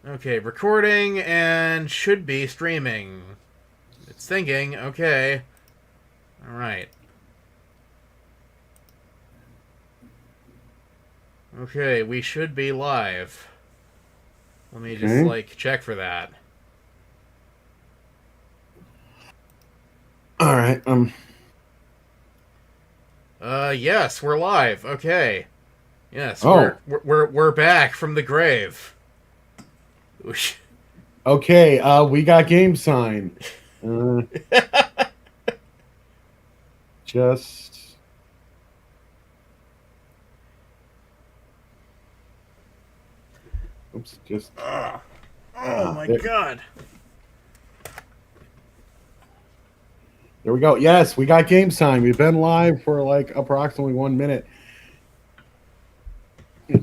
Okay, recording and should be streaming. It's thinking. Okay. All right. Okay, we should be live. Let me just Okay. check for that. All right. Yes, we're live. Okay. Yes, we're Oh, we're we're back from the grave. Oosh. okay. We got game sign. Uh, just. Oops. Just. Oh my There, god. there we go. Yes, we got game sign. We've been live for like approximately 1 minute.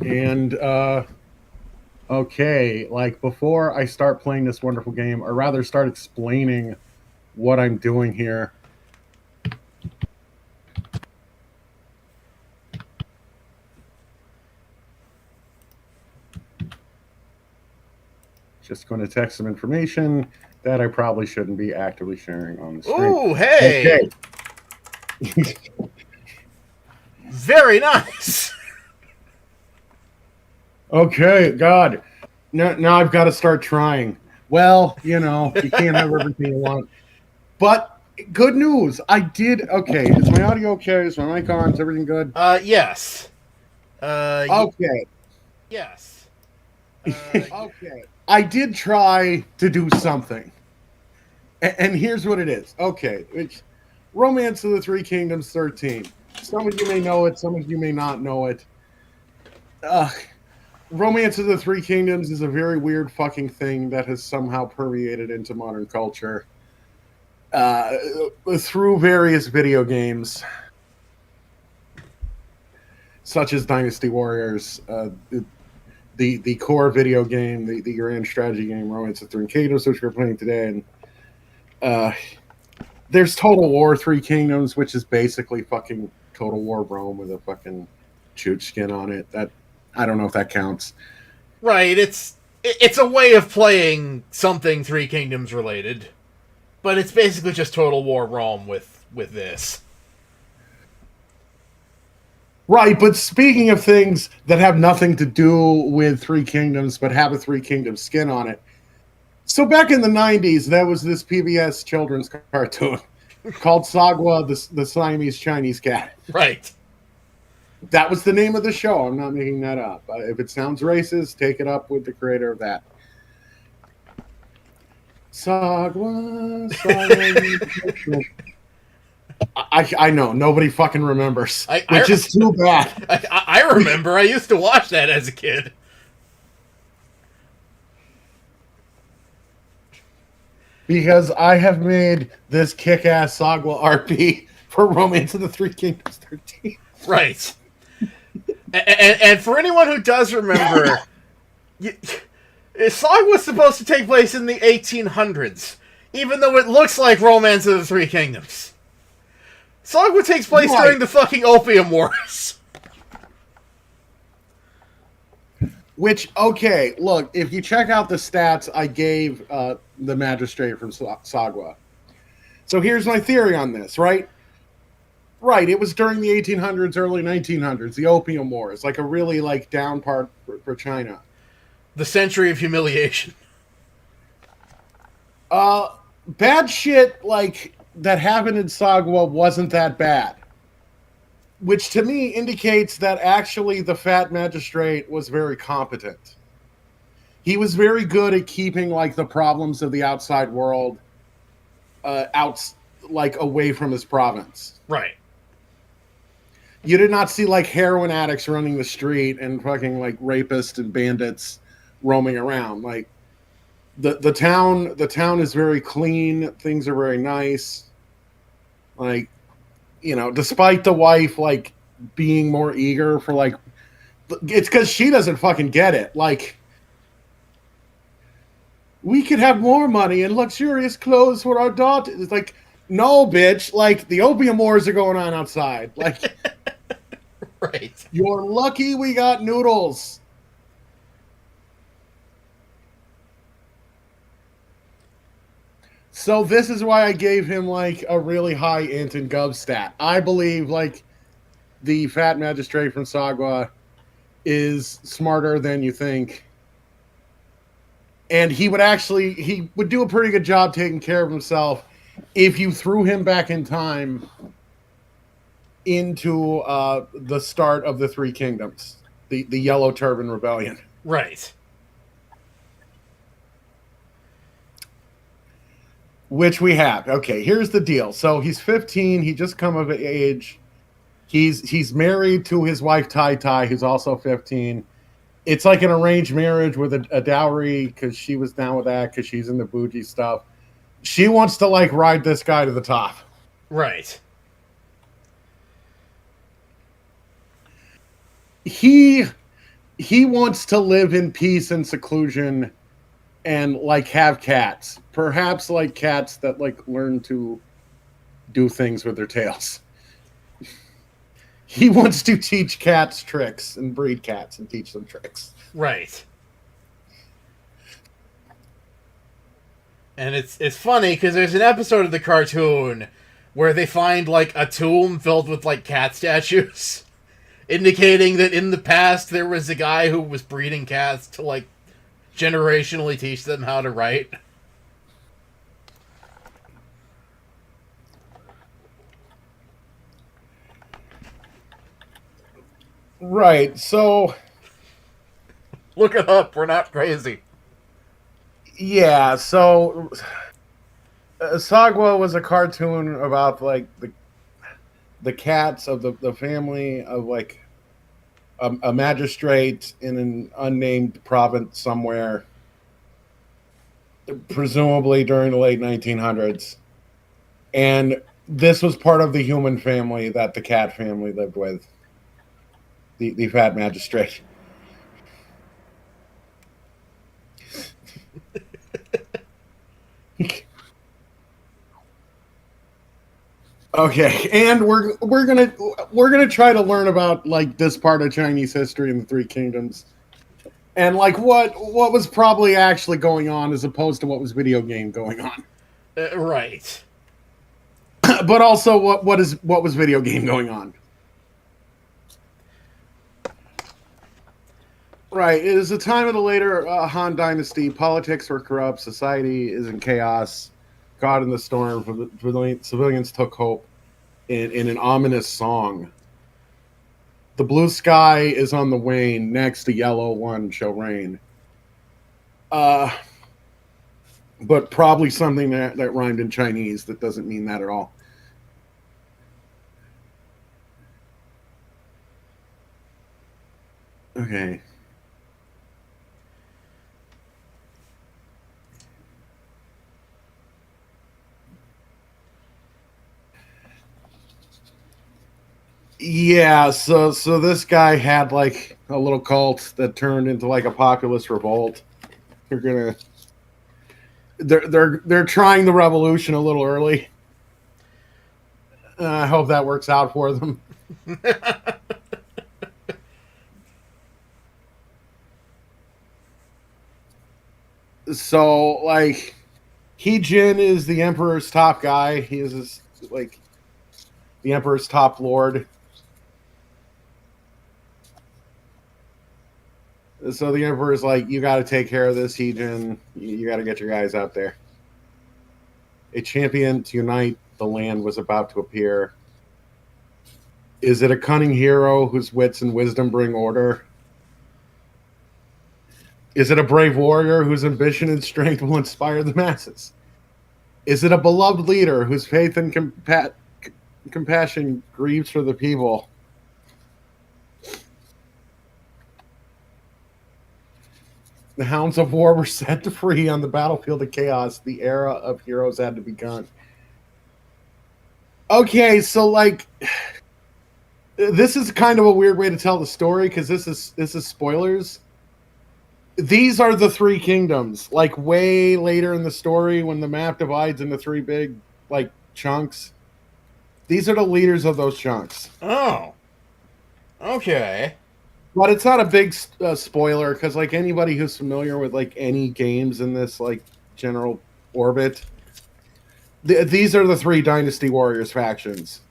And okay, like before I start playing this wonderful game, or rather start explaining what I'm doing here. Just going to text some information that I probably shouldn't be actively sharing on the stream. Ooh, hey. Okay. Very nice. Okay, God. Now I've got to start trying. Well, you can't have everything you want. But good news. I did. Okay. Is my audio okay? Is my mic on? Is everything good? Yes. Y- Okay. yes. Okay. I did try to do something. And here's what it is. Okay. It's Romance of the Three Kingdoms 13. Some of you may know it, some of you may not know it. Uh, Romance of the Three Kingdoms is a very weird fucking thing that has somehow permeated into modern culture uh, through various video games, such as Dynasty Warriors, the core video game, the grand strategy game, Romance of the Three Kingdoms, which we're playing today, and uh, there's Total War Three Kingdoms, which is basically fucking Total War Rome with a fucking chooch skin on it. That I don't know if that counts. Right, it's a way of playing something Three Kingdoms related, but it's basically just Total War Rome with this. Right, but speaking of things that have nothing to do with Three Kingdoms but have a Three Kingdoms skin on it. So back in the 90s, there was this PBS children's cartoon called Sagwa, the Siamese Chinese cat. Right. That was the name of the show. I'm not making that up. If it sounds racist, take it up with the creator of that. Sagwa, Sagwa. I know nobody fucking remembers, I which I, is too bad. I remember. I used to watch that as a kid. Because I have made this kick-ass Sagwa RP for Romance of the Three Kingdoms 13. Right. And for anyone who does remember, Song was supposed to take place in the 1800s, even though it looks like Romance of the Three Kingdoms. Sagwa takes place during Right. the fucking Opium Wars. Which, okay, look, if you check out the stats I gave the Magistrate from Sagwa. So here's my theory on this, right? Right, it was during the 1800s, early 1900s, the Opium Wars, like a really down part for China. The Century of Humiliation. Uh, Bad shit that happened in Sagwa wasn't that bad, which to me indicates that actually the fat magistrate was very competent. He was very good at keeping the problems of the outside world out away from his province. Right. You did not see heroin addicts running the street and fucking rapists and bandits roaming around. The town is very clean. Things are very nice. Despite the wife being more eager for it's because she doesn't fucking get it. We could have more money and luxurious clothes for our daughter. It's no, bitch. The opium wars are going on outside. Right. You're lucky we got noodles. So this is why I gave him like a really high int and gov stat. I believe like the fat magistrate from Sagwa is smarter than you think. And he would do a pretty good job taking care of himself if you threw him back in time into the start of the Three Kingdoms, the Yellow Turban Rebellion. Right. Which we have. Okay, here's the deal. So he's 15. He just come of age. He's married to his wife Tai Tai, who's also 15. It's like an arranged marriage with a dowry because she was down with that because she's into bougie stuff. She wants to like ride this guy to the top. Right. He wants to live in peace and seclusion and like have cats. Perhaps like cats that like learn to do things with their tails. He wants to teach cats tricks and breed cats and teach them tricks. Right. And it's funny because there's an episode of the cartoon where they find like a tomb filled with like cat statues, indicating that in the past there was a guy who was breeding cats to like generationally teach them how to write. Right, so Look it up, we're not crazy. yeah, so Sagwa was a cartoon about like the cats of the family of like a magistrate in an unnamed province somewhere, presumably during the late 1900s. And this was part of the human family that the cat family lived with. The fat magistrate. Okay, and we're gonna try to learn about like this part of Chinese history in the Three Kingdoms, and like what was probably actually going on as opposed to what was video game going on. Right. But also what was video game going on. Right. It is the time of the later Han Dynasty. Politics were corrupt. Society is in chaos. God in the storm. Civilians took hope in an ominous song. The blue sky is on the wane. Next, the yellow one shall reign. But probably something that rhymed in Chinese that doesn't mean that at all. Okay. Yeah, so this guy had like a little cult that turned into like a populist revolt. They're trying the revolution a little early. I hope that works out for them. So like He Jin is the Emperor's top guy. He is like the Emperor's top lord. So the Emperor's like, you got to take care of this, He Jin. You got to get your guys out there. A champion to unite the land was about to appear. Is it a cunning hero whose wits and wisdom bring order? Is it a brave warrior whose ambition and strength will inspire the masses? Is it a beloved leader whose faith and compassion grieves for the people? The hounds of war were set free on the battlefield of chaos. The era of heroes had to begun. Okay, so like, this is kind of a weird way to tell the story because this is spoilers. These are the Three Kingdoms, like way later in the story when the map divides into three big like chunks. These are the leaders of those chunks. Oh, okay. But it's not a big spoiler because like anybody who's familiar with like any games in this like general orbit These are the 3 Dynasty Warriors factions.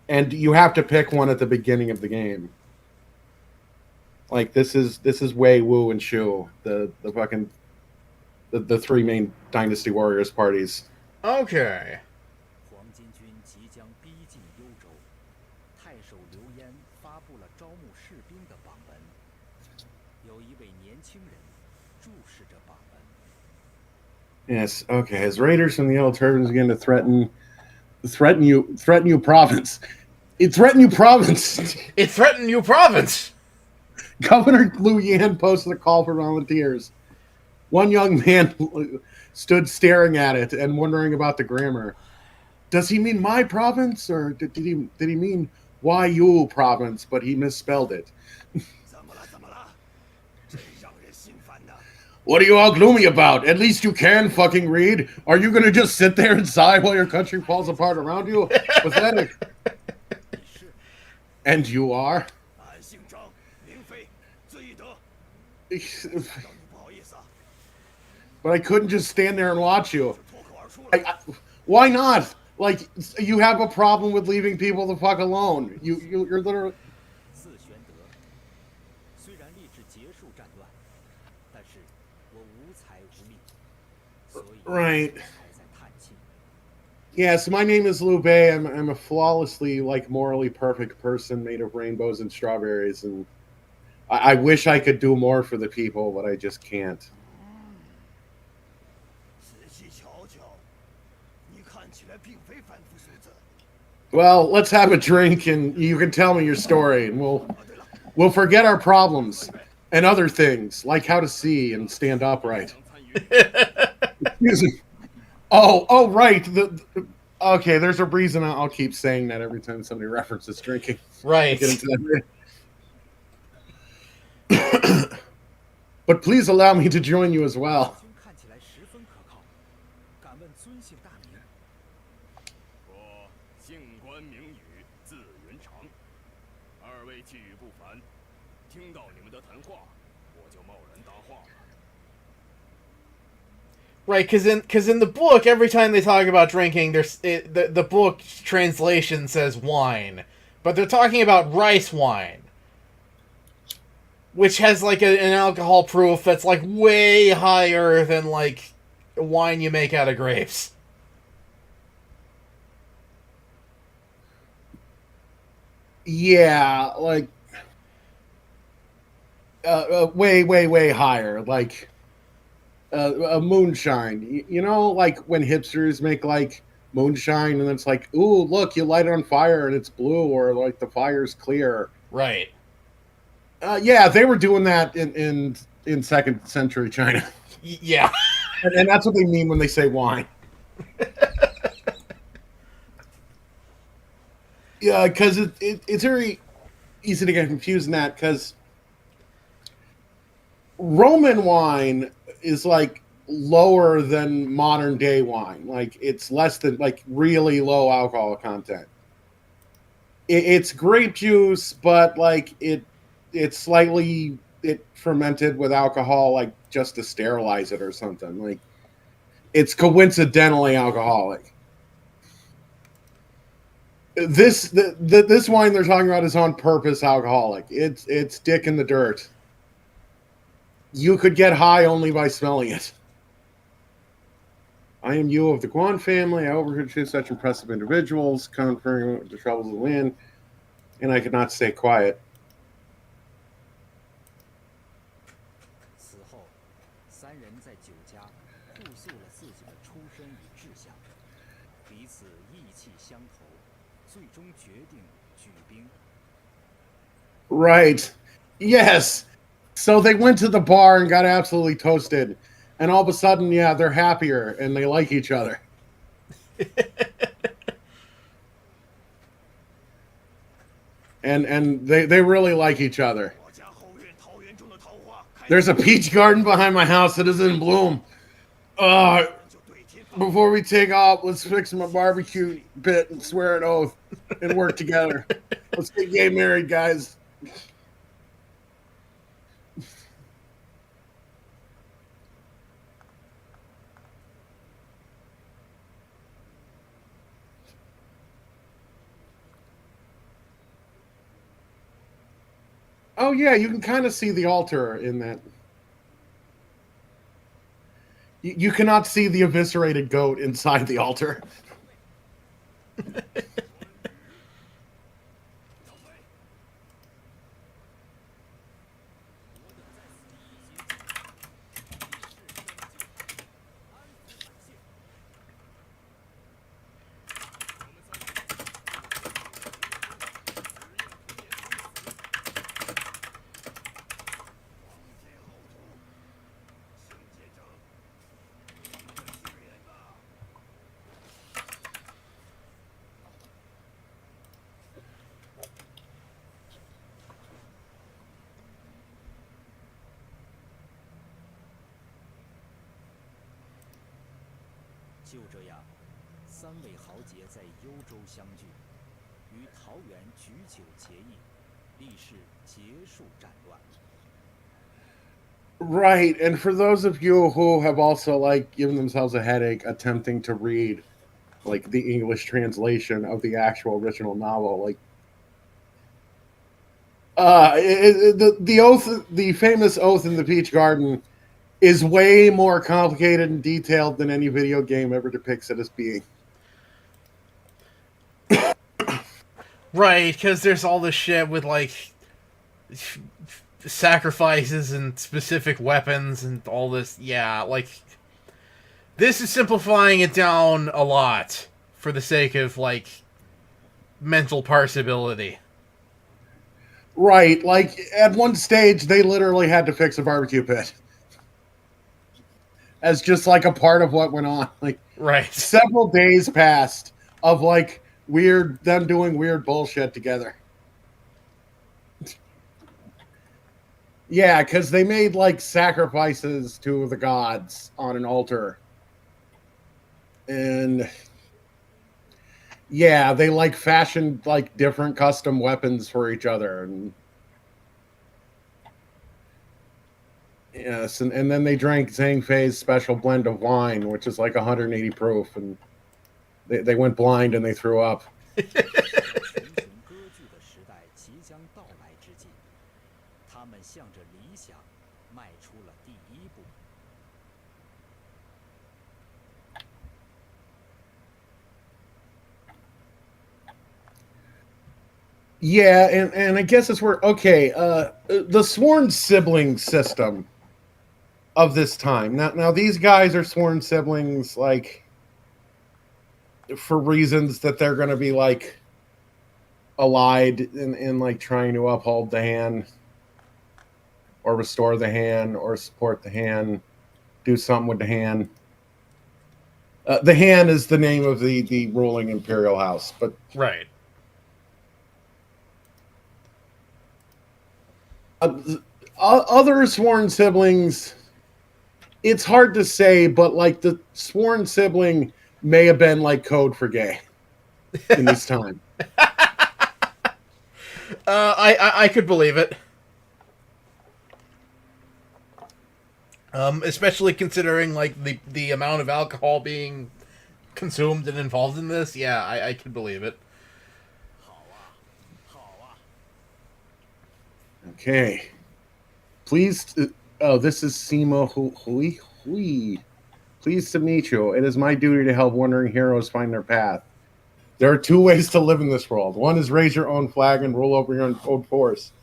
And you have to pick one at the beginning of the game. Like this is Wei, Wu, and Shu, the 3 main Dynasty Warriors parties. Okay. Yes. Okay. As raiders from the Yellow Turbans begin to threaten you province. It threatened you province. It threatened you province. Governor Liu Yan posted a call for volunteers. One young man stood staring at it and wondering about the grammar. Does he mean my province, or did he mean Yu province, but he misspelled it? What are you all gloomy about? At least you can fucking read. Are you going to just sit there and sigh while your country falls apart around you? Pathetic. And you are? But I couldn't just stand there and watch you. Why not? Like, you have a problem with leaving people the fuck alone. You're literally... Right. Yes, my name is Liu Bei. I'm a flawlessly, like, morally perfect person made of rainbows and strawberries, and I wish I could do more for the people, but I just can't. Well, let's have a drink, and you can tell me your story, and we'll forget our problems and other things, like how to see and stand upright. Excuse me. Oh, right. Okay, there's a reason I'll keep saying that every time somebody references drinking. Right. Get into that. But please allow me to join you as well. Right, because in the book, every time they talk about drinking, the book translation says wine, but they're talking about rice wine, which has like an alcohol proof that's like way higher than like wine you make out of grapes. Yeah, like way higher, like. A moonshine, you know, like when hipsters make like moonshine, and it's like, ooh, look, you light it on fire and it's blue, or like the fire's clear. Right. Yeah, they were doing that in 2nd century China. Yeah. And that's what they mean when they say wine. Yeah, because it's very easy to get confused in that, because Roman wine is like lower than modern day wine. Like it's less than, like, really low alcohol content. It's grape juice, but like it's slightly fermented with alcohol, like just to sterilize it or something. Like it's coincidentally alcoholic. This wine they're talking about is on purpose alcoholic. It's dick in the dirt. You could get high only by smelling it. I am Yu of the Guan family. I overheard 2 such impressive individuals conferring the troubles of the land, and I could not stay quiet. Right. Yes. So they went to the bar and got absolutely toasted. And all of a sudden, yeah, they're happier and they like each other. and they really like each other. There's a peach garden behind my house that is in bloom. Before we take off, let's fix my barbecue pit and swear an oath and work together. Let's get gay married, guys. Oh yeah, you can kind of see the altar in that. You cannot see the eviscerated goat inside the altar. Right, and for those of you who have also like given themselves a headache attempting to read like the English translation of the actual original novel, like the oath, the famous oath in the Peach Garden, is way more complicated and detailed than any video game ever depicts it as being. Right, because there's all this shit with, like, sacrifices and specific weapons and all this. Yeah, like, this is simplifying it down a lot for the sake of, like, mental parsability. Right, like at one stage they literally had to fix a barbecue pit as just like a part of what went on. Like, right, several days passed of like them doing weird bullshit together. Yeah, because they made like sacrifices to the gods on an altar. And yeah, they like fashioned like different custom weapons for each other. And yes, and then they drank Zhang Fei's special blend of wine, which is like 180 proof, and they went blind and they threw up. Yeah, and I guess it's where the sworn sibling system of this time. Now these guys are sworn siblings, like for reasons that they're going to be like allied in like trying to uphold the hand, or restore the hand, or support the hand, do something with the hand. The hand is the name of the ruling imperial house, but right. Other sworn siblings, it's hard to say, but like the sworn sibling may have been like code for gay in this time. I could believe it. Especially considering like the amount of alcohol being consumed and involved in this. Yeah, I could believe it. Okay. Please. Oh, this is Simo Hui. Pleased to meet you. It is my duty to help wandering heroes find their path. There are two ways to live in this world. One is raise your own flag and rule over your own force.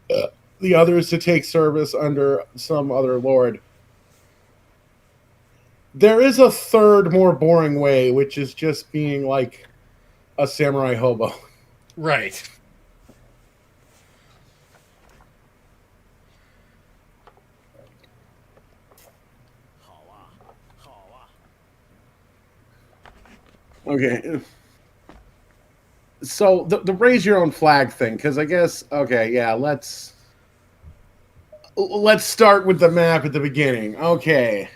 The other is to take service under some other lord. There is a third, more boring way, which is just being like a samurai hobo. Right. Okay. So the raise your own flag thing, because I guess, okay, yeah, let's start with the map at the beginning. Okay.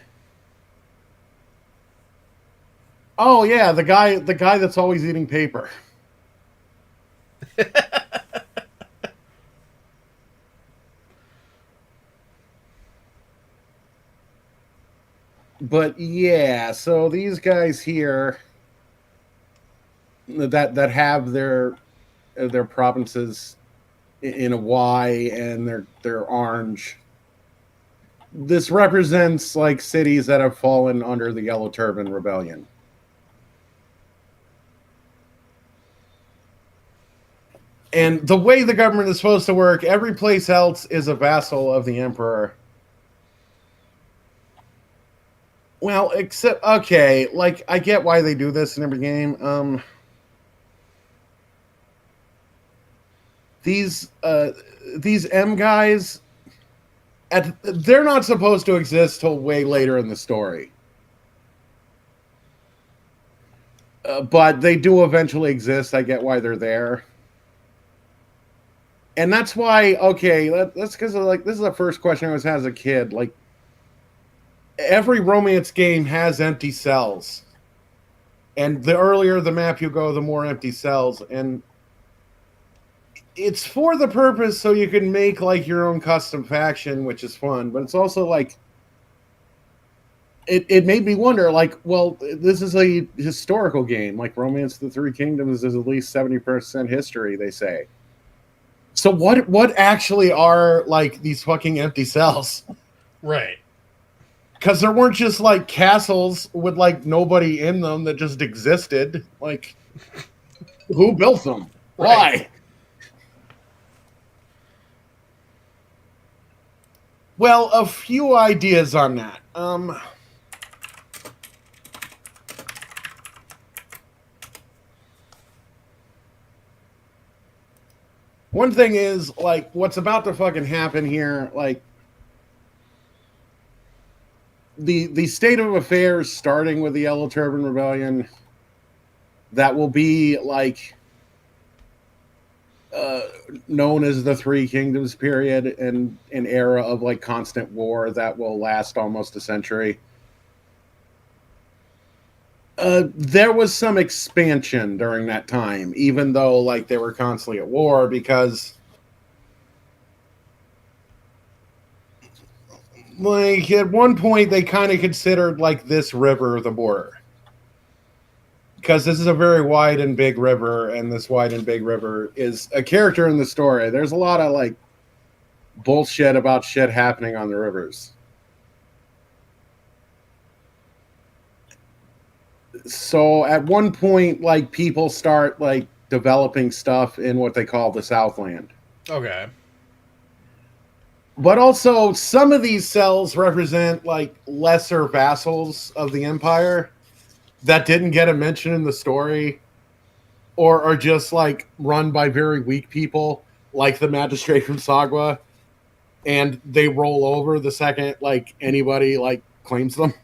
Oh yeah, the guy that's always eating paper. But yeah, so these guys here that have their provinces in a Y, and they're orange. This represents like cities that have fallen under the Yellow Turban Rebellion. And the way the government is supposed to work, every place else is a vassal of the emperor. Well, except, okay, like, I get why they do this in every game. These M guys, they're not supposed to exist till way later in the story. But they do eventually exist. I get why they're there. And that's why, okay, that's because, like, this is the first question I always had as a kid. Like, every romance game has empty cells. And the earlier the map you go, the more empty cells. And it's for the purpose so you can make, like, your own custom faction, which is fun. But it's also, like, it made me wonder, like, well, this is a historical game. Like, Romance of the Three Kingdoms is at least 70% history, they say. So what actually are, like, these fucking empty cells? Right. Because there weren't just, like, castles with, like, nobody in them that just existed. Like, who built them? Right. Why? Well, a few ideas on that. One thing is, like, what's about to fucking happen here, like, the state of affairs starting with the Yellow Turban Rebellion, that will be, like, known as the Three Kingdoms period, and an era of, like, constant war that will last almost a century. There was some expansion during that time, even though, like, they were constantly at war, because, like, at one point they kind of considered, like, this river the border, because this is a very wide and big river, and this wide and big river is a character in the story. There's a lot of, like, bullshit about shit happening on the rivers. So at one point, like, people start, like, developing stuff in what they call the Southland. Okay. But also, some of these cells represent, like, lesser vassals of the Empire that didn't get a mention in the story, or are just, like, run by very weak people, like the Magistrate from Sagwa, and they roll over the second, like, anybody, like, claims them.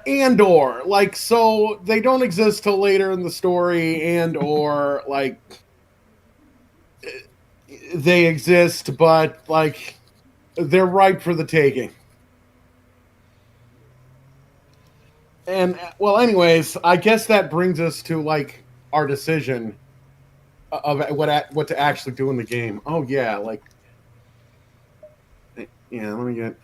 And/or, like, so they don't exist till later in the story, and/or, like, they exist, but, like, they're ripe for the taking. And, well, anyways, I guess that brings us to, like, our decision of what to actually do in the game. Oh, yeah, like, yeah, let me get...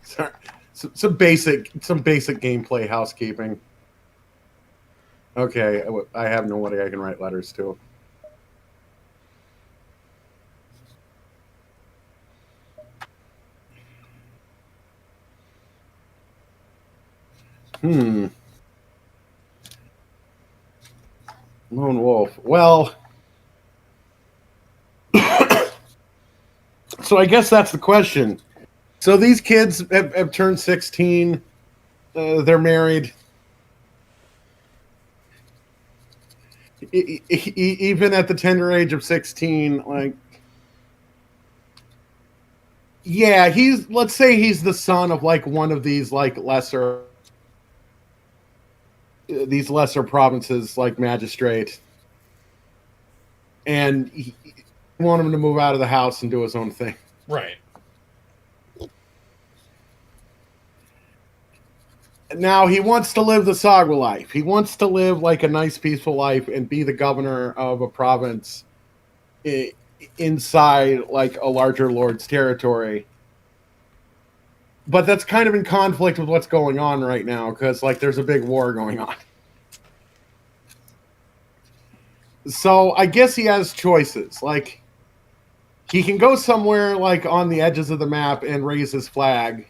Sorry. Some basic gameplay housekeeping. Okay, I have nobody I can write letters to. Lone Wolf. Well, so I guess that's the question. So these kids have turned 16. They're married. Even at the tender age of 16, like, yeah, let's say he's the son of, like, one of these, like, lesser provinces, like Magistrate, and he want him to move out of the house and do his own thing. Right. Now he wants to live the Sagwa life. He wants to live, like, a nice, peaceful life and be the governor of a province inside, like, a larger lord's territory. but that's kind of in conflict with what's going on right now, because like there's a big war going on. So I guess he has choices. Like he can go somewhere like on the edges of the map and raise his flag.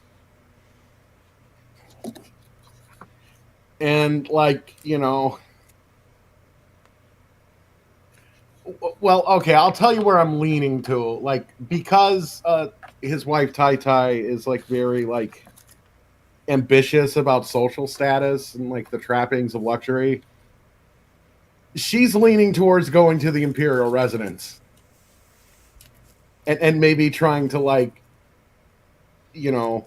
And like, you know, well, okay, I'll tell you where I'm leaning to. Like, because his wife Tai Tai is like very like ambitious about social status and like the trappings of luxury, she's leaning towards going to the imperial residence and maybe trying to like, you know,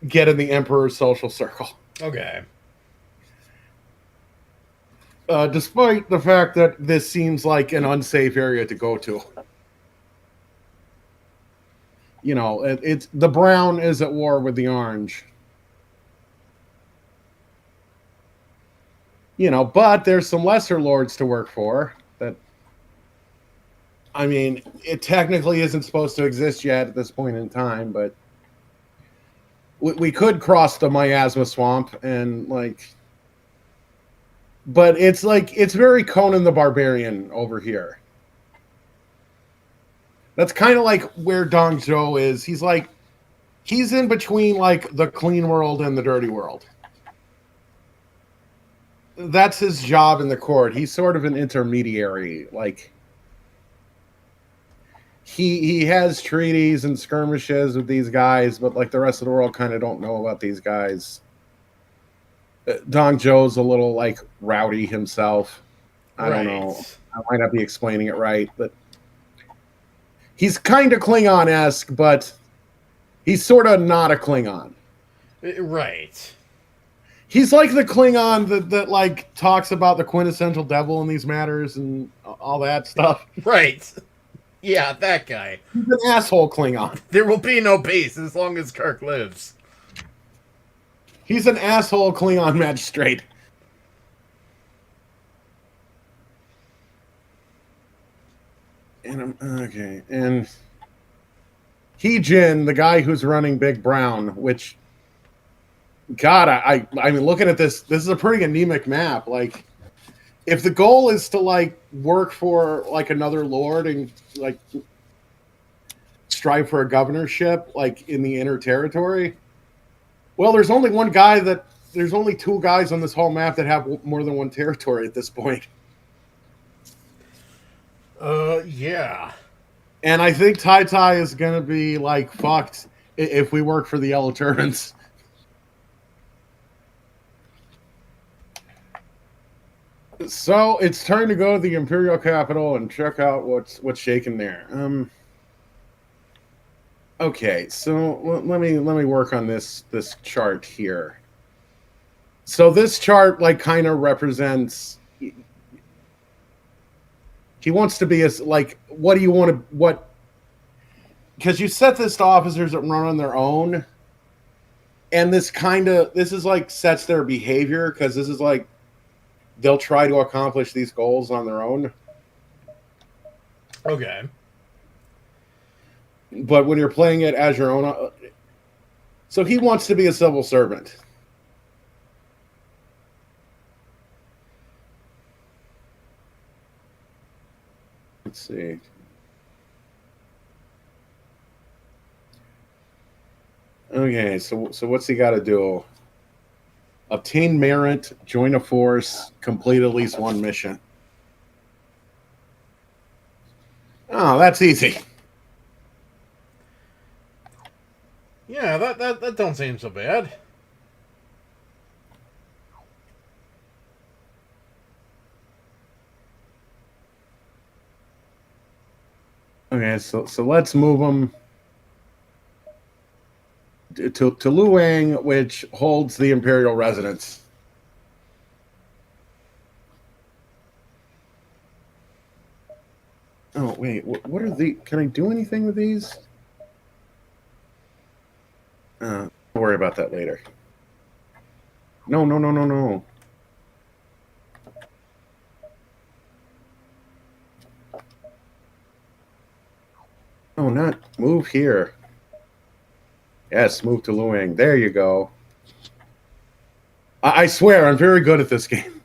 get in the emperor's social circle. Okay. Despite the fact that this seems like an unsafe area to go to. You know, it's the brown is at war with the orange. You know, but there's some lesser lords to work for that. I mean, it technically isn't supposed to exist yet at this point in time, but we could cross the miasma swamp and like. But it's like it's very Conan the Barbarian over here. That's kind of like where Dong Zhou is. He's in between like the clean world and the dirty world. That's his job in the court. He's sort of an intermediary. Like he has treaties and skirmishes with these guys, but like the rest of the world kind of don't know about these guys. Dong Zhou's a little like rowdy himself. I don't know. I might not be explaining it right, but he's kind of Klingon-esque, but he's sort of not a Klingon. Right. He's like the Klingon that like talks about the quintessential devil in these matters and all that stuff. Right. Yeah, that guy. He's an asshole Klingon. There will be no peace as long as Kirk lives. He's an asshole Klingon magistrate. And okay. And He-Jin, the guy who's running Big Brown, which, God, I mean, looking at this is a pretty anemic map. Like, if the goal is to like work for like another lord and like strive for a governorship, like in the inner territory, well, there's only there's only two guys on this whole map that have more than one territory at this point. Yeah. And I think Tai Tai is going to be, like, fucked if we work for the Yellow Turbans. So, it's time to go to the Imperial Capital and check out what's shaking there. Okay, so let me work on this chart here. So this chart, like, kind of represents... He wants to be as like, what do you want to, what? Because you set this to officers that run on their own. And this is like sets their behavior, because this is like, they'll try to accomplish these goals on their own. Okay. But when you're playing it as your own, so he wants to be a civil servant. Let's see. Okay, so what's he got to do? Obtain merit, join a force, complete at least one mission. Oh, that's easy. Yeah, that don't seem so bad. Okay, so let's move them to Luang, which holds the imperial residence. Oh wait, what are the? Can I do anything with these? Don't worry about that later. No. Oh, not move here. Yes, move to Luang. There you go. I swear, I'm very good at this game.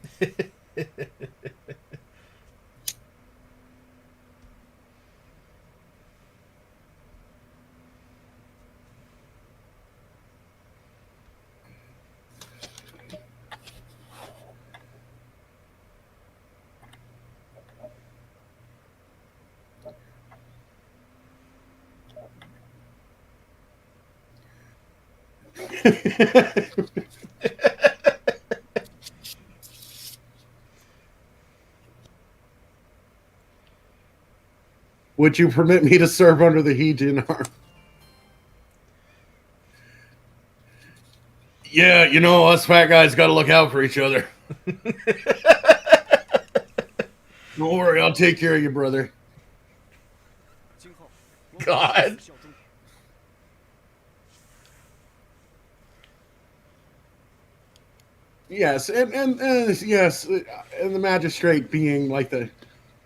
Would you permit me to serve under the Heejin arm? Yeah, you know, us fat guys got to look out for each other. Don't worry, I'll take care of you, brother. God. Yes, and yes, and the magistrate being like the,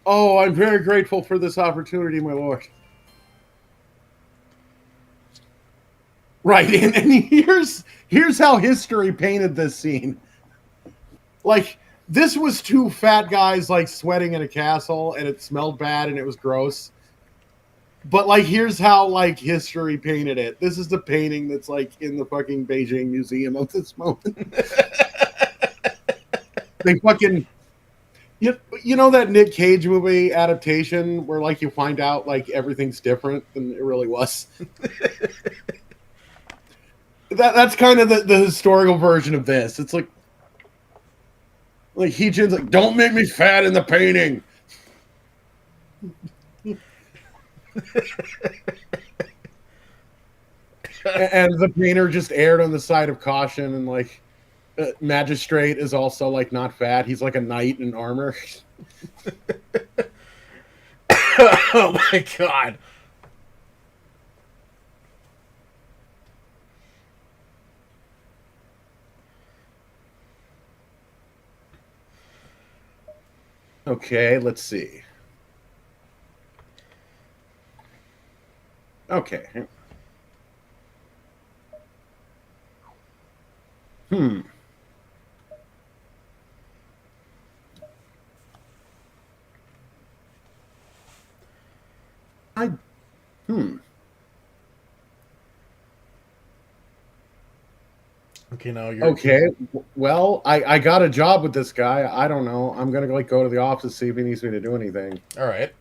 oh, I'm very grateful for this opportunity, my lord. Right, and here's how history painted this scene. Like, this was two fat guys like sweating in a castle, and it smelled bad and it was gross. But like, here's how like history painted it. This is the painting that's like in the fucking Beijing Museum of this moment. They fucking, you know that Nick Cage movie adaptation where like you find out like everything's different than it really was. That's kind of the historical version of this. It's like Heejin's like, don't make me fat in the painting. And the painter just erred on the side of caution, and like Magistrate is also like not fat. He's like a knight in armor. Oh my god. Okay, let's see. Okay. Okay, now you're okay. Well, I got a job with this guy. I don't know. I'm gonna like go to the office, see if he needs me to do anything. all right.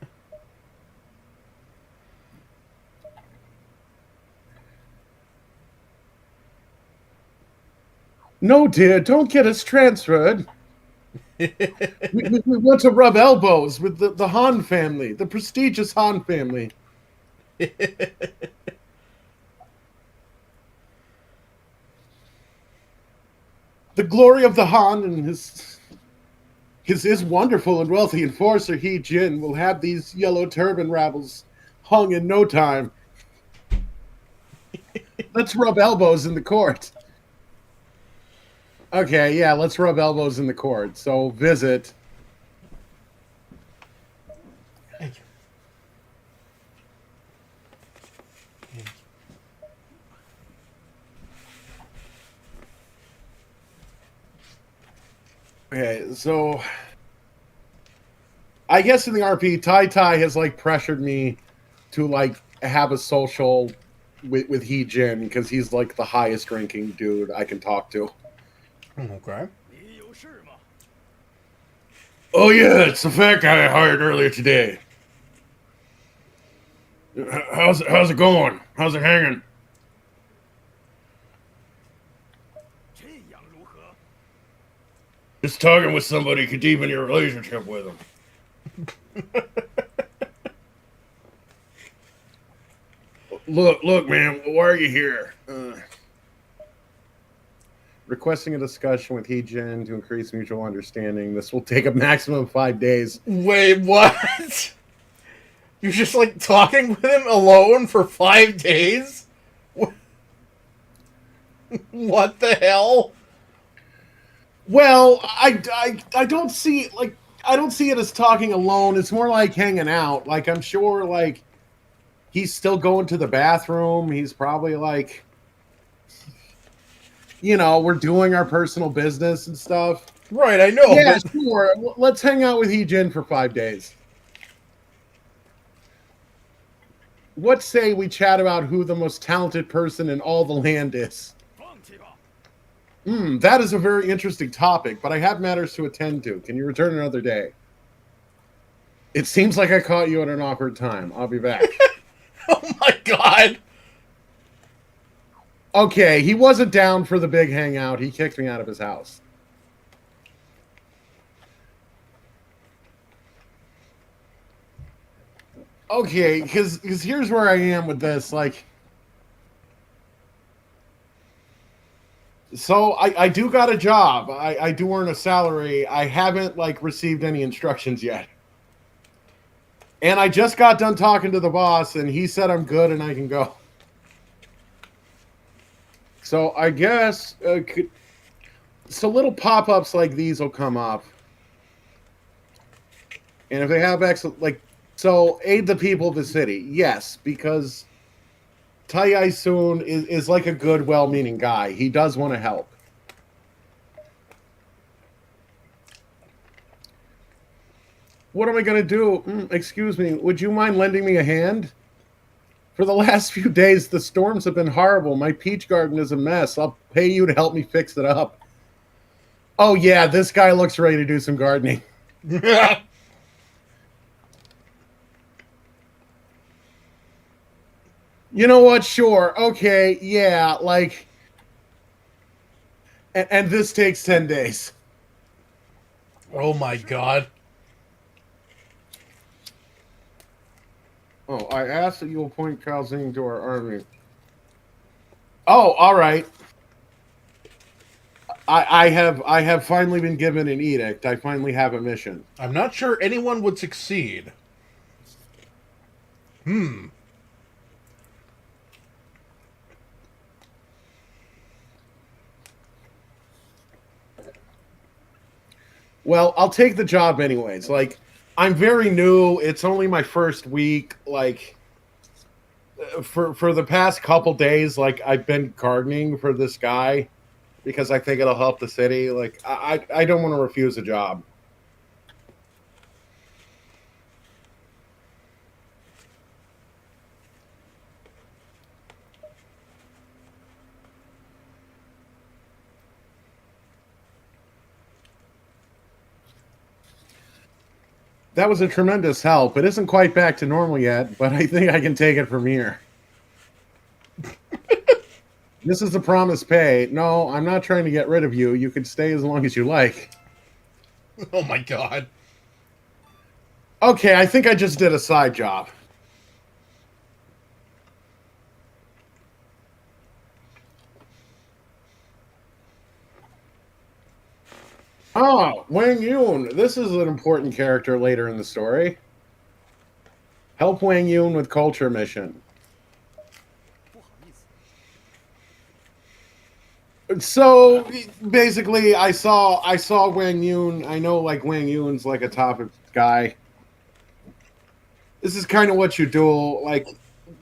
No, dear, don't get us transferred. we want to rub elbows with the Han family, the prestigious Han family. The glory of the Han and his wonderful and wealthy enforcer, He Jin, will have these yellow turban rabbles hung in no time. Let's rub elbows in the court. Okay, yeah, let's rub elbows in the court. So, visit. Thank you. Okay, so I guess in the RP, Tai has like pressured me to like have a social with He Jin because he's like the highest ranking dude I can talk to. Okay. Oh yeah, it's the fat guy I hired earlier today. How's it going? How's it hanging? Just talking with somebody could deepen your relationship with them. Look, man, why are you here? Requesting a discussion with He Jin to increase mutual understanding. This will take a maximum of 5 days. Wait, what? You're just like talking with him alone for 5 days? What the hell? Well, I don't see I don't see it as talking alone. It's more like hanging out. Like I'm sure like he's still going to the bathroom. He's probably like we're doing our personal business and stuff. Right, I know. Yeah, But sure. Let's hang out with He Jin for 5 days. What say we chat about who the most talented person in all the land is? That is a very interesting topic, but I have matters to attend to. Can you return another day? It seems like I caught you at an awkward time. I'll be back. oh my god. Okay, he wasn't down for the big hangout. He kicked me out of his house. Okay, because here's where I am with this. Like, so I do got a job. I do earn a salary. I haven't, like, received any instructions yet. And I just got done talking to the boss, and he said I'm good and I can go. So I guess, so little pop-ups like these will come up. And if they have so aid the people of the city. Yes, because Tai Soon is like a good, well-meaning guy. He does want to help. What am I going to do? Excuse me, would you mind lending me a hand? For the last few days, the storms have been horrible. My peach garden is a mess. I'll pay you to help me fix it up. Oh, yeah, this guy looks ready to do some gardening. You know what? Sure. Okay. Yeah. Like, and this takes 10 days. Oh my god. Oh, I asked that you appoint Calzine to our army. Oh, all right. I have finally been given an edict. I finally have a mission. I'm not sure anyone would succeed. Well, I'll take the job anyways. Like, I'm very new. It's only my first week. Like, for the past couple days, like, I've been gardening for this guy because I think it'll help the city. Like, I don't want to refuse a job. That was a tremendous help. It isn't quite back to normal yet, but I think I can take it from here. This is the promised pay. No, I'm not trying to get rid of you. You can stay as long as you like. Oh my god. Okay, I think I just did a side job. Oh, Wang Yun. This is an important character later in the story. Help Wang Yun with culture mission. So basically, I saw Wang Yun. I know, like, Wang Yun's like a top guy. This is kind of what you do. Like,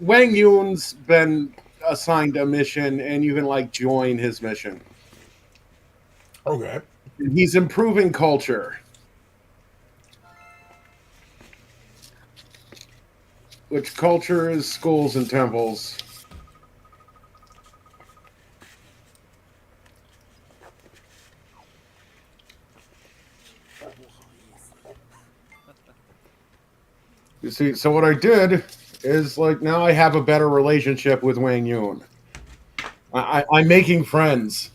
Wang Yun's been assigned a mission, and you can, like, join his mission. Okay. He's improving culture. Which culture is schools and temples. You see, so what I did is, like, now I have a better relationship with Wang Yun. I'm making friends.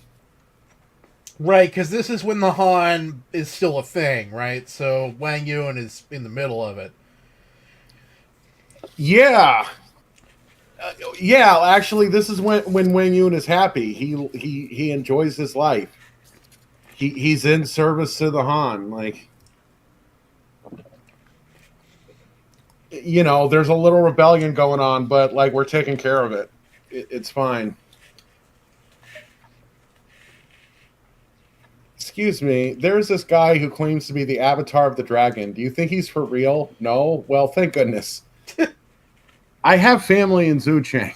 Right, because this is when the Han is still a thing, right? So Wang Yun is in the middle of it. Yeah. Yeah, actually, this is when Wang Yun is happy. He enjoys his life. He's in service to the Han. Like, you know, there's a little rebellion going on, but, like, we're taking care of it. It's fine. Excuse me, there's this guy who claims to be the avatar of the dragon. Do you think he's for real? No? Well, thank goodness. I have family in Zhucheng.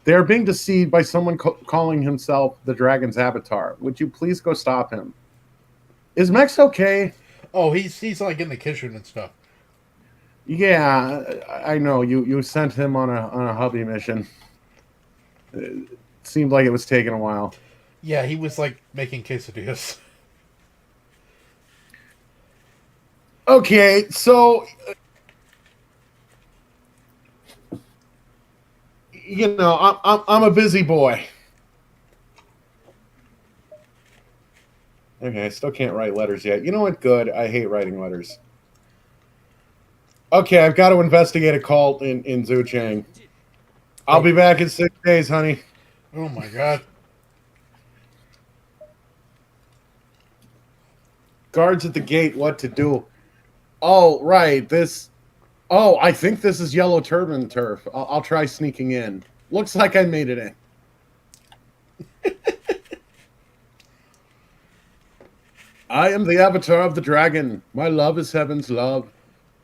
They are being deceived by someone calling himself the dragon's avatar. Would you please go stop him? Is Mex okay? Oh, he's like in the kitchen and stuff. Yeah, I know. You sent him on a hubby mission. It seemed like it was taking a while. Yeah, he was like making quesadillas. Okay, so I'm a busy boy. Okay, I still can't write letters yet. You know what? Good. I hate writing letters. Okay, I've got to investigate a cult in Zhuchang. I'll be back in 6 days, honey. Oh my god. Guards at the gate, what to do? Oh, right. Oh, I think this is Yellow Turban turf. I'll try sneaking in. Looks like I made it in. I am the avatar of the dragon. My love is heaven's love.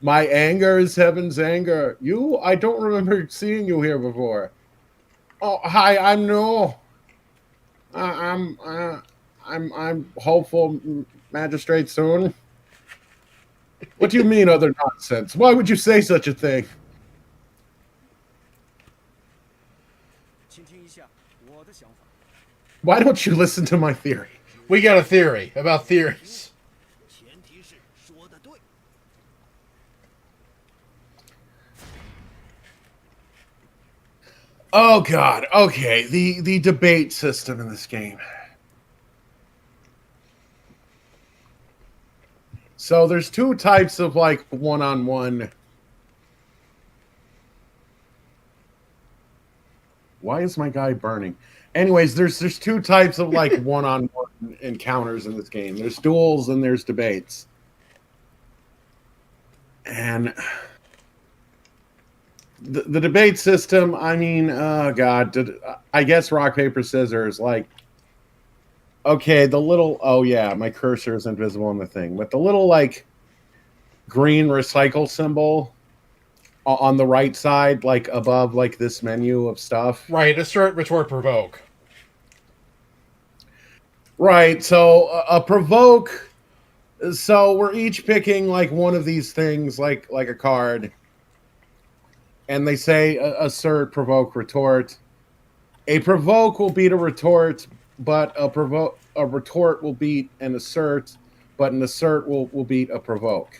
My anger is heaven's anger. I don't remember seeing you here before. Oh, hi, I'm Noel. I'm hopeful magistrate soon. What do you mean other nonsense? Why would you say such a thing? Why don't you listen to my theory? We got a theory about theories. Oh God. Okay, the debate system in this game. So there's two types of like one-on-one. Why is my guy burning? Anyways, there's two types of like one-on-one encounters in this game. There's duels and there's debates. And the debate system, I mean, oh God, I guess rock, paper, scissors, like, okay, oh yeah, my cursor is invisible on the thing, but the little like green recycle symbol on the right side, like above like this menu of stuff. Right, assert, retort, provoke. Right, so a provoke. So we're each picking like one of these things, like a card, and they say assert, provoke, retort. A provoke will beat a retort, but a retort will beat an assert, but an assert will beat a provoke.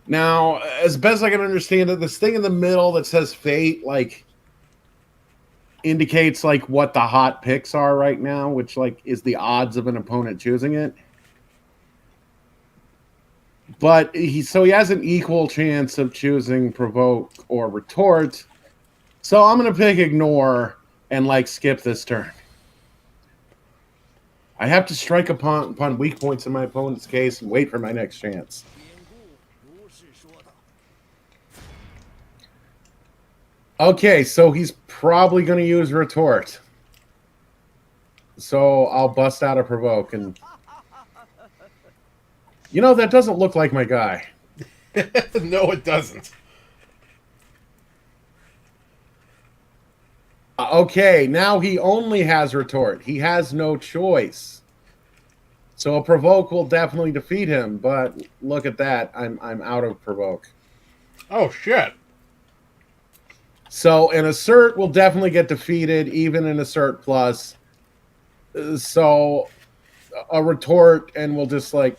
Now, as best I can understand it, this thing in the middle that says fate, like, indicates like what the hot picks are right now, which like is the odds of an opponent choosing it. But he has an equal chance of choosing provoke or retort. So I'm gonna pick ignore and like skip this turn. I have to strike upon weak points in my opponent's case and wait for my next chance. Okay, so he's probably going to use retort. So I'll bust out a provoke. And that doesn't look like my guy. No, it doesn't. Okay, now he only has retort. He has no choice. So a provoke will definitely defeat him, but look at that. I'm out of provoke. Oh shit. So an assert will definitely get defeated, even an assert plus. So a retort, and we'll just like...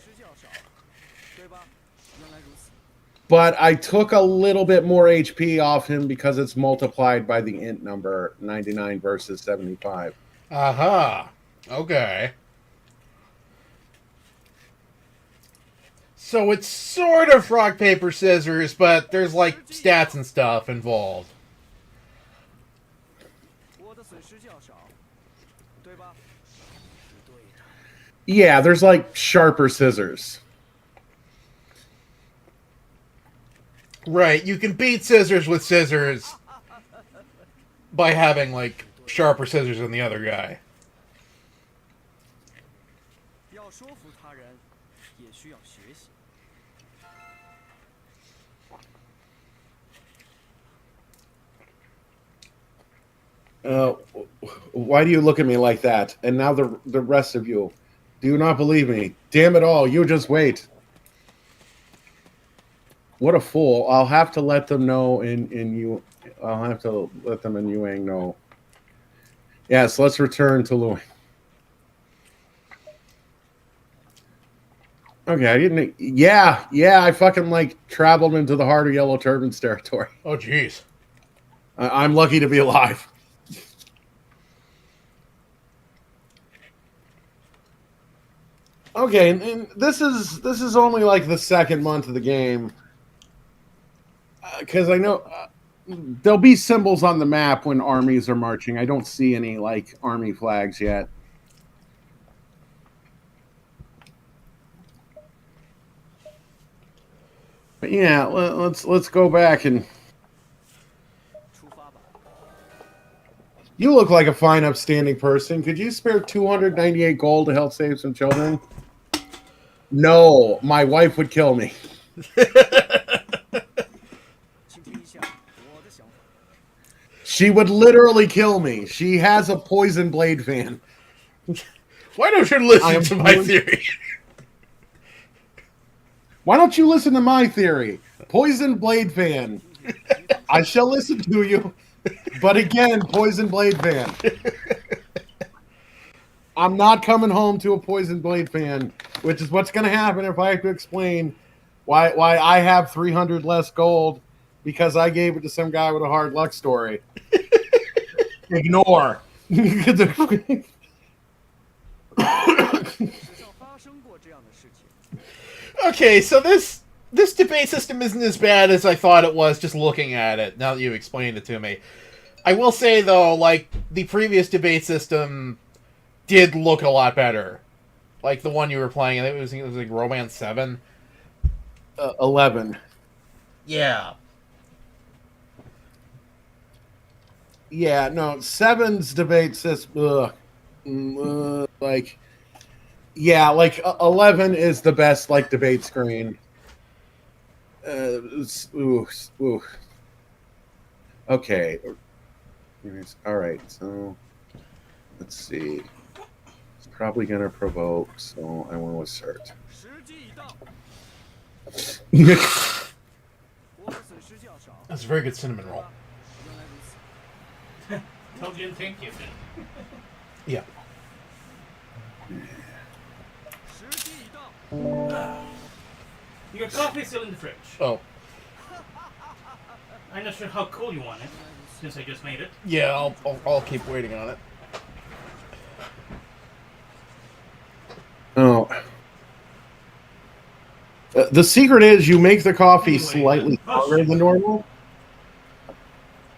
But I took a little bit more HP off him because it's multiplied by the int number, 99 versus 75. Aha. Okay. So it's sort of rock, paper, scissors, but there's like stats and stuff involved. Yeah, there's like sharper scissors. Right, you can beat scissors with scissors by having like sharper scissors than the other guy. Uh, why do you look at me like that? And now the rest of you, do you not believe me? Damn it all! You just wait. What a fool! I'll have to let them know in you. I'll have to let them in Yuang know. Yes, let's return to Louis. Okay, I didn't. Yeah, I fucking like traveled into the heart of Yellow Turban's territory. Oh, jeez. I'm lucky to be alive. Okay, and this is only like the second month of the game, because I know there'll be symbols on the map when armies are marching. I don't see any like army flags yet. But yeah, let's go back and. You look like a fine, upstanding person. Could you spare 298 gold to help save some children? No, my wife would kill me. She would literally kill me. She has a poison blade fan. Why don't you listen to my theory? Why don't you listen to my theory? Poison blade fan. I shall listen to you. But again, poison blade fan. I'm not coming home to a poison blade fan, which is what's going to happen if I have to explain why I have 300 less gold because I gave it to some guy with a hard luck story. Ignore. Okay, so this debate system isn't as bad as I thought it was just looking at it, now that you explained it to me. I will say, though, like, the previous debate system did look a lot better. Like the one you were playing, I think it was like Romance 7? 11. Yeah. Yeah, no, 7's debate system, like, yeah, like, 11 is the best, like, debate screen. Okay. All right, so let's see. It's probably going to provoke, so I want to assert. That's a very good cinnamon roll. Told you to thank you. Yeah. Your coffee's still in the fridge. Oh. I'm not sure how cool you want it, since I just made it. Yeah, I'll keep waiting on it. Oh. The secret is you make the coffee slightly stronger than normal.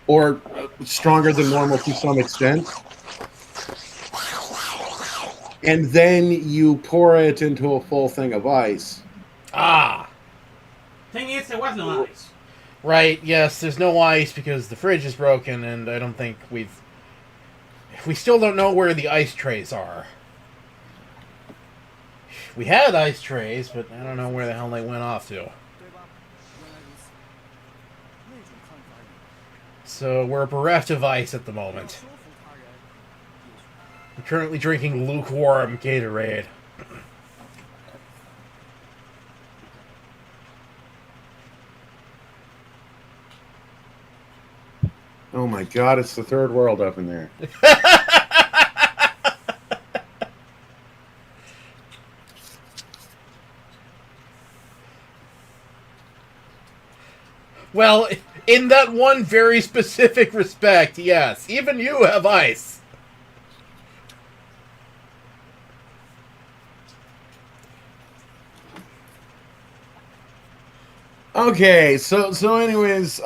Or stronger than normal to some extent. And then you pour it into a full thing of ice. Ah! Thing is, there was no ice. Right, yes, there's no ice because the fridge is broken, and I don't think we still don't know where the ice trays are. We had ice trays, but I don't know where the hell they went off to. So we're bereft of ice at the moment. I'm currently drinking lukewarm Gatorade. Oh my god, it's the third world up in there. Well, in that one very specific respect, yes. Even you have ice. Okay, so anyways,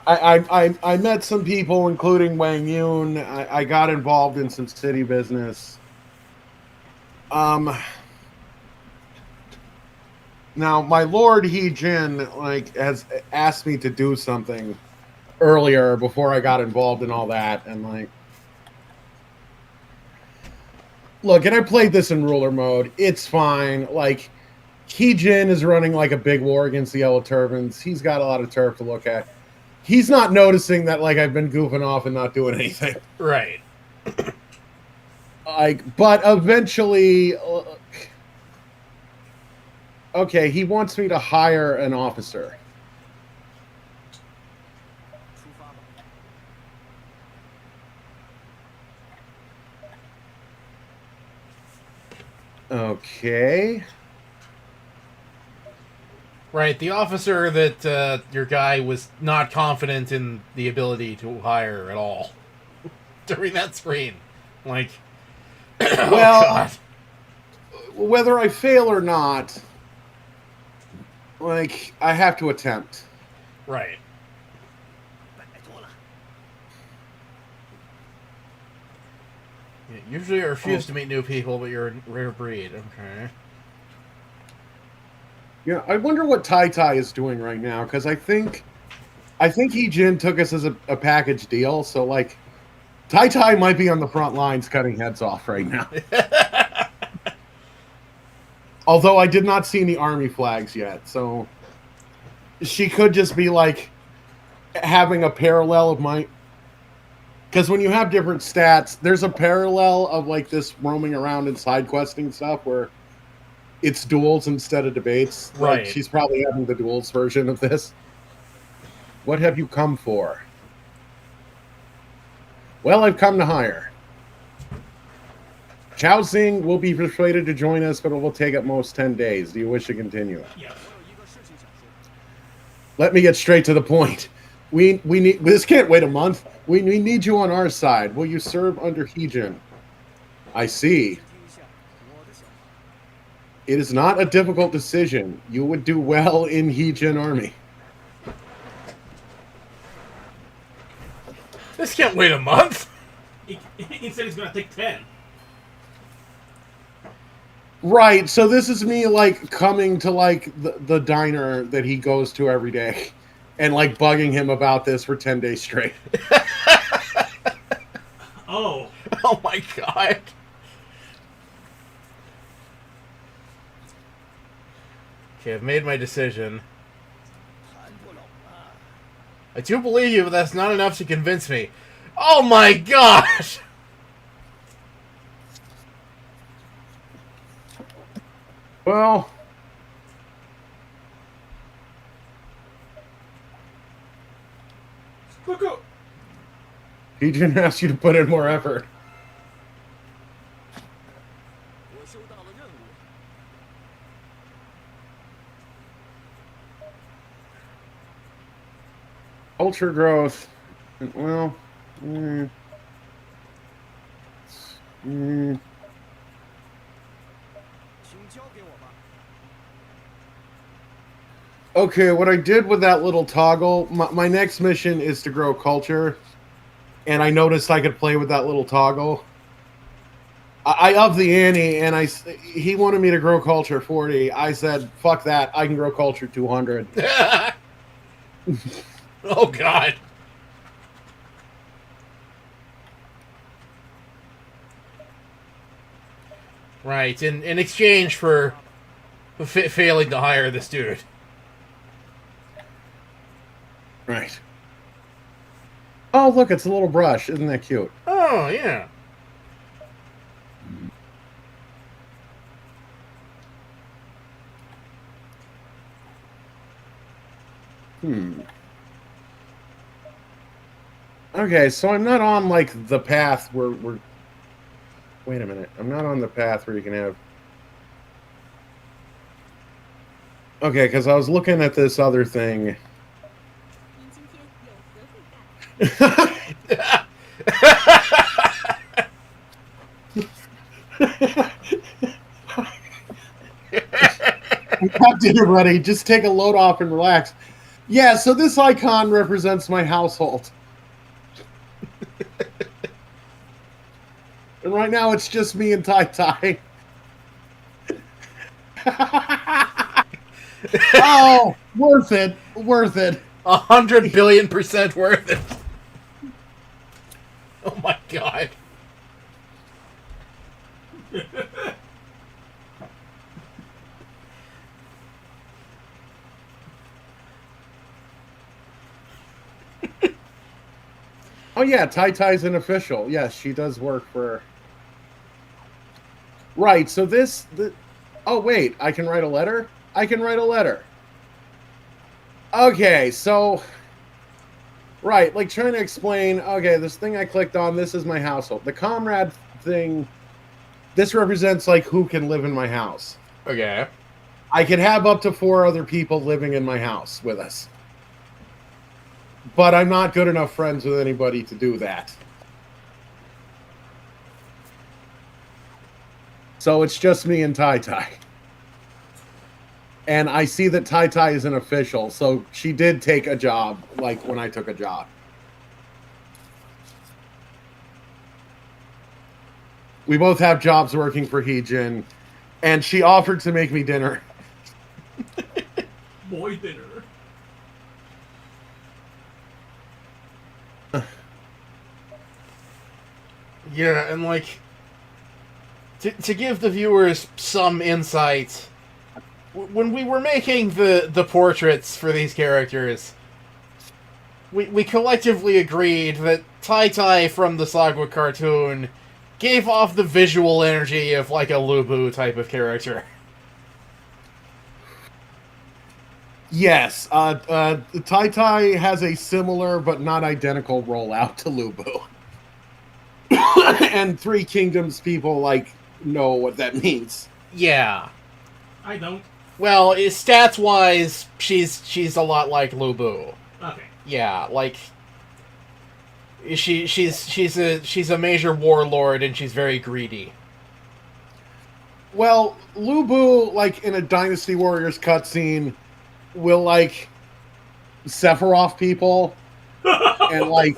I met some people, including Wang Yun. I got involved in some city business. Now, my Lord He Jin, like, has asked me to do something earlier before I got involved in all that, and like, look, and I played this in ruler mode. It's fine. Like, He Jin is running like a big war against the Yellow Turbans. He's got a lot of turf to look at. he's not noticing that like I've been goofing off and not doing anything. Right. Like, but eventually, okay, he wants me to hire an officer. Okay. Right, the officer that your guy was not confident in the ability to hire at all during that screen. Like, Well, oh God. whether I fail or not, like, I have to attempt. Right. Yeah, usually I refuse to meet new people, but you're a rare breed. Okay. Yeah, I wonder what Tai Tai is doing right now, because I think He-Jin took us as a package deal, so like Tai Tai might be on the front lines cutting heads off right now. Although I did not see any army flags yet, so she could just be like having a parallel of my, because when you have different stats, there's a parallel of like this roaming around and side questing stuff where it's duels instead of debates. Right. Like, she's probably having the duels version of this. What have you come for? Well, I've come to hire. Chao Xing will be persuaded to join us, but it will take at most 10 days. Do you wish to continue? Yes. Let me get straight to the point. We need, this can't wait a month. We need you on our side. Will you serve under He-Jin? I see. It is not a difficult decision. You would do well in He-Jin army. This can't wait a month. He said he's gonna take 10. Right, so this is me, like, coming to, like, the diner that he goes to every day and, like, bugging him about this for 10 days straight. Oh. Oh my God. Okay, I've made my decision. I do believe you, but that's not enough to convince me. Oh my gosh! Well, Look up. he didn't ask you to put in more effort. Culture growth. Well, okay, what I did with that little toggle, my next mission is to grow culture, and I noticed I could play with that little toggle. I upped the ante, and he wanted me to grow culture 40. I said, fuck that, I can grow culture 200. Oh God. Right, in exchange for failing to hire this dude. Right. Oh, look, it's a little brush. Isn't that cute? Oh, yeah. Okay, so I'm not on, like, the path where we're... Wait a minute. I'm not on the path where you can have... Okay, because I was looking at this other thing. I got dinner ready. Just take a load off and relax. Yeah, so this icon represents my household. And right now it's just me and Tai Tai. Oh, worth it. Worth it. 100 billion% worth it. Oh my God. Oh yeah, Tai Tai's an official. Yes, she does work for. Right. So oh wait, I can write a letter. I can write a letter. Okay, so. Right, like trying to explain. Okay, this thing I clicked on. This is my household. The comrade thing. This represents like who can live in my house. Okay. I could have up to 4 other people living in my house with us. But I'm not good enough friends with anybody to do that. So it's just me and Tai Tai. And I see that Tai Tai is an official, so she did take a job, like when I took a job. We both have jobs working for Heejin, and she offered to make me dinner. Boy dinner. Yeah, and like to give the viewers some insight, when we were making the portraits for these characters, we collectively agreed that Tai Tai from the Sagwa cartoon gave off the visual energy of like a Lubu type of character. Yes, Tai Tai has a similar but not identical rollout to Lubu. And Three Kingdoms people, like, know what that means. Yeah. I don't. Well, stats-wise, she's a lot like Lubu. Okay. Yeah, like she's a major warlord and she's very greedy. Well, Lubu, like in a Dynasty Warriors cutscene, will like Sephiroth people and like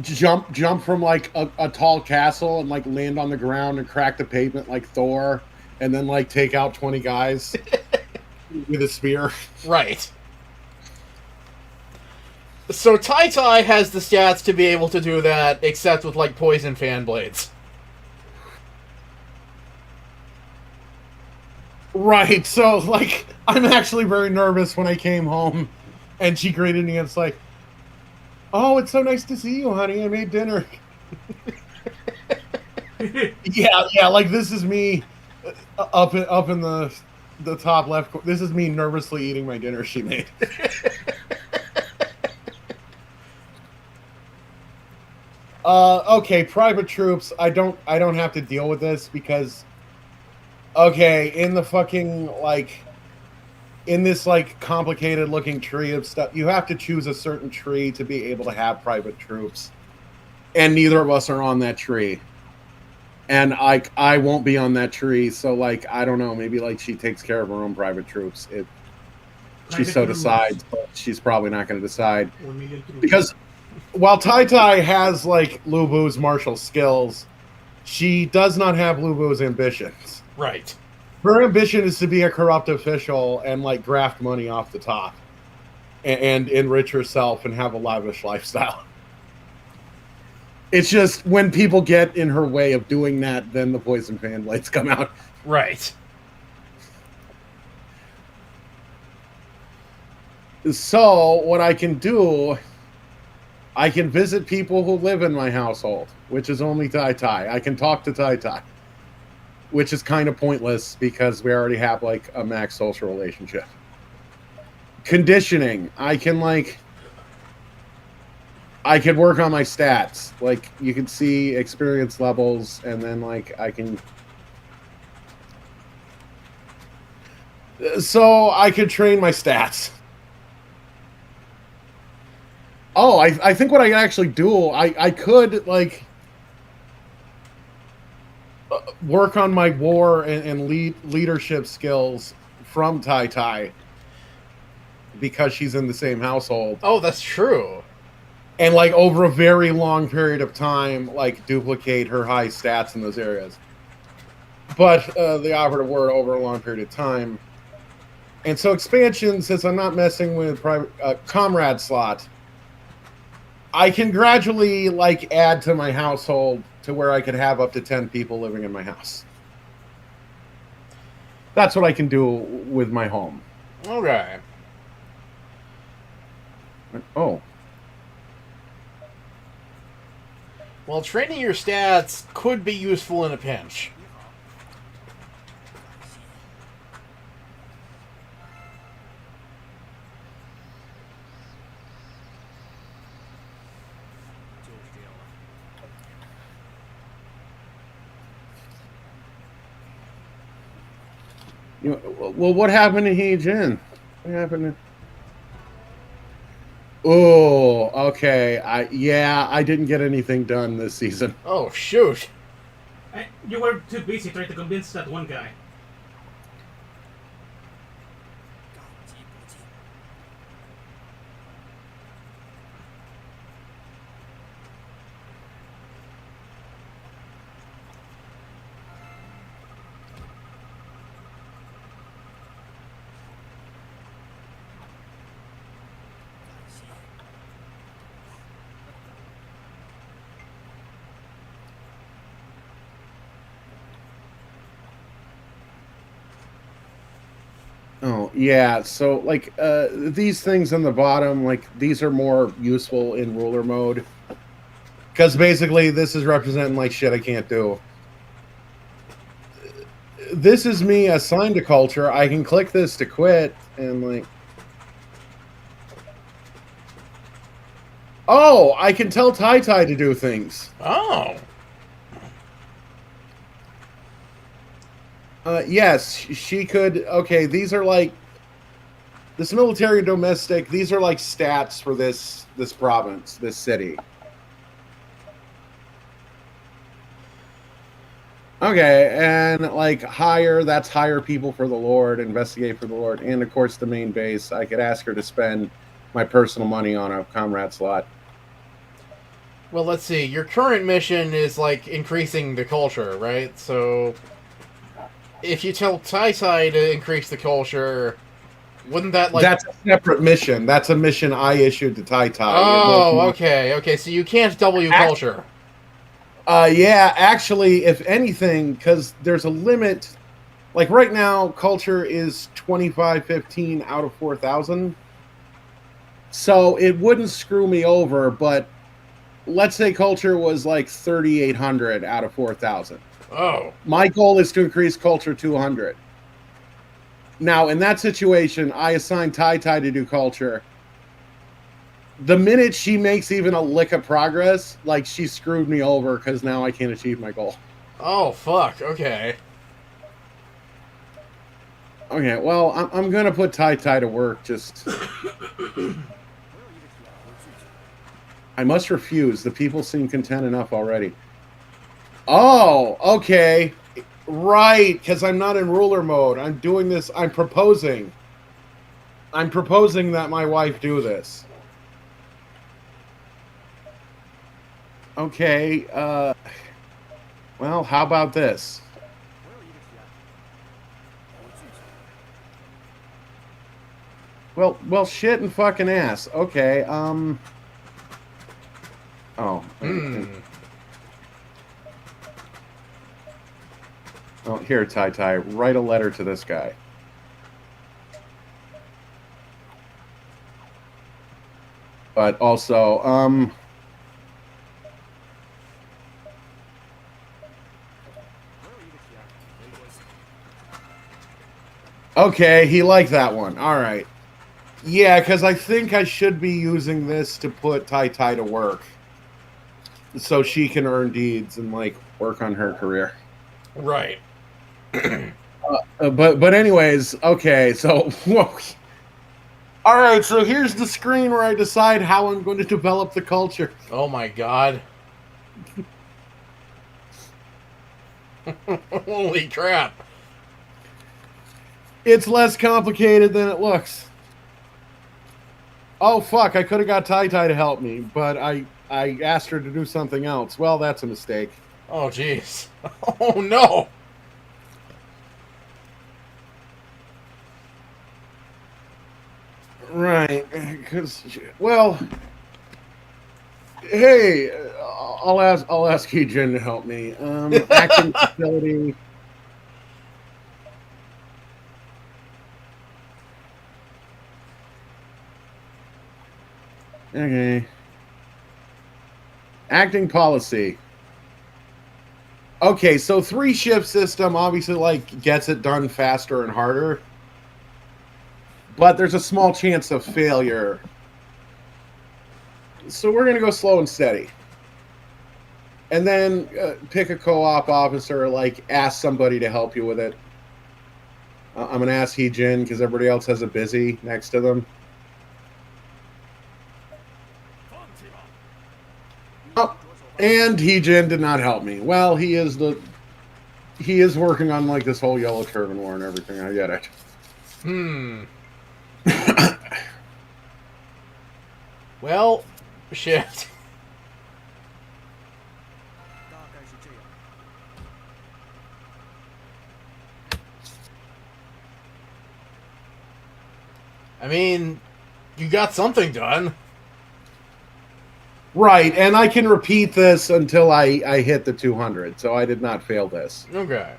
jump from like a tall castle and like land on the ground and crack the pavement like Thor, and then like take out 20 guys with a spear. Right. So Tai Tai has the stats to be able to do that, except with like poison fan blades. Right, so like I'm actually very nervous when I came home and she greeted me and it's like, "Oh, it's so nice to see you, honey. I made dinner." yeah, like this is me up in the top left. This is me nervously eating my dinner she made. Okay, private troops. I don't have to deal with this because okay, in the fucking like in this like complicated looking tree of stuff, you have to choose a certain tree to be able to have private troops. And neither of us are on that tree. And I won't be on that tree, so like I don't know, maybe like she takes care of her own private troops. She so decides, but she's probably not going to decide. Because while Tai Tai has like Lubu's martial skills, she does not have Lubu's ambitions. Right. Her ambition is to be a corrupt official and like graft money off the top and enrich herself and have a lavish lifestyle. It's just when people get in her way of doing that, then the poison fan blades come out. Right. So what I can do, I can visit people who live in my household, which is only Tai Tai. I can talk to Tai Tai, which is kind of pointless because we already have like a max social relationship. Conditioning, I can work on my stats. Like you can see experience levels, and then like I can. So I could train my stats. Oh, I think what I actually do, I could like work on my war and leadership skills from Tai Tai because she's in the same household. Oh, that's true. And like over a very long period of time, like duplicate her high stats in those areas. But the operative word, over a long period of time. And so expansion, since I'm not messing with private comrade slot, I can gradually like add to my household to where I could have up to 10 people living in my house. That's what I can do with my home. Okay. Oh. Well, training your stats could be useful in a pinch. Well, what happened to He Jin? What happened to... Oh, okay. I didn't get anything done this season. Oh, shoot. You were too busy trying to convince that one guy. Oh, yeah. So, like, these things on the bottom, like, these are more useful in ruler mode. Because basically, this is representing, like, shit I can't do. This is me assigned to culture. I can click this to quit, and, like... Oh, I can tell Tai Tai to do things. Oh. Yes, she could. Okay, these are like this military and domestic. These are like stats for this province, this city. Okay, and like hire, that's hire people for the Lord, investigate for the Lord, and of course the main base. I could ask her to spend my personal money on a comrade slot. Well, let's see. Your current mission is, like, increasing the culture, right? So, if you tell Tai Tai to increase the culture, wouldn't that, like... That's a separate mission. That's a mission I issued to Tai Tai. Oh, okay, okay. So you can't W culture. Yeah, actually, if anything, because there's a limit. Like right now, culture is 2515 out of 4,000. So it wouldn't screw me over, but let's say culture was like 3,800 out of 4,000. Oh. My goal is to increase culture to 100. Now, in that situation, I assign Tai Tai to do culture. The minute she makes even a lick of progress, like, she screwed me over because now I can't achieve my goal. Oh, fuck. Okay. Okay, well, I'm going to put Tai Tai to work, just... I must refuse. The people seem content enough already. Oh, okay. Right, because I'm not in ruler mode. I'm doing this. I'm proposing. I'm proposing that my wife do this. Okay, well, how about this? Well, shit and fucking ass. Okay, Oh. Oh, here, Tai Tai, write a letter to this guy. But also, okay, he liked that one. All right. Yeah, because I think I should be using this to put Tai Tai to work. So she can earn deeds and, like, work on her career. Right. But anyways, okay, so... All right, so here's the screen where I decide how I'm going to develop the culture. Oh my god. Holy crap. It's less complicated than it looks. Oh, fuck, I could have got Tai Tai to help me, but I asked her to do something else. Well, that's a mistake. Oh, jeez. Oh, no. Right, because, well, hey, I'll ask He-Jin to help me. Acting facility. Okay. Acting policy. Okay, so 3-shift system obviously like gets it done faster and harder. But there's a small chance of failure. So we're going to go slow and steady. And then pick a co-op officer, like ask somebody to help you with it. I'm going to ask Jin because everybody else has a busy next to them. Oh, and Jin did not help me. Well, he is working on like this whole Yellow Turban War and everything. I get it. Well, shit. I mean, you got something done. Right, and I can repeat this until I hit the 200, so I did not fail this. Okay.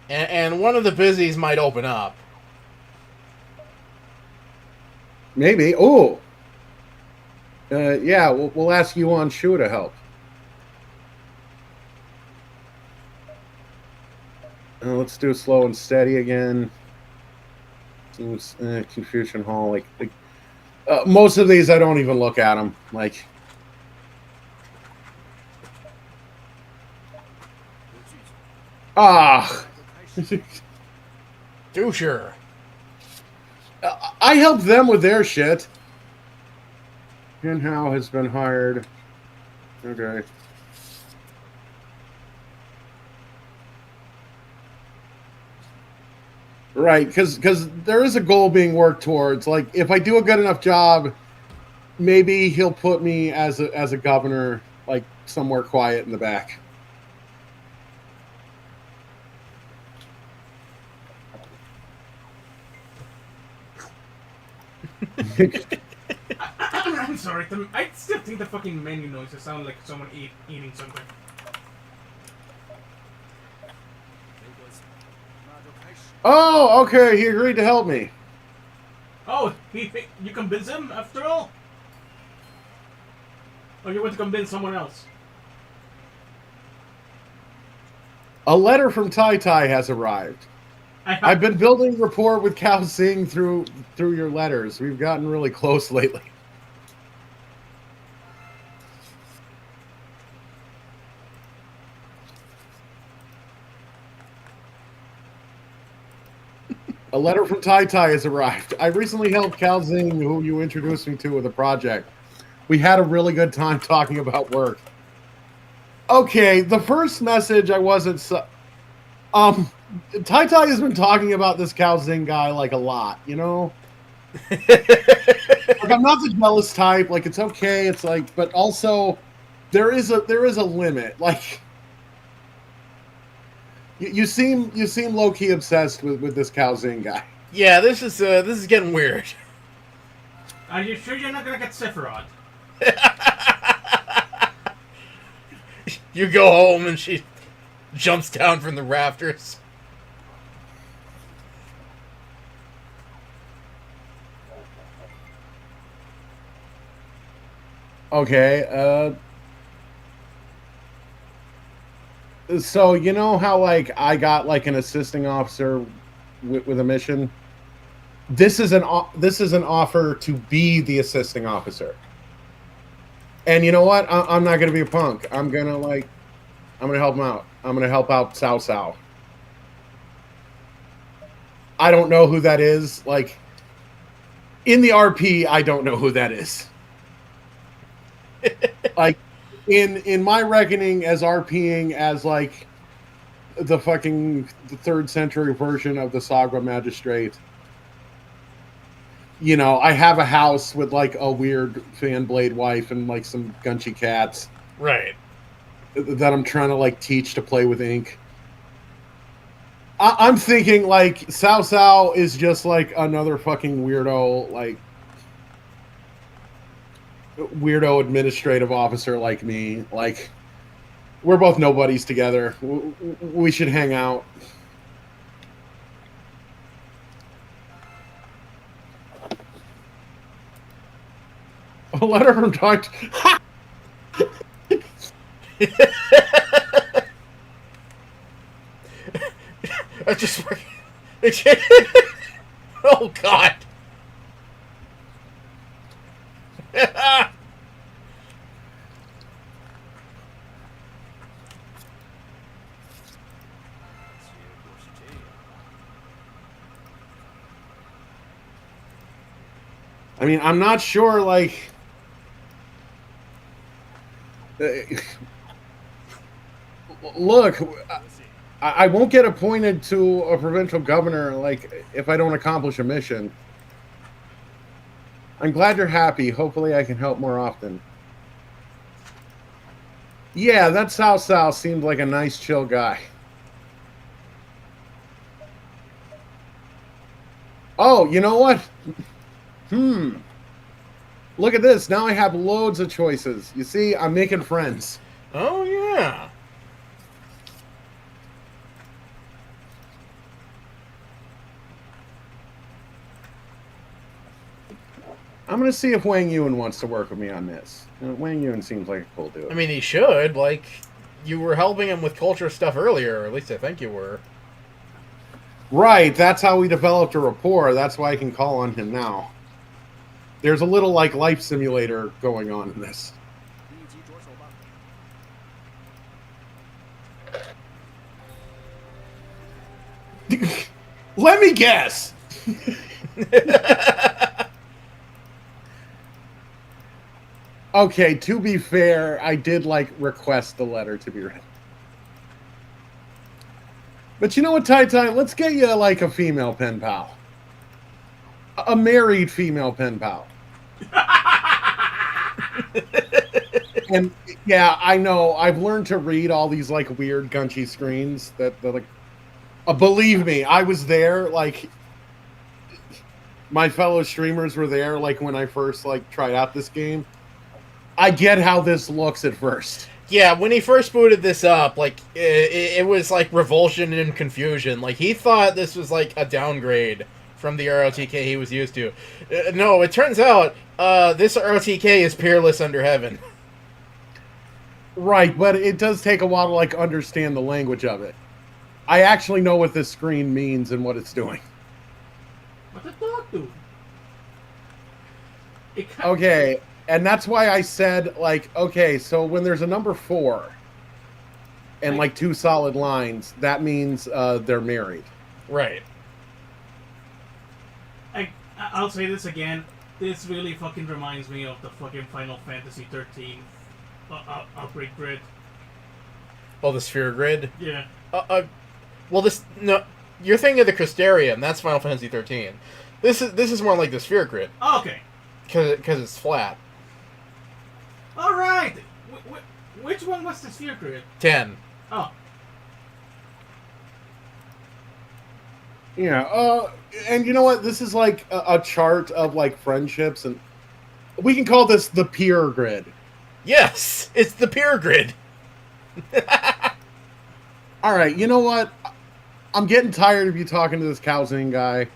And one of the busies might open up. Maybe. Oh. Yeah, we'll ask Yuan Shu to help. Let's do slow and steady again. Seems Confucian Hall. Like most of these, I don't even look at them. Like, Do sure. I helped them with their shit. Jinhao has been hired. Okay. Right, because there is a goal being worked towards. Like, if I do a good enough job, maybe he'll put me as a governor, like somewhere quiet in the back. I'm sorry. I still think the fucking menu noises sound like someone eating something. Oh, okay. He agreed to help me. Oh, you convince him after all? Or you want to convince someone else? A letter from Tai Tai has arrived. I've been building rapport with Cao Xing through your letters. We've gotten really close lately. A letter from Tai Tai has arrived. I recently helped Cao Xing, who you introduced me to, with a project. We had a really good time talking about work. Okay, the first message I wasn't... Tai Tai has been talking about this Cao Xing guy, like, a lot, you know? Like, I'm not the jealous type. Like, it's okay. It's like... But also, there is a limit. Like... You seem low-key obsessed with this Cao Xing guy. Yeah, this is getting weird. Are you sure you're not gonna get Sephiroth? You go home and she jumps down from the rafters. Okay, so you know how like I got like an assisting officer with a mission? This is an offer to be the assisting officer. And you know what? I'm not gonna be a punk. I'm gonna help him out. I'm gonna help out Cao Cao. I don't know who that is. Like in the RP, I don't know who that is. Like in my reckoning as RPing as like the 3rd century version of the Sagwa Magistrate. You know, I have a house with like a weird fan blade wife and like some gunchy cats. Right. That I'm trying to like teach to play with ink. I'm thinking like Cao Cao is just like another fucking weirdo, like weirdo administrative officer like me. Like we're both nobodies together. We should hang out. A letter from Dr. I just... Oh, God. I mean, I'm not sure, like... Look, I won't get appointed to a provincial governor, like, if I don't accomplish a mission. I'm glad you're happy. Hopefully I can help more often. Yeah, that South seemed like a nice, chill guy. Oh, you know what? Look at this. Now I have loads of choices. You see, I'm making friends. Oh, yeah. I'm going to see if Wang Yuan wants to work with me on this. Wang Yuan seems like a cool dude. I mean, he should. Like, you were helping him with culture stuff earlier. Or at least I think you were. Right. That's how we developed a rapport. That's why I can call on him now. There's a little, like, life simulator going on in this. Let me guess. Okay, to be fair, I did, like, request the letter to be read. But you know what, Tai? Let's get you, like, a female pen pal. A married female pen pal. And, yeah, I know. I've learned to read all these, like, weird, gunchy screens that, like... believe me, I was there, like... My fellow streamers were there, like, when I first, like, tried out this game. I get how this looks at first. Yeah, when he first booted this up, like, it was, like, revulsion and confusion. Like, he thought this was, like, a downgrade from the ROTK he was used to. No, it turns out, this ROTK is peerless under heaven. Right, but it does take a while to, like, understand the language of it. I actually know what this screen means and what it's doing. What the dog do? Okay, and that's why I said, like, okay, so when there's a number 4 and, like, 2 solid lines, that means they're married. Right. I'll say this again. This really fucking reminds me of the fucking Final Fantasy XIII upgrade grid. Oh, the sphere grid? Yeah. Well, no, you're thinking of the Crystarium. That's Final Fantasy XIII. This is more like the sphere grid. Oh, okay. Because it's flat. All right. Which one was the sphere grid? 10. Oh. Yeah. And you know what? This is like a chart of, like, friendships, and we can call this the peer grid. Yes, it's the peer grid. All right. You know what? I'm getting tired of you talking to this Calzing guy.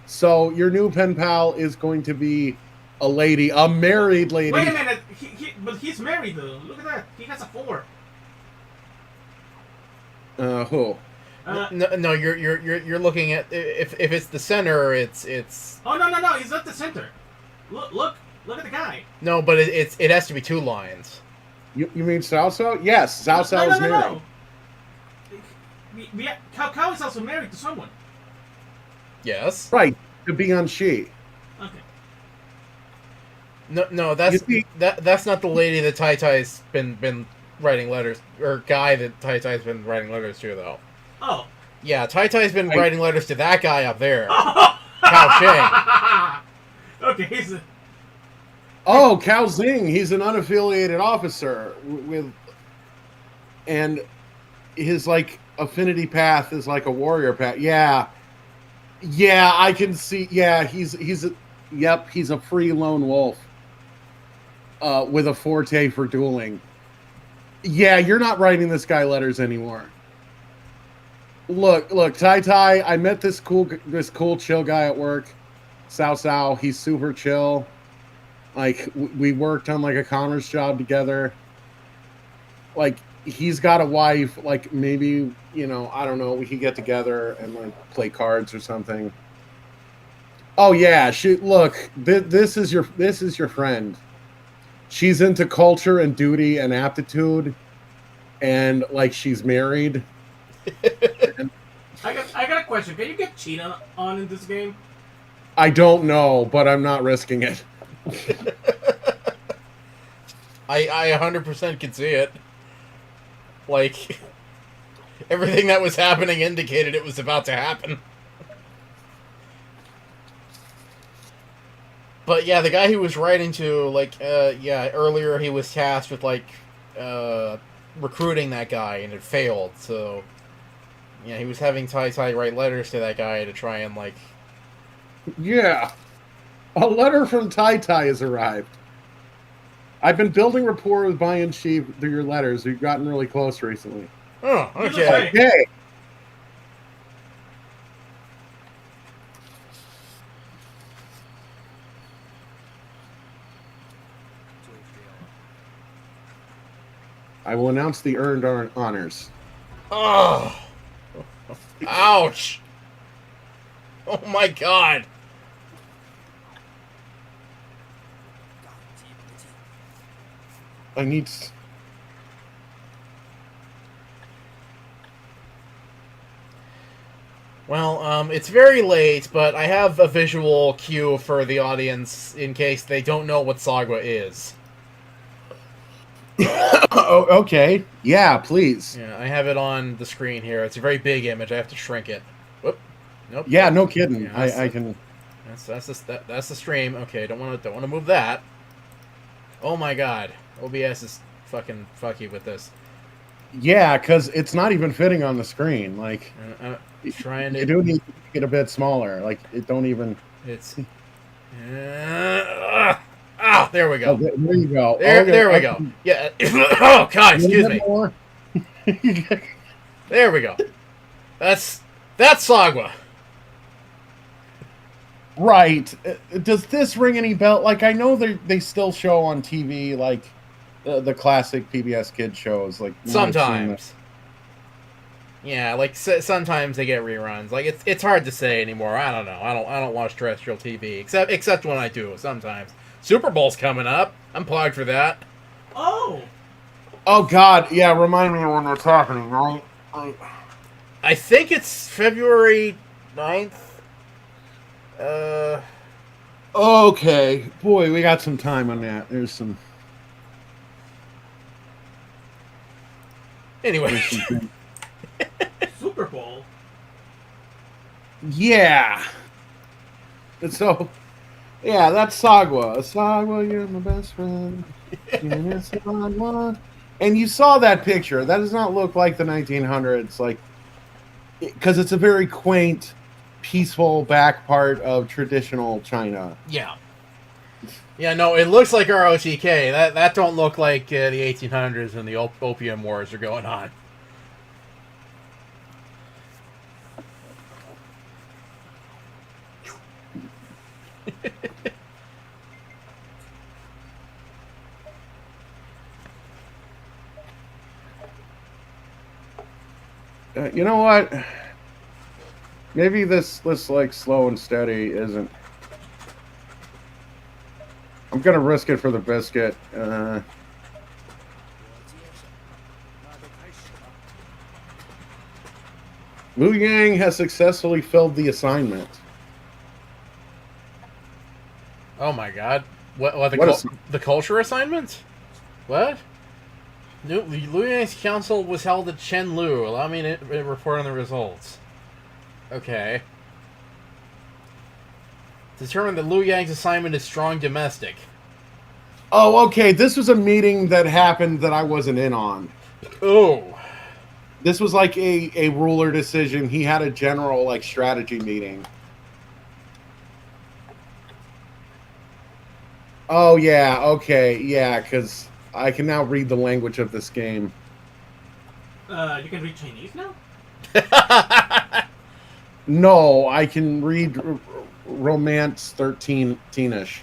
So your new pen pal is going to be a lady, a married lady. Wait a minute. But he's married though. Look at that. He has a 4. Who? No, you're looking at if it's the center, it's. Oh no! He's not the center. Look at the guy. No, but it has to be 2 lines. You mean Sao? Yes, Sao is married. No. Cow is also married to someone. Yes. Right, to be on she. Okay. No, that's not the lady that Tai Tai's been writing letters, or guy that Tai Tai's been writing letters to, though. Oh. Yeah, Tai Tai's been writing letters to that guy up there. Cao Sheng. Okay, he's a... Oh, Cao Zing. He's an unaffiliated officer with, and his, like, affinity path is like a warrior path. Yeah, I can see. Yeah, he's a free lone wolf with a forte for dueling. Yeah, you're not writing this guy letters anymore. Look, Tai. I met this cool chill guy at work. Sao. He's super chill. Like, we worked on, like, a commerce job together. Like, he's got a wife. Like, maybe, you know, I don't know, we could get together and, like, play cards or something. Oh, yeah, look, this is your friend. She's into culture and duty and aptitude, and, like, she's married. And I got a question. Can you get cheated on in this game? I don't know, but I'm not risking it. I 100% can see it. Like, everything that was happening indicated it was about to happen. But yeah, the guy who was writing to, like, earlier he was tasked with, like, recruiting that guy, and it failed, so... Yeah, he was having Tai write letters to that guy to try and, like... Yeah. A letter from Tai has arrived. I've been building rapport with Bai and Shi through your letters. We've gotten really close recently. Oh, okay. Okay. I will announce the earned honors. Oh! Ouch! Oh my god! I need... Well, it's very late, but I have a visual cue for the audience in case they don't know what Sagwa is. Oh, okay. Yeah, please. Yeah, I have it on the screen here. It's a very big image. I have to shrink it. Whoop. Nope. Yeah, no kidding. Yeah, I can... That's the stream. Okay, don't want to move that. Oh my god. OBS is fucking fucky with this. Yeah, because it's not even fitting on the screen. Like, trying to... You do need to make it a bit smaller. Like, it don't even... It's... there we go. Oh, there you go. There we go. Yeah. Oh, God, excuse me. There we go. That's Sagwa. Right. Does this ring any bell? Like, I know they still show on TV, like, the classic PBS Kids shows. Like, sometimes. Yeah, like, sometimes they get reruns. Like, it's hard to say anymore. I don't know. I don't watch terrestrial TV, except when I do, sometimes. Super Bowl's coming up. I'm plugged for that. Oh! Oh, God. Yeah, remind me when that's happening, right? I think it's February 9th. Okay. Boy, we got some time on that. There's some... Anyway. Super Bowl? Yeah. So... Yeah, that's Sagwa. Sagwa, you're my best friend. And you saw that picture. That does not look like the 1900s, like, because it's a very quaint, peaceful back part of traditional China. Yeah. Yeah, no, it looks like ROTK. That don't look like the 1800s and the opium wars are going on. You know what? Maybe this like slow and steady isn't. I'm gonna risk it for the biscuit. Liu Yang has successfully filled the assignment. Oh my god. What the culture assignment? What? Liu Yang's council was held at Chenlu. Allow me to report on the results. Okay. Determine that Liu Yang's assignment is strong domestic. Oh, okay. This was a meeting that happened that I wasn't in on. Oh. This was like a ruler decision. He had a general, like, strategy meeting. Oh, yeah. Okay. Yeah, because I can now read the language of this game. You can read Chinese now? No, I can read Romance 13-ish.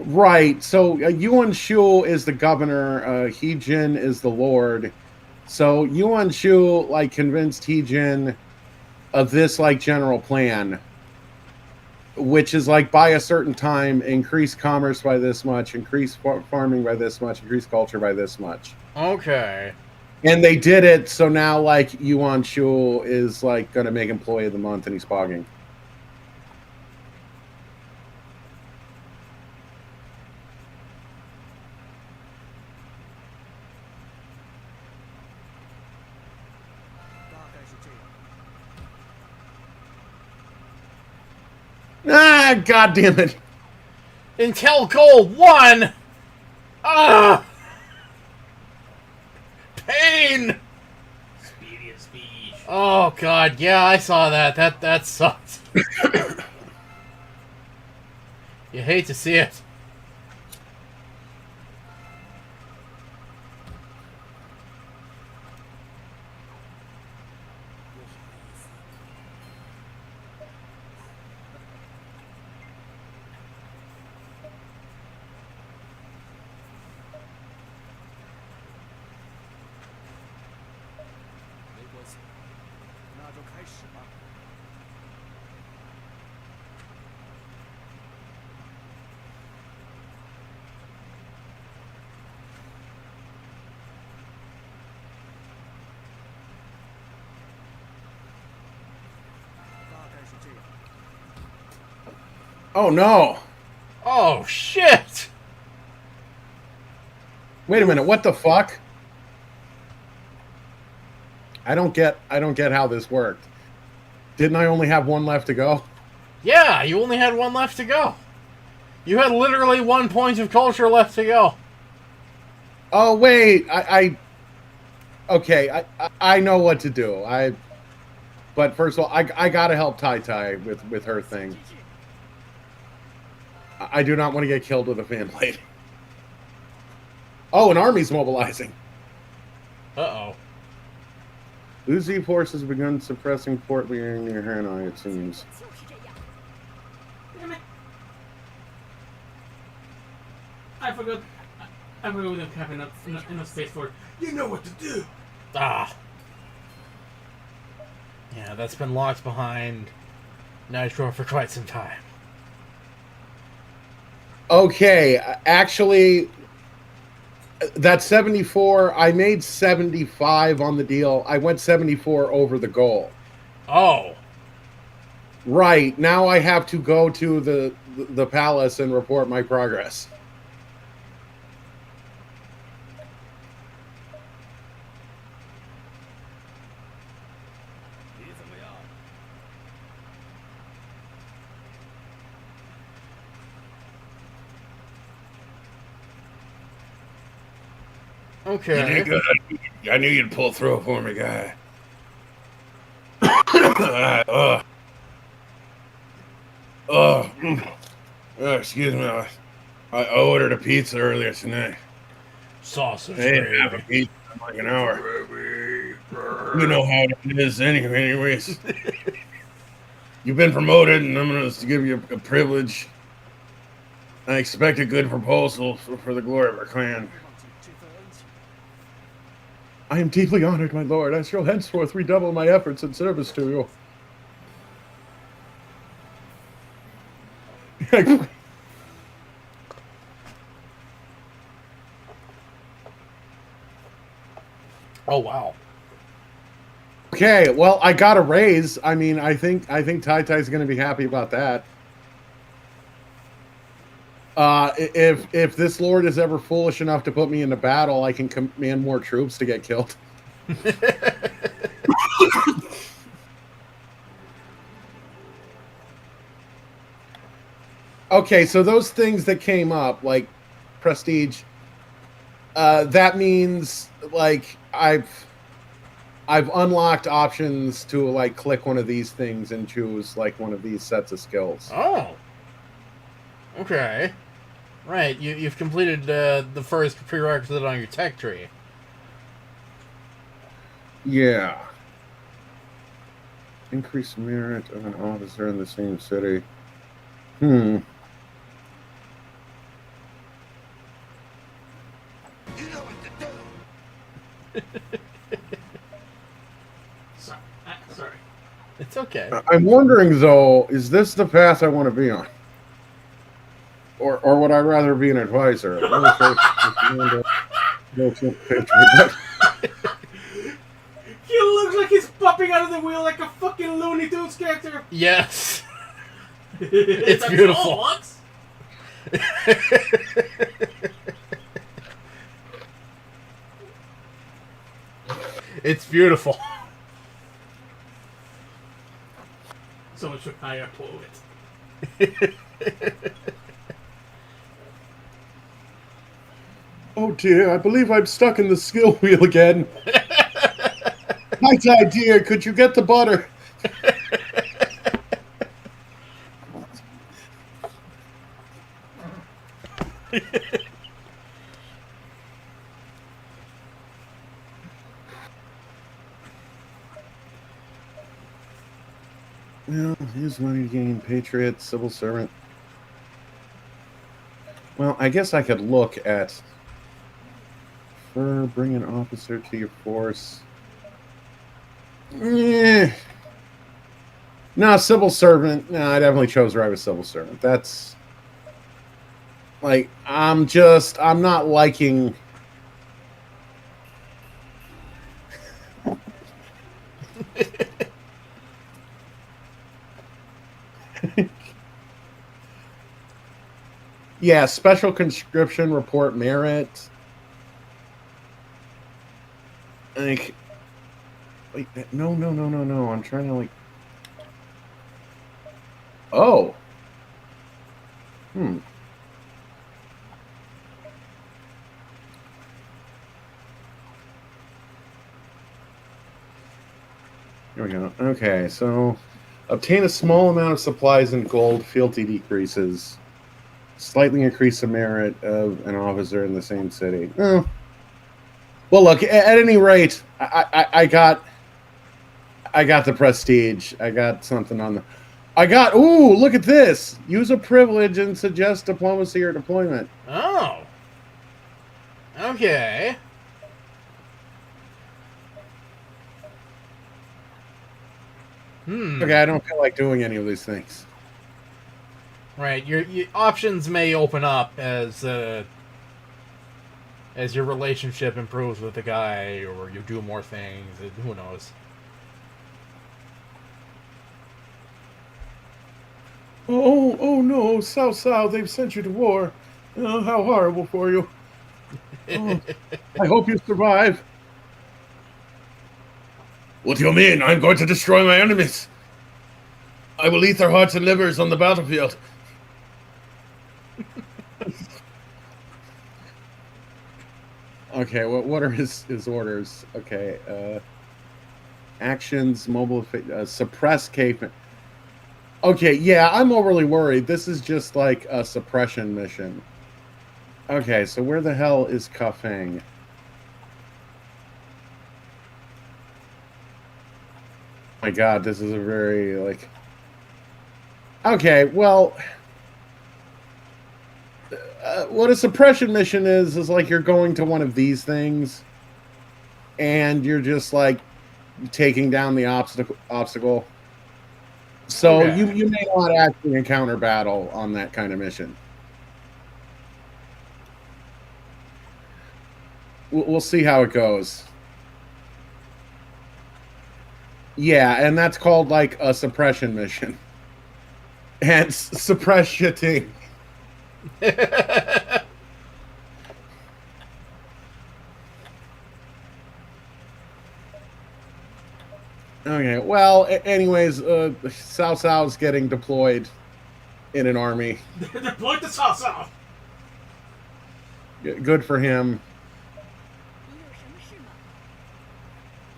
Right. So Yuan Shu is the governor. He Jin is the lord. So Yuan Shu like convinced He Jin of this like general plan, which is like by a certain time, increase commerce by this much, increase farming by this much, increase culture by this much. Okay. And they did it. So now like Yuan Shu is like going to make employee of the month, and he's pogging. Ah, God damn it. Intel goal 1! Ah! Pain! Speedy speech. Oh god, yeah, I saw that. That sucked. You hate to see it. Oh no. Oh shit! Wait a minute, what the fuck? I don't get how this worked. Didn't I only have one left to go? Yeah, you only had one left to go. You had literally 1 point of culture left to go. Oh wait, okay, I know what to do. But first of all, I gotta help Tai Tai with her thing. I do not want to get killed with a fan blade. Oh, an army's mobilizing. Uh-oh. Uzi forces have begun suppressing Fort Liang near Hanoi, it seems. Damn it. I forgot we don't have enough space for it. You know what to do. Ah. Yeah, that's been locked behind Nitro for quite some time. Okay, actually, that 74, I made 75 on the deal. I went 74 over the goal. Oh. Right, now I have to go to the palace and report my progress. Okay. You did good. I knew you'd pull through for me, guy. Excuse me. I ordered a pizza earlier tonight. Sausage. I didn't have a pizza in like an hour. You know how it is anyways. You've been promoted, and I'm going to give you a privilege. I expect a good proposal for the glory of our clan. I am deeply honored, my lord. I shall henceforth redouble my efforts in service to you. Oh wow. Okay, well, I got a raise. I mean, I think Tai Tai's going to be happy about that. If this lord is ever foolish enough to put me into battle, I can command more troops to get killed. Okay, so those things that came up, like prestige, that means like I've unlocked options to like click one of these things and choose like one of these sets of skills. Oh. Okay. Right, you've completed the first prerequisite on your tech tree. Yeah. Increase merit of an officer in the same city. Sorry. Sorry. It's okay. I'm wondering, though, is this the path I want to be on? Or would I rather be an advisor? He looks like he's popping out of the wheel like a fucking Looney Tunes character. Yes. It's beautiful. It's beautiful. Someone should hire a poet. Oh dear, I believe I'm stuck in the skill wheel again. Nice idea. Could you get the butter? Well, here's money gain, patriot, civil servant. Well, I guess I could look at bring an officer to your force. No, civil servant. No, I definitely chose right with civil servant. That's like I'm not liking. Yeah, special conscription report merit. Like, wait, no. I'm trying to like. Oh. Here we go. Okay, so obtain a small amount of supplies and gold. Fealty decreases. Slightly increase the merit of an officer in the same city. Oh. Well, look. At any rate, I got the prestige. I got something on the. Ooh, look at this. Use a privilege and suggest diplomacy or deployment. Oh. Okay. Okay, I don't feel like doing any of these things. Right, your options may open up as your relationship improves with the guy, or you do more things. Who knows? Oh no, South, they've sent you to war. Oh, how horrible for you. Oh, I hope you survive. What do you mean? I'm going to destroy my enemies. I will eat their hearts and livers on the battlefield. Okay, what are his orders? Okay, actions, mobile, suppress cape. Okay, yeah, I'm overly worried. This is just like a suppression mission. Okay, so where the hell is Kafeng? My God, this is a very, like... Okay, well... what a suppression mission is like you're going to one of these things, and you're just, like, taking down the obstacle. So Okay. you may not actually encounter battle on that kind of mission. We'll see how it goes. Yeah, and that's called like a suppression mission. And suppress shitting. Okay, well, anyways, South's getting deployed in an army. Deploy to South. Good for him.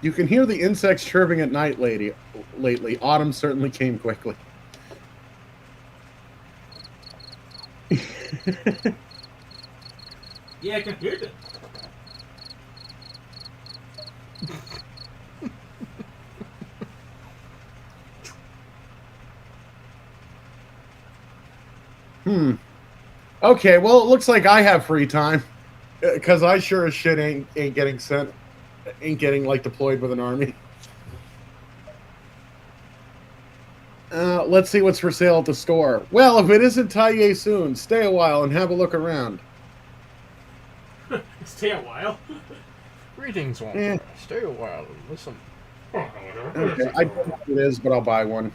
You can hear the insects chirping at night lately. Autumn certainly came quickly. Yeah, I can hear them. Okay, well, it looks like I have free time. Because I sure as shit ain't getting like deployed with an army. Let's see what's for sale at the store. Well, if it isn't Taiye soon, stay a while and have a look around. Stay a while. Greetings, one. Eh. Stay a while and listen. Okay, I don't know what it is, but I'll buy one.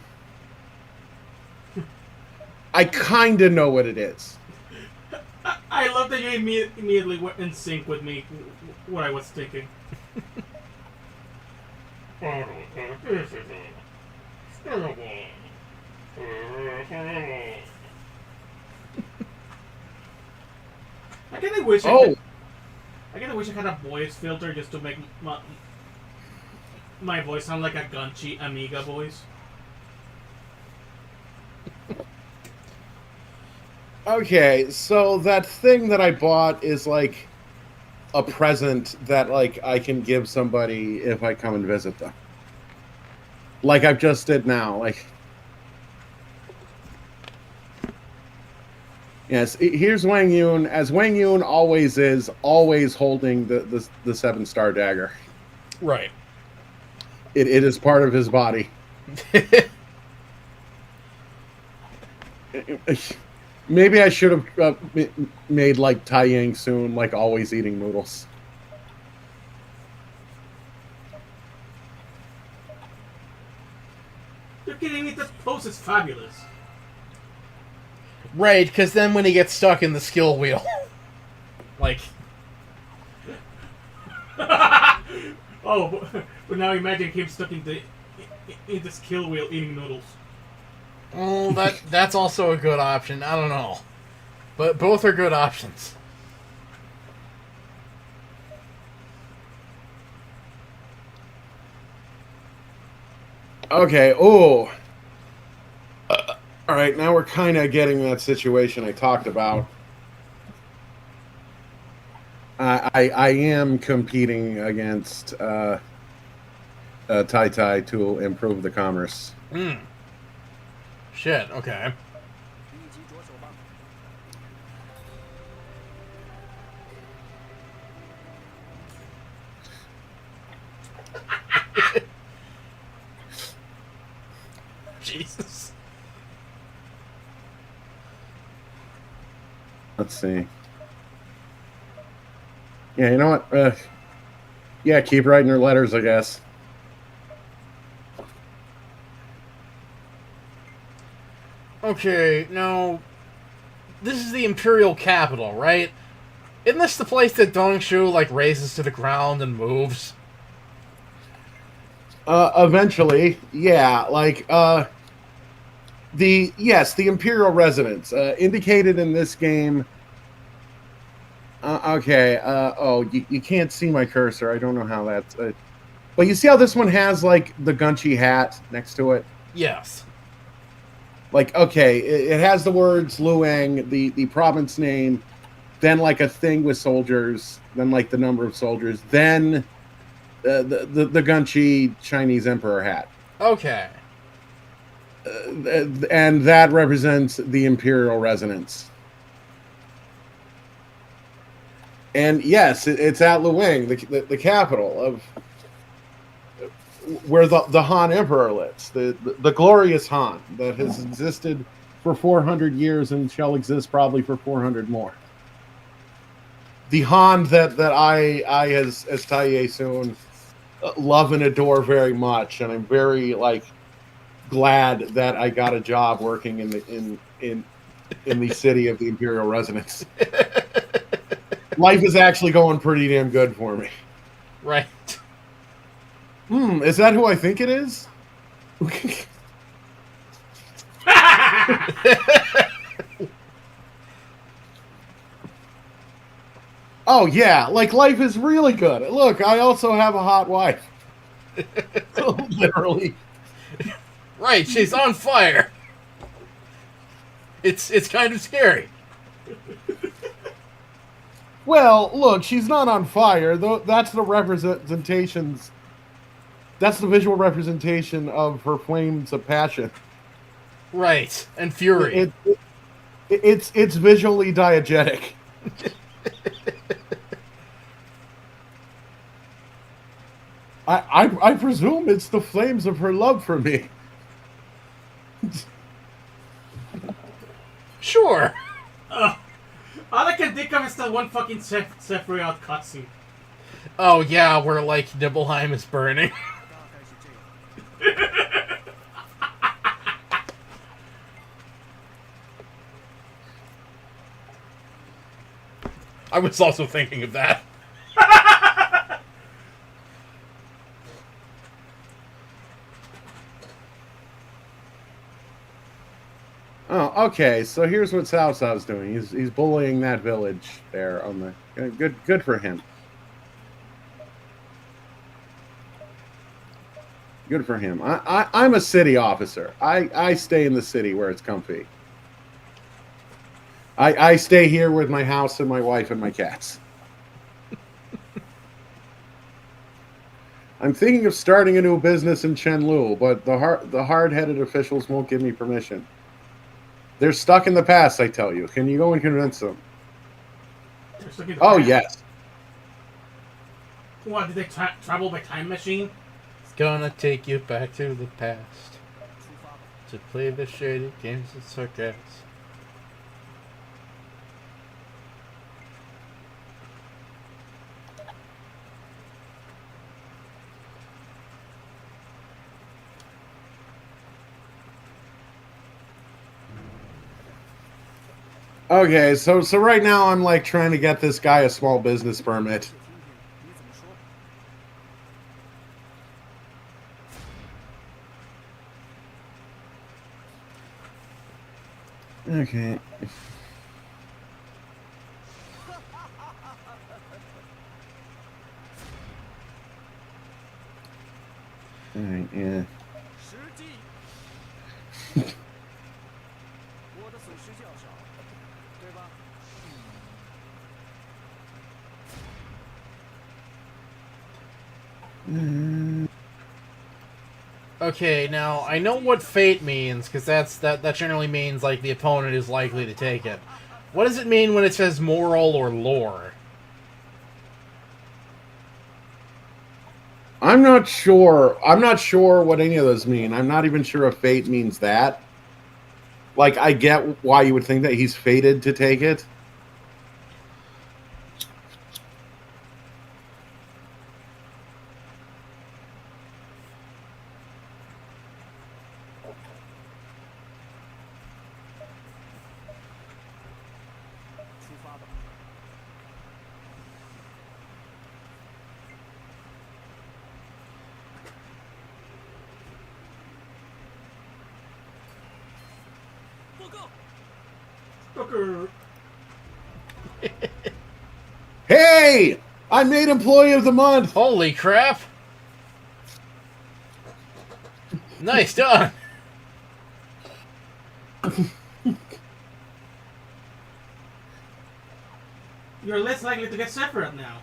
I kind of know what it is. I love that you immediately were in sync with me, what I was thinking. I kind of wish I had a voice filter just to make my voice sound like a Gunchi Amiga voice. Okay, so that thing that I bought is like a present that like I can give somebody if I come and visit them. Like I've just did now. Like, yes, here's Wang Yun, as Wang Yun always is, always holding the 7-star dagger. Right. It is part of his body. Maybe I should have made like Tai Yang soon, like always eating noodles. You're kidding me? This pose is fabulous. Right, because then when he gets stuck in the skill wheel, like... Oh, but now imagine him stuck in the skill wheel eating noodles. Oh, that's also a good option. I don't know. But both are good options. Okay, oh. All right, now we're kind of getting that situation I talked about. I am competing against Tai Tai to improve the commerce. Shit, okay. Jesus. Let's see. Yeah, you know what? Yeah, keep writing your letters, I guess. Okay, now, this is the Imperial capital, right? Isn't this the place that Dongshu, like, raises to the ground and moves? Eventually, yeah, like, the Imperial residence, indicated in this game. Okay, you can't see my cursor. I don't know how that's... but you see how this one has, like, the Gunchi hat next to it? Yes. Like, okay, it has the words Luang, the province name, then, like, a thing with soldiers, then, like, the number of soldiers, then the Gunchi Chinese Emperor hat. Okay. And that represents the Imperial residence. And yes, it's at Luang, the capital of where the Han Emperor lives, the glorious Han that has existed for 400 years and shall exist probably for 400 more. The Han that I as Taiye soon love and adore very much, and I'm very like glad that I got a job working in the city of the Imperial residence. Life is actually going pretty damn good for me. Right. Is that who I think it is? Oh, yeah. Like, life is really good. Look, I also have a hot wife. Literally. Right, she's on fire. It's kind of scary. Well, look, she's not on fire. Though that's the representations. That's the visual representation of her flames of passion. Right, and fury. It's visually diegetic. I presume it's the flames of her love for me. Sure. All I can think of is the one fucking Sephiroth out cutscene. Oh yeah, where like Nibelheim is burning. I was also thinking of that. Oh, okay. So here's what Cao Cao's doing. He's bullying that village there on the good for him. Good for him. I'm a city officer. I stay in the city where it's comfy. I stay here with my house and my wife and my cats. I'm thinking of starting a new business in Chenlu, but the hard-headed officials won't give me permission. They're stuck in the past, I tell you. Can you go and convince them? Oh, yes. What, did they travel by time machine? It's gonna take you back to the past to play the shady games of circus. Okay, so right now I'm like trying to get this guy a small business permit. Okay. All right, yeah. Okay, now I know what fate means because that generally means like the opponent is likely to take it. What does it mean when it says moral or lore? I'm not sure. I'm not sure what any of those mean. I'm not even sure if fate means that. Like, I get why you would think that he's fated to take it. Hey! I'm made Employee of the Month! Holy crap! Nice done! You're less likely to get Sephiroth now.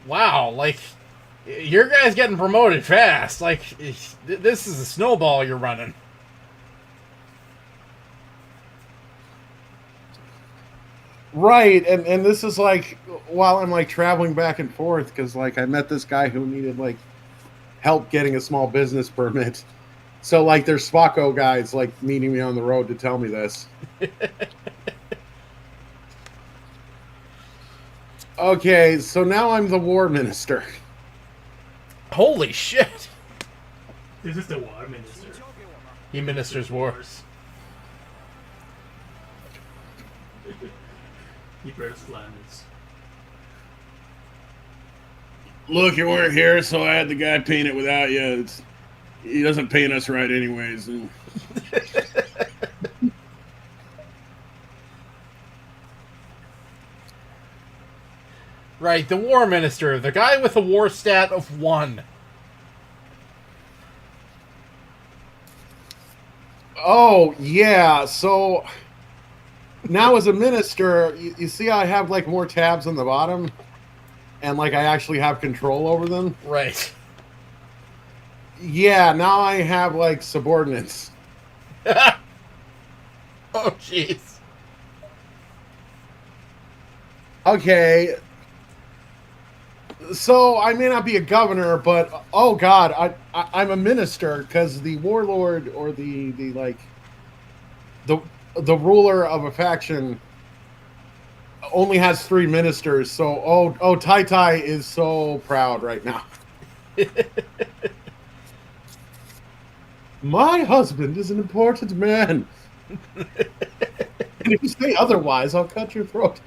Wow, like, your guy's getting promoted fast. Like, this is a snowball you're running. Right, and this is like while I'm like traveling back and forth because like I met this guy who needed like help getting a small business permit. So like there's Spocko guys like meeting me on the road to tell me this. Okay, so now I'm the war minister. Holy shit! This is the war minister. He ministers wars. He bursts planets. Look, you weren't here, so I had the guy paint it without you. He doesn't paint us right anyways. Right, the war minister, the guy with a war stat of 1. Oh, yeah, so now as a minister, you see I have like more tabs on the bottom, and like I actually have control over them. Right. Yeah, now I have like subordinates. Oh, jeez. Okay. So I may not be a governor, but oh god, I'm a minister because the warlord or the like the ruler of a faction only has 3 ministers. So Tai Tai is so proud right now. My husband is an important man. And if you say otherwise, I'll cut your throat.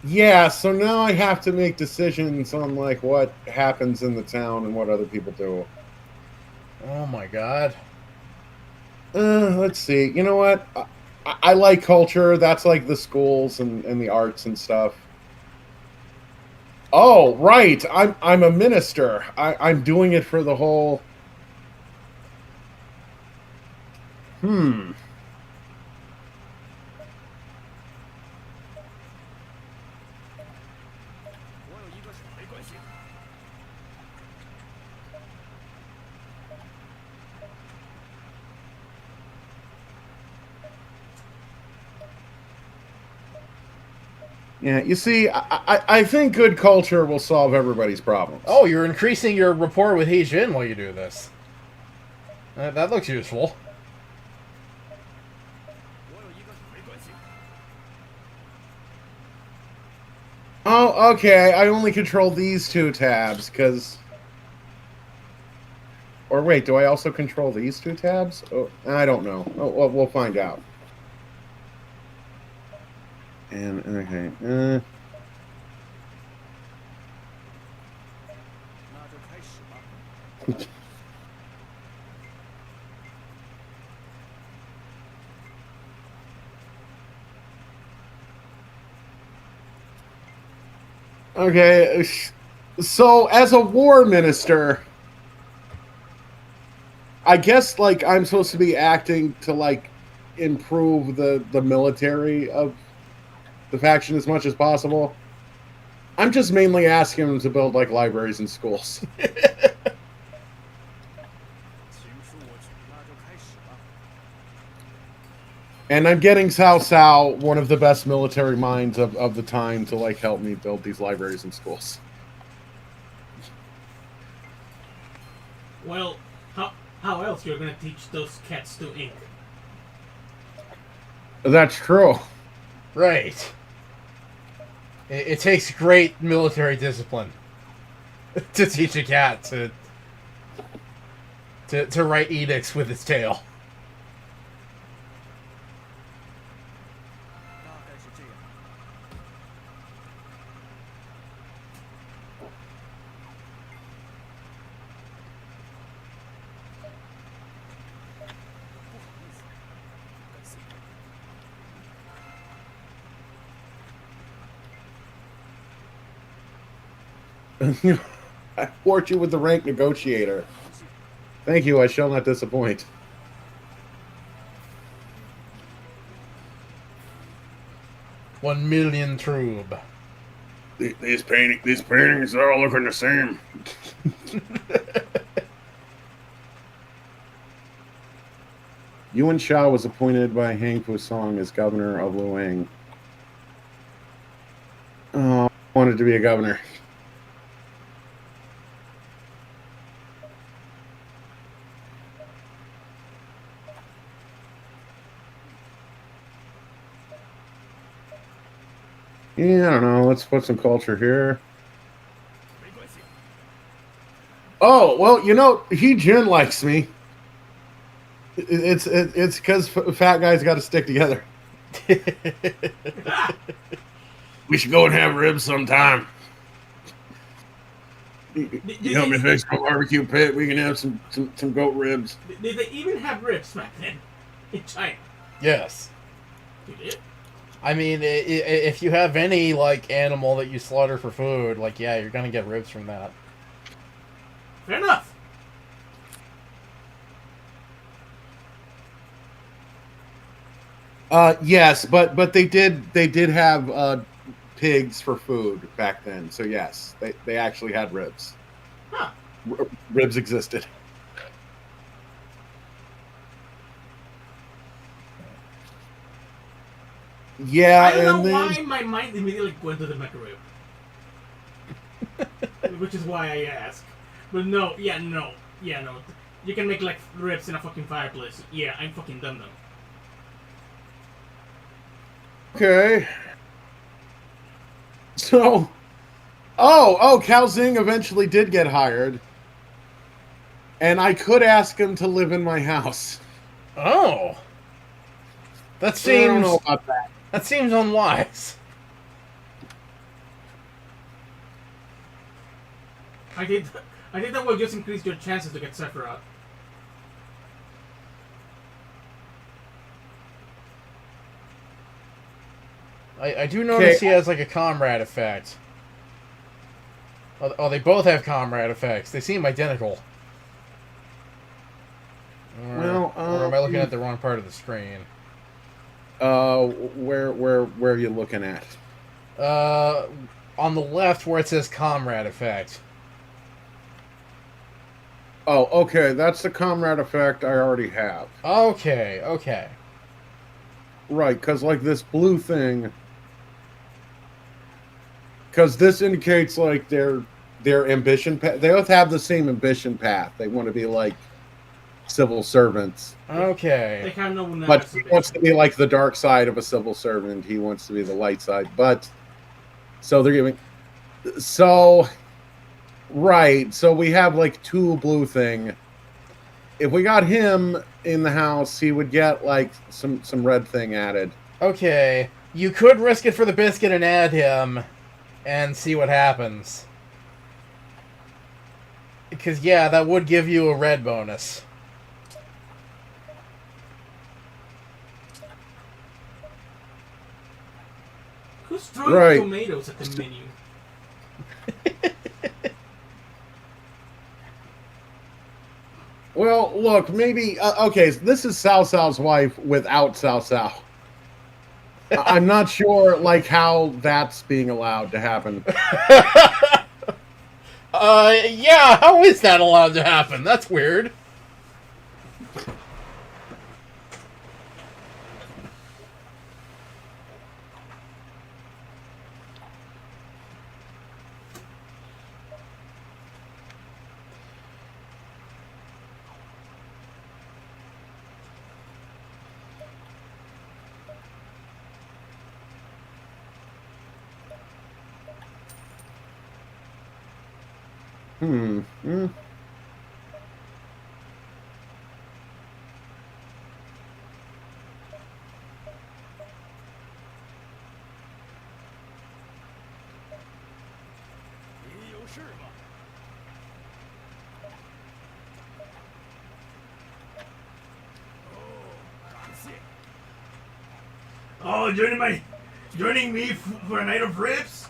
Yeah, so now I have to make decisions on like what happens in the town and what other people do. Oh my god. Let's see. You know what? I like culture. That's like the schools and the arts and stuff. Oh, right. I'm a minister. I'm doing it for the whole. Hmm. Yeah, you see, I think good culture will solve everybody's problems. Oh, you're increasing your rapport with He Jin while you do this. That looks useful. Oh, okay. I only control these 2 tabs, because... Or wait, do I also control these 2 tabs? Oh, I don't know. Oh, well, we'll find out. And, okay. Okay, so as a war minister, I guess like I'm supposed to be acting to like improve the military of the faction as much as possible. I'm just mainly asking them to build like libraries and schools. And I'm getting Cao Cao, one of the best military minds of the time, to like help me build these libraries and schools. Well, how else you're gonna teach those cats to ink? That's true. Right. It takes great military discipline to teach a cat to write edicts with its tail. I thwart you with the rank negotiator. Thank you, I shall not disappoint. One million trube. These paintings are all looking the same. Yuan Shao was appointed by Hang Fusong as governor of Luang. Oh, I wanted to be a governor. Yeah, I don't know. Let's put some culture here. Oh, well, you know, He Jin likes me. It's because fat guys got to stick together. We should go and have ribs sometime. You help me fix my barbecue pit. We can have some goat ribs. Did they even have ribs back then in China? Yes. You did? I mean, if you have any, like, animal that you slaughter for food, like, yeah, you're gonna get ribs from that. Fair enough. Yes, but they did have pigs for food back then. So yes, they actually had ribs. Huh. Ribs existed. Yeah, I don't know and then why my mind immediately went to the McRib. Which is why I asked. But no. You can make like ribs in a fucking fireplace. Yeah, I'm fucking dumb though. okay. So, Cal Zing eventually did get hired, and I could ask him to live in my house. Oh, that I don't seems know about that. that seems unwise. I think that will just increase your chances to get Sephiroth. I do notice Okay. he has like a comrade effect. Oh, they both have comrade effects. They seem identical. Well, or am I looking at the wrong part of the screen? Where are you looking at? On the left where it says comrade effect. Oh, okay, that's the comrade effect I already have. Okay. Right, because like this blue thing, because this indicates like their ambition path. They both have the same ambition path. They want to be like civil servants. They Okay. kind of know But he wants to be like the dark side of a civil servant. He wants to be the light side. But so they're giving. So right. So we have like two blue thing. If we got him in the house, he would get like some red thing added. Okay. You could risk it for the biscuit and add him and see what happens. Because, yeah, that would give you a red bonus. Who's throwing Right. tomatoes at the menu? Well, look, maybe okay. This is Cao Cao's wife without Cao Cao. I'm not sure, like, how that's being allowed to happen. Yeah, how is that allowed to happen? That's weird. Hmm. Oh, joining me for a night of ribs?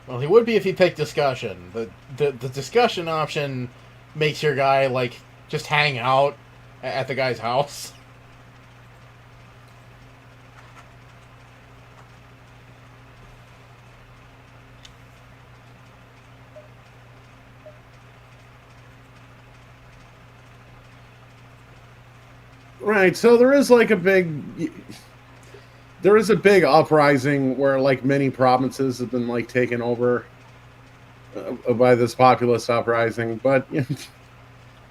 Well, he would be if he picked discussion. The discussion option makes your guy, like, just hang out at the guy's house. Right. So there is like a big uprising where like many provinces have been like taken over by this populist uprising, but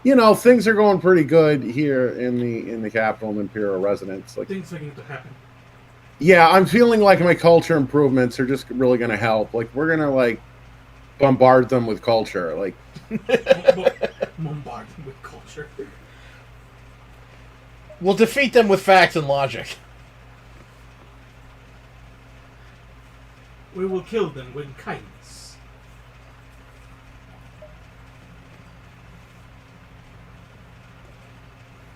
you know things are going pretty good here in the capital and imperial residence. Like Things are going to happen. yeah, I'm feeling like my culture improvements are just really going to help. Like we're going to like bombard them with culture. Like Bombard them with culture. We'll defeat them with facts and logic. We will kill them with kindness.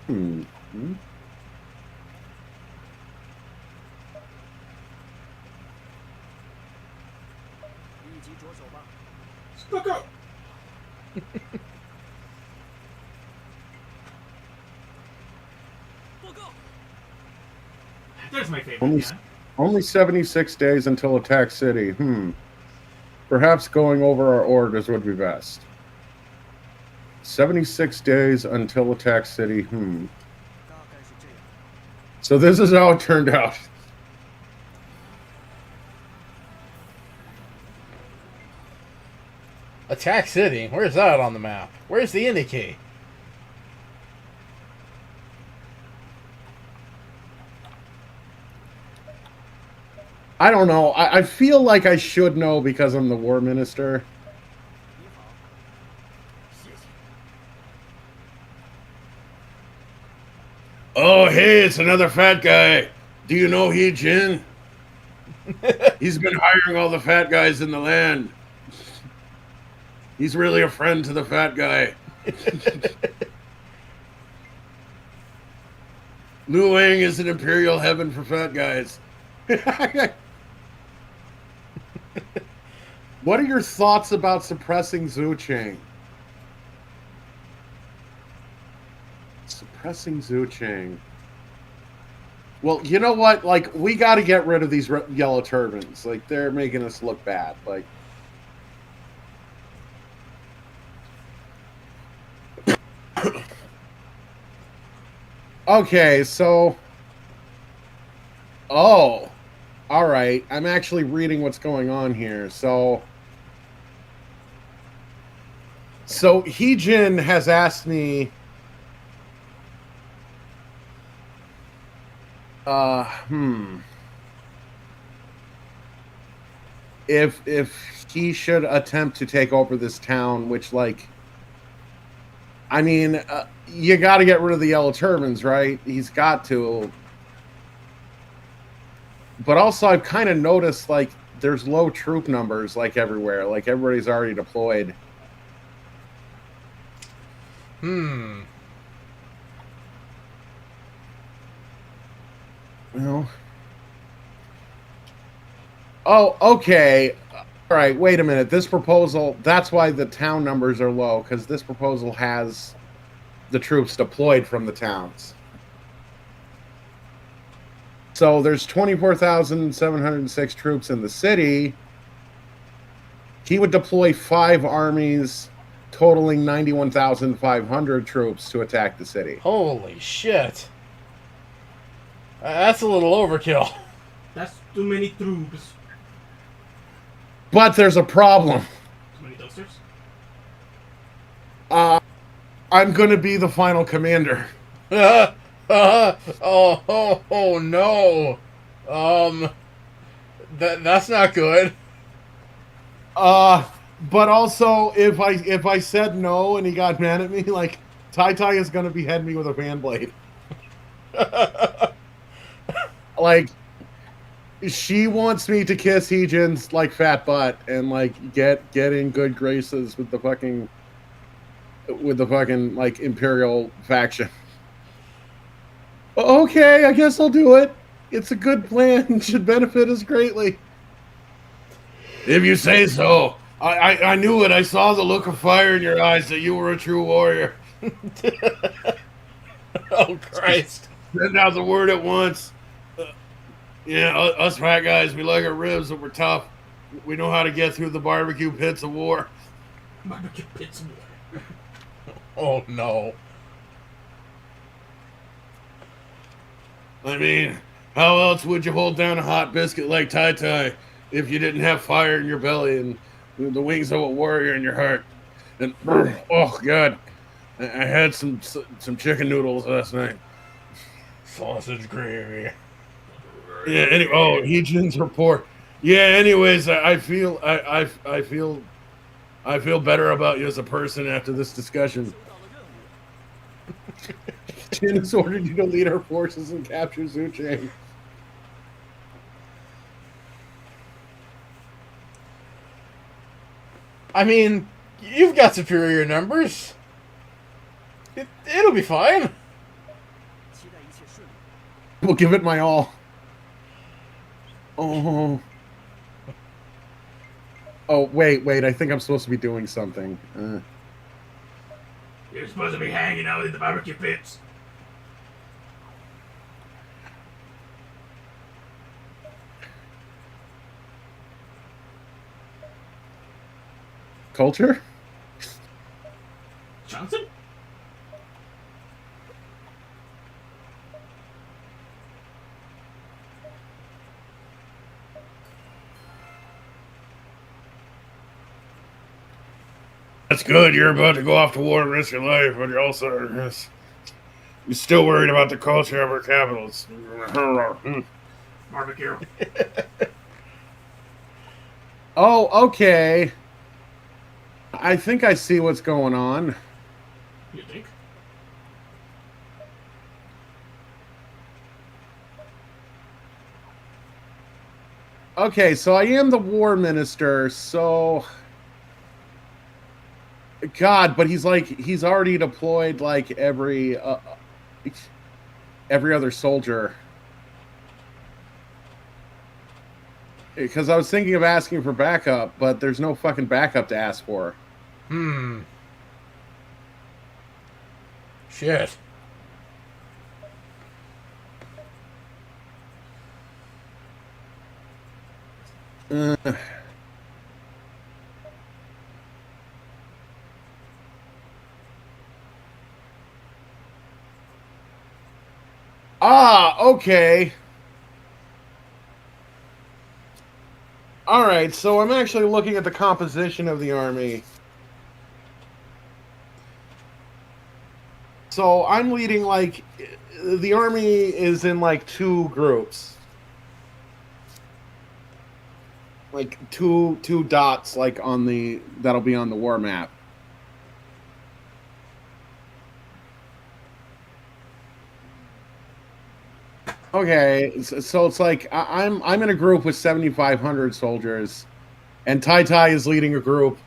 hmm. Look out! There's my favorite. Only, Yeah. only 76 days until Attack City. Perhaps going over our orders would be best. 76 days until Attack City. So this is how it turned out. Attack City? Where's that on the map? Where's the indicate? I don't know. I feel like I should know because I'm the war minister. Oh, hey, it's another fat guy. Do you know He Jin? He's been hiring all the fat guys in the land. He's really a friend to the fat guy. Lu Wang is an imperial heaven for fat guys. What are your thoughts about suppressing Zhu Cheng? Suppressing Zhu Cheng. Well, you know what? Like, we got to get rid of these yellow turbans. Like, they're making us look bad. Like, okay, so, oh, all right. I'm actually reading what's going on here. So He Jin has asked me. If he should attempt to take over this town, which, like, I mean, you got to get rid of the yellow turbans, right? He's got to. But also, I've kind of noticed, like, there's low troop numbers, like, everywhere. Like, everybody's already deployed. Well. Oh, okay. All right, wait a minute. This proposal, that's why the town numbers are low, because this proposal has the troops deployed from the towns. So there's 24,706 troops in the city. He would deploy 5 armies, totaling 91,500 troops to attack the city. Holy shit. That's a little overkill. That's too many troops. But there's a problem. Too many dumpsters? I'm going to be the final commander. Oh no. That's not good. But also, if I said no and he got mad at me, like, Tai is going to behead me with a fan blade. Like, she wants me to kiss Heejin's, like, fat butt and, like, get in good graces with the fucking like, imperial faction. Okay, I guess I'll do it. It's a good plan. Should benefit us greatly. If you say so. I knew it. I saw the look of fire in your eyes that you were a true warrior. Oh, Christ. Send out the word at once. Yeah, us fat guys, we like our ribs, but we're tough. We know how to get through the barbecue pits of war. Barbecue pits of war. Oh, no. I mean, how else would you hold down a hot biscuit like Tai if you didn't have fire in your belly and the wings of a warrior in your heart? And, oh, God, I had some chicken noodles last night. Sausage gravy. Yeah. Heejin's report. Yeah. Anyways, I feel better about you as a person after this discussion. Jin has ordered you to lead our forces and capture Zhu Cheng. I mean, you've got superior numbers. It'll be fine. We'll give it my all. Oh, wait, I think I'm supposed to be doing something. You're supposed to be hanging out in the barbecue pits. Culture? Johnson? That's good. You're about to go off to war and risk your life, but you're also you're still worried about the culture of our capitals. Barbecue. Oh, okay. I think I see what's going on. You think? Okay, so I am the war minister, so... God, but he's already deployed like every other soldier. Because I was thinking of asking for backup, but there's no fucking backup to ask for. Shit. Okay. All right, so I'm actually looking at the composition of the army. So I'm leading, like, the army is in, like, two groups. Like, two dots, like, that'll be on the war map. Okay, so it's like I'm in a group with 7,500 soldiers, and Tai is leading a group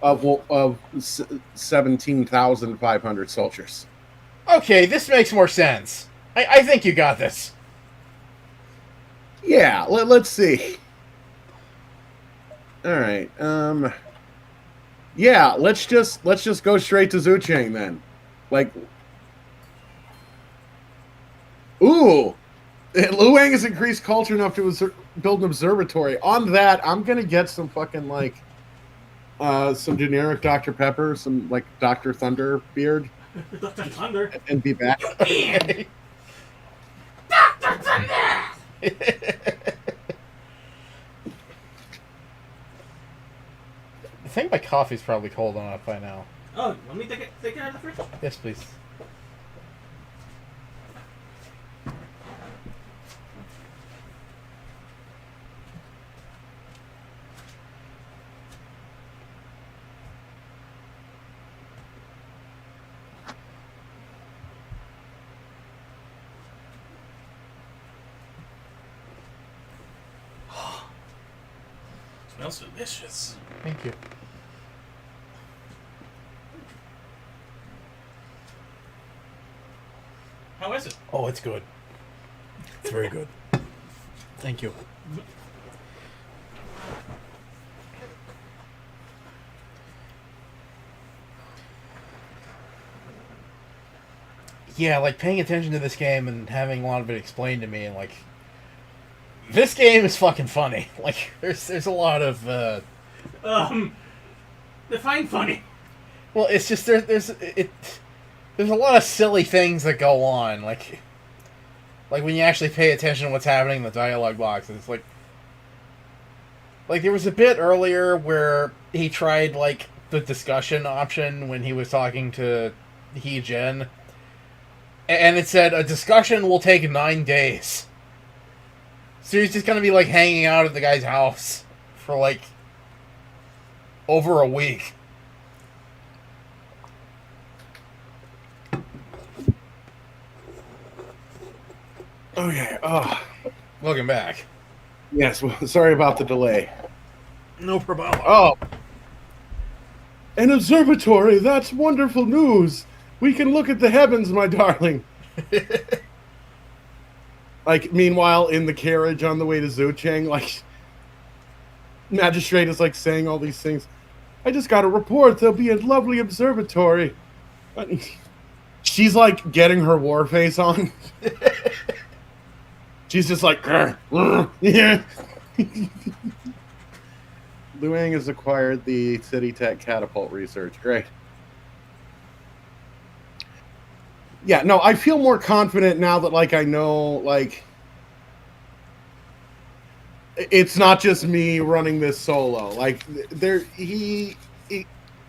of 17,500 soldiers. Okay, this makes more sense. I think you got this. Yeah, let's see. All right. Yeah, let's just go straight to Zucheng then. Like, ooh. Luang has increased culture enough to build an observatory. On that, I'm gonna get some fucking like, some generic Dr. Pepper, some like Dr. Thunder beard, Dr. Thunder. and be back. Dr. Thunder! I think my coffee's probably cold enough by now. Oh, let me take it out of the fridge? Yes, please. Smells delicious. Thank you. How is it? Oh, it's good. It's very good. Thank you. Yeah, like paying attention to this game and having a lot of it explained to me, and like, this game is fucking funny. Like, there's a lot of define funny. well, it's just there's a lot of silly things that go on, like when you actually pay attention to what's happening in the dialogue boxes. It's like there was a bit earlier where he tried like the discussion option when he was talking to He Jin, and it said a discussion will take 9 days. So he's just gonna be like hanging out at the guy's house for like over a week. Okay. Welcome back. Yes. Well, sorry about the delay. No problem. Oh, an observatory. That's wonderful news. We can look at the heavens, my darling. Like, meanwhile, in the carriage on the way to Zucheng, like, Magistrate is, like, saying all these things. I just got a report. There'll be a lovely observatory. She's like getting her war face on. She's just like, yeah. Luang has acquired the City Tech catapult research. Great. Yeah, no, I feel more confident now that, like, I know, like, it's not just me running this solo. Like, he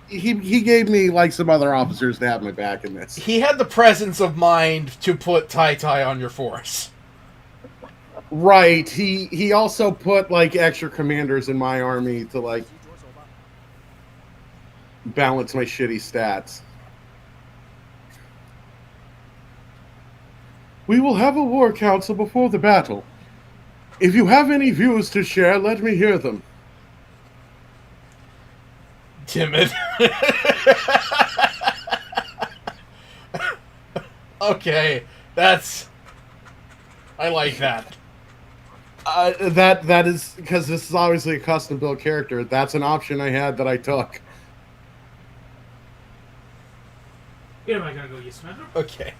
gave me, like, some other officers to have my back in this. He had the presence of mind to put Tai on your force. Right. He also put, like, extra commanders in my army to, like, balance my shitty stats. We will have a war council before the battle. If you have any views to share, let me hear them. Timid. Okay, I like that. That is because this is obviously a custom built character. That's an option I had that I took. Here am I gonna go use Metro? Okay.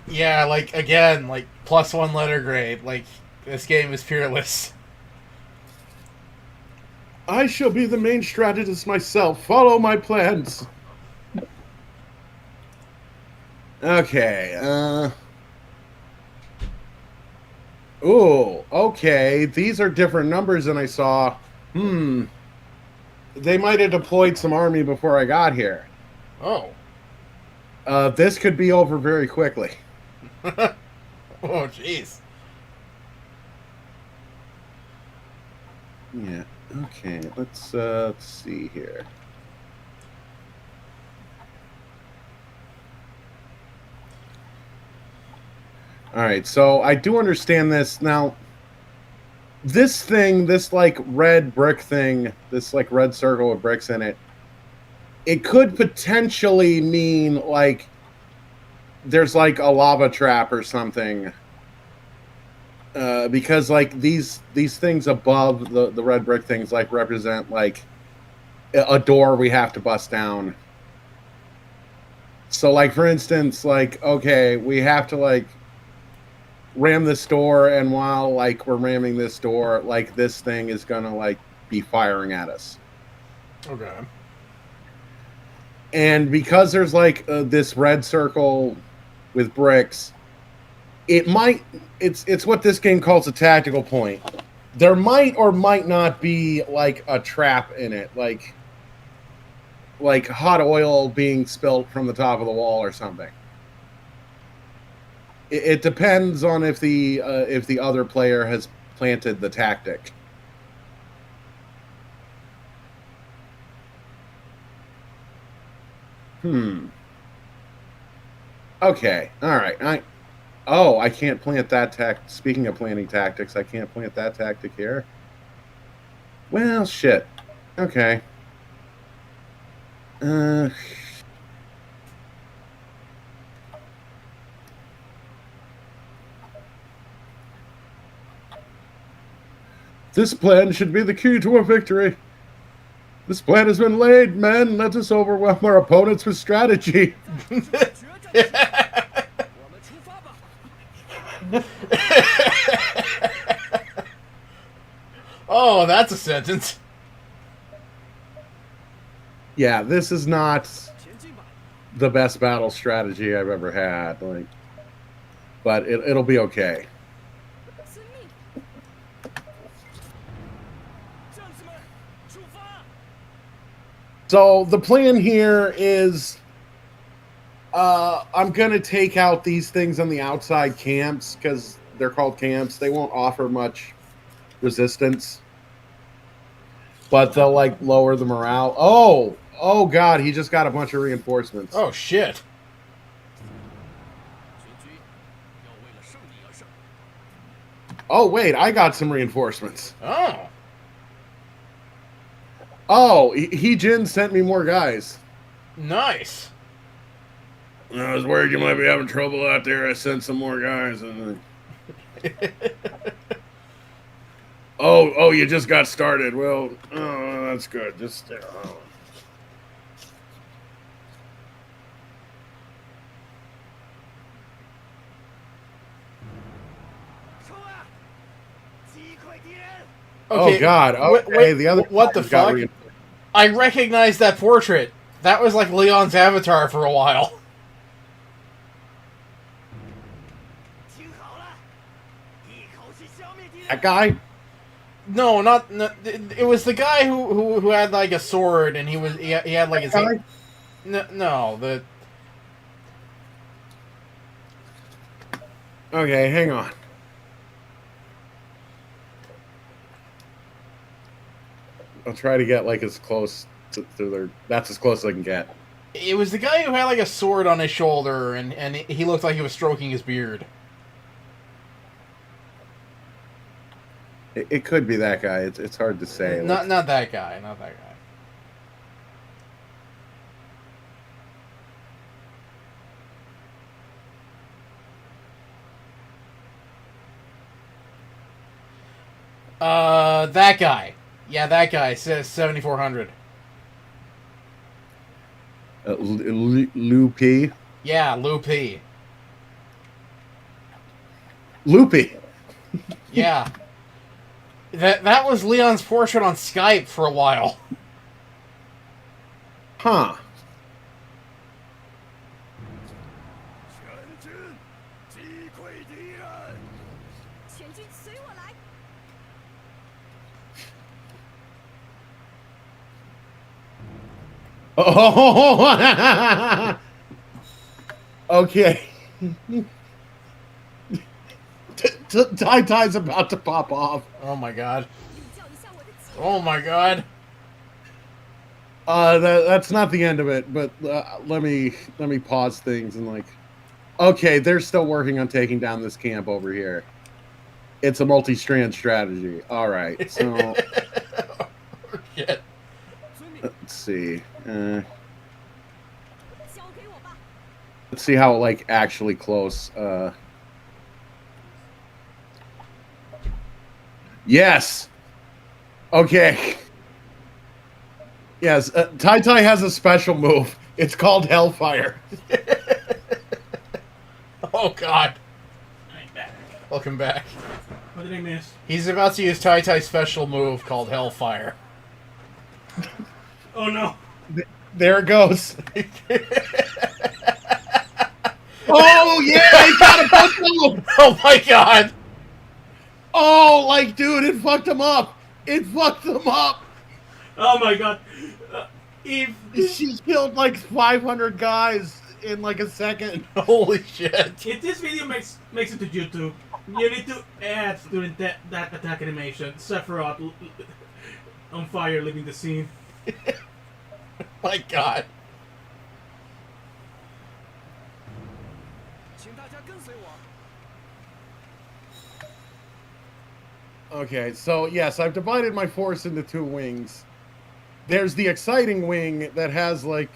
Yeah, like, again, like, +1 letter grade. Like, this game is peerless. I shall be the main strategist myself. Follow my plans. Okay, oh, okay. These are different numbers than I saw. They might have deployed some army before I got here. Oh. This could be over very quickly. Oh, jeez. Yeah, okay. Let's see here. All right, so I do understand this. Now, this thing, this, like, red brick thing, this, like, red circle with bricks in it, it could potentially mean, like, there's, like, a lava trap or something. Because, like, these things above the red brick things, like, represent, like, a door we have to bust down. So, like, for instance, like, okay, we have to, like, ram this door, and while, like, we're ramming this door, like, this thing is gonna, like, be firing at us. Okay. And because there's, like, this red circle with bricks, it's what this game calls a tactical point. There might or might not be, like, a trap in it, like hot oil being spilt from the top of the wall or something. It depends on if the other player has planted the tactic. Okay. All right. I can't plant that Speaking of planting tactics, I can't plant that tactic here. Well, shit. Okay. This plan should be the key to our victory. This plan has been laid, men. Let us overwhelm our opponents with strategy. Oh, that's a sentence. Yeah, this is not the best battle strategy I've ever had. Like, but it'll be okay. So the plan here is I'm going to take out these things on the outside camps because they're called camps. They won't offer much resistance, but they'll, like, lower the morale. Oh God, he just got a bunch of reinforcements. Oh, shit. Oh, wait, I got some reinforcements. Oh. Oh, Jin sent me more guys. Nice. I was worried you might be having trouble out there. I sent some more guys. Oh, you just got started. Well, that's good. Just Okay, Oh God! Okay, the other what the side got fuck? reinforced. I recognize that portrait. That was like Leon's avatar for a while. That guy? No, not. It was the guy who had like a sword and he had like his. Guy? No, the. Okay, hang on. I'll try to get like as close to their. That's as close as I can get. It was the guy who had like a sword on his shoulder and he looked like he was stroking his beard. It could be that guy. It's hard to say. Not that guy. Not that guy. That guy. Yeah, that guy says 7,400. Loopy. Yeah, Loopy. Loopy. Yeah. That was Leon's portrait on Skype for a while. Huh. Oh, okay. Tai's about to pop off. Oh my god. Oh my god. That's not the end of it, but let me pause things and like, okay, they're still working on taking down this camp over here. It's a multi-strand strategy. All right, so Oh, shit. let's see. Let's see how like actually close. Yes. Okay. Yes, Tai has a special move. It's called Hellfire. Oh god. I'm back. Welcome back. What did I miss? He's about to use Tai's special move called Hellfire. Oh no. There it goes. Oh yeah, he got a bunch of them. Oh my god. Oh, like dude, it fucked him up. It fucked him up. Oh my god. If She killed like 500 guys in like a second. Holy shit. if this video makes it to YouTube, you need to add during that attack animation Sephiroth on fire leaving the scene. My god. Okay, so yes, I've divided my force into two wings. There's the exciting wing that has like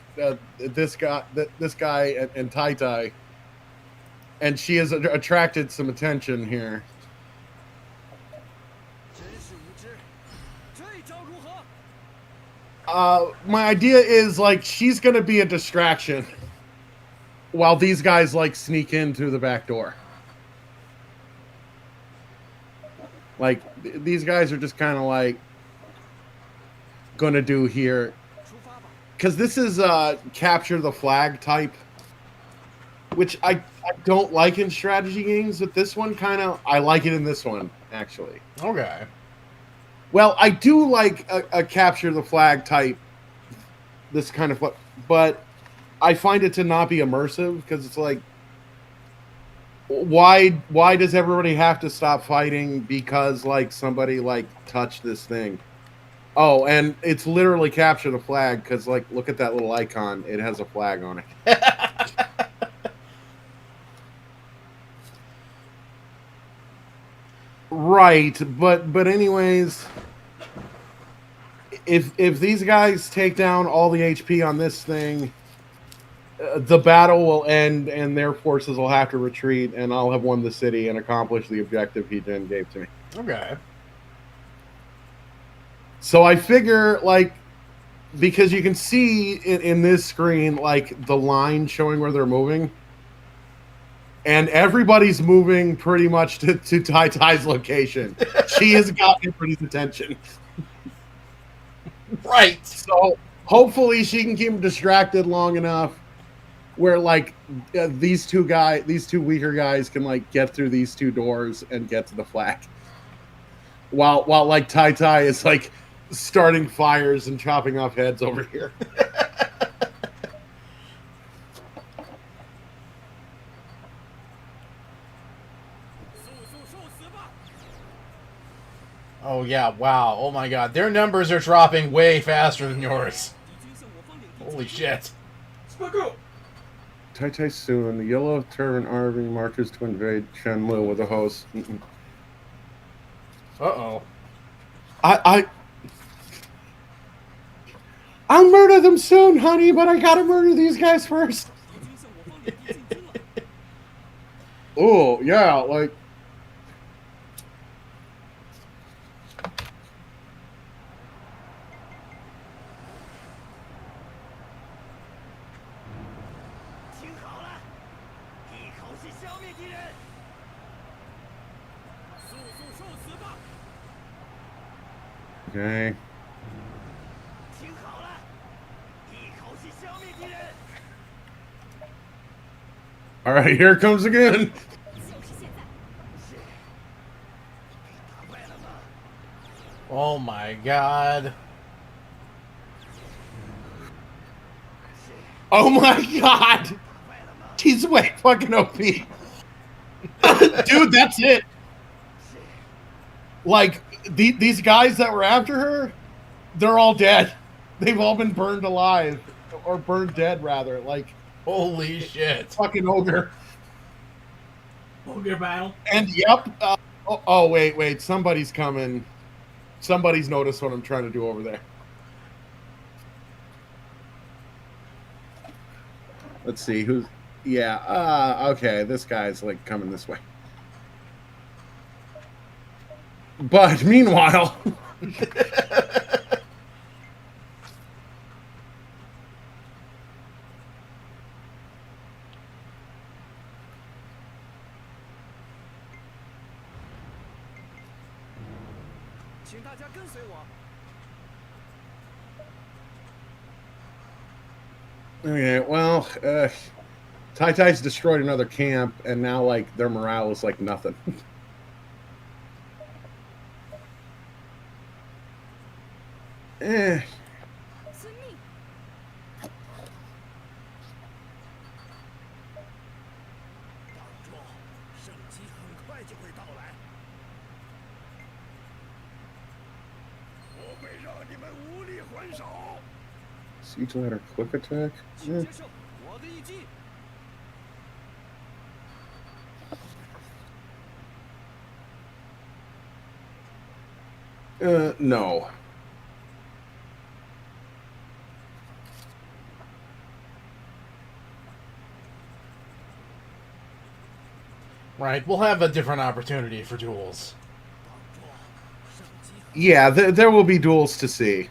this guy and Tai, and she has attracted some attention here. My idea is like she's gonna be a distraction while these guys like sneak in through the back door. Like these guys are just kind of like gonna do here, because this is capture the flag type, which I don't like in strategy games, but this one kind of I like it in this one actually. Okay. Well, I do like a capture the flag type, this kind of, but I find it to not be immersive because it's like, why does everybody have to stop fighting because like somebody like touched this thing? Oh, and it's literally capture the flag because like look at that little icon, it has a flag on it. Right, but anyways, if these guys take down all the HP on this thing, the battle will end and their forces will have to retreat, and I'll have won the city and accomplished the objective he then gave to me. Okay. So I figure, like, because you can see in this screen, like, the line showing where they're moving. and everybody's moving pretty much to Tai Tai's location. She has got everybody's attention. Right. So hopefully she can keep him distracted long enough where like these two weaker guys can like get through these two doors and get to the flag. While like Tai Tai is like starting fires and chopping off heads over here. Oh yeah, wow. Oh my god. Their numbers are dropping way faster than yours. Holy shit. Spuckle! Tai Tai soon, the Yellow Turban Army marches to invade Shenlu with a host. Uh-oh. I'll murder them soon, honey, but I gotta murder these guys first. Oh, yeah, like... Okay. All right, here it comes again. Oh my god. Oh my god. He's way fucking OP. Dude, that's it. Like, these guys that were after her, they're all dead. They've all been burned alive. Or burned dead, rather. Like, Holy shit. fucking ogre. Ogre battle. And, yep. Wait. Somebody's coming. Somebody's noticed what I'm trying to do over there. Let's see. Who's... Yeah. Okay. This guy's, like, coming this way. But meanwhile, okay, well, Tai Tai's destroyed another camp, and now, like, their morale is like nothing. Eh. Siege ladder quick attack? Eh. No. Right, we'll have a different opportunity for duels. Yeah, there will be duels to see.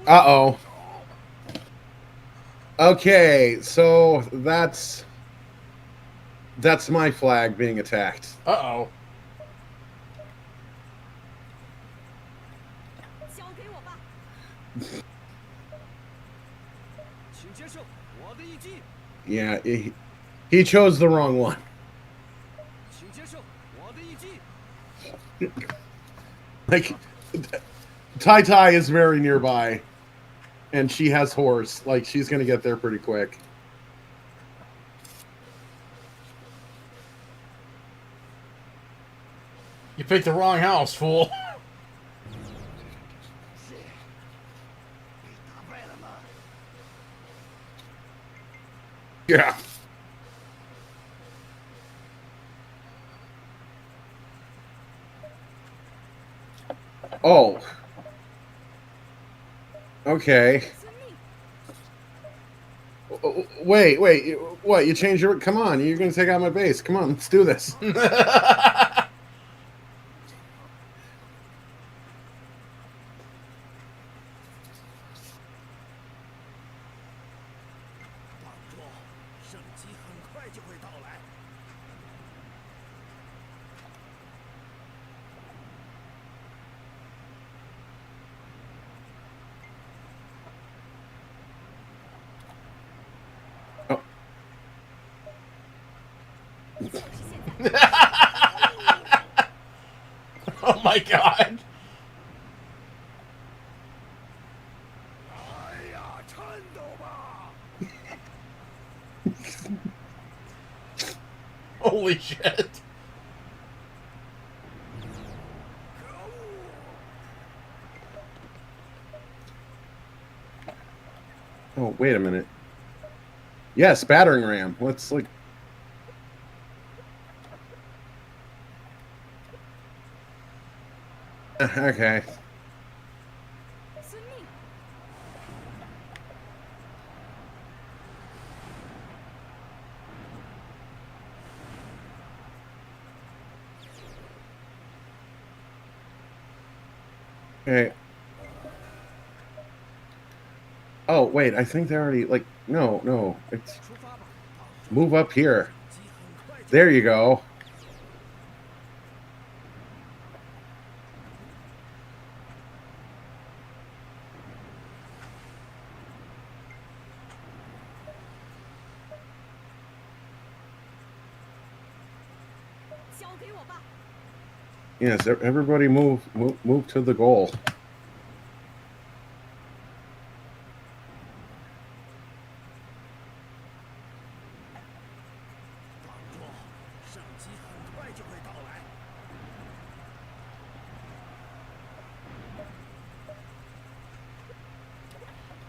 Uh-oh. Okay, so that's my flag being attacked. Uh-oh. Yeah, he chose the wrong one. Like, Tai Tai is very nearby, and she has horse. Like, she's gonna get there pretty quick. You picked the wrong house, fool. Yeah. Oh. Okay. Wait, what? You changed your... Come on, you're going to take out my base. Come on, let's do this. Oh my god. Holy shit. Oh, wait a minute. Yes, battering ram. Let's like... Okay. Okay. Oh, wait, I think they already, like, no, it's... Move up here. There you go. Yes, everybody move to the goal.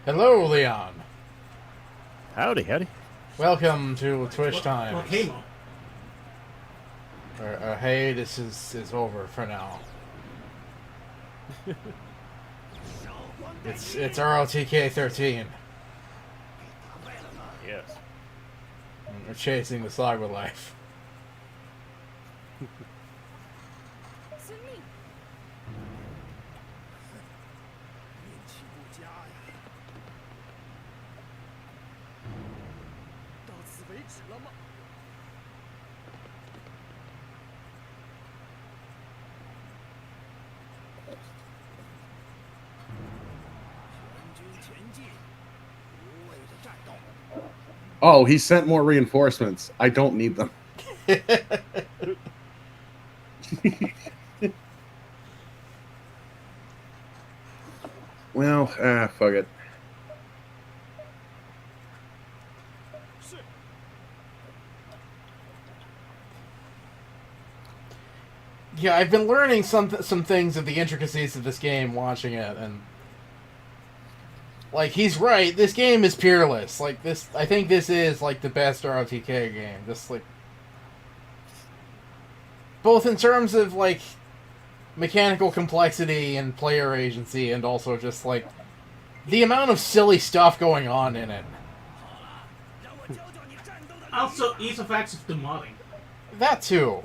Hello, Leon. Howdy. Welcome to Twitch Times. Well, hey, Mo. Hey, this is over for now. It's ROTK 13. Yes. We're chasing the Sagwa life. Oh, he sent more reinforcements. I don't need them. Well, fuck it. Yeah, I've been learning some things of the intricacies of this game watching it, and like he's right. This game is peerless. Like this, I think this is like the best ROTK game. Just like both in terms of like mechanical complexity and player agency, and also just like the amount of silly stuff going on in it. Also, ease of access to modding. That too.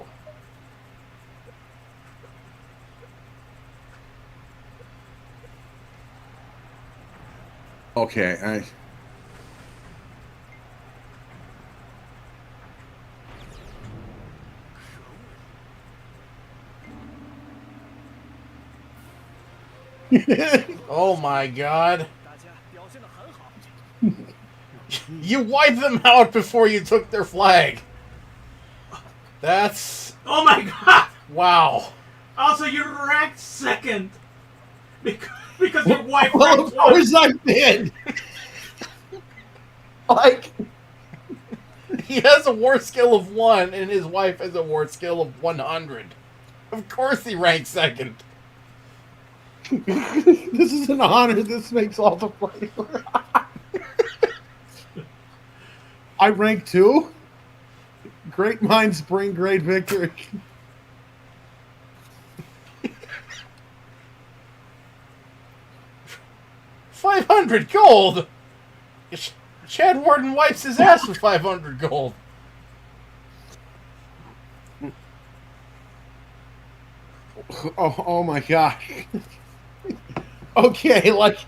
Okay, Oh my god. You wiped them out before you took their flag. That's... Oh my god! Wow. Also, you're ranked second. Because your wife well, ranked of course one. I did. Like, He has a war skill of 1, and his wife has a war skill of 100. Of course he ranks second. this is an honor. This makes all the flavor. I rank 2. Great minds bring great victory. $500 gold. Chad Warden wipes his ass with 500 gold. Oh my gosh. Okay, like,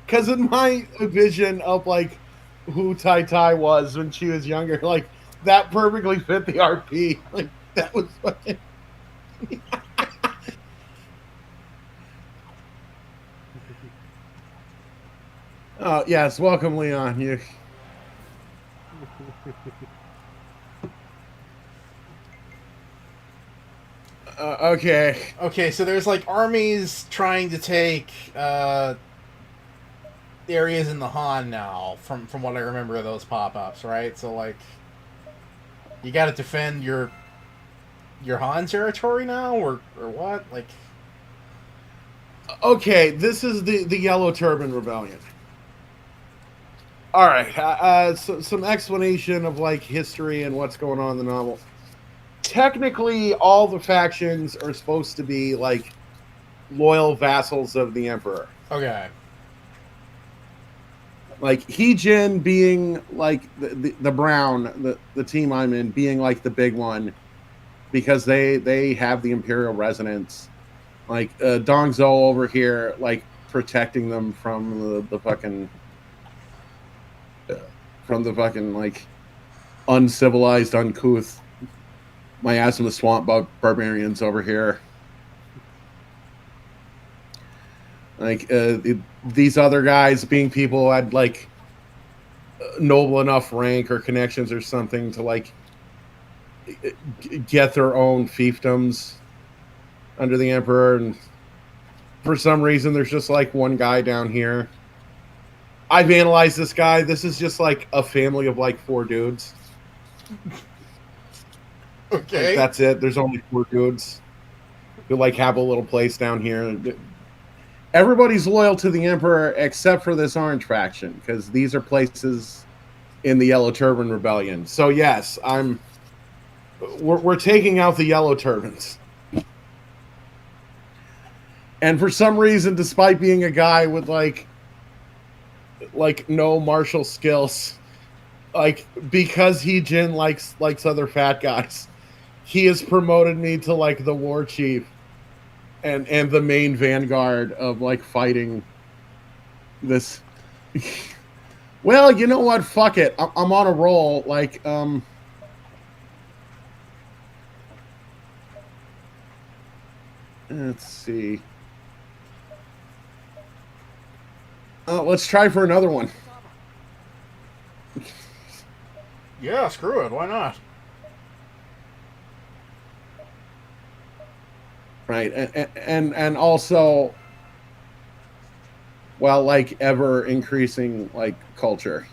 because in my vision of like who Tai Tai was when she was younger, like that perfectly fit the RP. Like that was fucking. Oh yes, welcome, Leon. You. Okay. Okay, so there's like armies trying to take areas in the Han now, from what I remember of those pop-ups, right? So like, you got to defend your Han territory now, or what? Like, Okay, this is the Yellow Turban Rebellion. All right, so, some explanation of like history and what's going on in the novel. Technically, all the factions are supposed to be like loyal vassals of the Emperor. okay, Like Heejin being like the brown, the team I'm in being like the big one, because they have the Imperial resonance. Like Dongzhou over here, like protecting them from the fucking like uncivilized, uncouth, miasma swamp barbarians over here. Like these other guys being people who had like noble enough rank or connections or something to like get their own fiefdoms under the Emperor, and for some reason there's just like one guy down here. I've analyzed this guy. This is just like a family of like 4 dudes. okay. Like, that's it. There's only 4 dudes who like have a little place down here. Everybody's loyal to the Emperor except for this orange faction, because these are places in the Yellow Turban Rebellion. So yes, we're taking out the Yellow Turbans. And for some reason, despite being a guy with like no martial skills, like because Heejin likes other fat guys, he has promoted me to like the war chief and the main vanguard of like fighting this. Well, you know what? Fuck it. I'm on a roll. Like let's see. Let's try for another one. Yeah, screw it. Why not? Right, and also, well, like ever increasing like culture.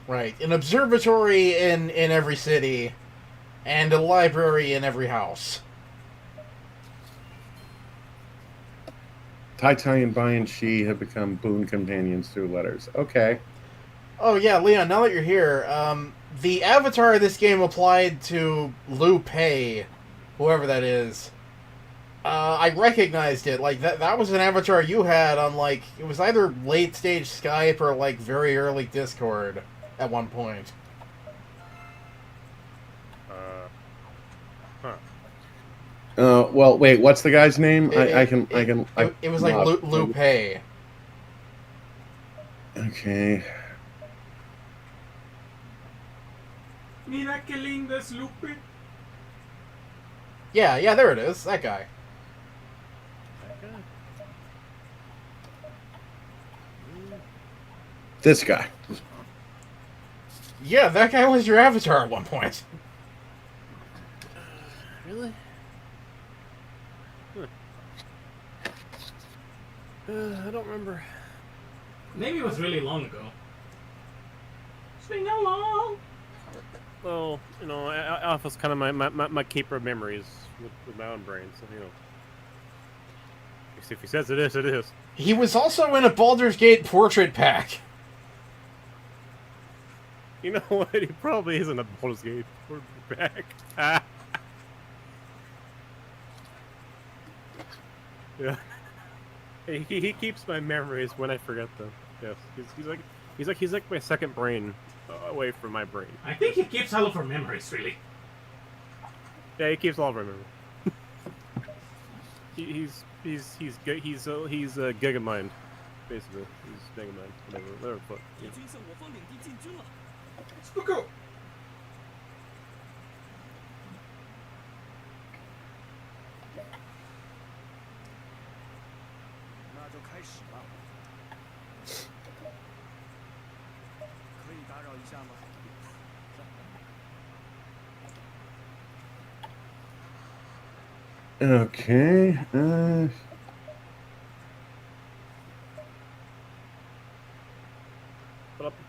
Right, an observatory in every city, and a library in every house. Tai Tai and Bai and Shi have become boon companions through letters. Okay. Oh yeah, Leon, now that you're here, the avatar of this game applied to Liu Pei, whoever that is. I recognized it. Like, that was an avatar you had on, like, it was either late stage Skype or, like, very early Discord at one point. Well, wait. What's the guy's name? It was like Liu Pei. Okay. Mira que linda es Lupe. Yeah, there it is. That guy. This guy. Yeah, that guy was your avatar at one point. Really? I don't remember. Maybe it was really long ago. Swing along. Well, you know, Alpha's kind of my keeper of memories with my own brain, so, you know. If he says it is, it is. He was also in a Baldur's Gate portrait pack. You know what? He probably isn't a Baldur's Gate portrait pack. Yeah. He keeps my memories when I forget them. Yes, he's like my second brain away from my brain. I think he keeps all of our memories, really. Yeah, he keeps all of our memories. He's Gigamind, basically. He's Megamind, whatever the fuck. Yeah. Spooko! 那就开始吧。可以打扰一下吗？ Okay.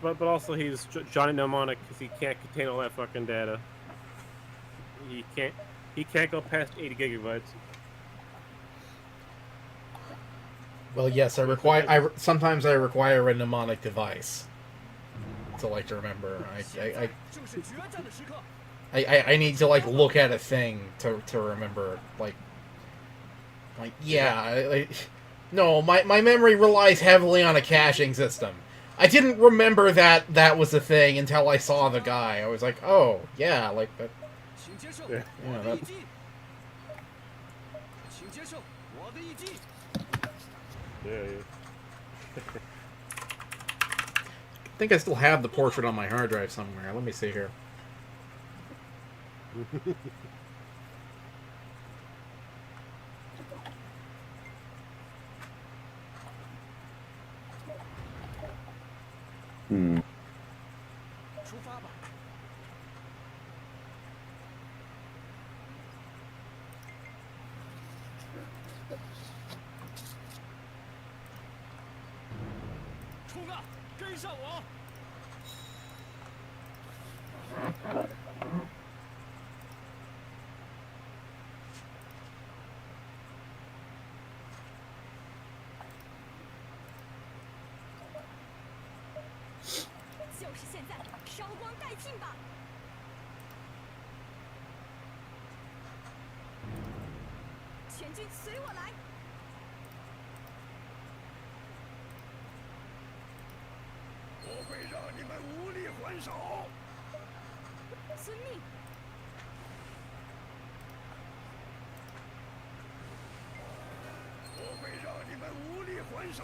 But also he's Johnny Mnemonic because he can't contain all that fucking data. He can't go past 80 gigabytes. Well, yes, sometimes I require a mnemonic device to like to remember. I need to like look at a thing to remember no, my memory relies heavily on a caching system. I didn't remember that was a thing until I saw the guy. I was like, oh yeah, like that. Yeah, that. Yeah. I think I still have the portrait on my hard drive somewhere. Let me see here. Hmm. 出发吧。冲啊！跟上我！就是现在，烧光殆尽吧！全军随我来！我会让你们无力还手。遵命。我会让你们无力还手。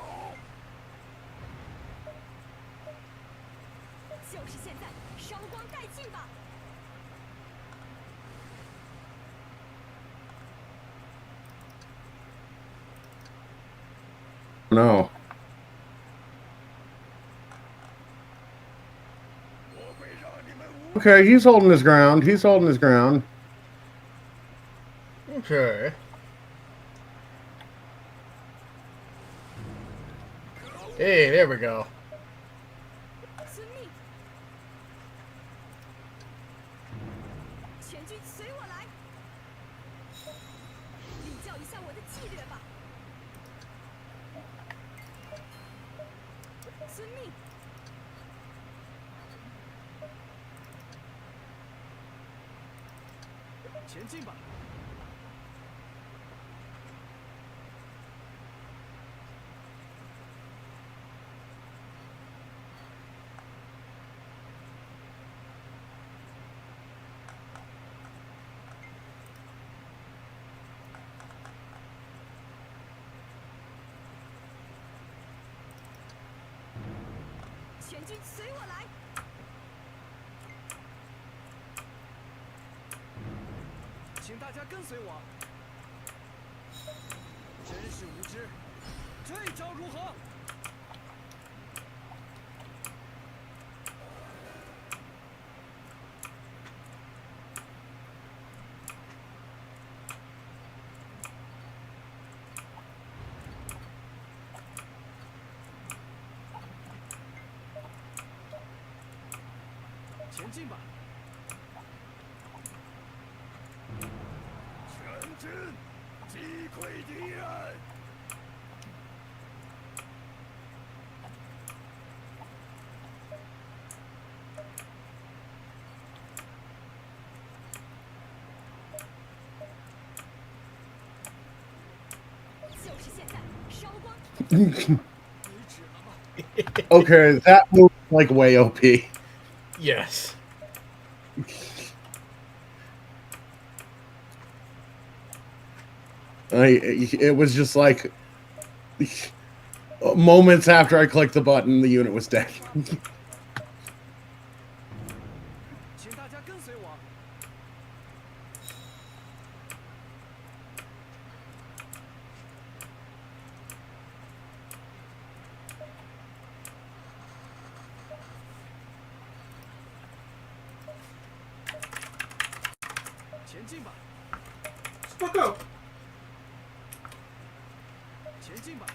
就是现在，烧光殆尽吧！ No. Okay, he's holding his ground. He's holding his ground. Okay. Hey, there we go. 遵命。全军随我来。领教一下我的纪律吧。遵命。前进吧。 全军随我来！请大家跟随我。真是无知，这招如何？前进吧！全军击溃敌人！就是现在，烧光 Okay, that move is, like, way OP. Yes. It was just like moments after I clicked the button, the unit was dead. 请大家跟随我。前进吧， Fuck up. 前进吧。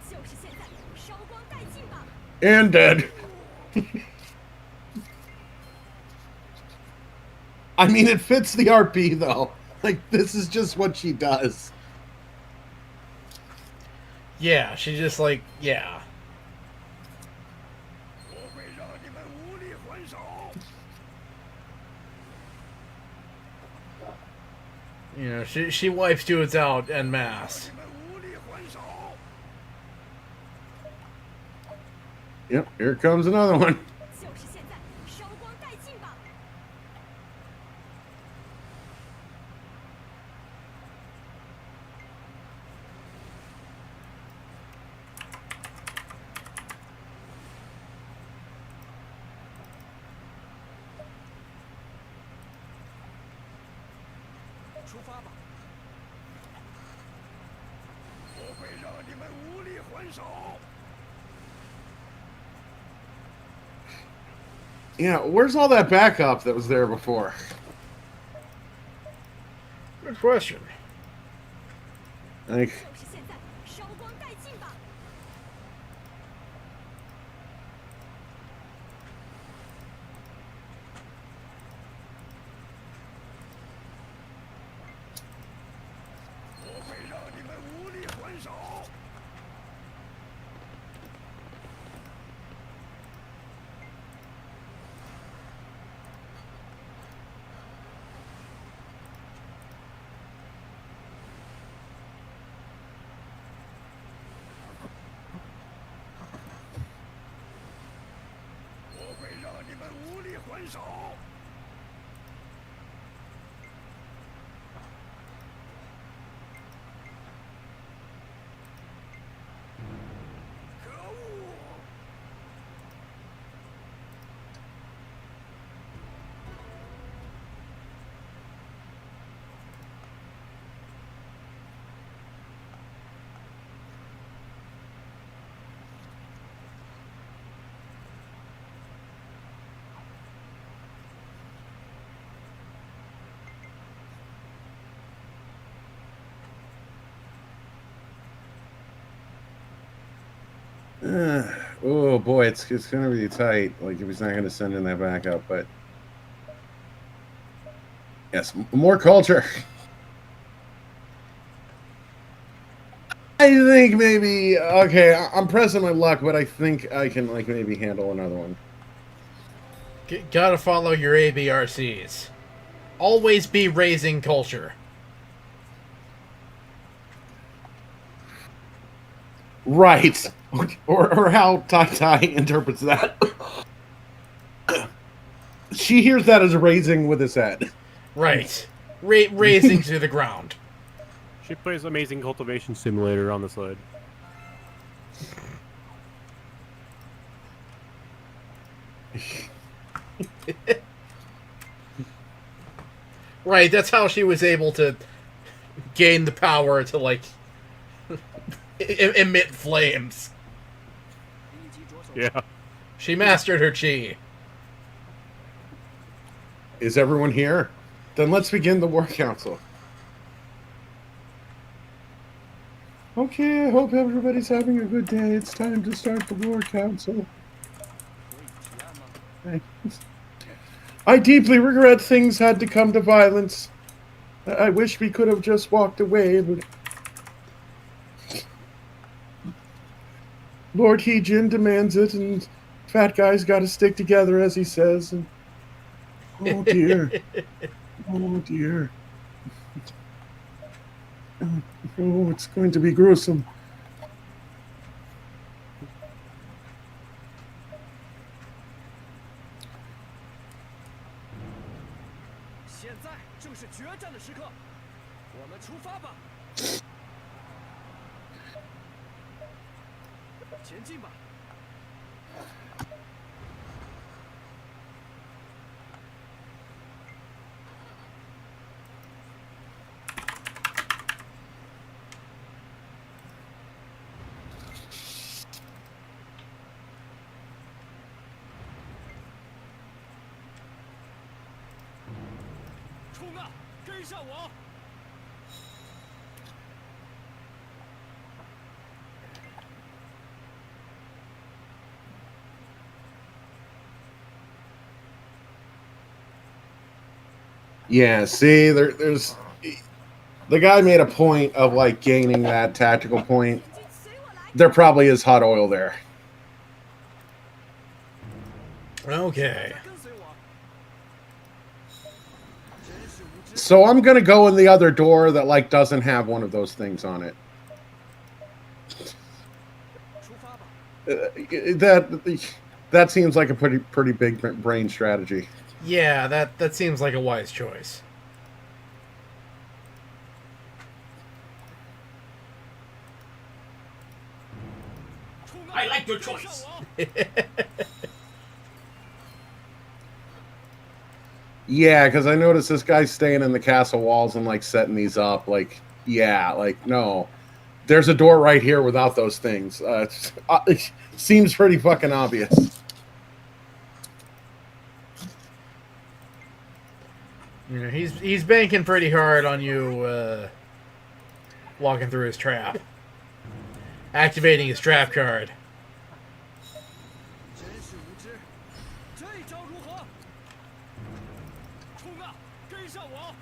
就是现在，烧光殆尽吧！ And dead. I mean, it fits the RP, though. Like, this is just what she does. Yeah, she just like, yeah. 我会让你们无力还手。 You know, she wipes dudes out en masse. 你们无力还手。 Yep, here comes another one. 就是现在，烧光殆尽吧！ 出发吧！我会让你们无力还手。 Yeah, where's all that backup that was there before? Good question. Like, 就是现在，烧光殆尽吧！ 我会让你们无力还手。 我会让你们无力还手。 可恶！ oh boy, it's gonna be tight. Like, if he's not gonna send in that backup, but yes, more culture. I think maybe okay. I'm pressing my luck, but I think I can like maybe handle another one. Gotta follow your ABRCs. Always be raising culture. Right, or how Tai Tai interprets that. She hears that as raising with his head. Right. Raising to the ground. She plays Amazing Cultivation Simulator on the side. Right, that's how she was able to gain the power to, like, emit flames. 立即着手。 Yeah. She mastered her chi. Is everyone here? Then let's begin the War Council. Okay, I hope everybody's having a good day. It's time to start the War Council. 可以提案吗？ I deeply regret things had to come to violence. I wish we could have just walked away, but Lord Heejin demands it, and fat guy's got to stick together, as he says. And oh dear, oh dear, oh, it's going to be gruesome. 现在正是决战的时刻，我们出发吧！前进吧！冲啊！跟上我！ Yeah, see, there's the guy made a point of like gaining that tactical point. 军随我来。 There probably is hot oil there. Okay. 跟随我！真是无知！ So I'm gonna go in the other door that like doesn't have one of those things on it. 出发吧！ That seems like a pretty big brain strategy. Yeah, that seems like a wise choice. I like your choice. Yeah, because I noticed this guy's staying in the castle walls and like setting these up. Like, yeah, like no, there's a door right here without those things. It seems pretty fucking obvious. You know, he's banking pretty hard on you walking through his trap, activating his trap card. 真是无知！这一招如何？冲啊！跟上我！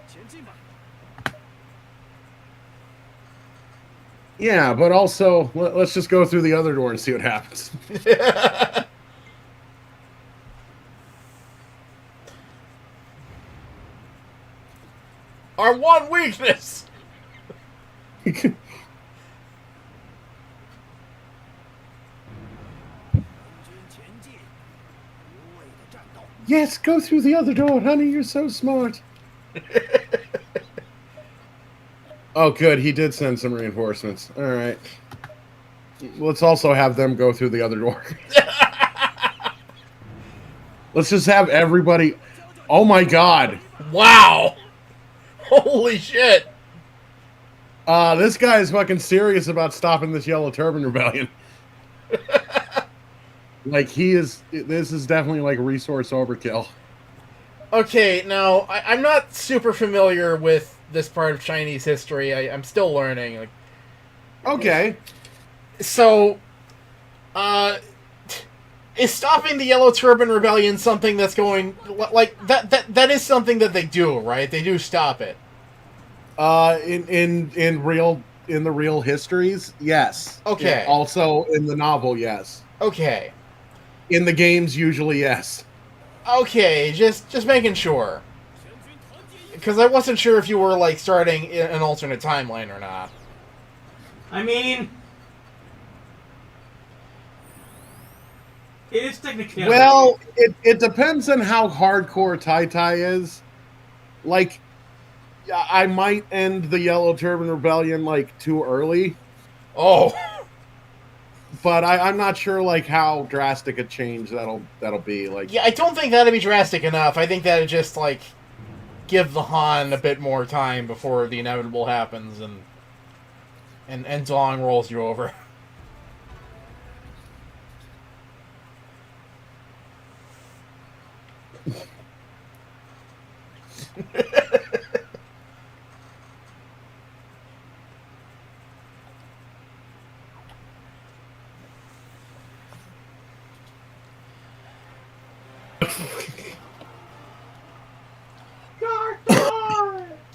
前进吧！ Yeah, but also let's just go through the other door and see what happens. Our one weakness. 军前进，无畏的战斗。 Yes, go through the other door, honey. You're so smart. Oh, good. He did send some reinforcements. All right. Let's also have them go through the other door. Let's just have everybody. Oh my god. Wow. Holy shit. This guy is fucking serious about stopping this Yellow Turban Rebellion. Like, he is. This is definitely like resource overkill. Okay, now I'm not super familiar with this part of Chinese history. I'm still learning. Like, Okay. so, is stopping the Yellow Turban Rebellion something that's going like that is something that they do, right? They do stop it. In the real histories, yes. Okay. Yeah, also in the novel, yes. Okay. In the games, usually yes. Okay, just making sure. Because I wasn't sure if you were, like, starting in an alternate timeline or not. I mean, it is technically. Well, it depends on how hardcore Tai Tai is. Like, I might end the Yellow Turban Rebellion, like, too early. Oh. But I'm not sure, like, how drastic a change that'll be. Like, Yeah, I don't think that'd be drastic enough. I think that'd just, like, give the Han a bit more time before the inevitable happens and Dong rolls you over.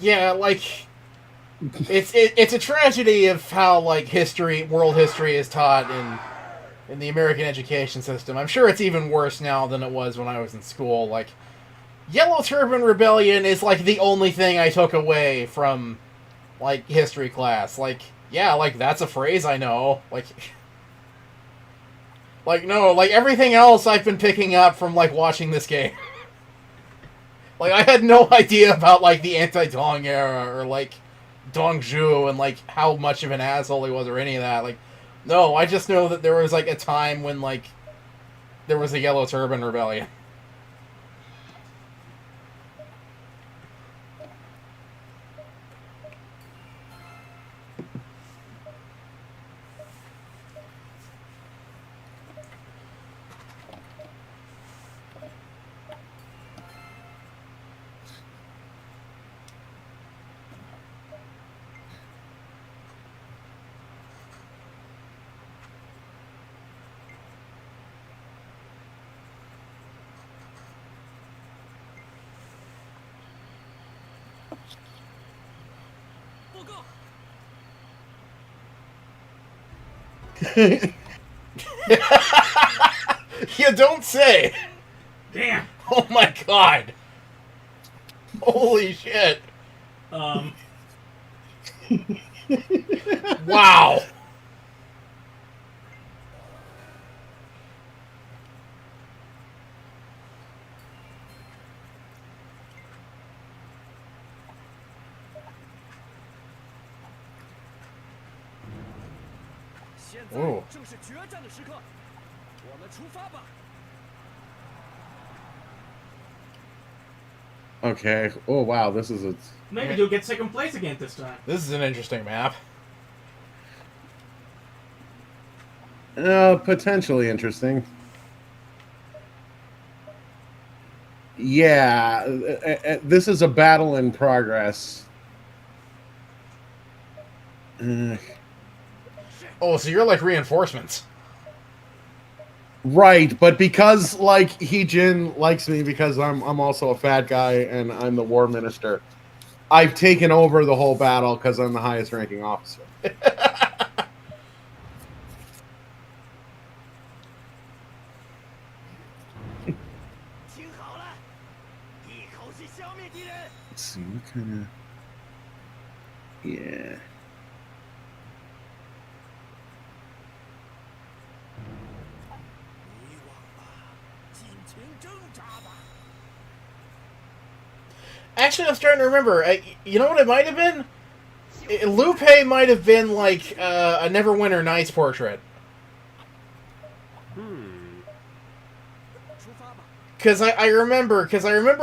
Yeah, like it's a tragedy of how like world history is taught in the American education system. I'm sure it's even worse now than it was when I was in school. Like, Yellow Turban Rebellion is like the only thing I took away from like history class. Like, yeah, like that's a phrase I know. Like no, like everything else I've been picking up from like watching this game. Like, I had no idea about like the anti-Dong era or like Dongzhu and like how much of an asshole he was or any of that. Like, no, I just know that there was like a time when like there was a Yellow Turban Rebellion. You don't say. Damn. Oh my god. Holy shit. Wow. Whoa. 正是决战的时刻，我们出发吧！ Okay. Oh wow, this is a. Maybe you'll get second place again this time. This is an interesting map. Potentially interesting. Yeah, this is a battle in progress. Oh, so you're like reinforcements. Right, but because like He-Jin likes me because I'm also a fat guy and I'm the war minister, I've taken over the whole battle because I'm the highest ranking officer. Let's see what kind of. Yeah. Actually, I'm starting to remember. You know what it might have been? Lupe might have been like a Neverwinter Nights portrait. Because I remember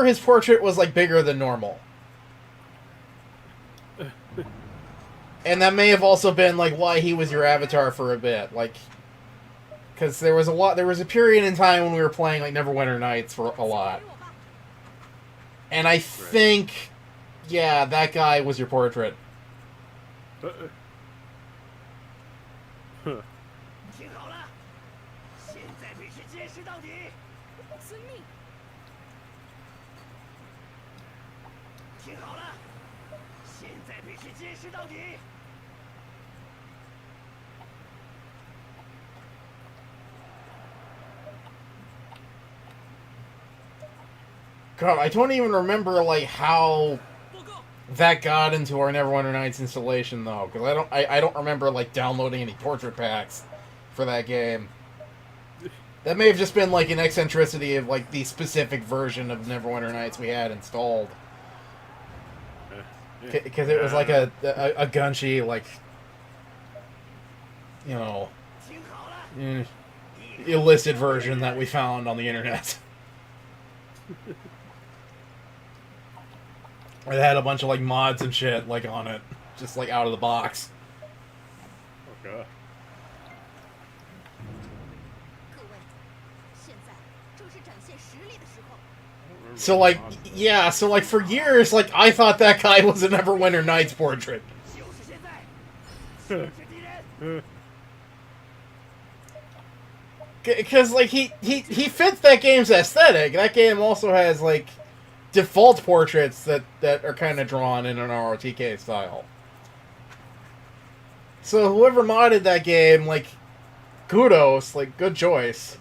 his portrait was like bigger than normal. And that may have also been like why he was your avatar for a bit, like, because there was a period in time when we were playing like Neverwinter Nights for a lot. And I think, yeah, that guy was your portrait. God, I don't even remember like how that got into our Neverwinter Nights installation though, because I don't remember like downloading any portrait packs for that game. That may have just been like an eccentricity of like the specific version of Neverwinter Nights we had installed, because it was like a gunchy, like, you know, illicit version that we found on the internet. It had a bunch of like mods and shit like on it, just like out of the box. Okay. So like, yeah, so like for years, like I thought that guy was a Neverwinter Nights portrait. Because, like, he fits that game's aesthetic. That game also has, like, default portraits that are kind of drawn in an ROTK style. So whoever modded that game, like, kudos, like, good choice.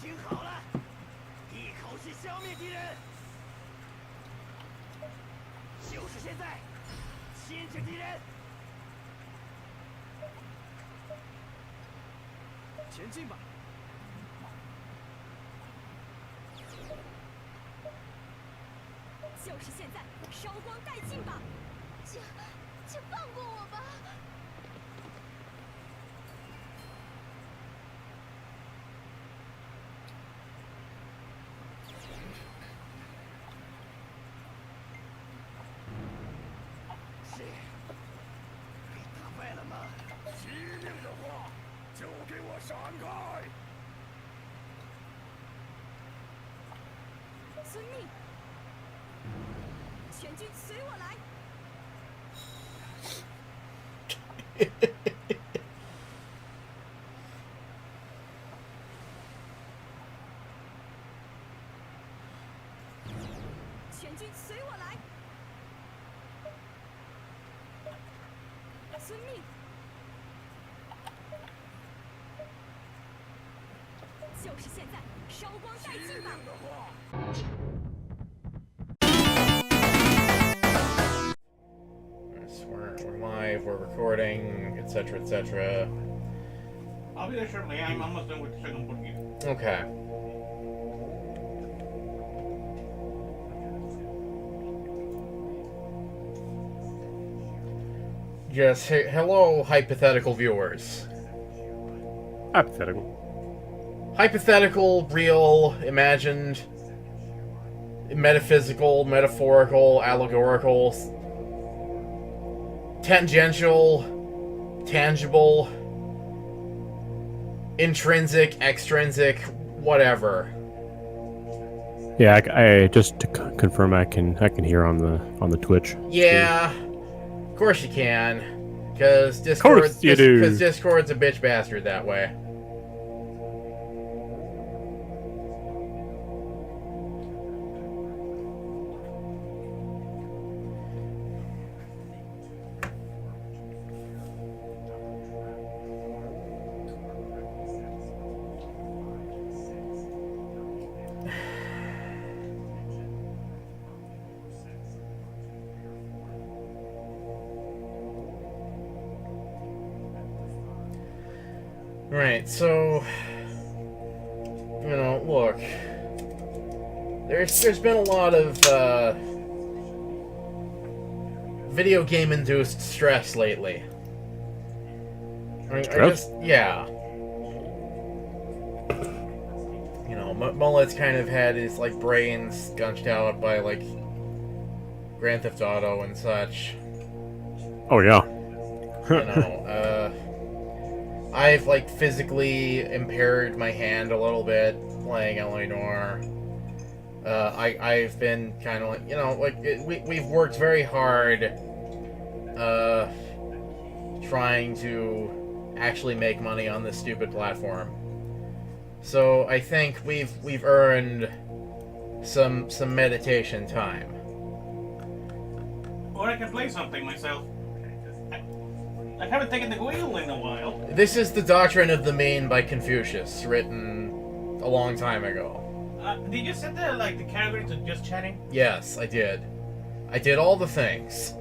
听好了，一口气消灭敌人，就是现在，牵制敌人，前进吧。 就是现在，烧光殆尽吧！请放过我吧！是，被打败了吗？惜命的话，就给我闪开！遵命。 全军随我来！全军随我来！遵命！就是现在，烧光殆尽吧！ We're live, we're recording, etc., etc. I'll be there shortly. I'm almost done with the second portrait. Okay. Yes, hello, hypothetical viewers. Hypothetical. Hypothetical, real, imagined, metaphysical, metaphorical, allegorical, tangential, tangible, intrinsic, extrinsic, whatever. Yeah, I just to confirm, I can hear on the Twitch. Yeah, of course you can, because Discord's a bitch bastard that way. Right, so, you know, look, there's been a lot of video game induced stress lately. I just, yeah. You know, Mullet's kind of had his, like, brains gunched out by, like, Grand Theft Auto and such. Oh, yeah. You know, I've, like, physically impaired my hand a little bit playing L.A. Noire. I've been kind of like, you know, like, we've worked very hard trying to actually make money on this stupid platform. So I think we've earned some meditation time. Or I can play something myself. I haven't taken the wheel in a while. This is the Doctrine of the Mean by Confucius, written a long time ago. Did you set the category to just chatting? Yes, I did. I did all the things.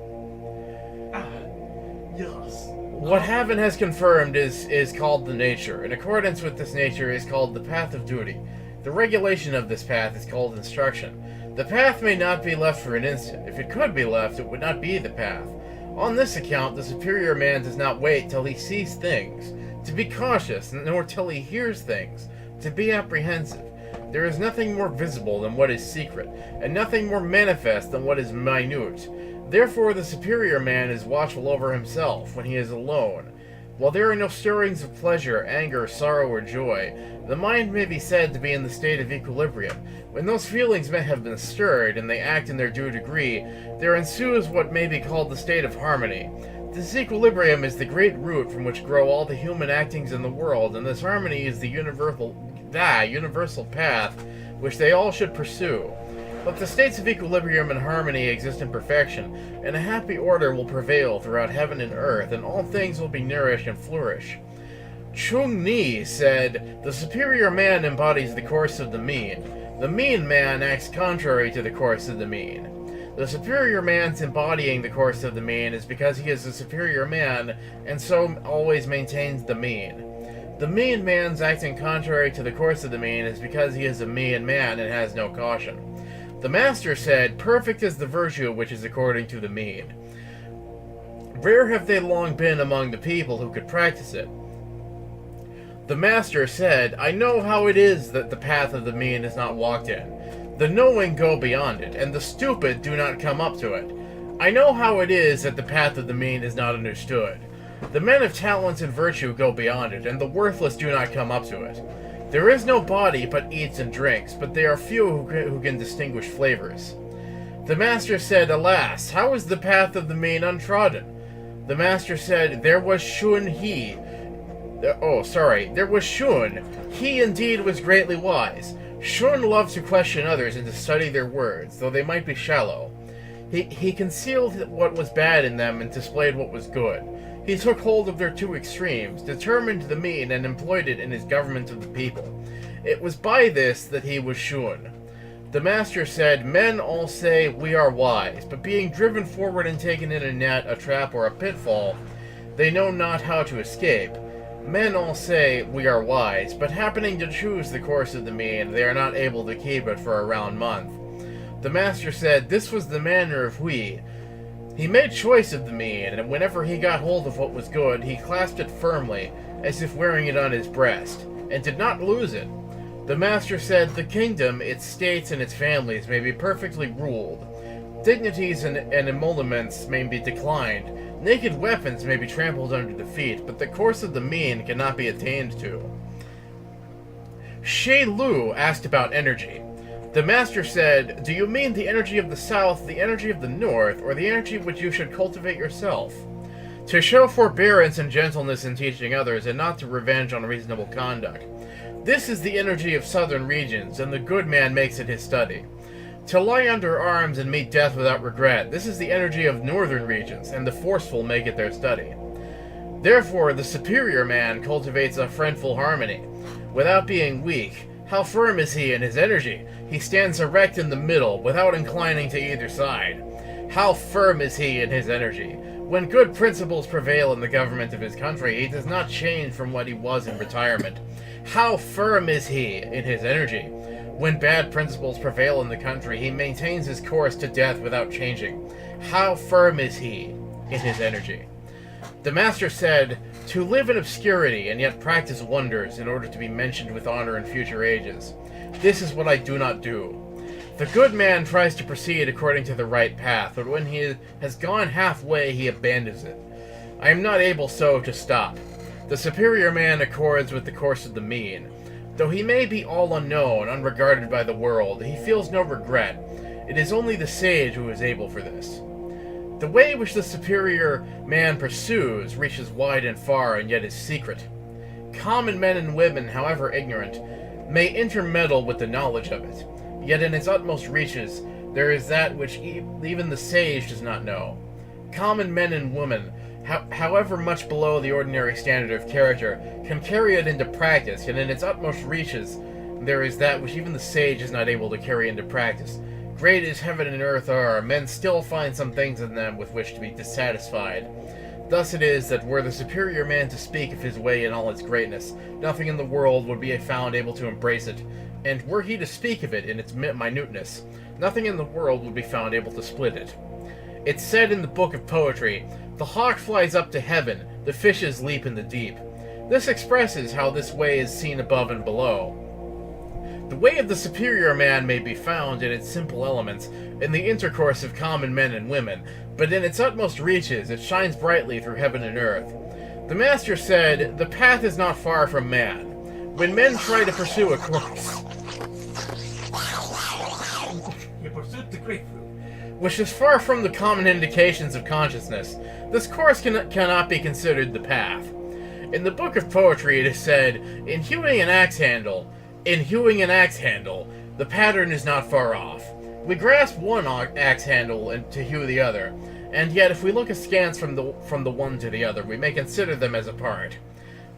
Yes. What Haven has confirmed is called the nature. In accordance with this nature is called the path of duty. The regulation of this path is called instruction. The path may not be left for an instant. If it could be left, it would not be the path. On this account, the superior man does not wait till he sees things, to be cautious, nor till he hears things, to be apprehensive. There is nothing more visible than what is secret, and nothing more manifest than what is minute. Therefore the superior man is watchful over himself when he is alone, While there are no stirrings of pleasure, anger, sorrow, or joy, the mind may be said to be in the state of equilibrium. When those feelings may have been stirred, and they act in their due degree, there ensues what may be called the state of harmony. This equilibrium is the great root from which grow all the human actings in the world, and this harmony is the universal path which they all should pursue. But the states of equilibrium and harmony exist in perfection, and a happy order will prevail throughout heaven and earth, and all things will be nourished and flourish. Chung Ni said, "The superior man embodies the course of the mean. The mean man acts contrary to the course of the mean. The superior man's embodying the course of the mean is because he is a superior man, and so always maintains the mean. The mean man's acting contrary to the course of the mean is because he is a mean man and has no caution. The master said, 'Perfect is the virtue which is according to the mean.' Rare have they long been among the people who could practice it. The master said, 'I know how it is that the path of the mean is not walked in. The knowing go beyond it, and the stupid do not come up to it. I know how it is that the path of the mean is not understood. The men of talents and virtue go beyond it, and the worthless do not come up to it. There is no body but eats and drinks, but there are few who can distinguish flavors.' The master said, 'Alas, how is the path of the mean untrodden?' The master said, 'There was Shun He. There was Shun. He indeed was greatly wise. Shun loved to question others and to study their words, though they might be shallow. He concealed what was bad in them and displayed what was good. He took hold of their two extremes, determined the mean, and employed it in his government of the people. It was by this that he was Shun.' The master said, 'Men all say, we are wise, but being driven forward and taken in a net, a trap, or a pitfall, they know not how to escape. Men all say, we are wise, but happening to choose the course of the mean, they are not able to keep it for a round month.' The master said, 'This was the manner of we. He made choice of the mean, and whenever he got hold of what was good, he clasped it firmly, as if wearing it on his breast, and did not lose it. The master said, 'The kingdom, its states, and its families may be perfectly ruled. Dignities and emoluments may be declined. Naked weapons may be trampled under the feet, but the course of the mean cannot be attained to.' She Lu asked about energy. The master said, 'Do you mean the energy of the south, the energy of the north, or the energy which you should cultivate yourself? To show forbearance and gentleness in teaching others, and not to revenge on reasonable conduct. This is the energy of southern regions, and the good man makes it his study. To lie under arms and meet death without regret, this is the energy of northern regions, and the forceful make it their study. Therefore, the superior man cultivates a friendful harmony. Without being weak, how firm is he in his energy? He stands erect in the middle, without inclining to either side. How firm is he in his energy? When good principles prevail in the government of his country, he does not change from what he was in retirement. How firm is he in his energy? When bad principles prevail in the country, he maintains his course to death without changing. How firm is he in his energy?' The master said, 'To live in obscurity and yet practice wonders in order to be mentioned with honor in future ages. This is what I do not do. The good man tries to proceed according to the right path, but when he has gone halfway, he abandons it. I am not able so to stop. The superior man accords with the course of the mean. Though he may be all unknown, unregarded by the world, he feels no regret. It is only the sage who is able for this. The way which the superior man pursues reaches wide and far, and yet is secret. Common men and women, however ignorant, may intermeddle with the knowledge of it, yet in its utmost reaches there is that which even the sage does not know. Common men and women, however much below the ordinary standard of character, can carry it into practice, and in its utmost reaches there is that which even the sage is not able to carry into practice. Great as heaven and earth are, men still find some things in them with which to be dissatisfied. Thus it is that were the superior man to speak of his way in all its greatness, nothing in the world would be found able to embrace it, and were he to speak of it in its minuteness, nothing in the world would be found able to split it. It's said in the book of poetry, 'The hawk flies up to heaven, the fishes leap in the deep.' This expresses how this way is seen above and below. The way of the superior man may be found in its simple elements, in the intercourse of common men and women, but in its utmost reaches it shines brightly through heaven and earth. The master said, "The path is not far from man. When men try to pursue a course You pursued the grapefruit. which is far from the common indications of consciousness, this course cannot be considered the path. In the book of poetry it is said, in hewing an axe handle, the pattern is not far off. We grasp one axe handle to hew the other, and yet if we look askance from the one to the other, we may consider them as apart.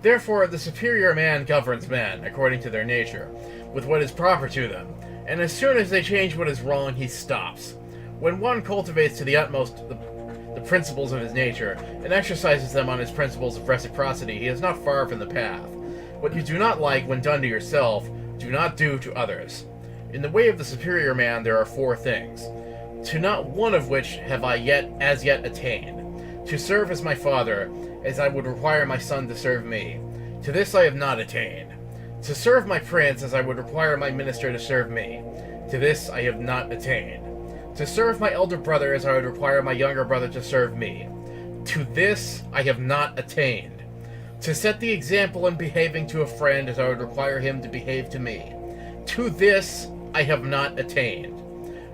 Therefore, the superior man governs men, according to their nature, with what is proper to them, and as soon as they change what is wrong, he stops. When one cultivates to the utmost the principles of his nature, and exercises them on his principles of reciprocity, he is not far from the path. What you do not like when done to yourself, do not do to others. In the way of the superior man there are 4 things, to not one of which have I as yet attained. To serve as my father, as I would require my son to serve me. To this I have not attained. To serve my prince, as I would require my minister to serve me. To this I have not attained. To serve my elder brother, as I would require my younger brother to serve me. To this I have not attained. To set the example in behaving to a friend, as I would require him to behave to me. To this I have not attained.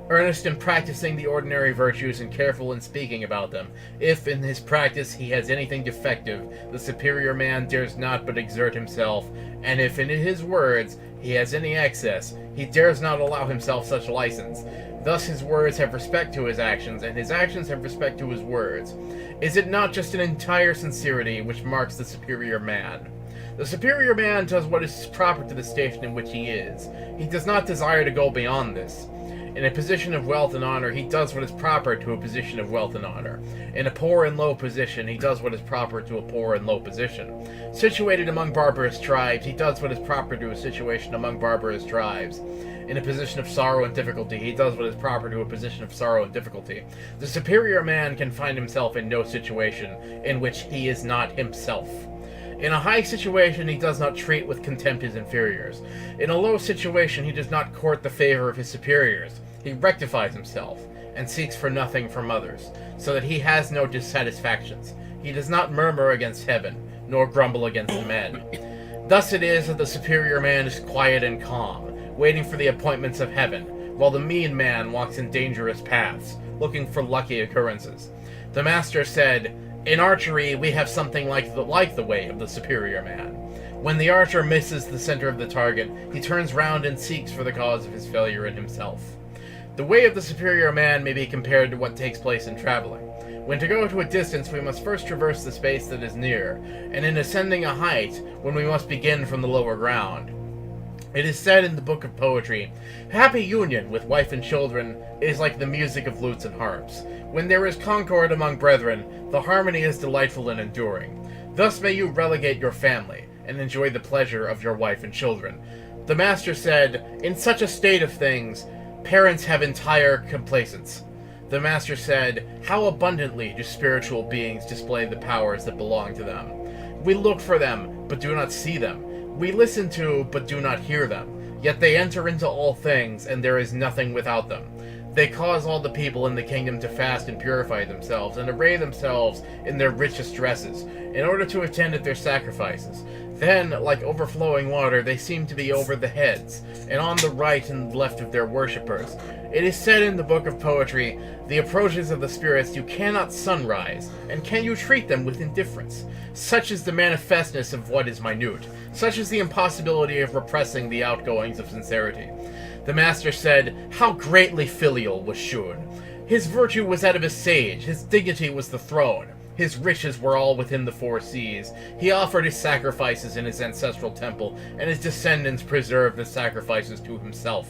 Earnest in practicing the ordinary virtues and careful in speaking about them. If in his practice he has anything defective, the superior man dares not but exert himself, and if in his words he has any excess, he dares not allow himself such license. Thus his words have respect to his actions, and his actions have respect to his words. Is it not just an entire sincerity which marks the superior man? The superior man does what is proper to the station in which he is. He does not desire to go beyond this. In a position of wealth and honor, he does what is proper to a position of wealth and honor. In a poor and low position, he does what is proper to a poor and low position. Situated among barbarous tribes, he does what is proper to a situation among barbarous tribes. In a position of sorrow and difficulty, he does what is proper to a position of sorrow and difficulty. The superior man can find himself in no situation in which he is not himself. In a high situation, he does not treat with contempt his inferiors. In a low situation, he does not court the favor of his superiors. He rectifies himself, and seeks for nothing from others, so that he has no dissatisfactions. He does not murmur against heaven, nor grumble against men. Thus it is that the superior man is quiet and calm, waiting for the appointments of heaven, while the mean man walks in dangerous paths, looking for lucky occurrences. The master said, "In archery we have something like the way of the superior man. When the archer misses the center of the target, he turns round and seeks for the cause of his failure in himself." The way of the superior man may be compared to what takes place in traveling. When to go to a distance, we must first traverse the space that is near, and in ascending a height, when we must begin from the lower ground. It is said in the book of poetry, "Happy union with wife and children is like the music of lutes and harps. When there is concord among brethren, the harmony is delightful and enduring. Thus may you relegate your family, and enjoy the pleasure of your wife and children." The master said, "In such a state of things, parents have entire complacence." The master said, "How abundantly do spiritual beings display the powers that belong to them. We look for them, but do not see them. We listen to, but do not hear them. Yet they enter into all things, and there is nothing without them. They cause all the people in the kingdom to fast and purify themselves, and array themselves in their richest dresses, in order to attend at their sacrifices. Then, like overflowing water, they seem to be over the heads, and on the right and left of their worshippers. It is said in the book of poetry, 'The approaches of the spirits you cannot sunrise, and can you treat them with indifference? Such is the manifestness of what is minute. Such is the impossibility of repressing the outgoings of sincerity.' The master said, 'How greatly filial was Shun! His virtue was that of a sage, his dignity was the throne. His riches were all within the 4 seas. He offered his sacrifices in his ancestral temple, and his descendants preserved the sacrifices to himself.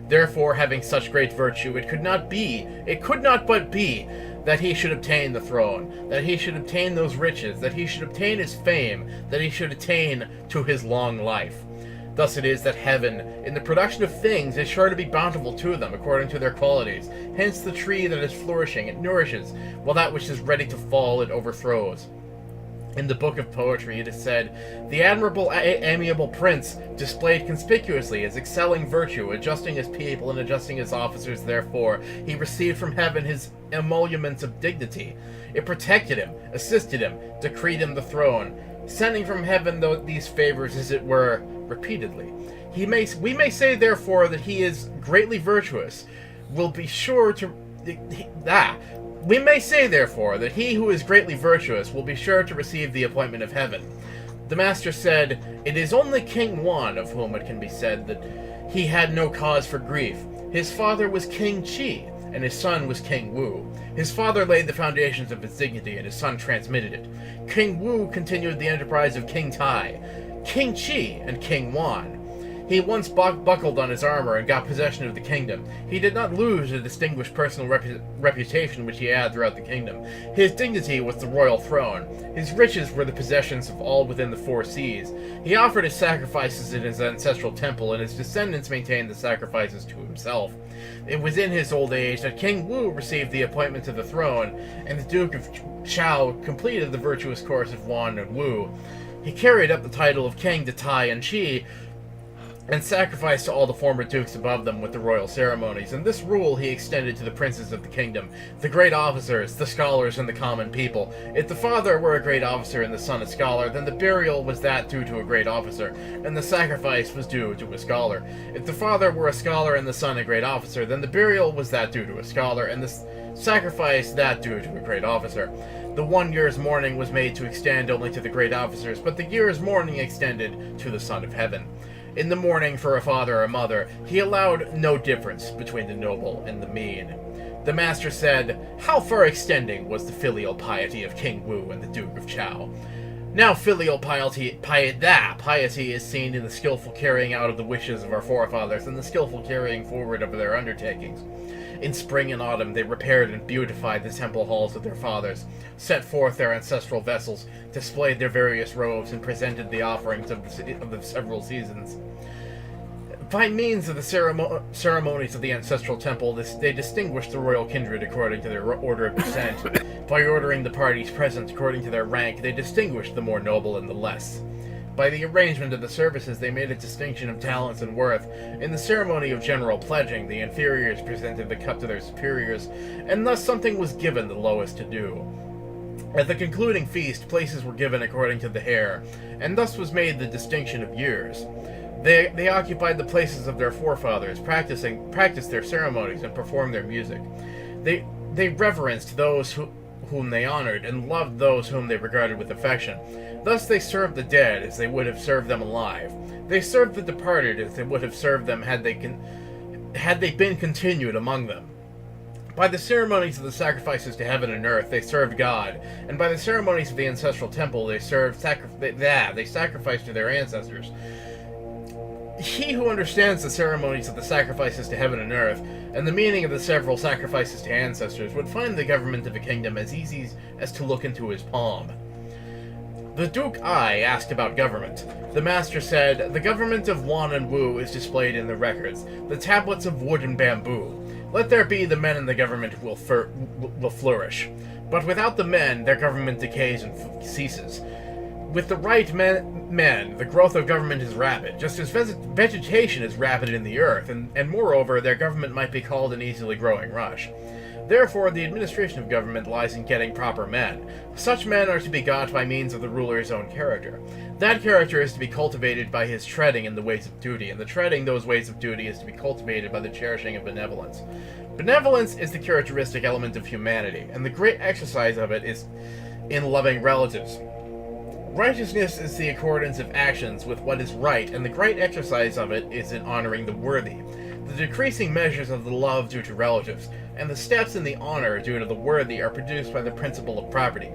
Therefore, having such great virtue, it could not but be, that he should obtain the throne, that he should obtain those riches, that he should obtain his fame, that he should attain to his long life. Thus it is that heaven, in the production of things, is sure to be bountiful to them according to their qualities. Hence the tree that is flourishing, it nourishes, while that which is ready to fall, it overthrows. In the book of poetry, it is said, "The admirable, amiable prince displayed conspicuously his excelling virtue, adjusting his people and adjusting his officers. Therefore, he received from heaven his emoluments of dignity. It protected him, assisted him, decreed him the throne, sending from heaven these favors, as it were, repeatedly. We may say, therefore, that he is greatly virtuous. Will be sure to We may say, therefore, that he who is greatly virtuous will be sure to receive the appointment of heaven." The master said, "It is only King Wan of whom it can be said that he had no cause for grief. His father was King Qi, and his son was King Wu. His father laid the foundations of his dignity, and his son transmitted it. King Wu continued the enterprise of King Tai, King Qi, and King Wan. He once buckled on his armor and got possession of the kingdom. He did not lose the distinguished personal reputation which he had throughout the kingdom. His dignity was the royal throne. His riches were the possessions of all within the 4 seas. He offered his sacrifices in his ancestral temple, and his descendants maintained the sacrifices to himself. It was in his old age that King Wu received the appointment to the throne, and the Duke of Chao completed the virtuous course of Wan and Wu. He carried up the title of King to Tai and Qi, and sacrificed to all the former dukes above them with the royal ceremonies, and this rule he extended to the princes of the kingdom, the great officers, the scholars, and the common people. If the father were a great officer and the son a scholar, then the burial was that due to a great officer, and the sacrifice was due to a scholar. If the father were a scholar and the son a great officer, then the burial was that due to a scholar, and the sacrifice that due to a great officer. The 1 year's mourning was made to extend only to the great officers, but the year's mourning extended to the Son of Heaven. In the mourning for a father or mother, he allowed no difference between the noble and the mean. The master said, "How far extending was the filial piety of King Wu and the Duke of Chao? Now filial piety is seen in the skillful carrying out of the wishes of our forefathers and the skillful carrying forward of their undertakings. In spring and autumn they repaired and beautified the temple halls of their fathers, set forth their ancestral vessels, displayed their various robes, and presented the offerings of the several seasons. By means of the ceremonies of the ancestral temple, they distinguished the royal kindred according to their order of descent. By ordering the parties present according to their rank, they distinguished the more noble and the less. By the arrangement of the services, they made a distinction of talents and worth. In the ceremony of general pledging, the inferiors presented the cup to their superiors, and thus something was given the lowest to do. At the concluding feast, places were given according to the hair, and thus was made the distinction of years. They occupied the places of their forefathers, practiced their ceremonies, and performed their music. They reverenced those whom they honored, and loved those whom they regarded with affection. Thus they served the dead as they would have served them alive. They served the departed as they would have served them had they been continued among them. By the ceremonies of the sacrifices to heaven and earth, they served God, and by the ceremonies of the ancestral temple, they sacrificed to their ancestors. He who understands the ceremonies of the sacrifices to heaven and earth, and the meaning of the several sacrifices to ancestors, would find the government of a kingdom as easy as to look into his palm. The Duke Ai asked about government. The master said, "The government of Wan and Wu is displayed in the records, the tablets of wood and bamboo. Let there be the men in the government will flourish. But without the men, their government decays and ceases. With the right men, the growth of government is rapid, just as vegetation is rapid in the earth, and moreover, their government might be called an easily growing rush. Therefore, the administration of government lies in getting proper men. Such men are to be got by means of the ruler's own character. That character is to be cultivated by his treading in the ways of duty, and the treading those ways of duty is to be cultivated by the cherishing of benevolence. Benevolence is the characteristic element of humanity, and the great exercise of it is in loving relatives. Righteousness is the accordance of actions with what is right, and the great exercise of it is in honoring the worthy. The decreasing measures of the love due to relatives, and the steps in the honor due to the worthy are produced by the principle of propriety.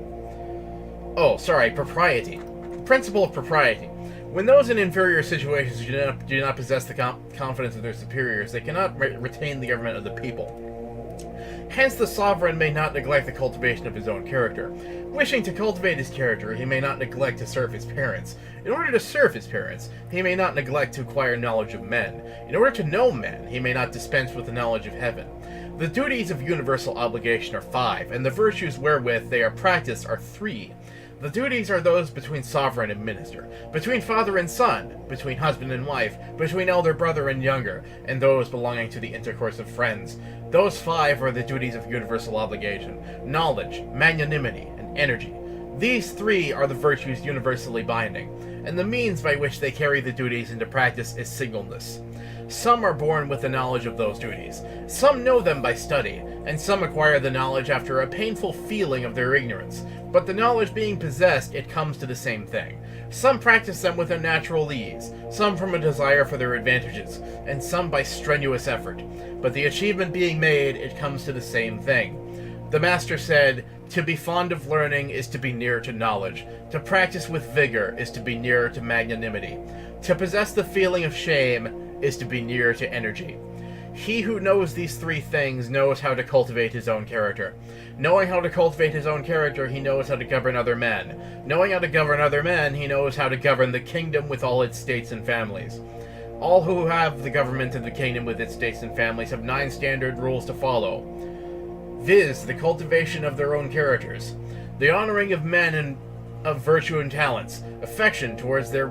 Principle of propriety. When those in inferior situations do not possess the confidence of their superiors, they cannot retain the government of the people. Hence the sovereign may not neglect the cultivation of his own character. Wishing to cultivate his character, he may not neglect to serve his parents. In order to serve his parents, he may not neglect to acquire knowledge of men. In order to know men, he may not dispense with the knowledge of heaven. The duties of universal obligation are 5, and the virtues wherewith they are practiced are 3. The duties are those between sovereign and minister, between father and son, between husband and wife, between elder brother and younger, and those belonging to the intercourse of friends. Those 5 are the duties of universal obligation: knowledge, magnanimity, and energy. These 3 are the virtues universally binding, and the means by which they carry the duties into practice is singleness. Some are born with the knowledge of those duties, some know them by study, and some acquire the knowledge after a painful feeling of their ignorance. But the knowledge being possessed, it comes to the same thing. Some practice them with a natural ease, some from a desire for their advantages, and some by strenuous effort. But the achievement being made, it comes to the same thing. The master said, "To be fond of learning is to be near to knowledge. To practice with vigor is to be nearer to magnanimity. To possess the feeling of shame is to be nearer to energy." He who knows these 3 things knows how to cultivate his own character. Knowing how to cultivate his own character, he knows how to govern other men. Knowing how to govern other men, he knows how to govern the kingdom with all its states and families. All who have the government of the kingdom with its states and families have 9 standard rules to follow, viz. The cultivation of their own characters, the honoring of men and of virtue and talents, affection towards their...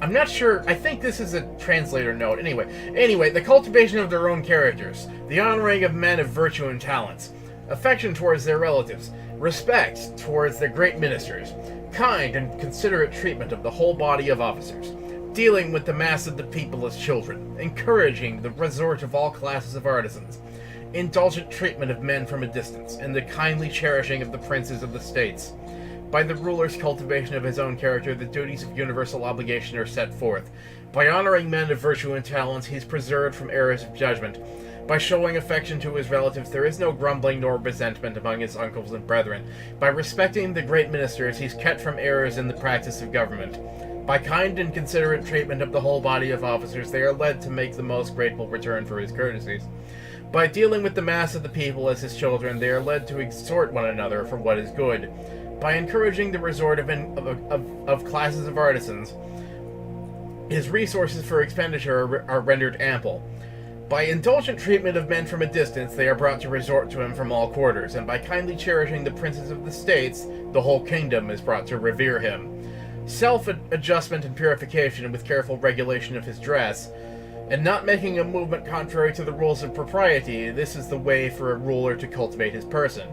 I'm not sure, I think this is a translator note. Anyway, the cultivation of their own characters, the honoring of men of virtue and talents, affection towards their relatives, respect towards their great ministers, kind and considerate treatment of the whole body of officers, dealing with the mass of the people as children, encouraging the resort of all classes of artisans, indulgent treatment of men from a distance, and the kindly cherishing of the princes of the states. By the ruler's cultivation of his own character, the duties of universal obligation are set forth. By honoring men of virtue and talents, he is preserved from errors of judgment. By showing affection to his relatives, there is no grumbling nor resentment among his uncles and brethren. By respecting the great ministers, he is kept from errors in the practice of government. By kind and considerate treatment of the whole body of officers, they are led to make the most grateful return for his courtesies. By dealing with the mass of the people as his children, they are led to exhort one another for what is good. By encouraging the resort of classes of artisans, his resources for expenditure are rendered ample. By indulgent treatment of men from a distance, they are brought to resort to him from all quarters, and by kindly cherishing the princes of the states, the whole kingdom is brought to revere him. Self-adjustment and purification with careful regulation of his dress, and not making a movement contrary to the rules of propriety, this is the way for a ruler to cultivate his person.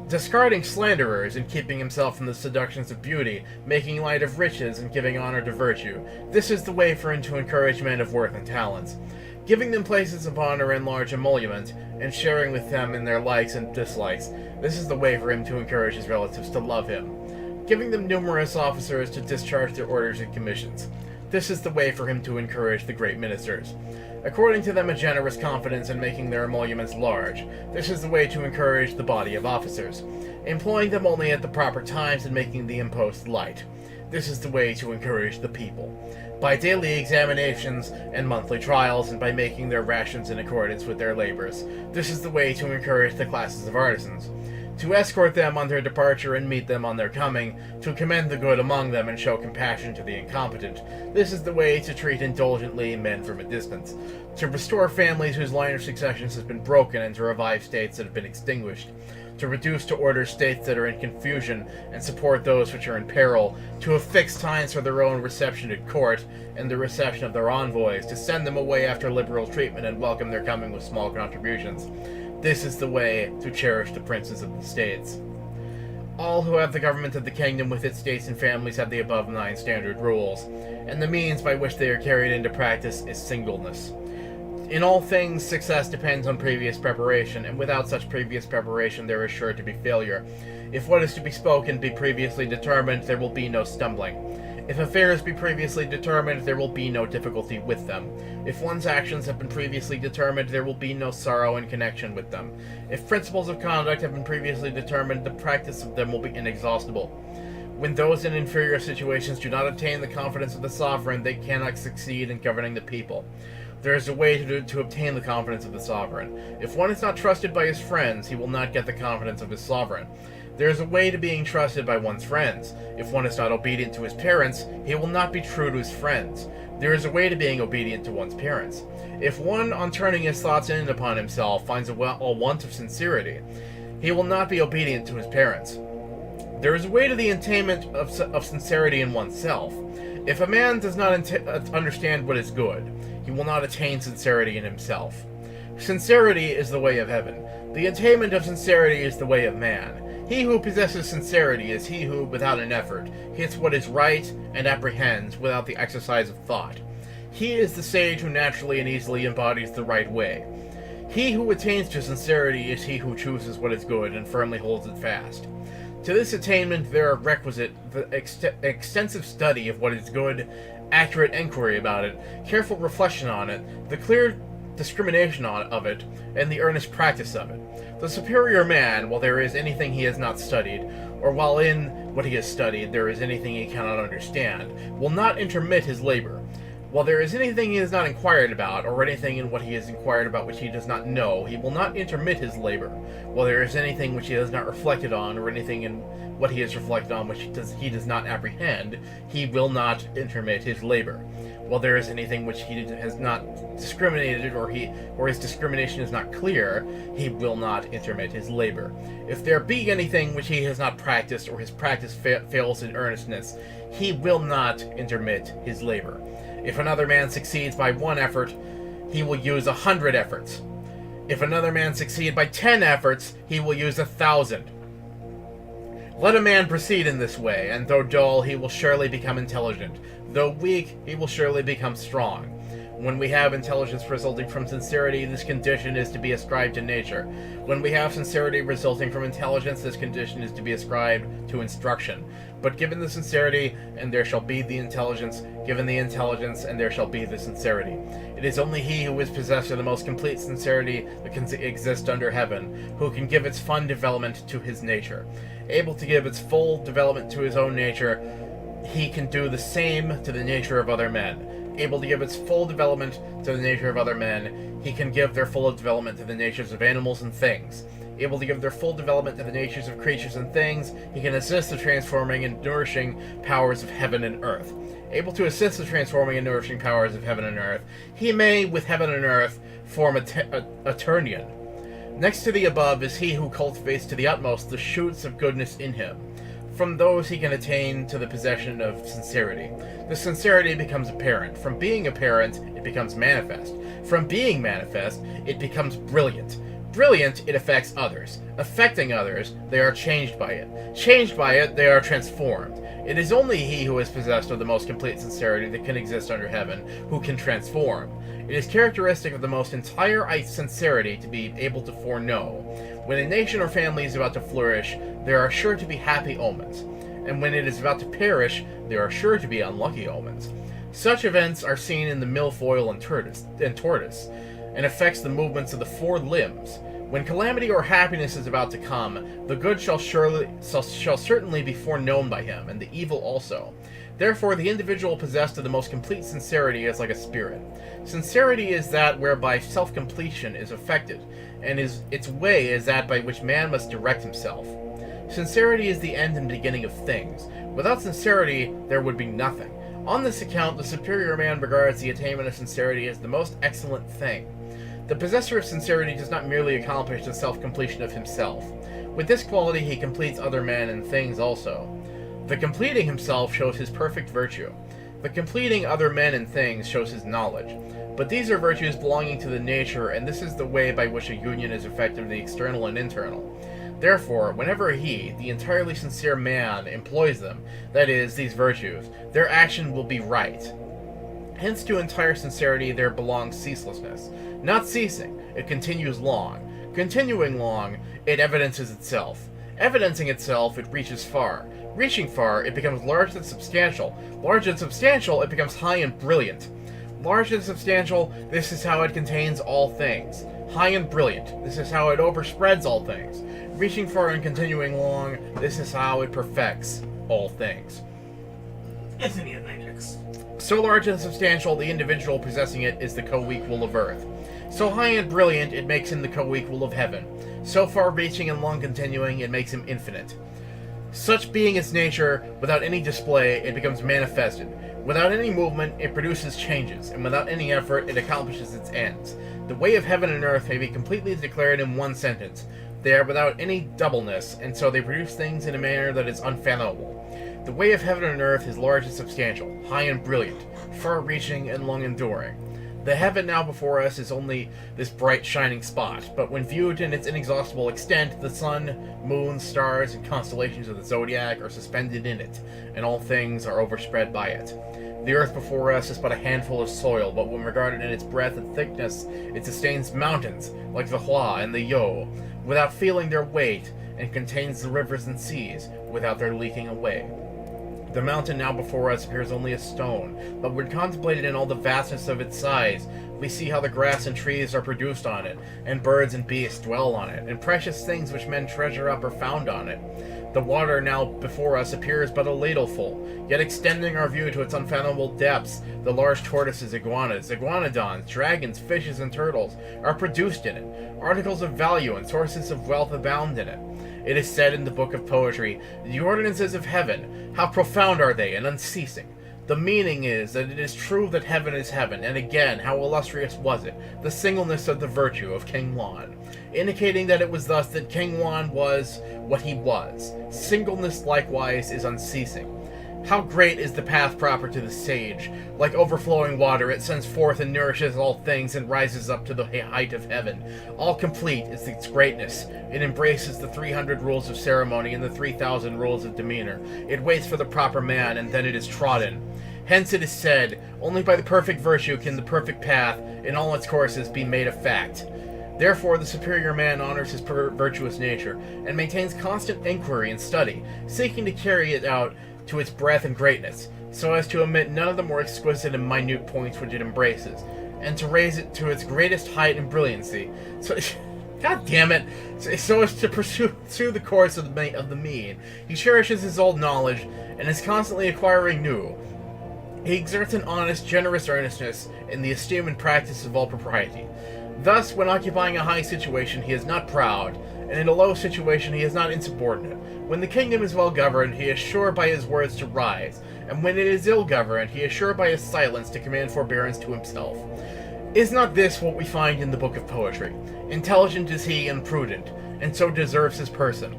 Discarding slanderers and keeping himself from the seductions of beauty, making light of riches and giving honor to virtue, this is the way for him to encourage men of worth and talents. Giving them places of honor and large emolument, and sharing with them in their likes and dislikes, this is the way for him to encourage his relatives to love him. Giving them numerous officers to discharge their orders and commissions, this is the way for him to encourage the great ministers. According to them a generous confidence in making their emoluments large, this is the way to encourage the body of officers. Employing them only at the proper times and making the impost light, this is the way to encourage the people. By daily examinations and monthly trials, and by making their rations in accordance with their labors, this is the way to encourage the classes of artisans. To escort them on their departure and meet them on their coming, to commend the good among them and show compassion to the incompetent, this is the way to treat indulgently men from a distance. To restore families whose line of successions has been broken, and to revive states that have been extinguished. To reduce to order states that are in confusion, and support those which are in peril. To affix times for their own reception at court, and the reception of their envoys. To send them away after liberal treatment, and welcome their coming with small contributions. This is the way to cherish the princes of the states. All who have the government of the kingdom with its states and families have the above 9 standard rules, and the means by which they are carried into practice is singleness. In all things, success depends on previous preparation, and without such previous preparation there is sure to be failure. If what is to be spoken be previously determined, there will be no stumbling. If affairs be previously determined, there will be no difficulty with them. If one's actions have been previously determined, there will be no sorrow in connection with them. If principles of conduct have been previously determined, the practice of them will be inexhaustible. When those in inferior situations do not obtain the confidence of the sovereign, they cannot succeed in governing the people. There is a way to obtain the confidence of the sovereign. If one is not trusted by his friends, he will not get the confidence of his sovereign. There is a way to being trusted by one's friends. If one is not obedient to his parents, he will not be true to his friends. There is a way to being obedient to one's parents. If one, on turning his thoughts in upon himself, finds a want of sincerity, he will not be obedient to his parents. There is a way to the attainment of sincerity in oneself. If a man does not understand what is good, he will not attain sincerity in himself. Sincerity is the way of heaven. The attainment of sincerity is the way of man. He who possesses sincerity is he who, without an effort, hits what is right and apprehends without the exercise of thought. He is the sage who naturally and easily embodies the right way. He who attains to sincerity is he who chooses what is good and firmly holds it fast. To this attainment there are requisite the extensive study of what is good, accurate enquiry about it, careful reflection on it, the clear discrimination of it, and the earnest practice of it. The superior man, while there is anything he has not studied, or while in what he has studied there is anything he cannot understand, will not intermit his labor. While there is anything he has not inquired about, or anything in what he has inquired about which he does not know, he will not intermit his labor. While there is anything which he has not reflected on, or anything in what he has reflected on which he does not apprehend, he will not intermit his labor. While there is anything which he has not discriminated, or his discrimination is not clear, he will not intermit his labor. If there be anything which he has not practiced, or his practice fails in earnestness, he will not intermit his labor. If another man succeeds by 1 effort, he will use 100 efforts. If another man succeed by 10 efforts, he will use 1,000. Let a man proceed in this way, and though dull, he will surely become intelligent. Though weak, he will surely become strong. When we have intelligence resulting from sincerity, this condition is to be ascribed to nature. When we have sincerity resulting from intelligence, this condition is to be ascribed to instruction. But given the sincerity, and there shall be the intelligence, given the intelligence, and there shall be the sincerity. It is only he who is possessed of the most complete sincerity that can exist under heaven, who can give its fun development to his nature. Able to give its full development to his own nature, he can do the same to the nature of other men. Able to give its full development to the nature of other men, he can give their full development to the natures of animals and things. Able to give their full development to the natures of creatures and things, he can assist the transforming and nourishing powers of heaven and earth. Able to assist the transforming and nourishing powers of heaven and earth, he may, with heaven and earth, form a turnion. Next to the above is he who cultivates to the utmost the shoots of goodness in him. From those he can attain to the possession of sincerity. The sincerity becomes apparent. From being apparent, it becomes manifest. From being manifest, it becomes brilliant. Brilliant, it affects others. Affecting others, they are changed by it. Changed by it, they are transformed. It is only he who is possessed of the most complete sincerity that can exist under heaven, who can transform. It is characteristic of the most entire sincerity to be able to foreknow. When a nation or family is about to flourish, there are sure to be happy omens, and when it is about to perish, there are sure to be unlucky omens. Such events are seen in the milfoil and tortoise, and affects the movements of the 4 limbs. When calamity or happiness is about to come, the good shall certainly be foreknown by him, and the evil also. Therefore, the individual possessed of the most complete sincerity is like a spirit. Sincerity is that whereby self-completion is effected, and its way is that by which man must direct himself. Sincerity is the end and beginning of things. Without sincerity, there would be nothing. On this account, the superior man regards the attainment of sincerity as the most excellent thing. The possessor of sincerity does not merely accomplish the self-completion of himself. With this quality, he completes other men and things also. The completing himself shows his perfect virtue. The completing other men and things shows his knowledge. But these are virtues belonging to the nature, and this is the way by which a union is effective, the external and internal. Therefore, whenever he, the entirely sincere man, employs them, that is, these virtues, their action will be right. Hence to entire sincerity there belongs ceaselessness. Not ceasing, it continues long. Continuing long, it evidences itself. Evidencing itself, it reaches far. Reaching far, it becomes large and substantial. Large and substantial, it becomes high and brilliant. Large and substantial, this is how it contains all things. High and brilliant, this is how it overspreads all things. Reaching far and continuing long, this is how it perfects all things. It's in the Atlantics. So large and substantial, the individual possessing it is the co-equal of earth. So high and brilliant, it makes him the co-equal of heaven. So far-reaching and long-continuing, it makes him infinite. Such being its nature, without any display, it becomes manifested. Without any movement, it produces changes, and without any effort, it accomplishes its ends. The way of heaven and earth may be completely declared in one sentence. They are without any doubleness, and so they produce things in a manner that is unfathomable. The way of heaven and earth is large and substantial, high and brilliant, far-reaching and long-enduring. The heaven now before us is only this bright, shining spot, but when viewed in its inexhaustible extent, the sun, moon, stars, and constellations of the zodiac are suspended in it, and all things are overspread by it. The earth before us is but a handful of soil, but when regarded in its breadth and thickness, it sustains mountains, like the Hua and the Yo, without feeling their weight, and contains the rivers and seas, without their leaking away. The mountain now before us appears only a stone, but when contemplated in all the vastness of its size, we see how the grass and trees are produced on it, and birds and beasts dwell on it, and precious things which men treasure up are found on it. The water now before us appears but a ladleful, yet extending our view to its unfathomable depths, the large tortoises, iguanas, iguanodons, dragons, fishes, and turtles are produced in it. Articles of value and sources of wealth abound in it. It is said in the book of poetry, "The ordinances of heaven, how profound are they and unceasing." The meaning is that it is true that heaven is heaven, and again, how illustrious was it, the singleness of the virtue of King Juan, indicating that it was thus that King Juan was what he was. Singleness likewise is unceasing. How great is the path proper to the sage! Like overflowing water, it sends forth and nourishes all things and rises up to the height of heaven. All complete is its greatness. It embraces the 300 rules of ceremony and the 3,000 rules of demeanor. It waits for the proper man, and then it is trodden. Hence it is said, only by the perfect virtue can the perfect path, in all its courses, be made a fact. Therefore, the superior man honors his virtuous nature, and maintains constant inquiry and study, seeking to carry it out to its breadth and greatness, so as to omit none of the more exquisite and minute points which it embraces, and to raise it to its greatest height and brilliancy. So, God damn it! So as to pursue the course of the mean. He cherishes his old knowledge, and is constantly acquiring new. He exerts an honest, generous earnestness in the esteem and practice of all propriety. Thus, when occupying a high situation, he is not proud, and in a low situation he is not insubordinate. When the kingdom is well governed, he is sure by his words to rise, and when it is ill governed, he is sure by his silence to command forbearance to himself. Is not this what we find in the book of poetry? Intelligent is he and prudent, and so deserves his person.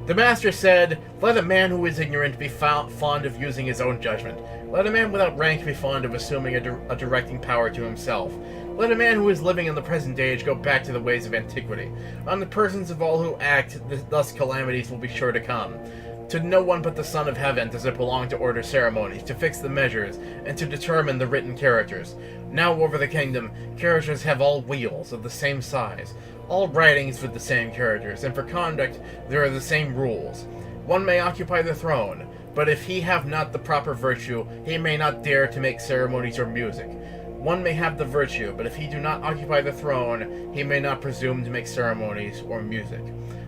The master said, "Let a man who is ignorant be fond of using his own judgment. Let a man without rank be fond of assuming a directing power to himself. Let a man who is living in the present age go back to the ways of antiquity. On the persons of all who act, thus calamities will be sure to come. To no one but the Son of Heaven does it belong to order ceremonies, to fix the measures, and to determine the written characters. Now over the kingdom, characters have all wheels of the same size, all writings with the same characters, and for conduct there are the same rules. One may occupy the throne, but if he have not the proper virtue, he may not dare to make ceremonies or music. One may have the virtue, but if he do not occupy the throne, he may not presume to make ceremonies or music."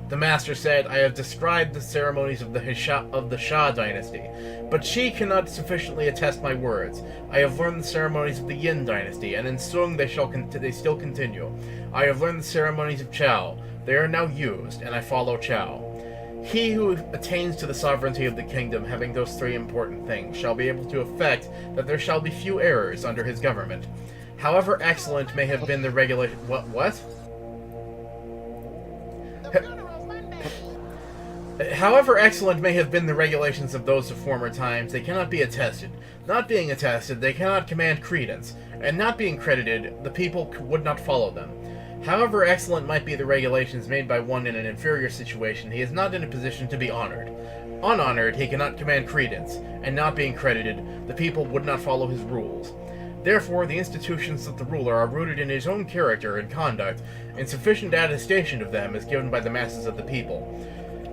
The master said, "I have described the ceremonies of the Shah dynasty, but she cannot sufficiently attest my words. I have learned the ceremonies of the Yin dynasty, and in Sung they still continue. I have learned the ceremonies of Chao. They are now used, and I follow Chao. He who attains to the sovereignty of the kingdom, having those three important things, shall be able to effect that there shall be few errors under his government. However excellent may have been the regulation..." What? However excellent may have been the regulations of those of former times, they cannot be attested. Not being attested, they cannot command credence, and not being credited, the people would not follow them. However excellent might be the regulations made by one in an inferior situation, he is not in a position to be honored. Unhonored, he cannot command credence, and not being credited, the people would not follow his rules. Therefore, the institutions of the ruler are rooted in his own character and conduct, and sufficient attestation of them is given by the masses of the people.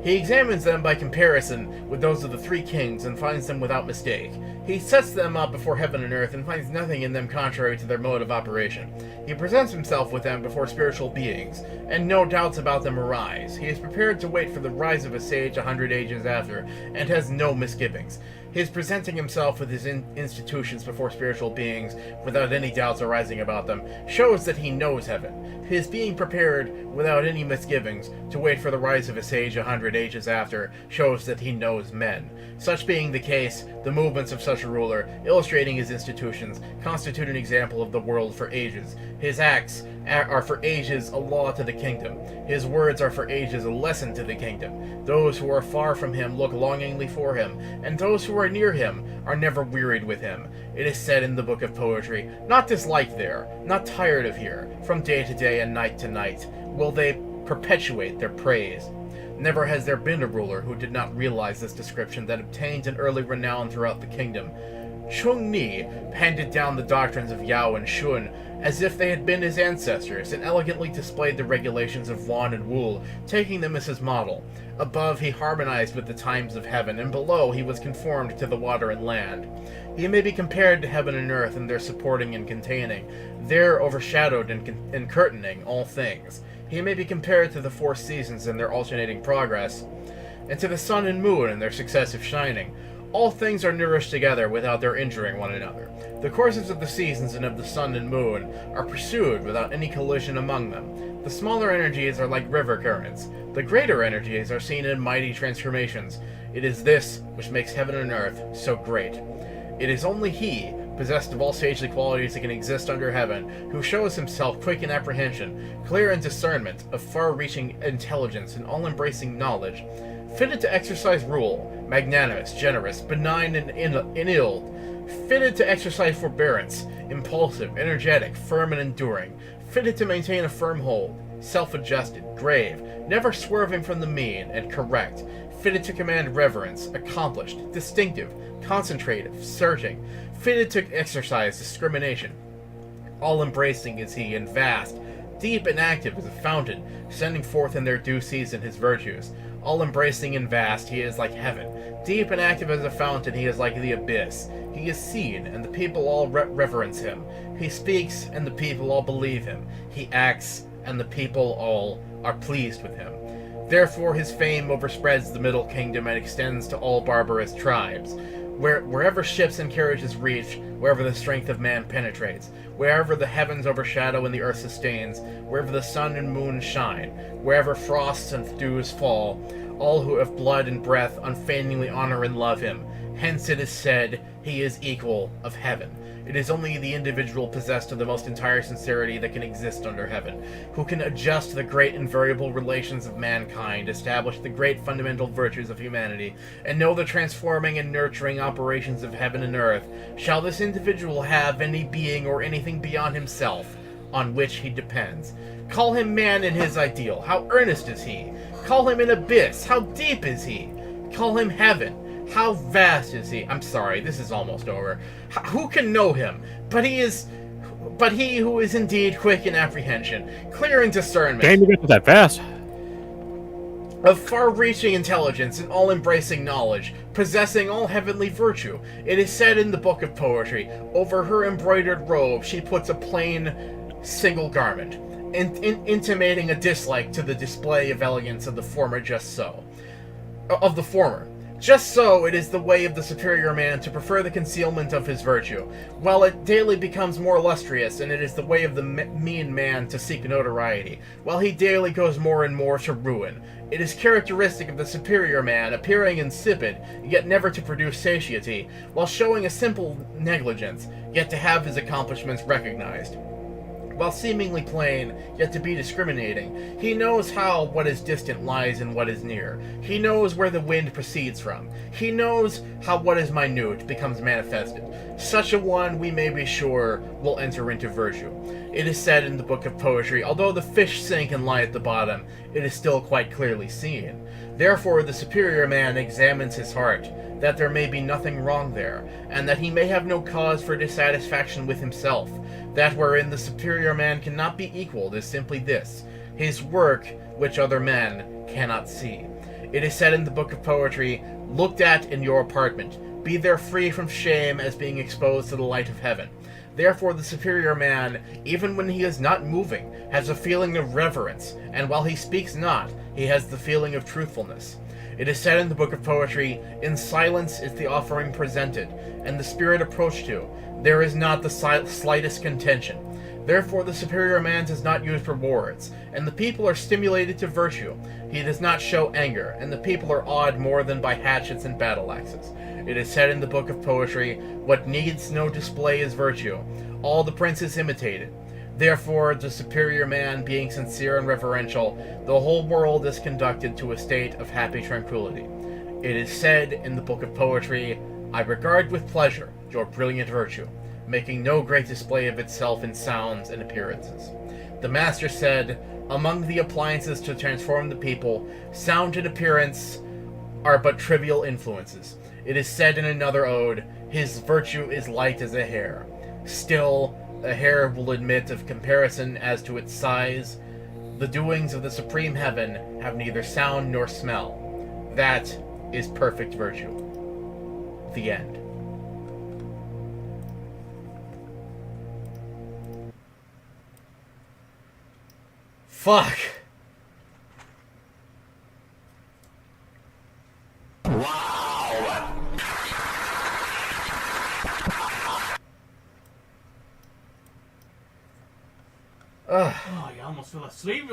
He examines them by comparison with those of the three kings and finds them without mistake. He sets them up before heaven and earth and finds nothing in them contrary to their mode of operation. He presents himself with them before spiritual beings, and no doubts about them arise. He is prepared to wait for the rise of a sage 100 ages after, and has no misgivings. His presenting himself with his institutions before spiritual beings, without any doubts arising about them, shows that he knows heaven. His being prepared, without any misgivings, to wait for the rise of his age 100 ages after, shows that he knows men. Such being the case, the movements of such a ruler, illustrating his institutions, constitute an example of the world for ages. His acts are for ages a law to the kingdom. His words are for ages a lesson to the kingdom. Those who are far from him look longingly for him, and those who are near him are never wearied with him. It is said in the book of poetry, not disliked there, not tired of here, from day to day and night to night, will they perpetuate their praise. Never has there been a ruler who did not realize this description that obtained an early renown throughout the kingdom. Chung Ni handed down the doctrines of Yao and Shun as if they had been his ancestors, and elegantly displayed the regulations of Wan and Wu, taking them as his model. Above he harmonized with the times of heaven, and below he was conformed to the water and land. He may be compared to heaven and earth in their supporting and containing, there overshadowed and curtaining all things. He may be compared to the 4 seasons in their alternating progress, and to the sun and moon in their successive shining. All things are nourished together without their injuring one another. The courses of the seasons and of the sun and moon are pursued without any collision among them. The smaller energies are like river currents. The greater energies are seen in mighty transformations. It is this which makes heaven and earth so great. It is only he, possessed of all sagely qualities that can exist under heaven, who shows himself quick in apprehension, clear in discernment, of far-reaching intelligence and all-embracing knowledge, fitted to exercise rule, magnanimous, generous, benign, and ill, fitted to exercise forbearance, impulsive, energetic, firm, and enduring, fitted to maintain a firm hold, self-adjusted, grave, never swerving from the mean, and correct, fitted to command reverence, accomplished, distinctive, concentrative, searching, fitted to exercise discrimination. All-embracing is he, and vast, deep and active as a fountain, sending forth in their due season his virtues. All-embracing and vast, he is like heaven. Deep and active as a fountain, he is like the abyss. He is seen, and the people all reverence him. He speaks, and the people all believe him. He acts, and the people all are pleased with him. Therefore his fame overspreads the Middle Kingdom and extends to all barbarous tribes. Wherever ships and carriages reach, wherever the strength of man penetrates, wherever the heavens overshadow and the earth sustains, wherever the sun and moon shine, wherever frosts and dews fall, all who have blood and breath unfeigningly honor and love him. Hence it is said, he is equal of heaven. It is only the individual possessed of the most entire sincerity that can exist under heaven, who can adjust the great and variable relations of mankind, establish the great fundamental virtues of humanity, and know the transforming and nurturing operations of heaven and earth. Shall this individual have any being or anything beyond himself on which he depends? Call him man in his ideal. How earnest is he? Call him an abyss. How deep is he? Call him heaven. How vast is he? I'm sorry, this is almost over. Who can know him? But he who is indeed quick in apprehension, clear in discernment, Damn, you got that fast. of far-reaching intelligence and all-embracing knowledge, possessing all heavenly virtue. It is said in the book of poetry, over her embroidered robe she puts a plain single garment, intimating a dislike to the display of elegance of the former just so. Of the former. Just so it is the way of the superior man to prefer the concealment of his virtue, while it daily becomes more illustrious, and it is the way of the mean man to seek notoriety, while he daily goes more and more to ruin. It is characteristic of the superior man, appearing insipid, yet never to produce satiety, while showing a simple negligence, yet to have his accomplishments recognized. While seemingly plain, yet to be discriminating, he knows how what is distant lies in what is near. He knows where the wind proceeds from. He knows how what is minute becomes manifested. Such a one, we may be sure, will enter into virtue. It is said in the book of poetry, although the fish sink and lie at the bottom, it is still quite clearly seen. Therefore the superior man examines his heart, that there may be nothing wrong there, and that he may have no cause for dissatisfaction with himself. That wherein the superior man cannot be equaled is simply this, his work which other men cannot see. It is said in the book of poetry, looked at in your apartment, be there free from shame as being exposed to the light of heaven. Therefore the superior man, even when he is not moving, has a feeling of reverence, and while he speaks not, he has the feeling of truthfulness. It is said in the Book of Poetry, "In silence is the offering presented, and the spirit approached to. There is not the slightest contention. Therefore the superior man does not use rewards, and the people are stimulated to virtue. He does not show anger, and the people are awed more than by hatchets and battle axes. It is said in the Book of Poetry, what needs no display is virtue. All the princes imitate it. Therefore, the superior man being sincere and reverential, the whole world is conducted to a state of happy tranquility. It is said in the Book of Poetry, I regard with pleasure your brilliant virtue, making no great display of itself in sounds and appearances. The master said, among the appliances to transform the people, sound and appearance are but trivial influences. It is said in another ode, his virtue is light as a hair. Still, a hair will admit of comparison as to its size. The doings of the supreme heaven have neither sound nor smell. That is perfect virtue. The end. Fuck. Ugh. Oh, I almost fell asleep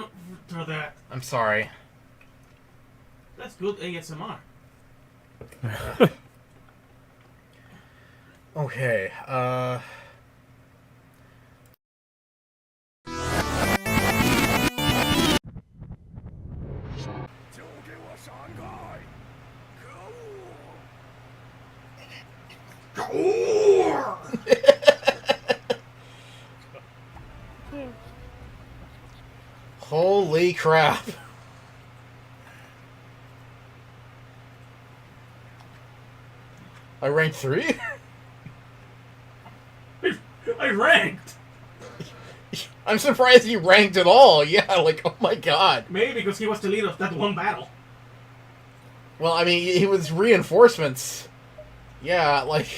through that. I'm sorry. That's good ASMR. Okay, holy crap. I ranked 3? I ranked! I'm surprised he ranked at all. Yeah, like, oh my god. Maybe because he was the leader of that one battle. Well, I mean, he was reinforcements. Yeah, like...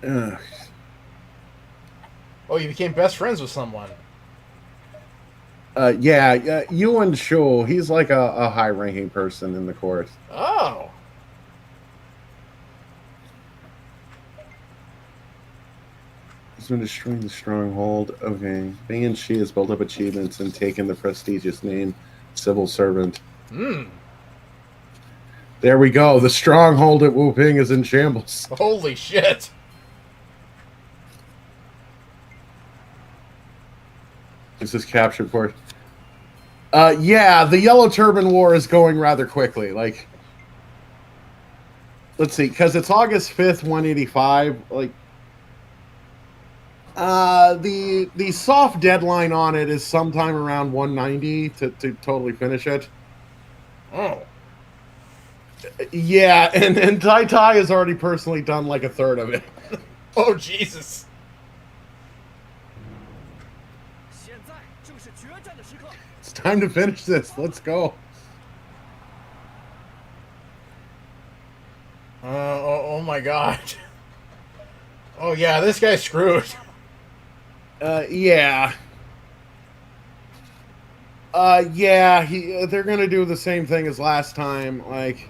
Ugh. Oh, you became best friends with someone. Yeah, Yuan Shu, he's like a high-ranking person in the court. Oh. He's been destroying the stronghold. Okay. Bing and Shi has built up achievements and taken the prestigious name Civil Servant. Hmm. There we go. The stronghold at Wu Ping is in shambles. Holy shit. This is captured port. Yeah, the Yellow Turban War is going rather quickly. Like, let's see, because it's August 5th, 185. Like, the soft deadline on it is sometime around 190 to totally finish it. Oh. Yeah, and Tai Tai has already personally done like a third of it. Oh, Jesus. It's time to finish this. Let's go. Oh my god. Oh yeah, this guy's screwed. Yeah. Yeah, they're gonna do the same thing as last time. Like,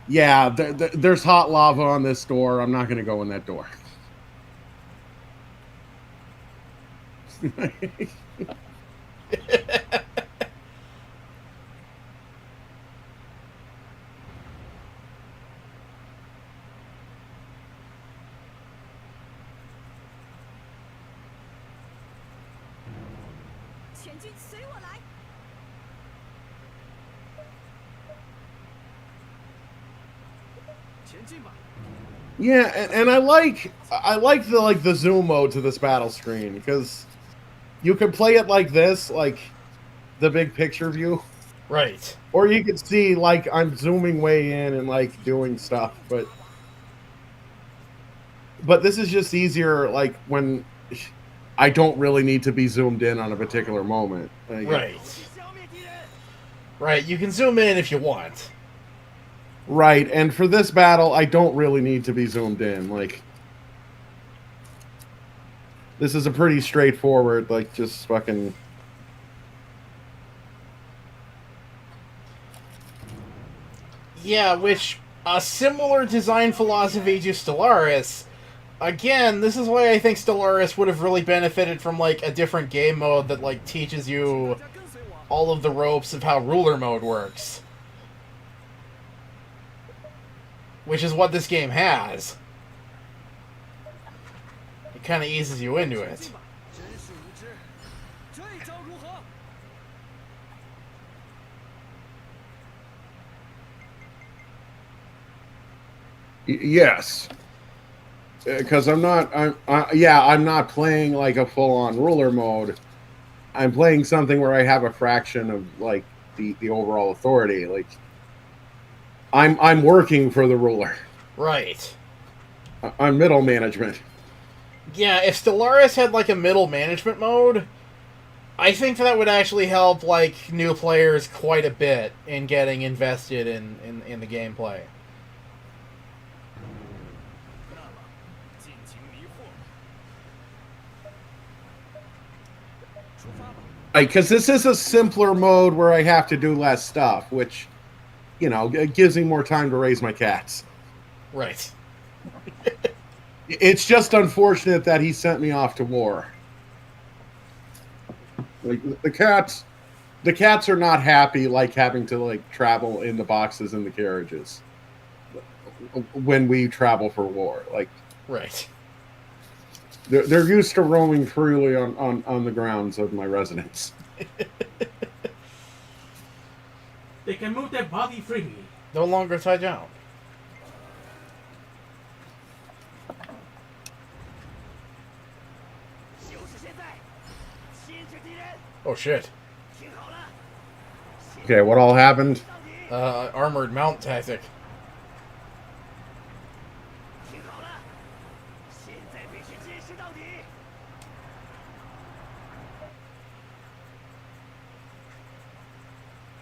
yeah, there's hot lava on this door. I'm not gonna go in that door. Yeah, and I like the zoom mode to this battle screen because you can play it like this, like the big picture view, Right. or you can see like I'm zooming way in and like doing stuff. But but this is just easier, like when I don't really need to be zoomed in on a particular moment. Right. Right, you can zoom in if you want. Right, and for this battle, I don't really need to be zoomed in. Like, this is a pretty straightforward, like, just fucking... Yeah, which, a similar design philosophy to Stellaris. Again, this is why I think Stellaris would have really benefited from, like, a different game mode that, like, teaches you all of the ropes of how ruler mode works. Which is what this game has. It kind of eases you into it. Yes. Because I'm not playing like a full-on ruler mode. I'm playing something where I have a fraction of like the overall authority. Like, I'm working for the ruler. Right. I'm middle management. Yeah, if Stellaris had like a middle management mode, I think that would actually help like new players quite a bit in getting invested in the gameplay. Because this is a simpler mode where I have to do less stuff, which, you know, it gives me more time to raise my cats. Right. It's just unfortunate that he sent me off to war. Like, the cats are not happy, like, having to, like, travel in the boxes and the carriages when we travel for war. Like, right. They're used to roaming freely on the grounds of my residence. They can move their body freely. No longer tied down. Oh shit. Okay, what all happened? Armored mount tactic.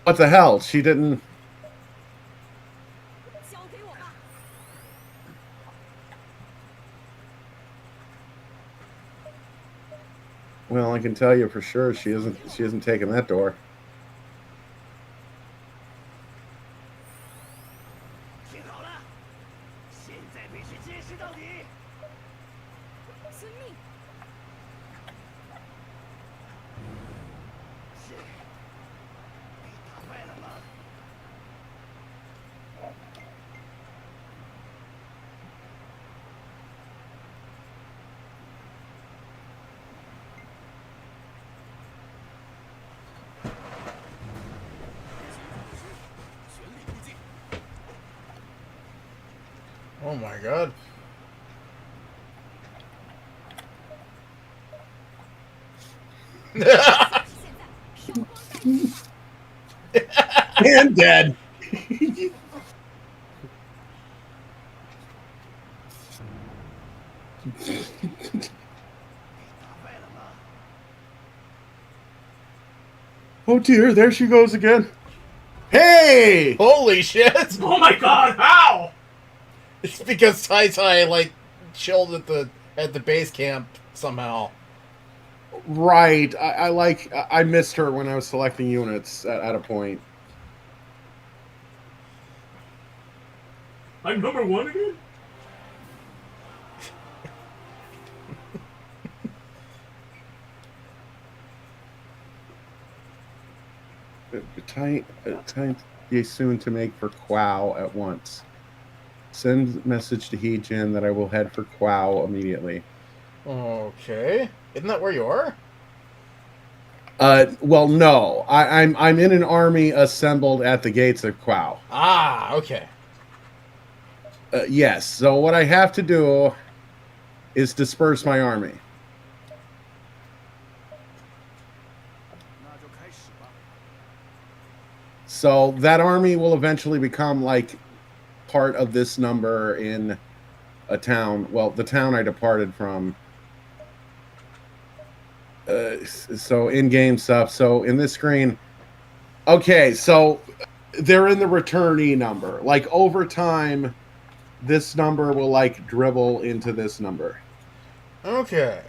What the hell? She didn't... 交给我吧。 Well, I can tell you for sure she isn't taking that door. 听好了，现在必须坚持到底。 遵命。 是，被打败了吗？ Oh my god. And dead. Oh dear, there she goes again. Hey! Holy shit! Oh my god, how? It's because Tai Tai like chilled at the base camp somehow. Right. I missed her when I was selecting units at a point. I'm number one again? Time ye soon to make for Quao at once. Send message to He-Jin that I will head for Quao immediately. Okay. Isn't that where you are? Well, no. I'm in an army assembled at the gates of Quao. Ah, okay. Yes. So what I have to do is disperse my army. 那就开始吧。 So that army will eventually become like part of this number in a town. Well, the town I departed from. So in-game stuff. So in this screen, okay, so they're in the returnee number. Like over time, this number will like dribble into this number. Okay.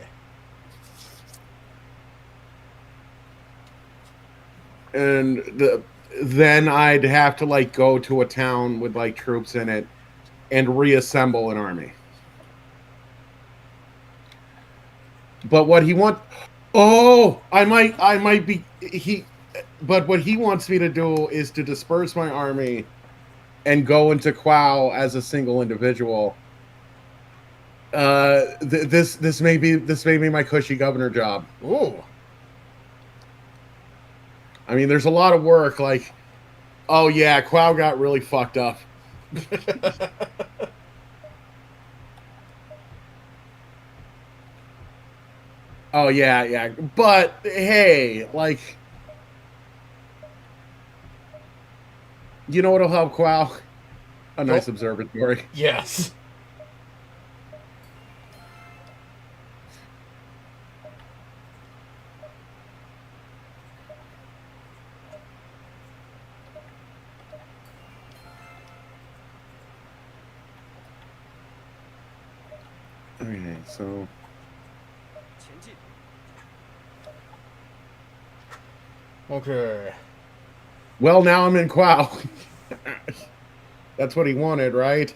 And then I'd have to like go to a town with like troops in it and reassemble an army. But what he wants, I might be But what he wants me to do is to disperse my army and go into Quao as a single individual. This may be my cushy governor job. Ooh. I mean, there's a lot of work. Like, oh yeah, Quao got really fucked up. Oh yeah. But hey, like, you know what'll help Quao? A nice observatory. Yes. Okay, so. 前进。 Okay. Well, now I'm in Quao. That's what he wanted, right?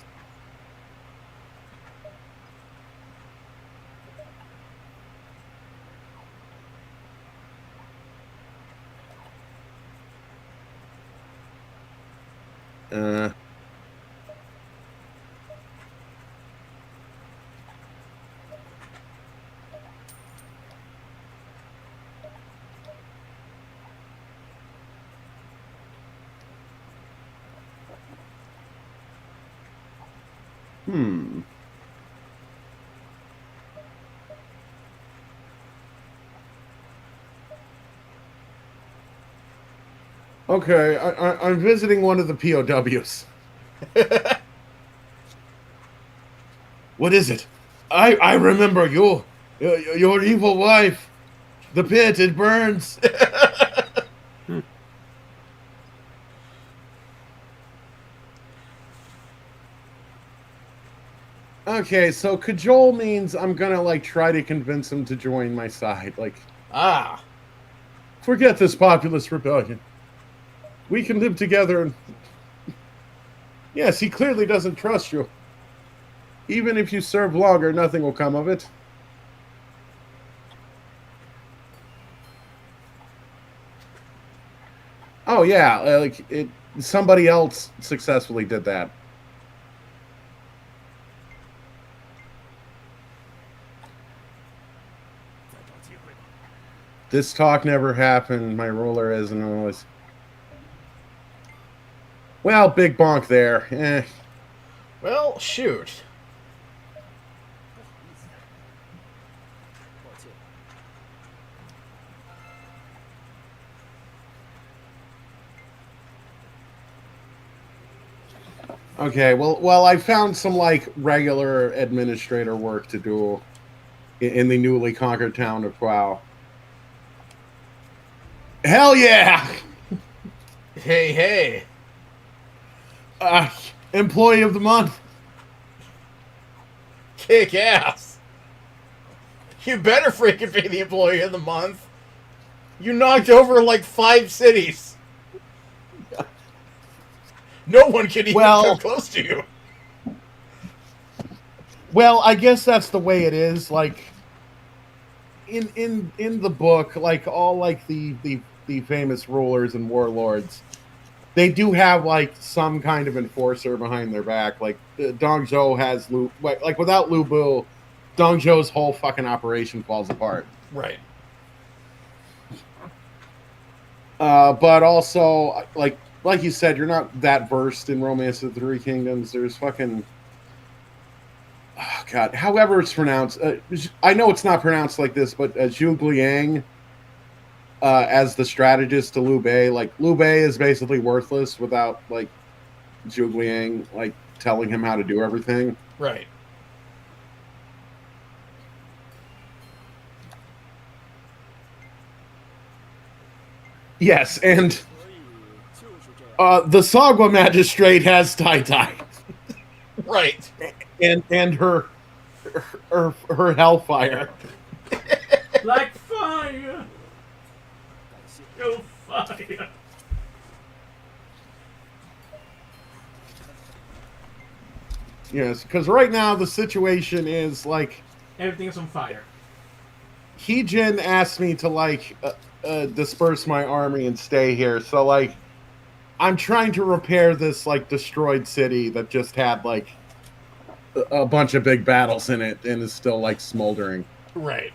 Okay, I'm visiting one of the POWs. What is it? I remember you. Your evil wife. The pit, it burns. Okay, so cajole means I'm gonna like try to convince him to join my side. Like, forget this populist rebellion. We can live together and... Yes, he clearly doesn't trust you. Even if you serve longer, nothing will come of it. Oh yeah, like somebody else successfully did that. This talk never happened. My ruler isn't always... Well, big bonk there. Eh. Well, shoot. 抱歉。 Okay, well, I found some like regular administrator work to do in the newly conquered town of Quao. Hell yeah! Hey. Employee of the month. Kick ass. You better freaking be the employee of the month. You knocked over like 5 cities. No one can even come close to you. Well, I guess that's the way it is. Like in the book, like all like the famous rulers and warlords, they do have like some kind of enforcer behind their back. Like Dong Zhou has like without Lu Bu, Dong Zhou's whole fucking operation falls apart. Right. But also like you said, you're not that versed in Romance of the Three Kingdoms. There's fucking... Oh, God. However it's pronounced. I know it's not pronounced like this, but Zhu Liang as the strategist to Liu Bei. Like, Liu Bei is basically worthless without, like, Zhu Liang, like, telling him how to do everything. Right. Yes, and 所以就是这样。 the Sagwa magistrate has Tai. Right. And her hellfire. Like fire! 感谢。 Oh, fire! Yes, because right now the situation is like Everything is on fire. Heejin asked me to like disperse my army and stay here, so like I'm trying to repair this like destroyed city that just had like a bunch of big battles in it and is still like smoldering. Right.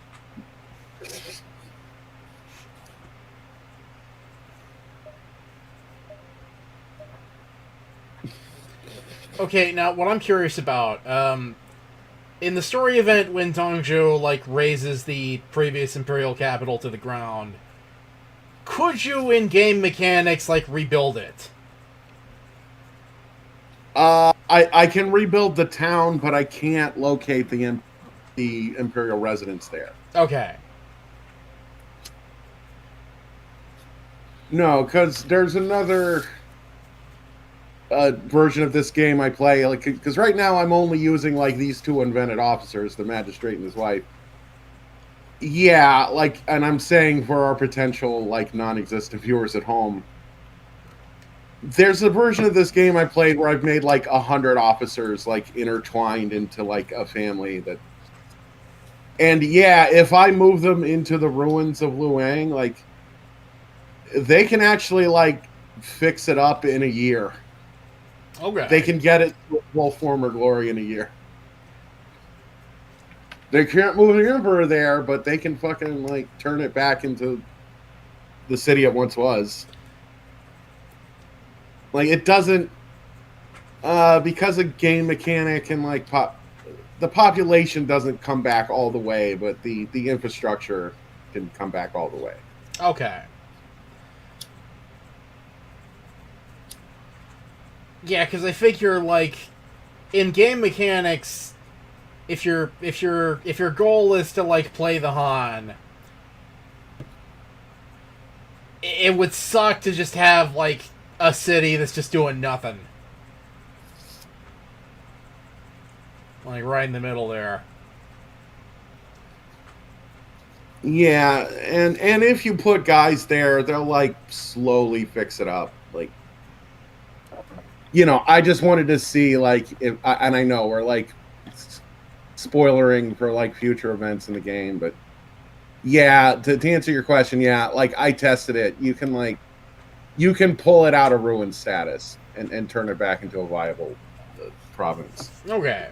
Okay, now what I'm curious about, in the story event when Dongzhou like razes the previous imperial capital to the ground, could you in game mechanics like rebuild it? I can rebuild the town, but I can't locate the imperial residence there. Okay. No, because there's another version of this game I play. Like, because right now I'm only using like these two invented officers, the magistrate and his wife. Yeah, like, and I'm saying for our potential like non-existent viewers at home, there's a version of this game I played where I've made like 100 officers like intertwined into like a family that. And yeah, if I move them into the ruins of Luang, like they can actually like fix it up in a year. Okay. They can get it to full former glory in a year. They can't move the emperor there, but they can fucking like turn it back into the city it once was. Like it doesn't because of game mechanic and like the population doesn't come back all the way, but the infrastructure can come back all the way. Okay. Yeah, because I figure like in game mechanics, if your goal is to like play the Han, it would suck to just have like a city that's just doing nothing, like right in the middle there. Yeah, and if you put guys there, they'll like slowly fix it up. Like, you know, I just wanted to see like if, and I know we're like spoilering for like future events in the game, but yeah, to answer your question, yeah, like I tested it. You can pull it out of ruin status and turn it back into a viable province. Okay.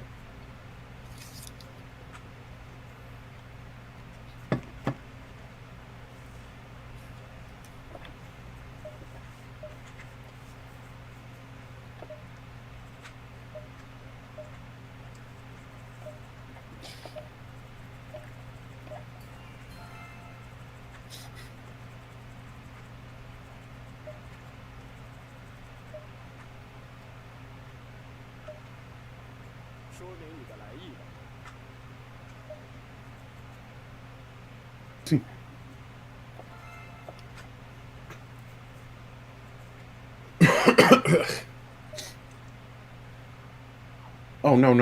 Oh no.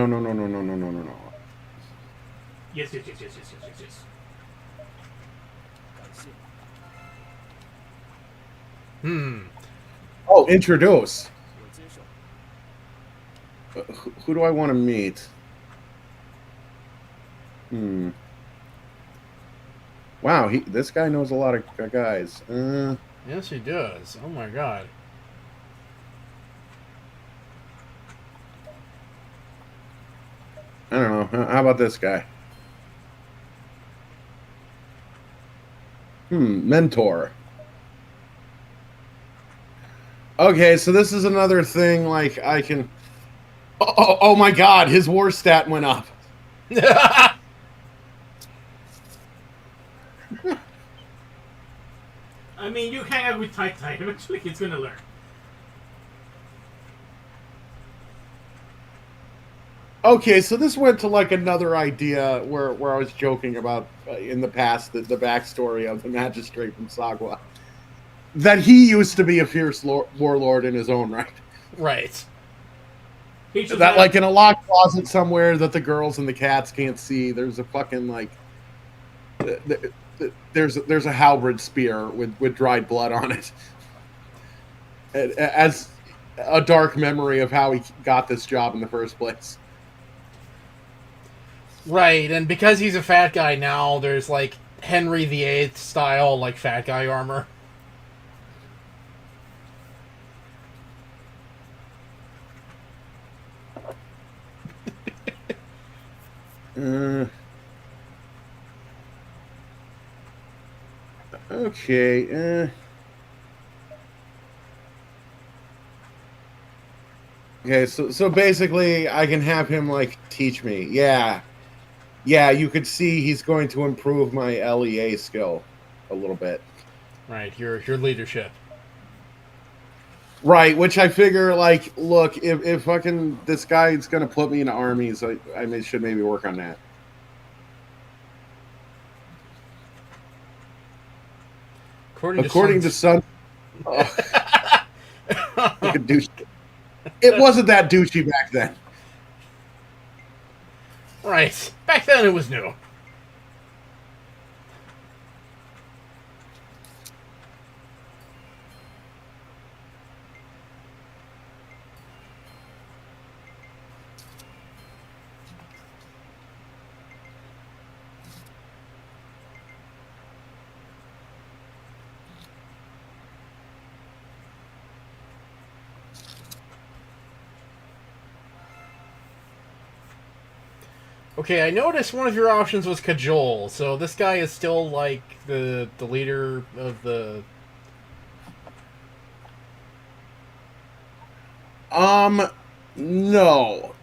Yes. 感谢。 Oh, introduce. 我接受。 Who do I want to meet? Wow, this guy knows a lot of guys. Yes, he does. Oh my god. I don't know. How about this guy? Mentor. Okay, so this is another thing, like, I can... Oh my god, his war stat went up. I mean, you hang out with Tai Tai, eventually he's gonna learn. Okay, so this went to, like, another idea where I was joking about, in the past, the backstory of the Magistrate from Sagwa. that he used to be a fierce warlord in his own right. Right. He should That have- like in a locked closet somewhere that the girls and the cats can't see. There's a fucking like there's a halberd spear with dried blood on it, as a dark memory of how he got this job in the first place. Right, and because he's a fat guy now, there's like Henry VIII style like fat guy armor. Okay. Okay, so basically I can have him like teach me. Yeah. Yeah, you could see he's going to improve my LEA skill a little bit. Right, your leadership. Right, which I figure like, look, if fucking this guy's gonna put me into armies, I should maybe work on that. According to Sun, like a douche. It wasn't that douchey back then. Right, back then it was new. Okay, I noticed one of your options was cajole, so this guy is still like the leader of the. No.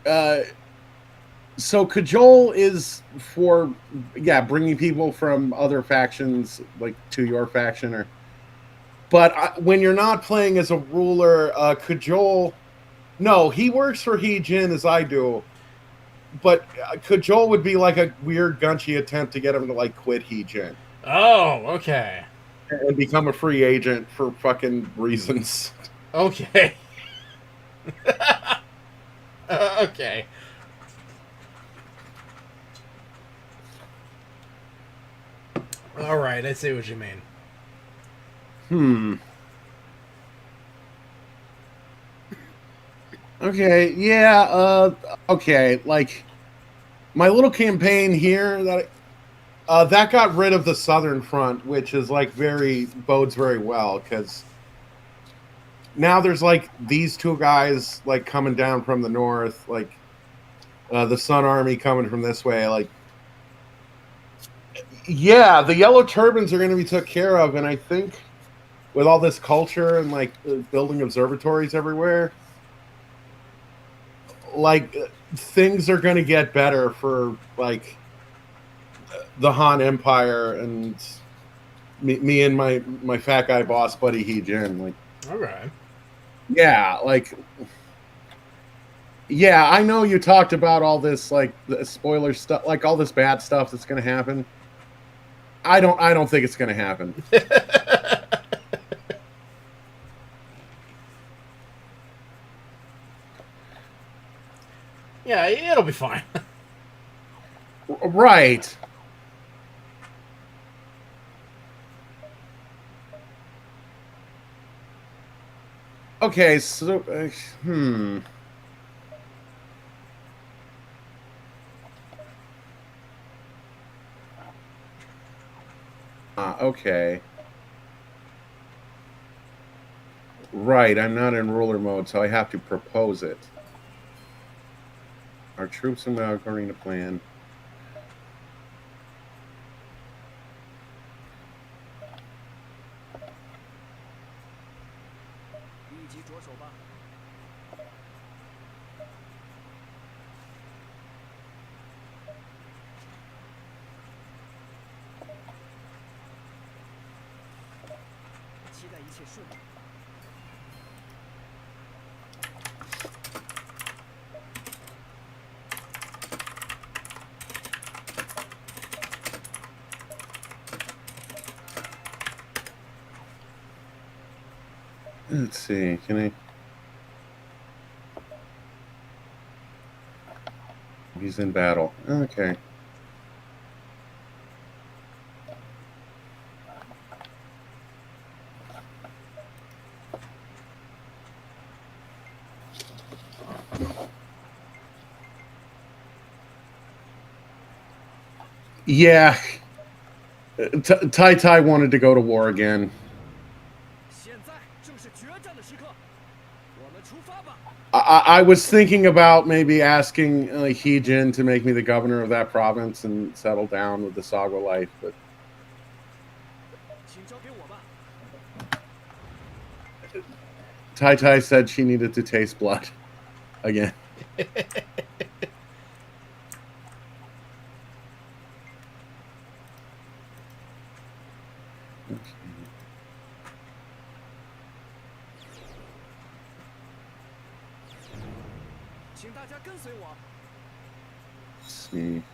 So cajole is for bringing people from other factions like to your faction, or. But when you're not playing as a ruler, cajole. No, he works for He Jin as I do. But cajole would be like a weird Gunchy attempt to get him to like quit He Jin. Oh, okay. And become a free agent for fucking reasons. Okay. Okay. All right, I see what you mean. Okay, yeah, okay, like, my little campaign here, that got rid of the Southern Front, which is, like, bodes very well, because now there's, like, these two guys, like, coming down from the north, like, the Sun Army coming from this way, like, yeah, the Yellow Turbans are going to be took care of, and I think with all this culture and, like, building observatories everywhere, like, things are going to get better for, like, the Han Empire and me and my fat guy boss buddy He Jin. Like, Okay. yeah, like, yeah, I know you talked about all this, like, the spoiler stuff, like, all this bad stuff that's going to happen. I don't think it's going to happen. Yeah, it'll be fine. Right. Okay, so okay. Right, I'm not in ruler mode, so I have to propose it. Our troops are now according to plan. Let's see. Can I? He's in battle. Okay. Yeah. Tai Tai wanted to go to war again. 现在正是决战的时刻，我们出发吧！ I was thinking about maybe asking Heejin to make me the governor of that province and settle down with the Sagwa life, but 请交给我吧。 Tai Tai said she needed to taste blood again. 请大家跟随我。 Let's see. “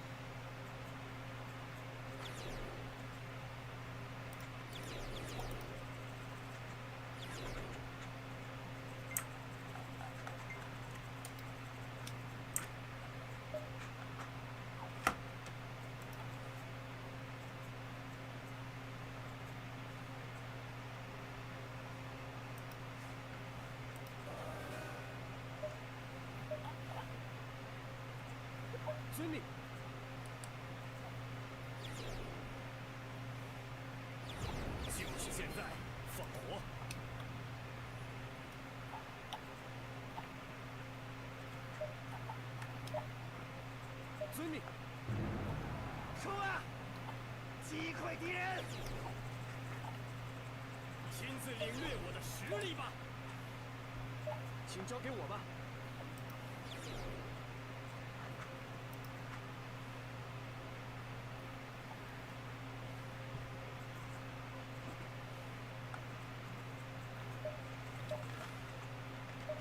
遵命。 就是现在，放火！ 遵命。 冲啊！击溃敌人！ 亲自领略我的实力吧！ 请交给我吧。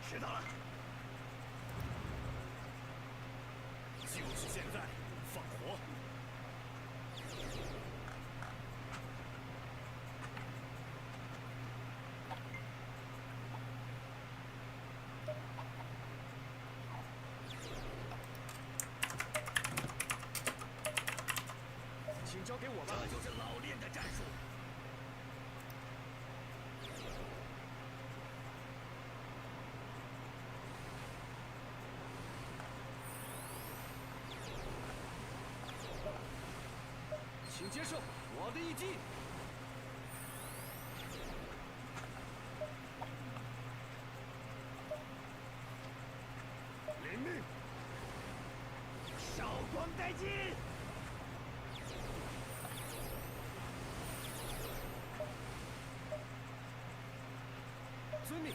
知道了。就是现在，放火！请交给我吧。这就是老练的战术。 请接受我的一击。领命。韶光殆尽。遵命。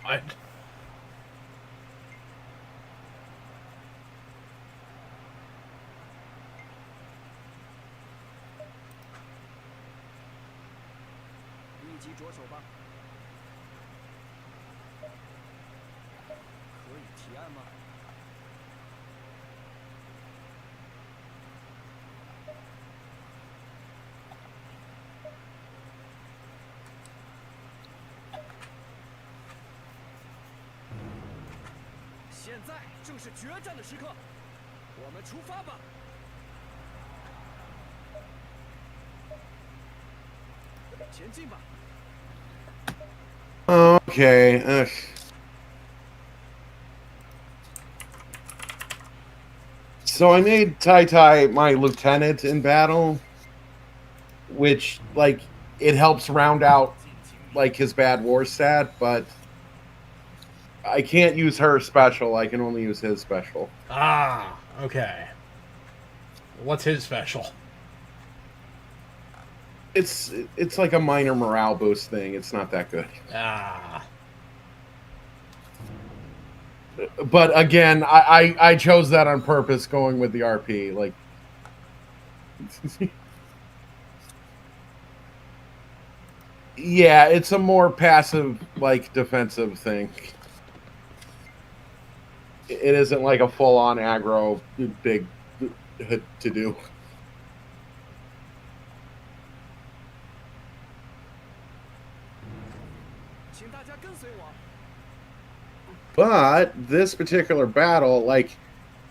God. 立即着手吧。可以提案吗？现在正是决战的时刻，我们出发吧！前进吧。 Okay. Ugh. So I made Tai Tai my lieutenant in battle, which, like, it helps round out, like, his bad war stat, but I can't use her special. I can only use his special. Ah, okay. What's his special? It's like a minor morale boost thing. It's not that good. Ah. But again, I chose that on purpose, going with the RP. Like, yeah, it's a more passive, like, defensive thing. It isn't like a full-on aggro big to do. But this particular battle, like,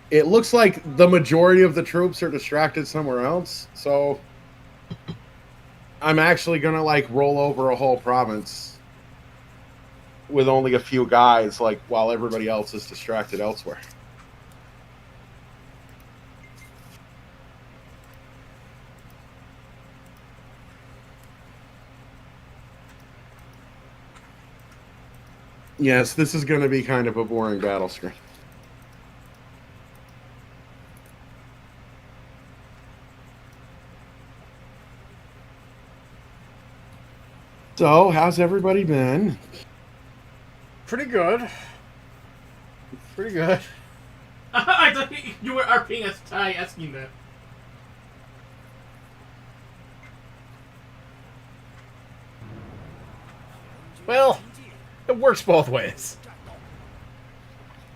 it looks like the majority of the troops are distracted somewhere else. So I'm actually gonna, like, roll over a whole province with only a few guys, like, while everybody else is distracted elsewhere. Yes, this is going to be kind of a boring battle screen. So, how's everybody been? Pretty good. Pretty good. I thought you were RPing as Ty asking that. Well, it works both ways.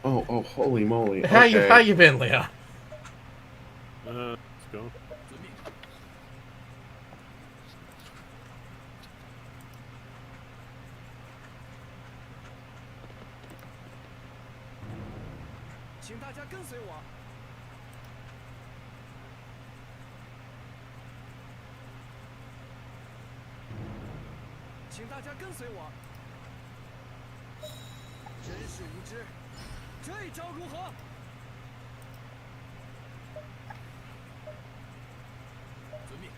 Oh, holy moly. How Okay. you been, Leon? Let's go. 请大家跟随我。请大家跟随我。真是无知，这招如何？遵命。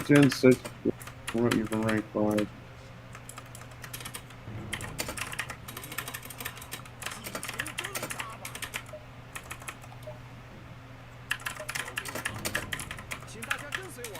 Gen 6, promote you from rank 5. 请大家跟随我。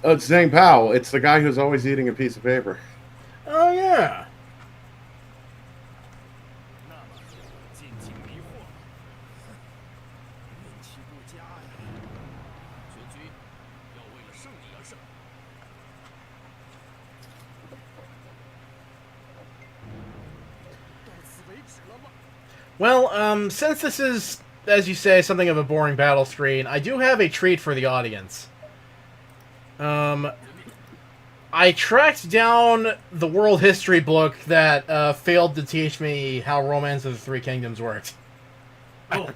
It's Zhang Pao. It's the guy who's always eating a piece of paper. Oh yeah. 那么尽情迷惑，运气不佳呀！全军要为了胜利而胜。到此为止了吗？ Well, since this is, as you say, something of a boring battle screen, I do have a treat for the audience. I tracked down the world history book that failed to teach me how Romance of the Three Kingdoms worked. Oh,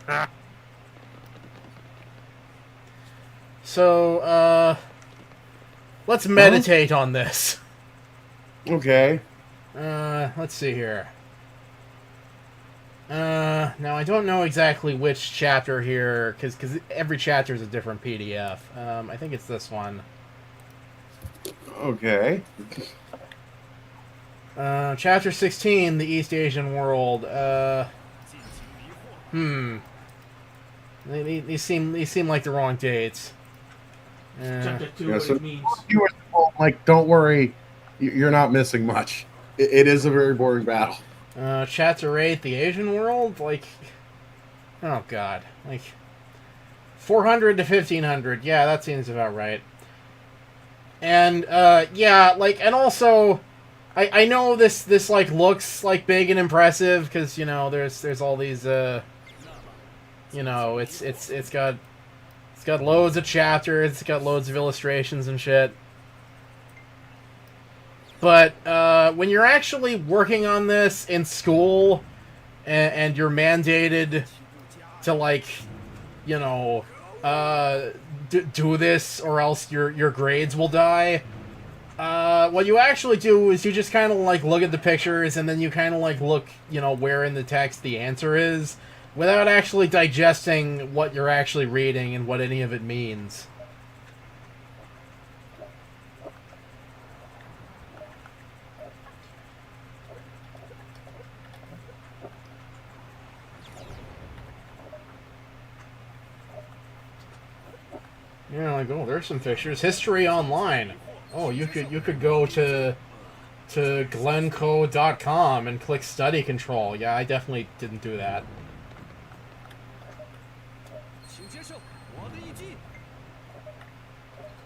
So, let's meditate on this. Okay. Let's see here. Now I don't know exactly which chapter here, because every chapter is a different PDF. I think it's this one. Okay. Chapter 16, the East Asian world. These seem like the wrong dates. Chapter 2, Yeah, what so it means. viewers at home, like, don't worry, you're not missing much. It is a very boring battle. Chapter 8, the Asian world? Like, oh god. Like, 400 to 1500. Yeah, that seems about right. And, yeah, like, and also, I know this, like, looks, like, big and impressive, because, you know, there's all these, you know, it's got loads of chapters, it's got loads of illustrations and shit. But when you're actually working on this in school, and you're mandated to, like, you know, do this or else your grades will die, what you actually do is you just kind of, like, look at the pictures and then you kind of, like, look, you know, where in the text the answer is, without actually digesting what you're actually reading and what any of it means. Yeah, like, oh, there's some pictures. History online. Oh, you could go to glencoe.com and click study control. Yeah, I definitely didn't do that. 请接受我的意见。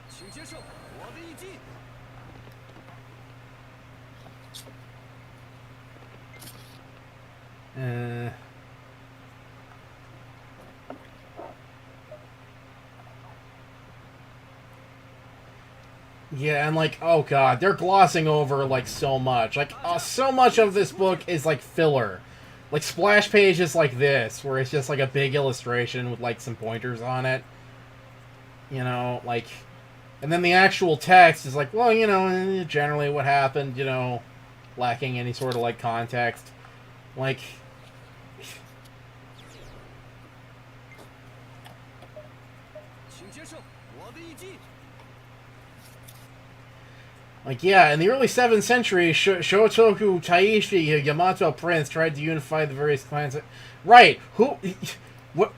请接受我的意见。 Yeah, and, like, oh god, they're glossing over, like, so much. Like, so much of this book is, like, filler. Like, splash pages like this, where it's just, like, a big illustration with, like, some pointers on it. You know, like... And then the actual text is like, well, you know, generally what happened, you know, lacking any sort of, like, context. Like... Like, yeah, in the early 7th century, Shotoku Taishi, a Yamato prince, tried to unify the various clans. Right, who... What,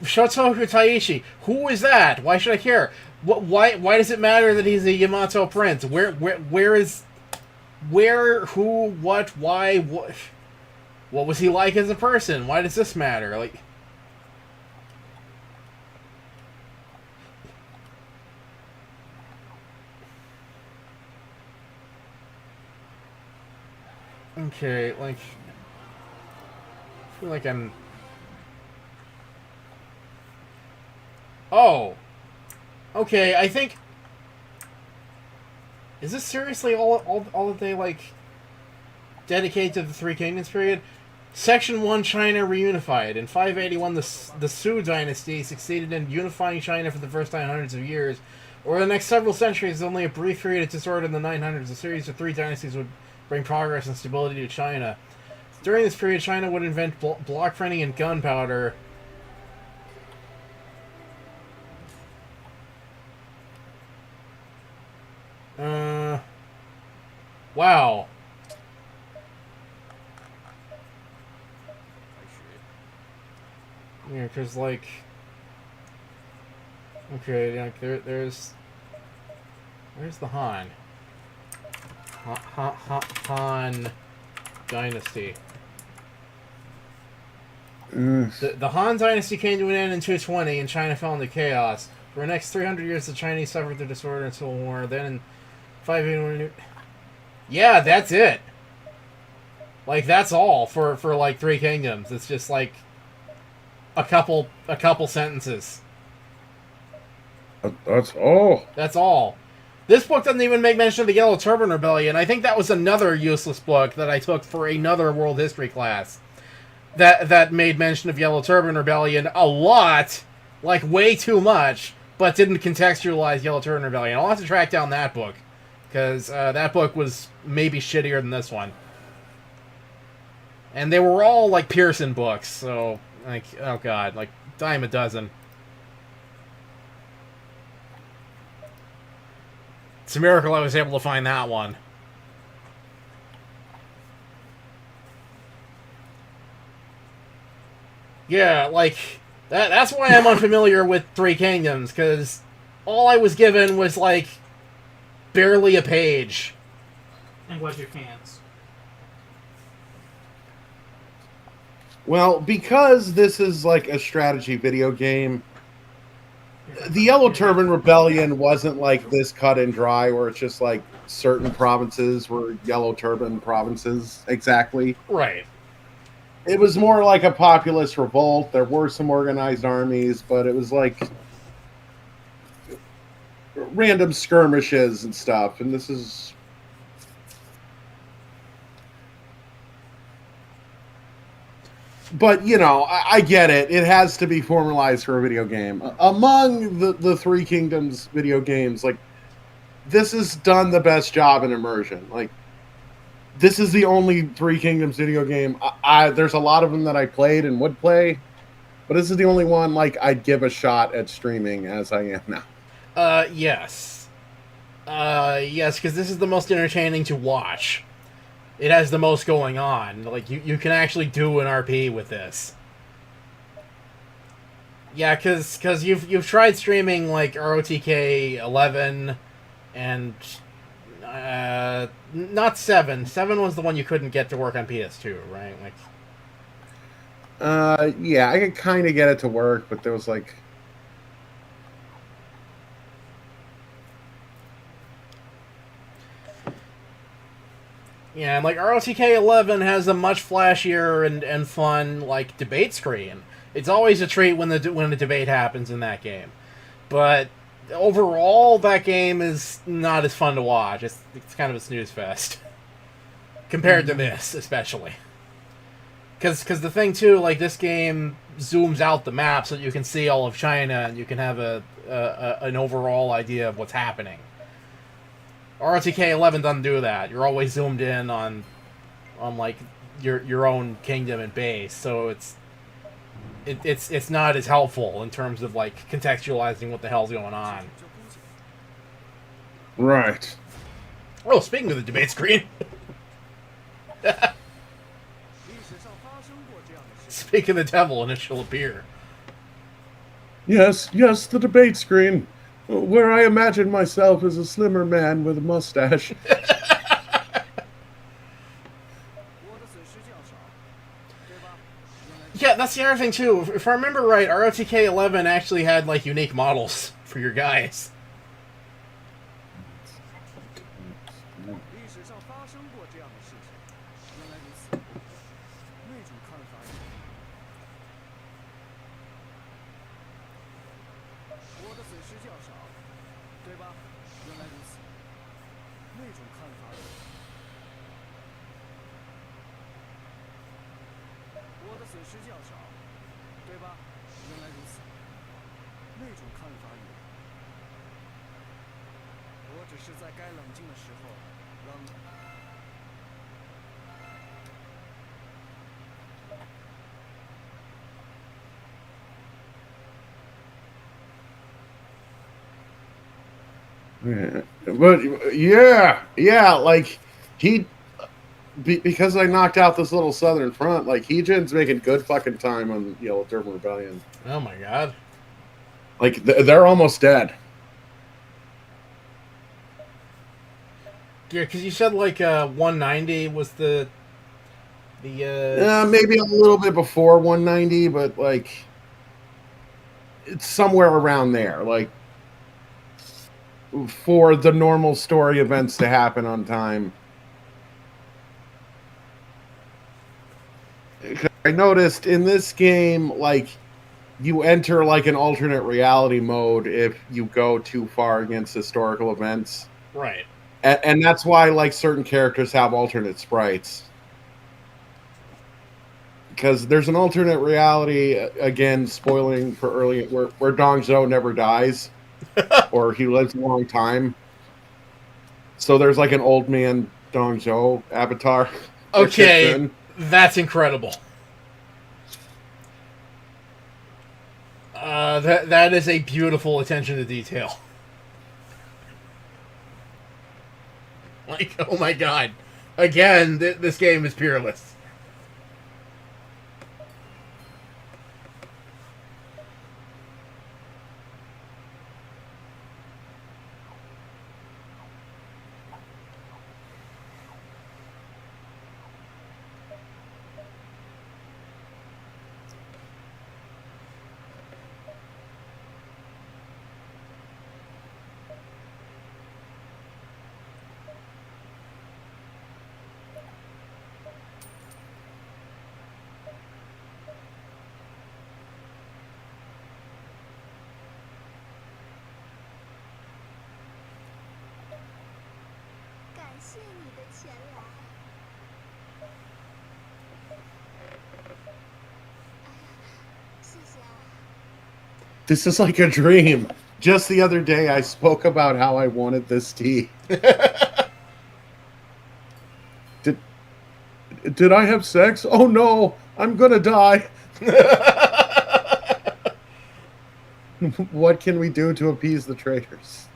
Shotoku Taishi, who is that? Why should I care? Why does it matter that he's a Yamato prince? Where is... Where, who, what, why, what was he like as a person? Why does this matter? Like... Okay, like... I feel like I'm... Oh! Okay, I think... Is this seriously all that they, like, dedicate to the Three Kingdoms period? Section 1, China reunified. In 581, the Sui dynasty succeeded in unifying China for the first time in hundreds of years. Over the next several centuries, only a brief period of disorder in the 900s. A series of 3 dynasties would bring progress and stability to China. During this period, China would invent block printing and gunpowder. Wow. Yeah, because, like... Okay, like, there's... Where's the Han? Han Dynasty. The Han Dynasty came to an end in 220, and China fell into chaos. For the next 300 years, the Chinese suffered the disorder and civil war. Then in 581... Yeah, that's it! Like, that's all for like, Three Kingdoms. It's just, like, a couple sentences. That's all. That's all. This book doesn't even make mention of the Yellow Turban Rebellion. I think that was another useless book that I took for another world history class. That made mention of Yellow Turban Rebellion a lot, like way too much, but didn't contextualize Yellow Turban Rebellion. I'll have to track down that book, because that book was maybe shittier than this one. And they were all, like, Pearson books, so, like, oh god, like, dime a dozen. It's a miracle I was able to find that one. Yeah, like, that's why I'm unfamiliar with Three Kingdoms, because all I was given was, like, barely a page. And wash your hands. Well, because this is like a strategy video game, the Yellow Turban Rebellion wasn't like this cut and dry where it's just like certain provinces were Yellow Turban provinces exactly. Right. It was more like a populist revolt. There were some organized armies, but it was like random skirmishes and stuff. And this is... But, you know, I get it. It has to be formalized for a video game. Among the Three Kingdoms video games, like, this has done the best job in immersion. Like, this is the only Three Kingdoms video game. There's a lot of them that I played and would play, but this is the only one, like, I'd give a shot at streaming as I am now. Yes. Yes, because this is the most entertaining to watch. It has the most going on. Like, you can actually do an RP with this. Yeah, because you've tried streaming, like, ROTK 11 and... not 7. 7 was the one you couldn't get to work on PS2, right? Like... Yeah, I could kind of get it to work, but there was, like... Yeah, and like ROTK 11 has a much flashier and fun like debate screen. It's always a treat when the debate happens in that game, but overall that game is not as fun to watch. It's kind of a snooze fest compared to this, especially. Because the thing too, like this game zooms out the map so that you can see all of China and you can have an overall idea of what's happening. ROTK 11 doesn't do that. You're always zoomed in on like your own kingdom and base, so it's not as helpful in terms of like contextualizing what the hell's going on. Right. Oh, speaking of the debate screen. Speak of the devil, and it shall appear. Yes, the debate screen. Where I imagine myself as a slimmer man with a mustache. Yeah, that's the other thing too. If I remember right, ROTK 11 actually had like unique models for your guys. But yeah, like because I knocked out this little Southern Front, like Heejin's making good fucking time on Yellow Turban Rebellion. Oh my god! Like they're almost dead. Yeah, because you said like 190 was the maybe a little bit before 190, but like it's somewhere around there. Like for the normal story events to happen on time. I noticed in this game, like, you enter, like, an alternate reality mode if you go too far against historical events. Right. And that's why, like, certain characters have alternate sprites. Because there's an alternate reality, again, spoiling for early, where Dong Zhou never dies. Or he lives a long time. So there's, like, an old man Dong Zhou avatar. Okay. That's incredible. That is a beautiful attention to detail. Like, oh my god. Again, this game is peerless. This is like a dream. Just the other day, I spoke about how I wanted this tea. Did I have sex? Oh no, I'm gonna die. What can we do to appease the traitors?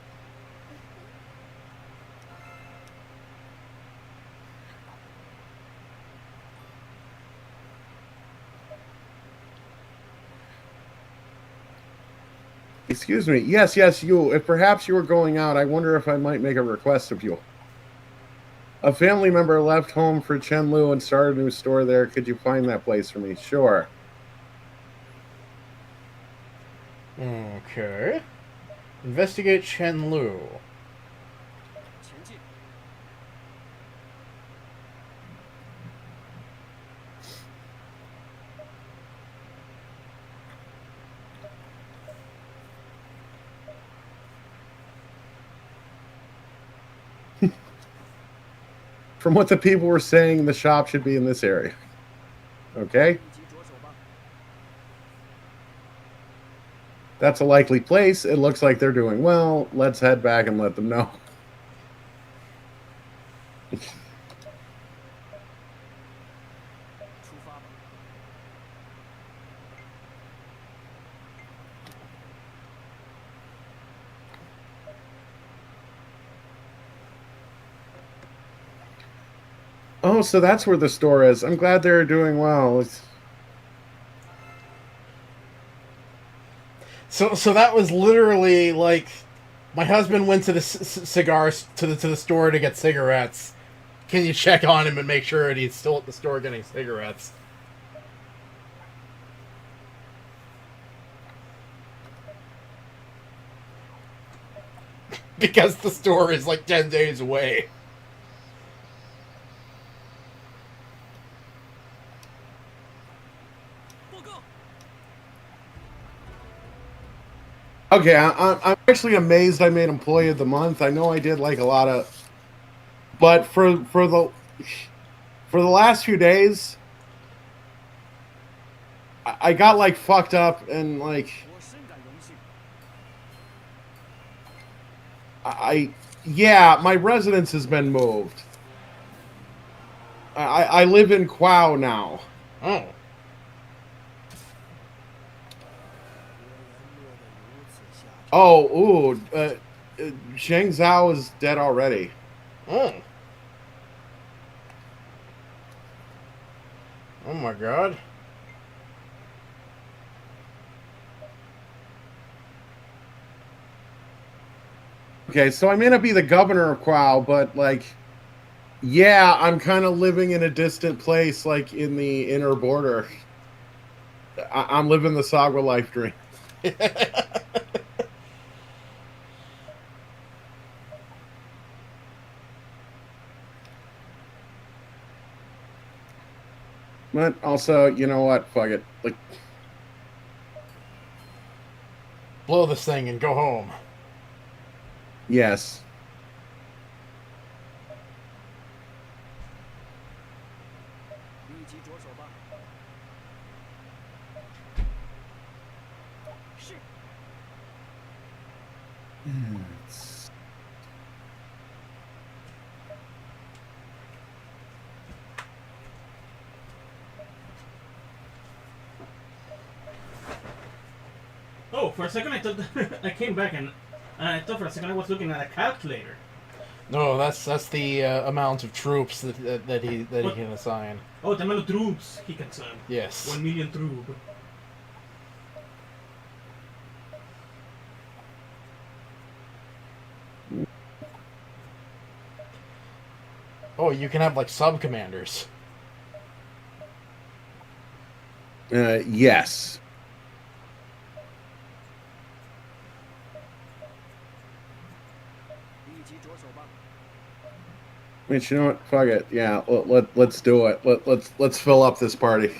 Excuse me. Yes, you. If perhaps you were going out, I wonder if I might make a request of you. A family member left home for Chenlu and started a new store there. Could you find that place for me? Sure. Okay. Investigate Chenlu. From what the people were saying, the shop should be in this area. Okay? That's a likely place. It looks like they're doing well. Let's head back and let them know. Oh, so that's where the store is. I'm glad they're doing well. So that was literally like, my husband went to the cigars to the store to get cigarettes. Can you check on him and make sure that he's still at the store getting cigarettes? Because the store is like 10 days away. Okay, I'm actually amazed I made Employee of the Month. I know I did like a lot of, but for the last few days, I got like fucked up and like yeah, my residence has been moved. I live in Kwao now. Oh. Oh, Shang Zhao is dead already. Oh. Oh my god. Okay, so I may not be the governor of Kwao, but like, yeah, I'm kind of living in a distant place, like in the inner border. I'm living the Sagwa life dream. But also, you know what? Fuck it. Like, Blow this thing and go home. yes. Oh, for a second I thought I came back and I thought for a second I was looking at a calculator. No, that's the amount of troops that he What? can assign. Oh, the amount of troops he can send. Yes. 1 million troop. Oh, you can have like sub commanders. Yes. Wait, you know what? Fuck it. Yeah, let's do it. Let's fill up this party.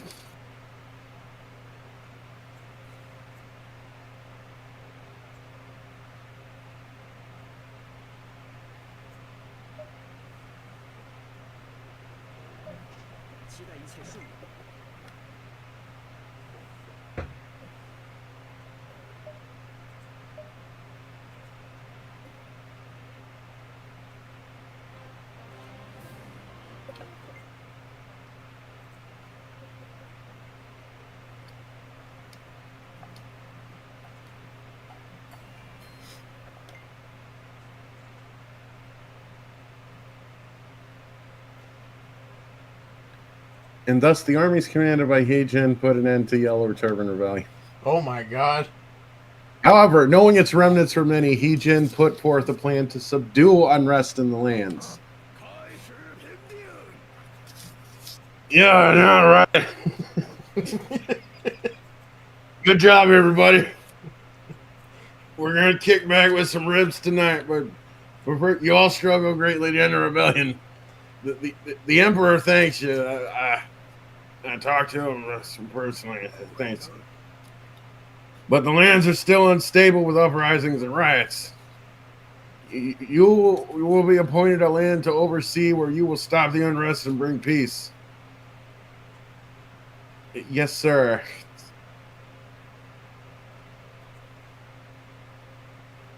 And thus, the armies commanded by He Jin put an end to Yellow Turban Rebellion. Oh my god. However, knowing its remnants were many, He Jin put forth a plan to subdue unrest in the lands. Yeah, yeah, right. Good job, everybody. We're gonna kick back with some ribs tonight, but you all struggled greatly to end the rebellion. The emperor thanks you. I talked to him personally. Thanks. But the lands are still unstable with uprisings and riots. You will be appointed a land to oversee where you will stop the unrest and bring peace. Yes, sir.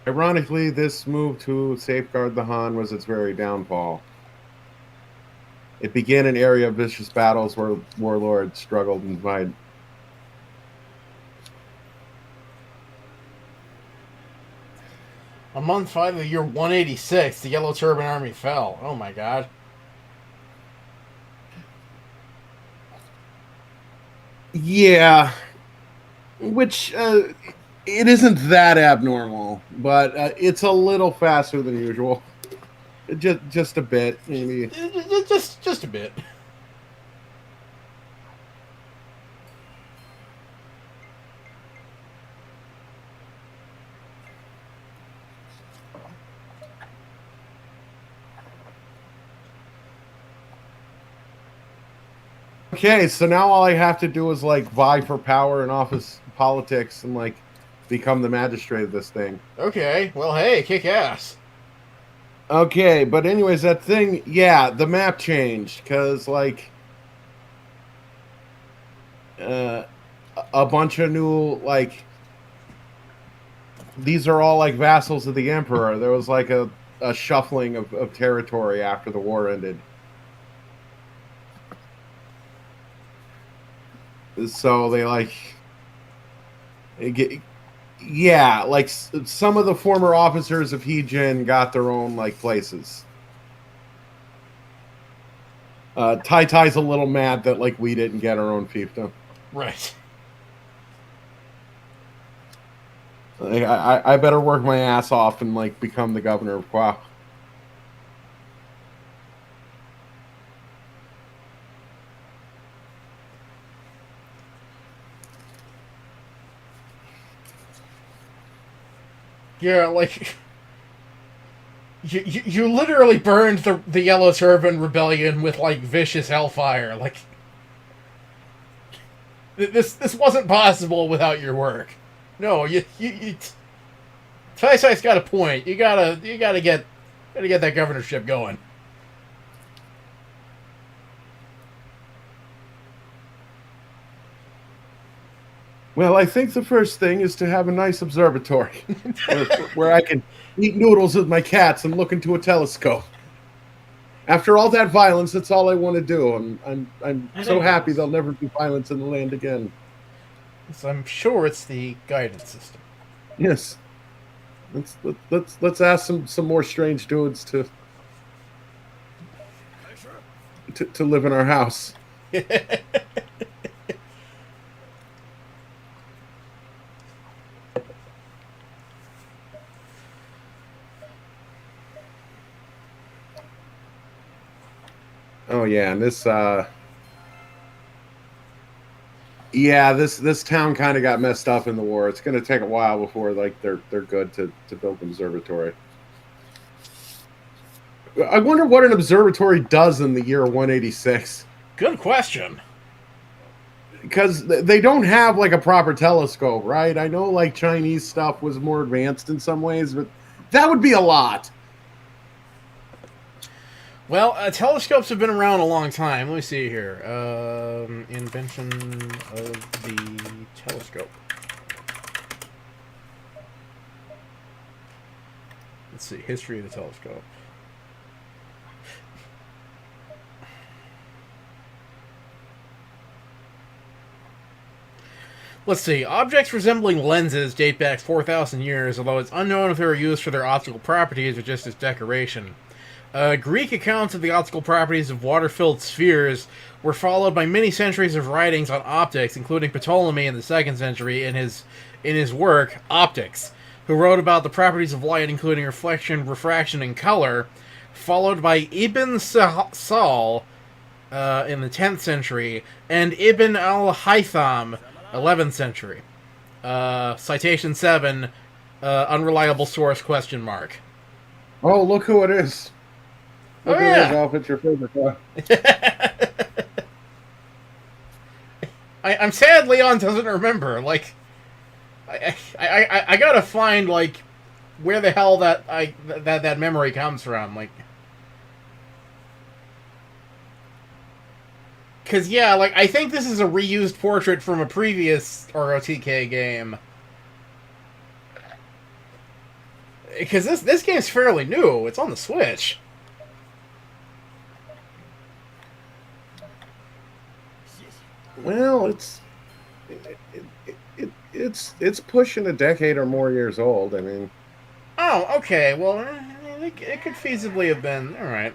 Ironically, this move to safeguard the Han was its very downfall. It began an area of vicious battles where warlords struggled and died. A month 5 of the year 186, the Yellow Turban Army fell. Oh my god. Yeah. Which, it isn't that abnormal, but it's a little faster than usual. Just a bit, maybe. Just a bit. Okay, so now all I have to do is like vie for power in office politics and like become the magistrate of this thing. Okay, well hey, kick ass. Okay, but anyways, that thing, yeah, the map changed because like a bunch of new like these are all like vassals of the emperor. There was like a shuffling of territory after the war ended. So they like, yeah, like some of the former officers of He Jin got their own like places. Tai Tai's a little mad that like we didn't get our own fiefdom. Right. I better work my ass off and like become the governor of Kwa. Yeah, like you literally burned the Yellow Turban Rebellion with like vicious hellfire. Like this wasn't possible without your work. No, you Tai-Sai's got a point. You gotta get that governorship going. Well, I think the first thing is to have a nice observatory where I can eat noodles with my cats and look into a telescope. After all that violence, that's all I want to do. I'm so happy there'll never be violence in the land again. So I'm sure it's the guidance system. Yes. Let's ask some more strange dudes to live in our house. Oh yeah, and this this town kind of got messed up in the war. It's going to take a while before like they're good to build an observatory. I wonder what an observatory does in the year 186. Good question. Because they don't have like a proper telescope, right? I know like Chinese stuff was more advanced in some ways, but that would be a lot. Well, telescopes have been around a long time. Let me see here. Invention of the telescope. Let's see. History of the telescope. Let's see. Objects resembling lenses date back 4,000 years, although it's unknown if they were used for their optical properties or just as decoration. Greek accounts of the optical properties of water-filled spheres were followed by many centuries of writings on optics, including Ptolemy in the 2nd century in his work, Optics, who wrote about the properties of light, including reflection, refraction, and color, followed by Ibn Sal in the 10th century, and Ibn al-Haytham, 11th century. Citation 7, unreliable source, question mark. Oh, look who it is. Look who it is, Yeah. Alf, it's your favorite guy. I'm sad Leon doesn't remember. Like, I gotta find like where the hell that memory comes from. Like, cause yeah, like I think this is a reused portrait from a previous ROTK game. Because this game's fairly new. It's on the Switch. Well, it's pushing a decade or more years old. I mean, Oh, okay. Well, it could feasibly have been. All right.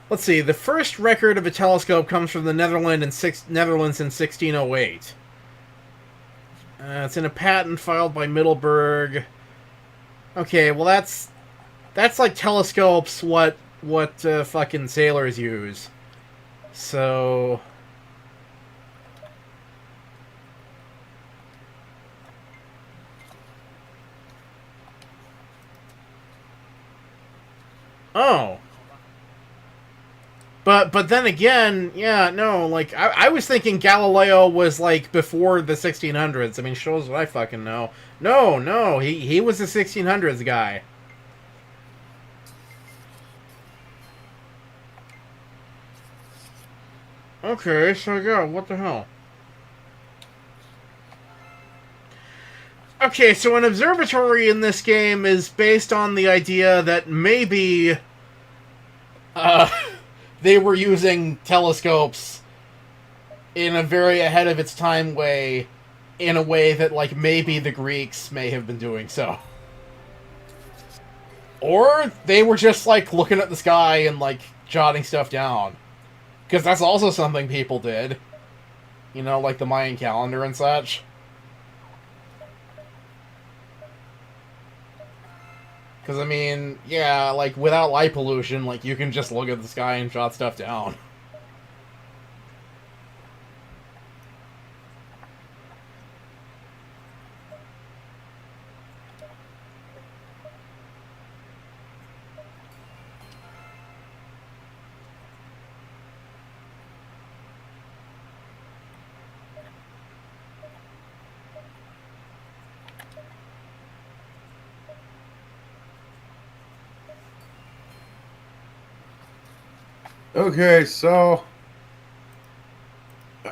Let's see. The first record of a telescope comes from the Netherlands in 1608. It's in a patent filed by Middelburg. Okay, well that's like telescopes. What fucking sailors use. So. Oh. But then again, yeah, no, like, I was thinking Galileo was, like, before the 1600s. I mean, shows what I fucking know. No, he was the 1600s guy. Okay, so yeah, what the hell? Okay, so an observatory in this game is based on the idea that maybe they were using telescopes in a very ahead of its time way, in a way that, like, maybe the Greeks may have been doing so. Or they were just, like, looking at the sky and, like, jotting stuff down. Because that's also something people did. You know, like the Mayan calendar and such. Because, I mean, yeah, like, without light pollution, like, you can just look at the sky and jot stuff down. okay, so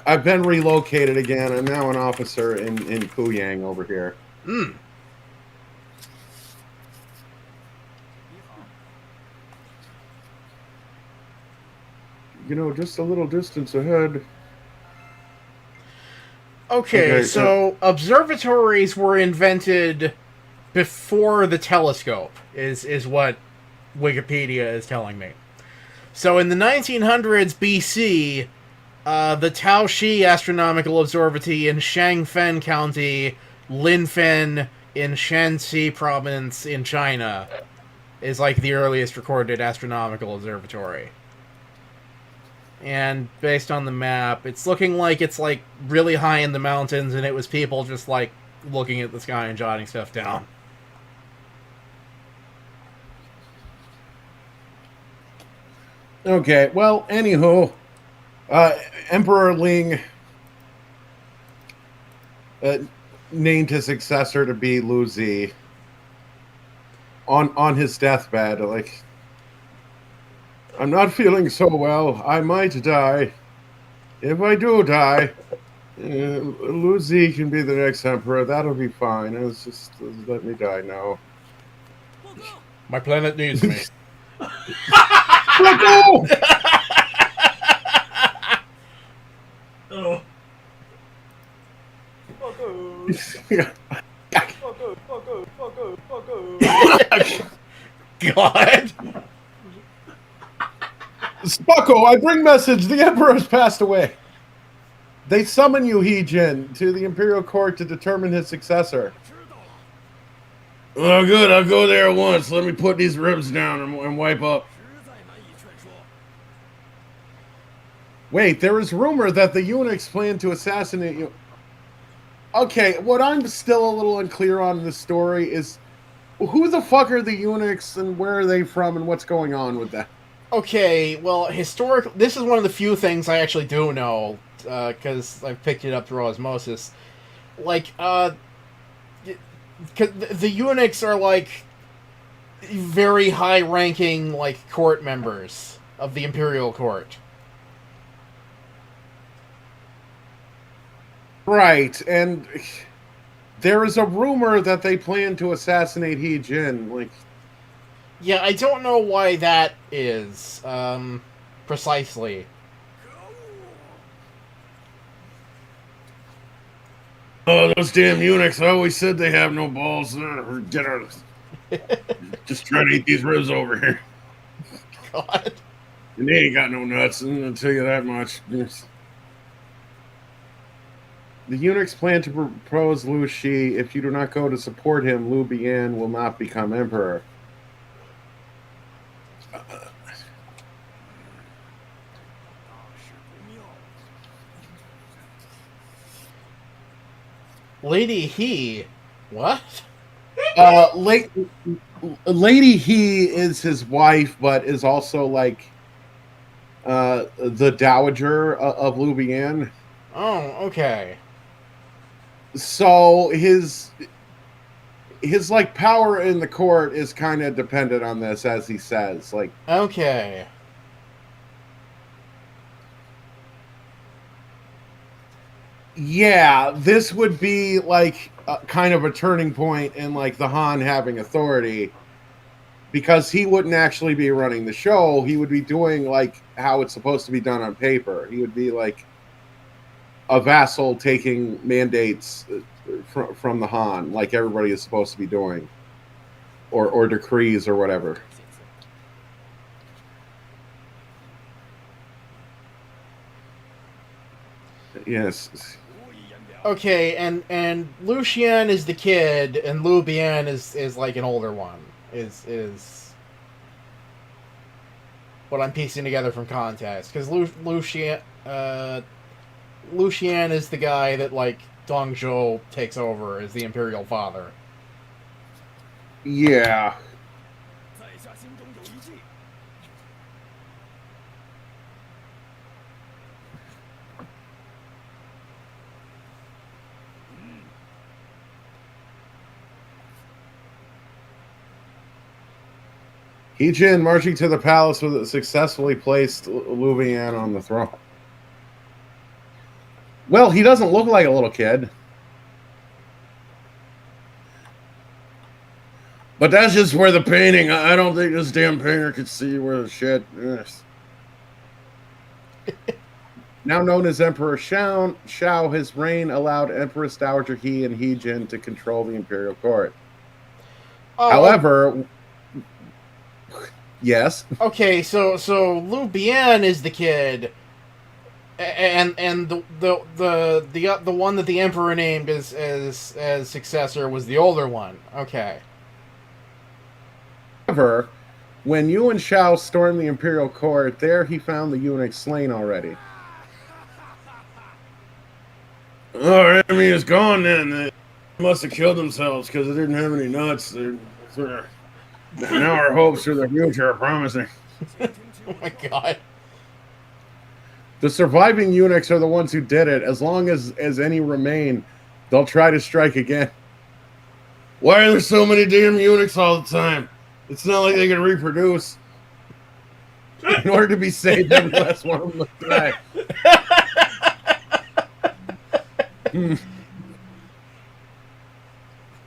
I've been relocated again. I'm now an officer in Kuyang over here. Hmm. You know, just a little distance ahead. Okay, so observatories were invented before the telescope, is what Wikipedia is telling me. So in the 1900s BC, the Taoshi Astronomical Observatory in Shangfen County, Linfen in Shanxi Province in China is like the earliest recorded astronomical observatory. And based on the map, it's looking like it's like really high in the mountains, and it was people just like looking at the sky and jotting stuff down. Okay, well, anywho, Emperor Ling named his successor to be Lu Zi on his deathbed. Like, I'm not feeling so well. I might die. If I do die, Lu Zi can be the next emperor. That'll be fine. It's just let me die now. My planet needs me. Oh. God. Spucko, I bring message. The emperor has passed away. They summon you, He-Jin, to the imperial court to determine his successor. Oh, good. I'll go there at once. Let me put these ribs down and wipe up. Wait, there is rumor that the eunuchs plan to assassinate you. Okay, what I'm still a little unclear on in this story is who the fuck are the eunuchs and where are they from and what's going on with that? Okay, well, this is one of the few things I actually do know, because I've picked it up through osmosis. Like, the eunuchs are, like, very high-ranking, like, court members of the imperial court. Right, and there is a rumor that they plan to assassinate He-Jin, like... Yeah, I don't know why that is, precisely. Oh, those damn eunuchs. I always said they have no balls. Get out of Just trying to eat these ribs over here. God. And they ain't got no nuts, I'll tell you that much. The eunuchs plan to propose Lu Shi. If you do not go to support him, Lu Bian will not become emperor. Lady He. What? Lady He is his wife, but is also like the dowager of Lu Bian. Oh, okay. So his like power in the court is kind of dependent on this, as he says. Like, okay. yeah, this would be like kind of a turning point in like the Han having authority, because he wouldn't actually be running the show. He would be doing like how it's supposed to be done on paper. He would be like a vassal taking mandates from the Han, like everybody is supposed to be doing, or decrees or whatever. Yes. Okay, and Lu Xian is the kid, and Lu Bian is like an older one. Is what I'm piecing together from context, because Lu Xian is the guy that like Dong Zhou takes over as the imperial father. Yeah. He-Jin marching to the palace with successfully placed Lu Bian on the throne. Well, he doesn't look like a little kid. But that's just where the painting. I don't think this damn painter could see where the shit is. Now known as Emperor Shao, his reign allowed Empress Dowager He and He Jin to control the imperial court. Oh, However, yes. okay, so Lu Bian is the kid, and the one that the emperor named as successor was the older one. Okay. However, when Yuan Shao stormed the imperial court, there he found the eunuch slain already. Oh, our enemy is gone then. They must have killed themselves because they didn't have any nuts. Now our hopes for the future are promising. Oh my god. The surviving eunuchs are the ones who did it. As long as any remain, they'll try to strike again. Why are there so many damn eunuchs all the time? It's not like they can reproduce. In order to be saved, every last one of them must die.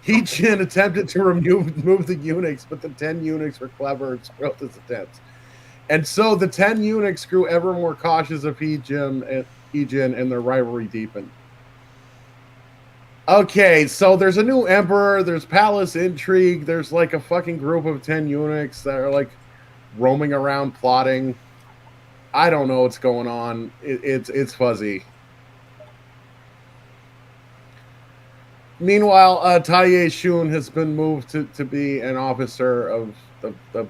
He Jin attempted to remove the eunuchs, but the 10 eunuchs were clever and spoiled his attempts. And so the 10 eunuchs grew ever more cautious of He Jin, and their rivalry deepened. Okay, so there's a new emperor, there's palace intrigue, there's like a fucking group of 10 eunuchs that are like roaming around plotting. I don't know what's going on. It's fuzzy. Meanwhile, Tai Shun has been moved to be an officer of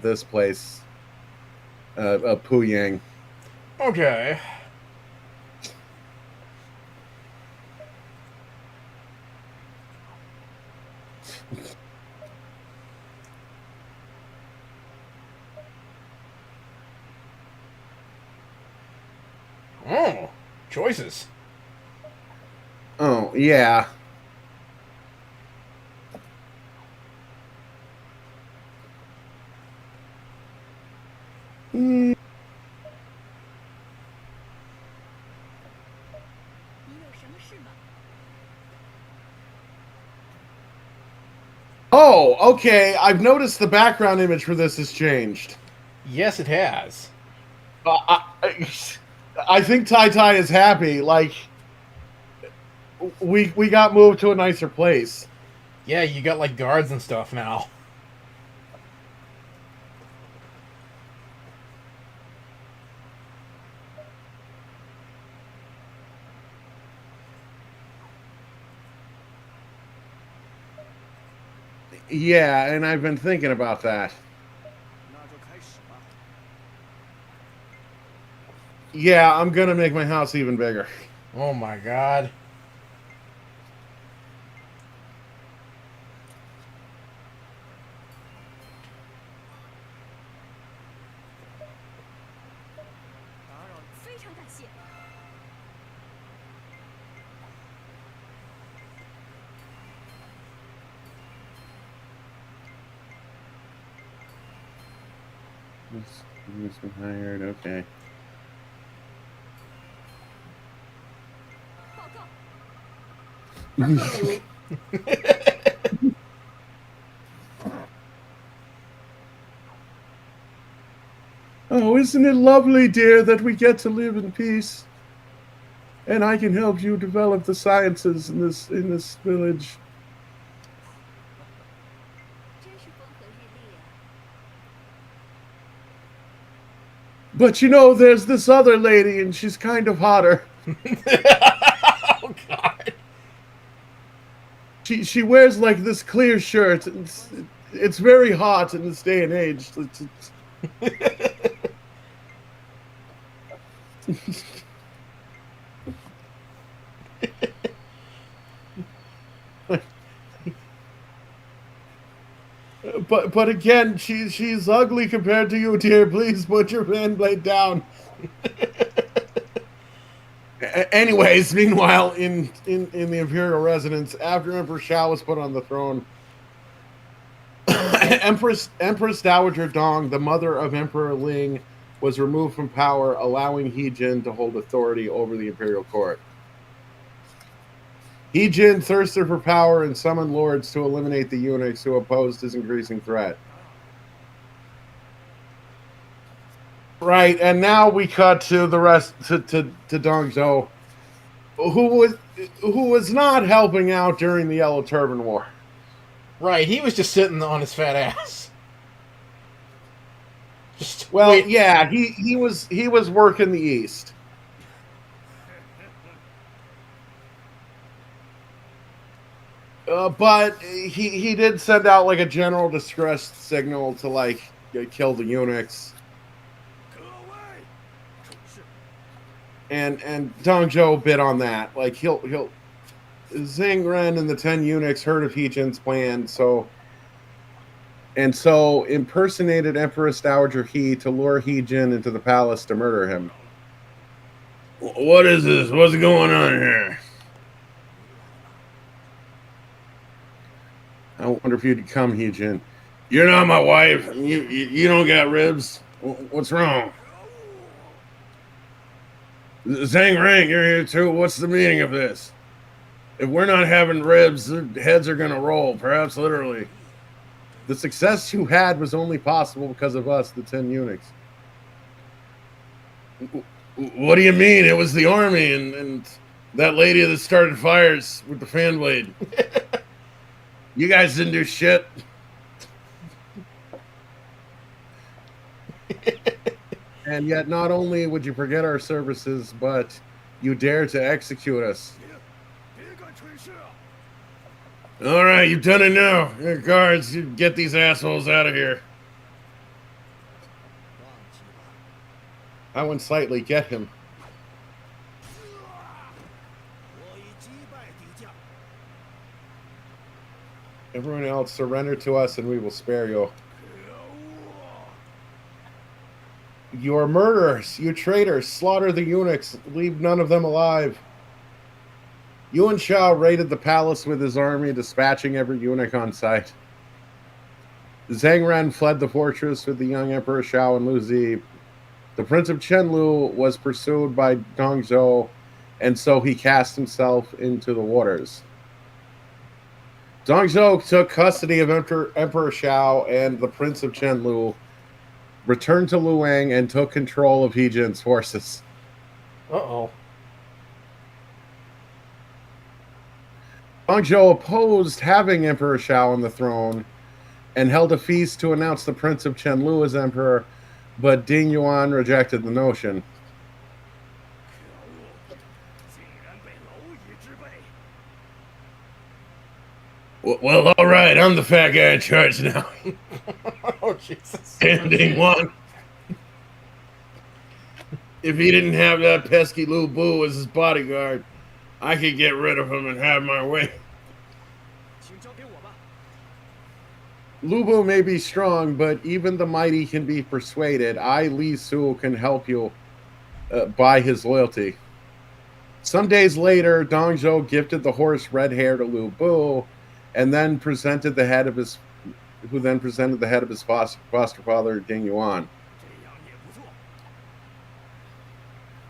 this place, of Puyang. Okay. Oh, choices. Oh, yeah. Mm. 你有什么事吗？ Oh, okay. I've noticed the background image for this has changed. Yes, it has. I think Tai is happy. Like, we got moved to a nicer place. Yeah, you got like guards and stuff now. Yeah, and I've been thinking about that. 那就开始吧。 Yeah, I'm gonna make my house even bigger. Oh my god.打扰 非常感谢。 This been hired. Okay. 报告， Oh, isn't it lovely, dear, that we get to live in peace? And I can help you develop the sciences in this village. 真是风和日丽啊！ But you know, there's this other lady, and she's kind of hotter. Oh god. She wears like this clear shirt. It's very hot in this day and age. But again, she's ugly compared to you, dear. Please put your fan blade down. Anyways, meanwhile, in the imperial residence, after Emperor Shao was put on the throne, Empress Dowager Dong, the mother of Emperor Ling, was removed from power, allowing He Jin to hold authority over the imperial court. He Jin thirsted for power and summoned lords to eliminate the eunuchs who opposed his increasing threat. Right, and now we cut to the rest to Dong Zhou, who was not helping out during the Yellow Turban War. Right, he was just sitting on his fat ass. Just Well, wait. yeah, he was working the East. But he did send out like a general distress signal to like kill the eunuchs. And Dong Zhou bid on that. Like he'll Zhang Ren and the 10 eunuchs heard of He Jin's plan, so impersonated Empress Dowager He to lure He Jin into the palace to murder him. What is this? What's going on here? I wonder if you'd come, He Jin. You're not my wife. You don't got ribs. What's wrong? Zhang Rang, you're here too. What's the meaning of this? If we're not having ribs, the heads are gonna roll, perhaps literally. The success you had was only possible because of us, the 10 eunuchs. What do you mean? It was the army and that lady that started fires with the fan blade. You guys didn't do shit. And yet not only would you forget our services, but you dare to execute us. All right, you've done it now. Here, guards, you get these assholes out of here. I went slightly get him. Everyone else, surrender to us and we will spare you. You are murderers, you traitors, slaughter the eunuchs, leave none of them alive. Yuan Shao raided the palace with his army, dispatching every eunuch on sight. Zhang Ren fled the fortress with the young Emperor Shao and Lu Zi. The Prince of Chenlu was pursued by Dong Zhou, and so he cast himself into the waters. Dong Zhou took custody of Emperor Shao and the Prince of Chenlu, returned to Luang, and took control of He Jin's forces. Uh-oh. Dong Zhou opposed having Emperor Shao on the throne and held a feast to announce the Prince of Chenlu as emperor, but Ding Yuan rejected the notion. Well, all right, I'm the fat guy in charge now. Oh, Jesus. Ding Yuan. If he didn't have that pesky Lu Bu as his bodyguard, I could get rid of him and have my way. Lu Bu may be strong, but even the mighty can be persuaded. I, Li Su, can help you by his loyalty. Some days later, Dong Zhou gifted the horse Red Hair to Lu Bu, and then presented the head of his foster father, Ding Yuan.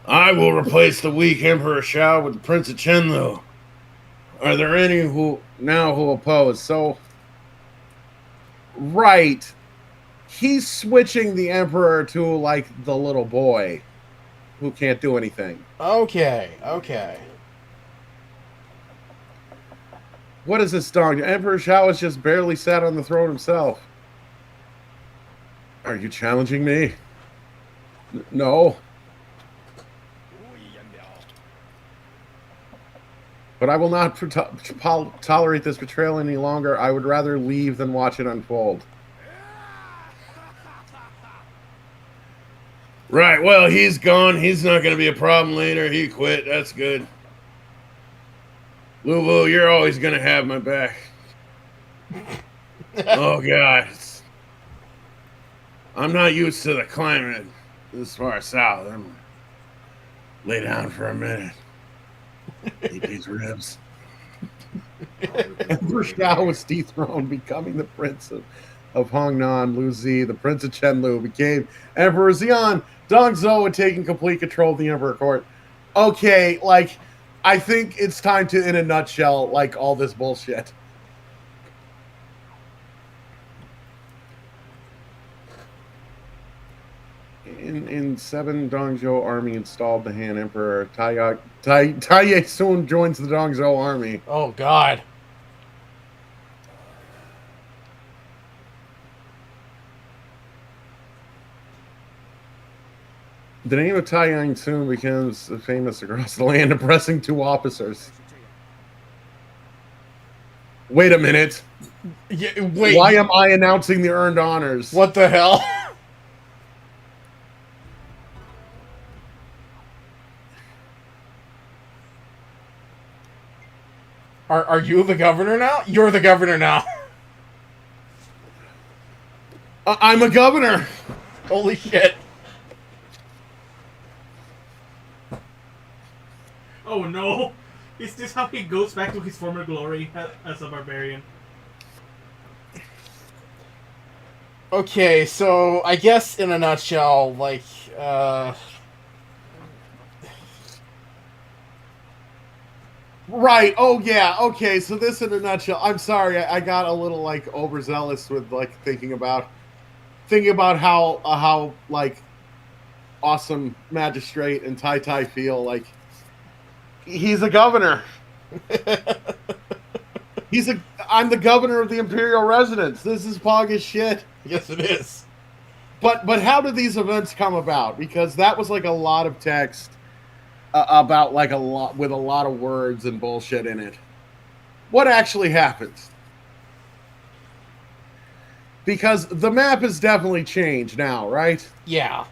I will replace the weak Emperor Shao with the Prince of Chenlu. Are there any who oppose? So, right, he's switching the emperor to like the little boy who can't do anything. Okay. What is this, Dong? Emperor Shao has just barely sat on the throne himself. Are you challenging me? No. But I will not tolerate this betrayal any longer. I would rather leave than watch it unfold. Right, well, he's gone. He's not going to be a problem later. He quit. That's good. Lu Bu, you're always going to have my back. Oh, God. I'm not used to the climate this far south. I'm lay down for a minute. Eat these ribs. Emperor Shao was dethroned, becoming the Prince of Hongnan. Lu Zi, the Prince of Chenlu, became Emperor Xian. Dong Zhou had taken complete control of the Emperor Court. Okay, like, I think it's time to, in a nutshell, like, all this bullshit. In 7 Dongzhou army installed the Han Emperor. Taiye soon joins the Dongzhou army. Oh, God. The name of Taiyang soon becomes famous across the land, impressing 2 officers. Wait a minute. Yeah, wait. Why am I announcing the earned honors? What the hell? Are you the governor now? You're the governor now. I'm a governor. Holy shit. Oh no! Is this how he goes back to his former glory as a barbarian? Okay, so I guess in a nutshell, like, Right. Oh, yeah. Okay. So this in a nutshell. I'm sorry. I got a little like overzealous with like thinking about how like awesome Magistrate and Tai feel. Like he's a governor. I'm the governor of the Imperial Residence. This is pog as shit. yes it is. But how did these events come about? Because that was like a lot of text about like a lot with a lot of words and bullshit in it. What actually happened? Because the map has definitely changed now, right? Yeah.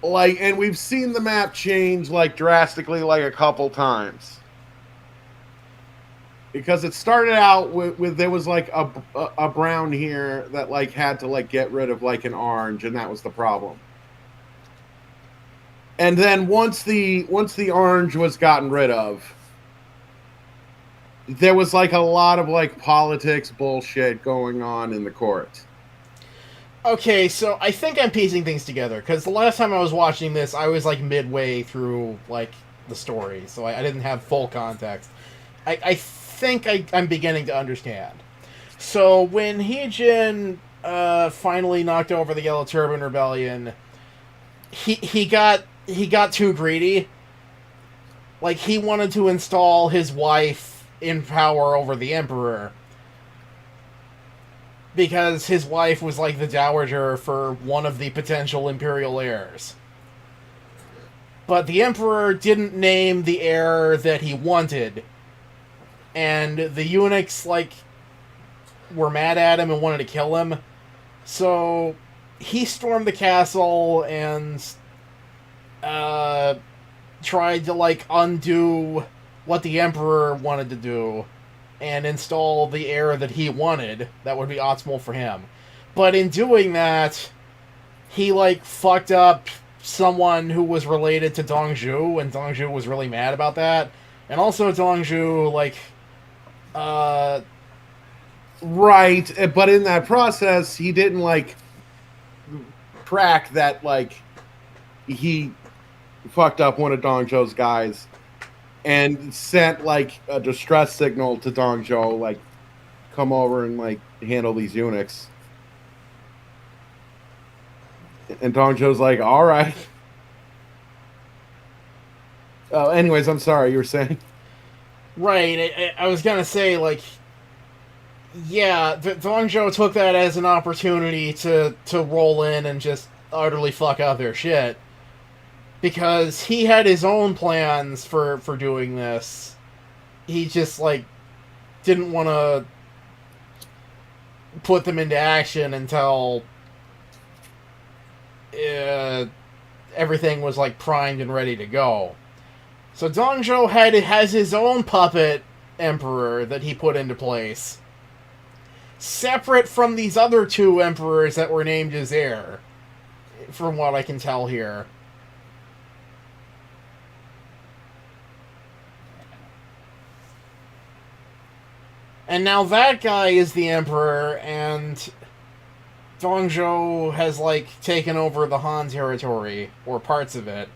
Like, and we've seen the map change like drastically like a couple times. Because it started out with there was like a brown here that like had to like get rid of like an orange, and that was the problem. And then once the orange was gotten rid of, there was like a lot of like politics bullshit going on in the court. Okay, so I think I'm piecing things together, because the last time I was watching this, I was like midway through like the story, so I didn't have full context. I think I'm beginning to understand. So when He-Jin finally knocked over the Yellow Turban Rebellion, he got too greedy. Like, he wanted to install his wife in power over the Emperor, because his wife was like the dowager for one of the potential imperial heirs. But the Emperor didn't name the heir that he wanted, and the eunuchs, like, were mad at him and wanted to kill him. So he stormed the castle and tried to, like, undo what the Emperor wanted to do and install the heir that he wanted that would be optimal for him. But in doing that, he, like, fucked up someone who was related to Dongzhou, and Dongzhou was really mad about that. And also Dongzhou, like, Right, but in that process, he didn't, like, track that, like, he fucked up one of Dongzhou's guys and sent, like, a distress signal to Dongzhou, like, come over and, like, handle these eunuchs. And Dongzhou's like, all right. Anyways, I'm sorry, you were saying? right, I was gonna say, like, yeah, Dongzhou took that as an opportunity to roll in and just utterly fuck up their shit. Because he had his own plans for doing this. He just, like, didn't want to put them into action until everything was, like, primed and ready to go. So Dongzhou has his own puppet emperor that he put into place, separate from these other 2 emperors that were named as heir, from what I can tell here. And now that guy is the emperor, and Dongzhou has, like, taken over the Han territory, or parts of it.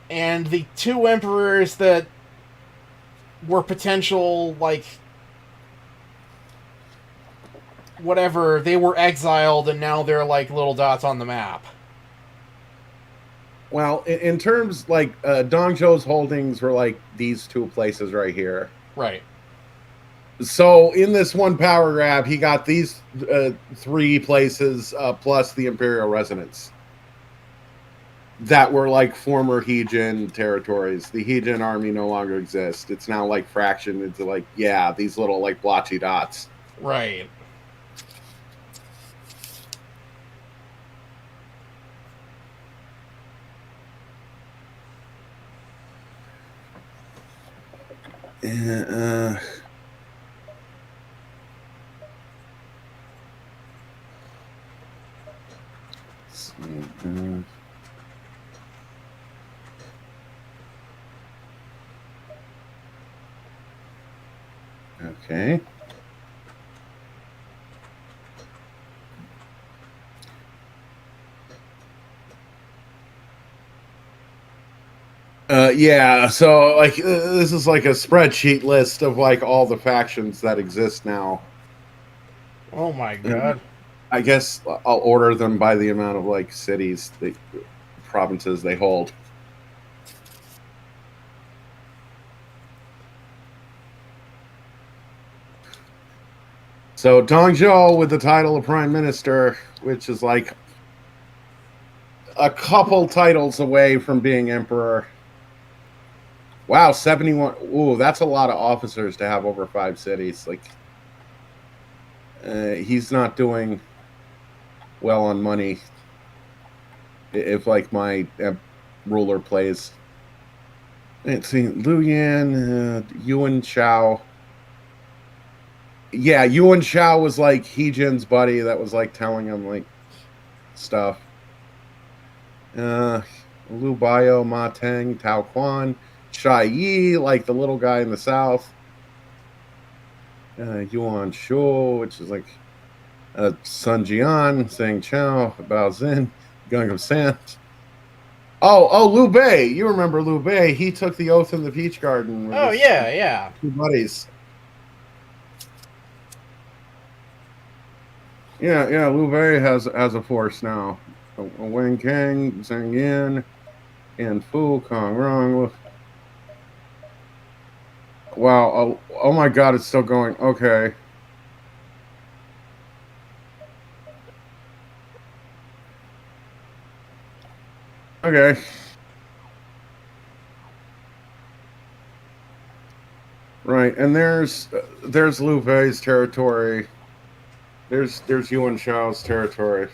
And the 2 emperors that were potential, like, whatever, they were exiled and now they're like little dots on the map. Well, in terms like Dongzhou's holdings were like these two places right here. Right. So in this one power grab, he got these 3 places plus the Imperial Residence that were like former Heejin territories. The Heejin army no longer exists. It's now like fractioned into like, yeah, these little like blotchy dots. Right. Okay. Yeah, so like this is like a spreadsheet list of like all the factions that exist now. Oh my god. I guess I'll order them by the amount of like cities, the provinces they hold. So Dongzhou with the title of Prime Minister, which is like a couple titles away from being Emperor. Wow, 71. Ooh, that's a lot of officers to have over 5 cities. Like, he's not doing well on money if like my ruler plays. Let's see, Liu Yan, Yuan Shao. Yeah, Yuan Shao was like Heejin's buddy that was like telling him like stuff. Liu Bio, Ma Teng, Tao Quan, Shai Yi, like the little guy in the south. Yuan Shu, which is like Sun Jian, Zhang Chao, Bao Zin, Gungam Sant. Oh, Liu Bei. You remember Liu Bei. He took the oath in the Peach Garden. With Oh, yeah. 2 buddies. Yeah, Liu Bei has a force now. Wen Kang, Zhang Yan, and Fu, Kong Rong. Wow, oh my god, it's still going. Okay. Okay. Right, and there's Liu Bei's territory. There's Yuan Shao's territory.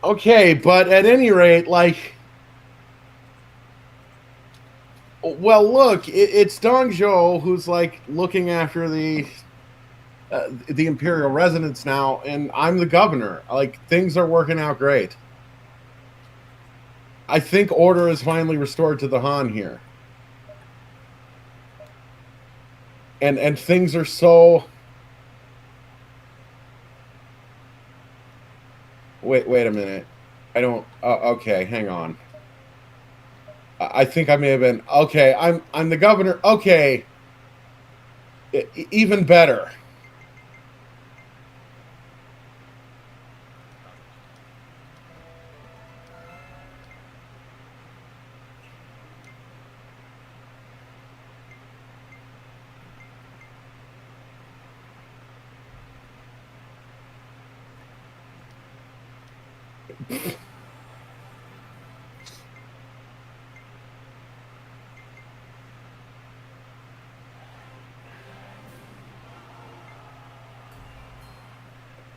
Okay, but at any rate, like, well, look, it's Dongzhou who's like looking after the Imperial Residence now, and I'm the governor. Like, things are working out great. I think order is finally restored to the Han here. And things are so... Wait a minute. I don't... okay, hang on. I think I may have been... Okay, I'm the governor. Okay. Even better.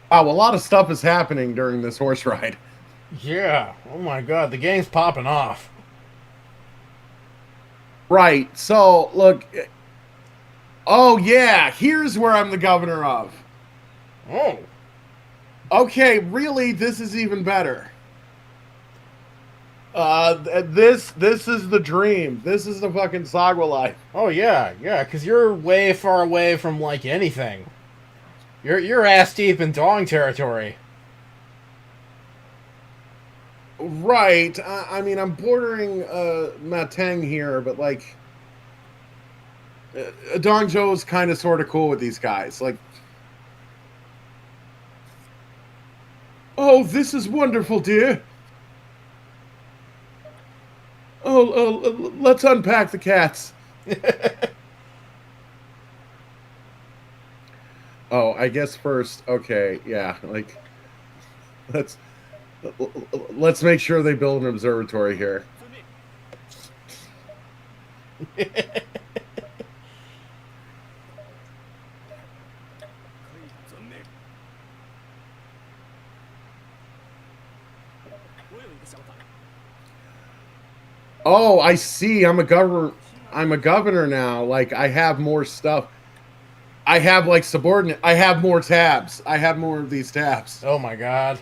Wow, a lot of stuff is happening during this horse ride. Yeah. Oh my god, the game's popping off. Right. So, look. Oh, yeah. Here's where I'm the governor of. Oh. Okay, really, this is even better. This is the dream. This is the fucking Sagwa life. Oh yeah, because you're way far away from like anything. You're ass deep in Dong territory. Right. I mean, I'm bordering Mateng here, but like, Dong Zhou's kind of sort of cool with these guys. Like, oh, this is wonderful, dear. Oh, let's unpack the cats. Oh, I guess first. Okay, yeah. Like, let's make sure they build an observatory here. 可以遵命。我有一个想法， Oh, I see. I'm a governor. I'm a governor now. Like, I have more stuff. I have like subordinate. I have more tabs. I have more of these tabs. Oh my god.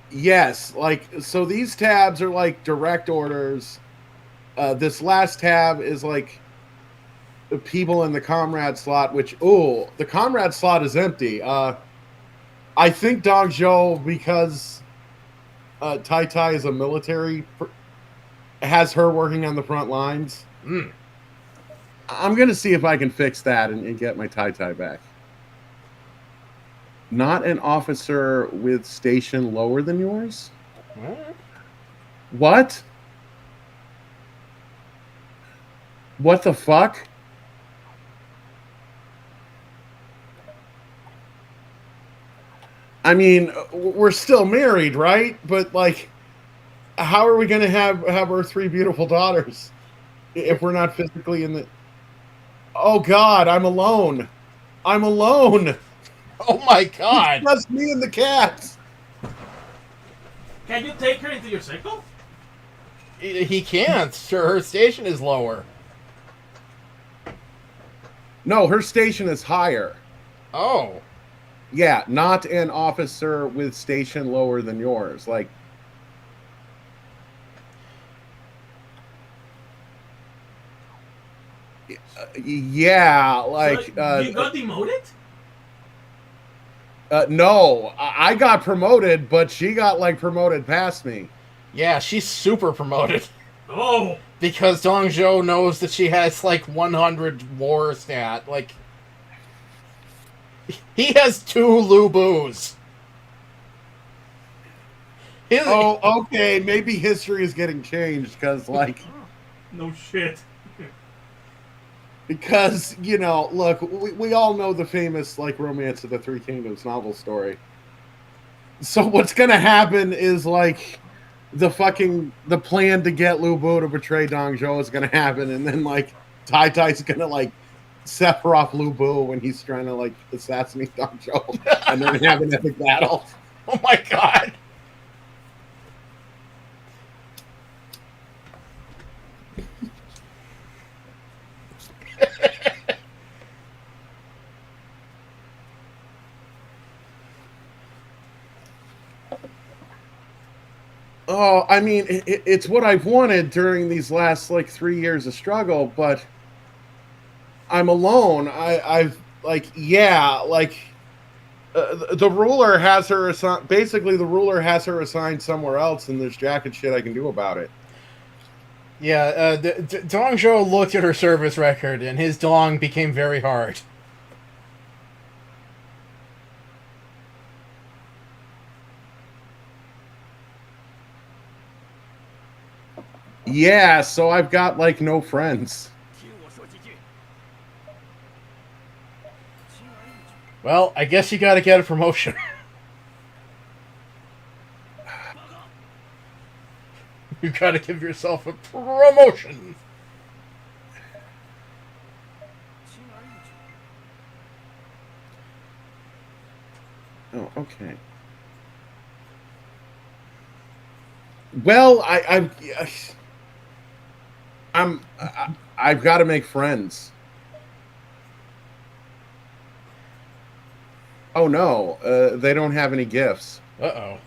Yes, like, so these tabs are like direct orders. This last tab is like the people in the comrade slot, which, oh, the comrade slot is empty. I think Dong Zhou, because Tai Tai is a military, has her working on the front lines. Mm. I'm going to see if I can fix that and get my Tai Tai back. Not an officer with station lower than yours? What? What the fuck? I mean, we're still married, right? But, like, how are we going to have our three beautiful daughters if we're not physically in the... Oh, God, I'm alone. I'm alone. Oh my god. It's just me and the cats. Can you take her into your cycle? He can't. Sure, her station is lower. No, her station is higher. Oh. Yeah, not an officer with station lower than yours. Like, yeah, like, So you got demoted? no, I got promoted, but she got like promoted past me. Yeah, she's super promoted. Oh, Because Dong Zhou knows that she has like 100 war stat. Like, he has 2 Lu Bus. Oh, okay, maybe history is getting changed because, like, no shit. because, you know, look, we all know the famous, like, Romance of the Three Kingdoms novel story. So what's gonna happen is, like, the plan to get Lu Bu to betray Dong Zhou is gonna happen, and then, like, Tai Tai's gonna, like, Sephiroth Lu Bu when he's trying to, like, assassinate Dong Zhou, and they're gonna have an epic battle. Oh my god. Oh, I mean, it's what I've wanted during these last, like, 3 years of struggle, but I'm alone. I've, like, yeah, like, the ruler has her assigned, basically the ruler has her assigned somewhere else, and there's jacket shit I can do about it. Yeah, Dong Zhou looked at her service record, and his dong became very hard. Yeah, so I've got, like, no friends. 听我说几句。轻而易举， Well, I guess you gotta get a promotion. 报告。 You gotta give yourself a promotion. 轻而易举， Oh, okay. Well, I've got to make friends. Oh no, they don't have any gifts. Uh-oh.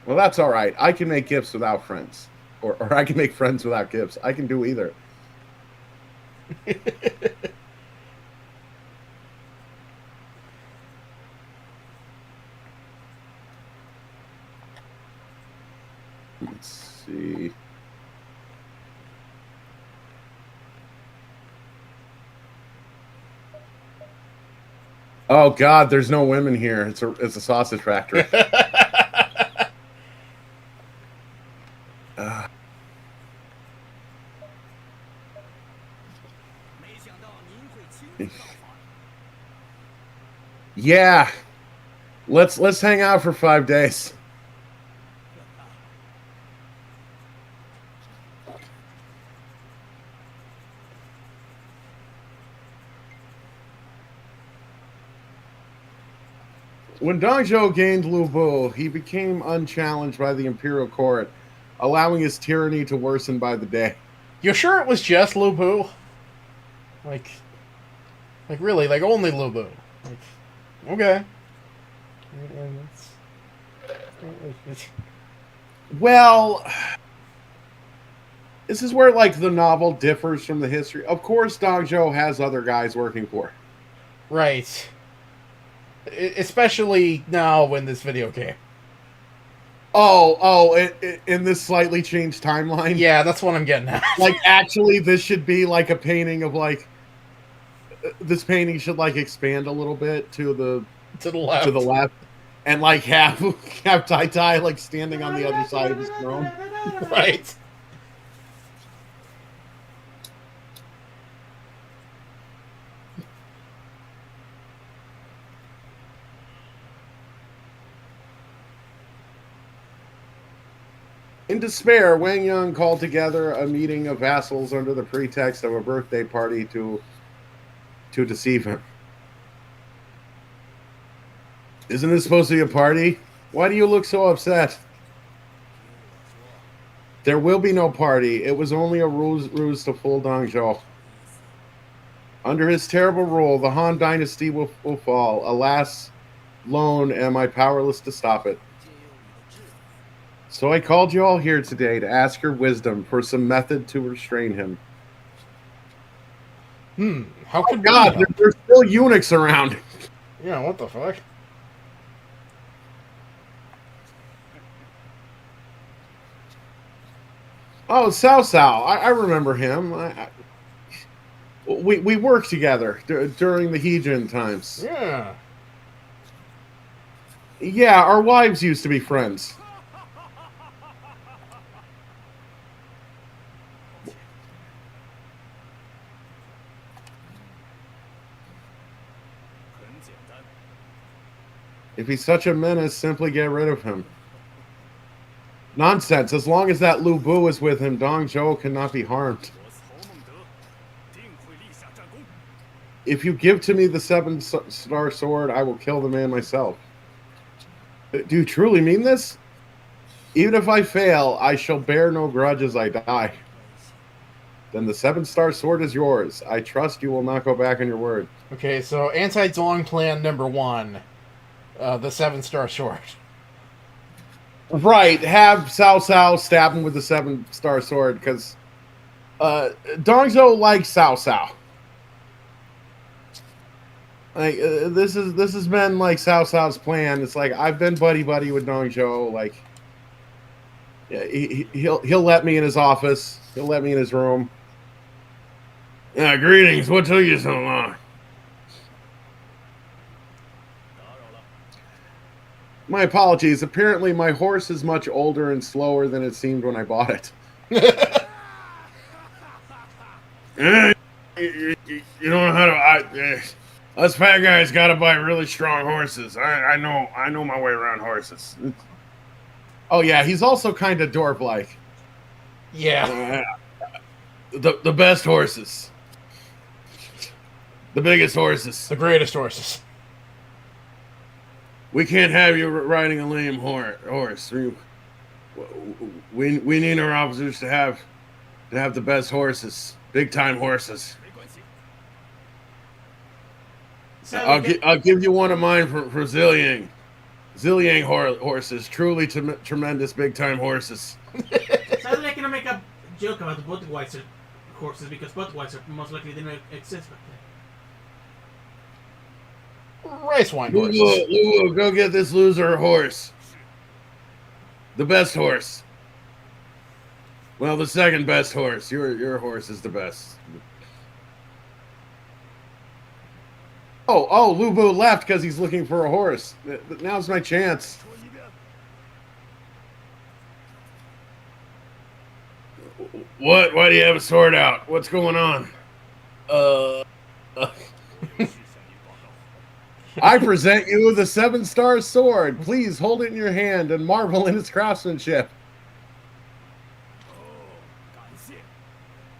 Well, that's all right. I can make gifts without friends, or I can make friends without gifts. I can do either. Let's see. Oh God, there's no women here. It's a sausage factory. 没想到您会亲自到访。 Yeah, let's hang out for 5 days. When Dong Zhuo gained Lu Bu, he became unchallenged by the imperial court, allowing his tyranny to worsen by the day. You sure it was just Lu Bu? Like really, like only Lu Bu? Like, okay. Well, this is where like the novel differs from the history. Of course, Dong Zhuo has other guys working for him. Right. Especially now when this video came. In this slightly changed timeline? Yeah, that's what I'm getting at. Like, actually, this should be like a painting of like... This painting should like expand a little bit to the left. And like have Tai Tai like standing on the other side of his throne. Right. In despair, Wang Yang called together a meeting of vassals under the pretext of a birthday party to deceive him. Isn't this supposed to be a party? Why do you look so upset? There will be no party. It was only a ruse to fool Dong Zhuo. Under his terrible rule, the Han dynasty will fall. Alas, alone am I powerless to stop it. So I called you all here today to ask your wisdom for some method to restrain him. How could God, there's still eunuchs around. Yeah, what the fuck? Oh, Cao Cao. I remember him. We worked together during the Heejin times. Yeah. Yeah, our wives used to be friends. If he's such a menace, simply get rid of him. Nonsense. As long as that Lu Bu is with him, Dong Zhuo cannot be harmed. If you give to me the 7-star sword, I will kill the man myself. Do you truly mean this? Even if I fail, I shall bear no grudge as I die. Then the 7-star sword is yours. I trust you will not go back on your word. Okay, so anti-Zong plan number 1. The 7-star sword. Right, have Cao Cao stab him with the 7-star sword, because Dong Zhuo likes Cao Cao. Like this has been like Cao Cao's plan. It's like I've been buddy with Dong Zhuo. Like, yeah, he'll let me in his office. He'll let me in his room. Yeah, greetings. What took you so long? My apologies. Apparently, my horse is much older and slower than it seemed when I bought it. You don't know how to. Us fat guys got to buy really strong horses. I know my way around horses. Oh yeah, he's also kind of dwarf-like. Yeah. The best horses. The biggest horses. The greatest horses. We can't have you riding a lame horse. We need our officers to have the best horses, big time horses. I'll give you one of mine for Ziliang. Ziliang horses, truly tremendous big time horses. Sadly, I cannot make a joke about the Budweiser horses because Budweiser most likely didn't exist back then. Rice wine horses. Luo, go get this loser a horse. The best horse. Well, the second best horse. Your horse is the best. Oh, Lubu left because he's looking for a horse. Now's my chance. 说一遍。 What? Why do you have a sword out? What's going on? 继续向你报告。 I present you the 7-star sword. Please hold it in your hand and marvel in its craftsmanship. 哦，感谢。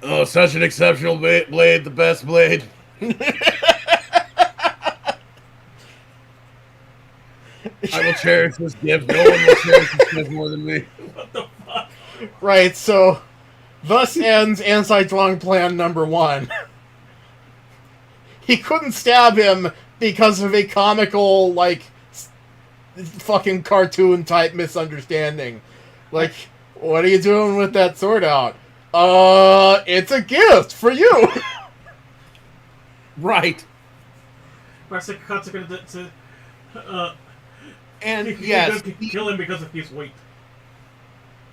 Oh, such an exceptional blade, the best blade. I will cherish this gift. No one will cherish this gift more than me. What the fuck? Right, so thus ends anti-drawing plan number 1. He couldn't stab him because of a comical, like, fucking cartoon-type misunderstanding. Like, what are you doing with that sword out? It's a gift for you! Right. Parse cuts are gonna And he's yes, gonna kill him because of his weight.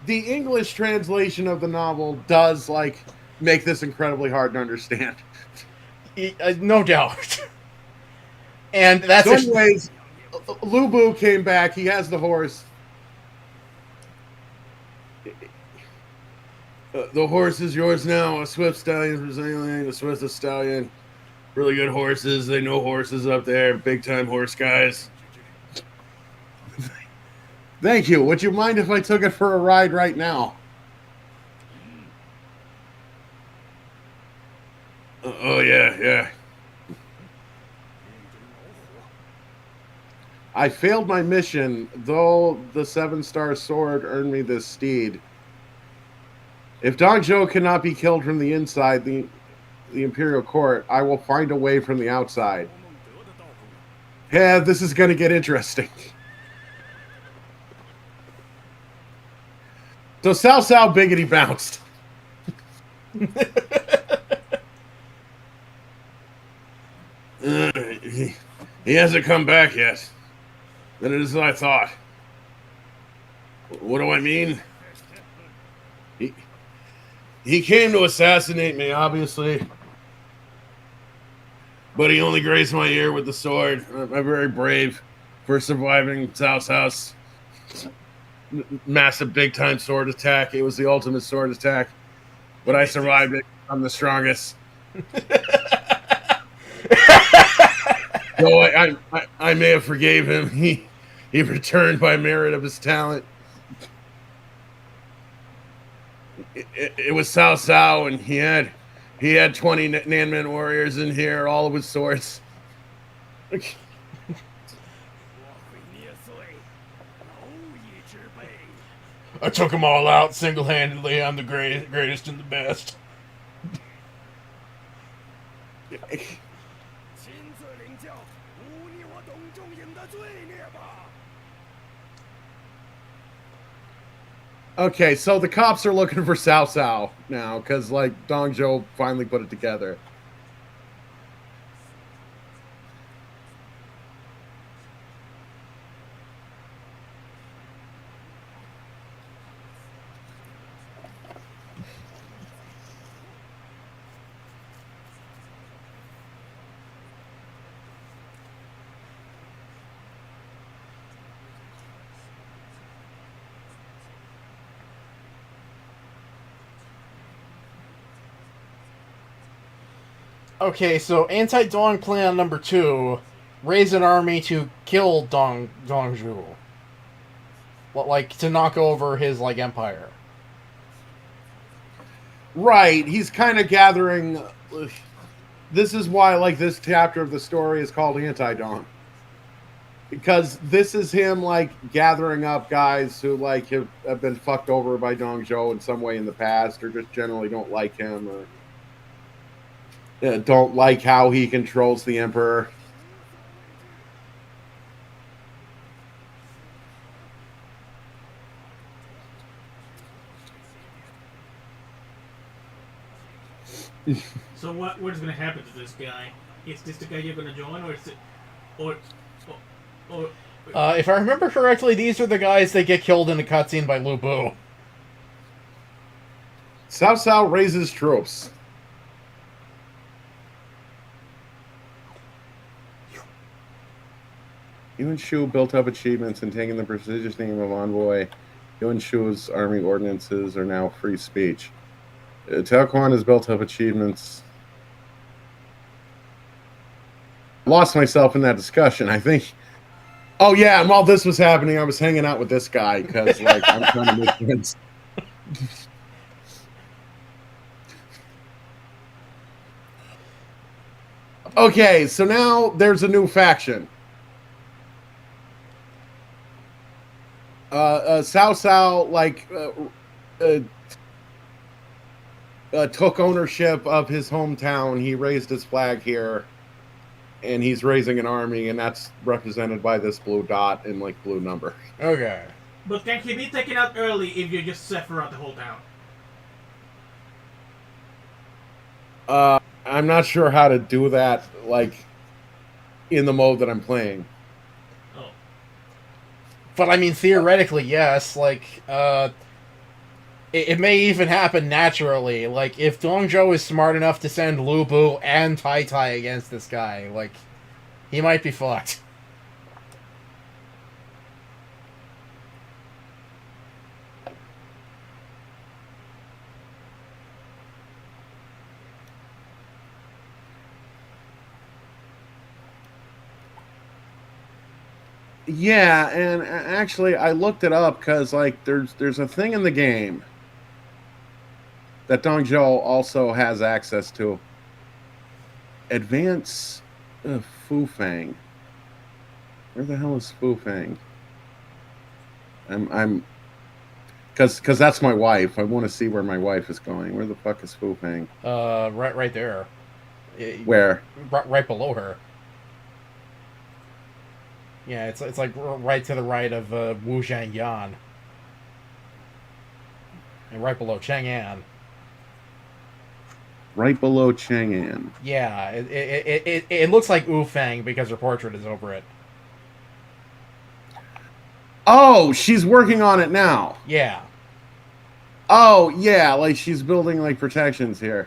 the English translation of the novel does, like, make this incredibly hard to understand. No doubt. And that's So anyways, Lubu came back. He has the horse. The horse is yours now. A swift stallion, Brazilian, a swift stallion. Really good horses. They know horses up there. Big time horse guys. Thank you. Would you mind if I took it for a ride right now? Oh yeah. I failed my mission, though the 7-star sword earned me this steed. If Dong Zhou cannot be killed from the inside the Imperial Court, I will find a way from the outside. 多蒙德的道中， Yeah, this is going to get interesting. So Cao Cao Biggity bounced. He hasn't come back yet. Then it is as I thought. What do I mean? He came to assassinate me, obviously. But he only grazed my ear with the sword. I'm very brave for surviving Cao's house. Massive big-time sword attack. It was the ultimate sword attack. But I survived it. I'm the strongest. So I may have forgave him. He returned by merit of his talent. It was Cao Cao, and he had 20 Nanman warriors in here, all with swords. 我会捏碎蝼蚁之辈。 I took them all out single-handedly. I'm the greatest and the best. 亲自领教忤逆我董仲颖的罪孽吧！ Okay, so the cops are looking for Cao Cao now, because, like, Dong Zhou finally put it together. Okay, so anti-Dong plan number 2, raise an army to kill Dongzhu. Well, like, to knock over his, like, empire. Right, he's kind of gathering... This is why, like, this chapter of the story is called Anti-Dong. Because this is him, like, gathering up guys who, like, have been fucked over by Dong Zhou in some way in the past, or just generally don't like him, or don't like how he controls the emperor. So what is gonna happen to this guy? Is this the guy you're gonna join, or is it, or If I remember correctly, these are the guys that get killed in the cutscene by Lu Bu. Cao Cao raises troops. Yuan Shu built up achievements and taking the prestigious name of envoy. Yuan Shu's army ordinances are now free speech. Tao Quan has built up achievements. Lost myself in that discussion. I think. Oh yeah, and while this was happening, I was hanging out with this guy because, like, I'm trying to make friends. Okay, so now there's a new faction. Cao Cao, like, took ownership of his hometown. He raised his flag here, and he's raising an army, and that's represented by this blue dot and, like, blue number. Okay. But can he be taken out early if you just Sephiroth the whole town? I'm not sure how to do that, like, in the mode that I'm playing. Oh. But I mean, theoretically, yes. Like, it may even happen naturally. Like, if Dongzhou is smart enough to send Lu Bu and Tai Tai against this guy, like, he might be fucked. Yeah, and actually, I looked it up because, like, there's a thing in the game that Dongzhou also has access to. Advance Fu Fang. Where the hell is Fu Fang? I'm because that's my wife. I want to see where my wife is going. Where the fuck is Fu Fang? Right there. Where? Right below her. Yeah, it's like right to the right of Wu Zhangyan. And right below Chang'an. Right below Chang'an. Yeah, it looks like Wu Fang because her portrait is over it. Oh, she's working on it now. Yeah. Oh, yeah, like she's building, like, protections here.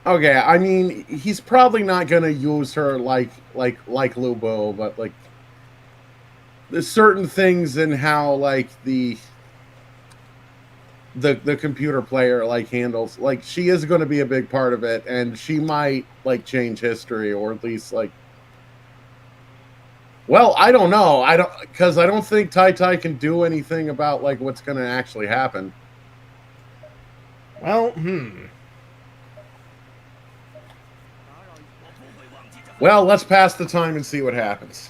Okay, I mean, he's probably not gonna use her like Lu Bu, but, like, there's certain things in how, like, the computer player, like, handles, like, she is going to be a big part of it, and she might, like, change history, or at least, like, well, I don't know, because I don't think Tai Tai can do anything about, like, what's going to actually happen. Well, Well, let's pass the time and see what happens.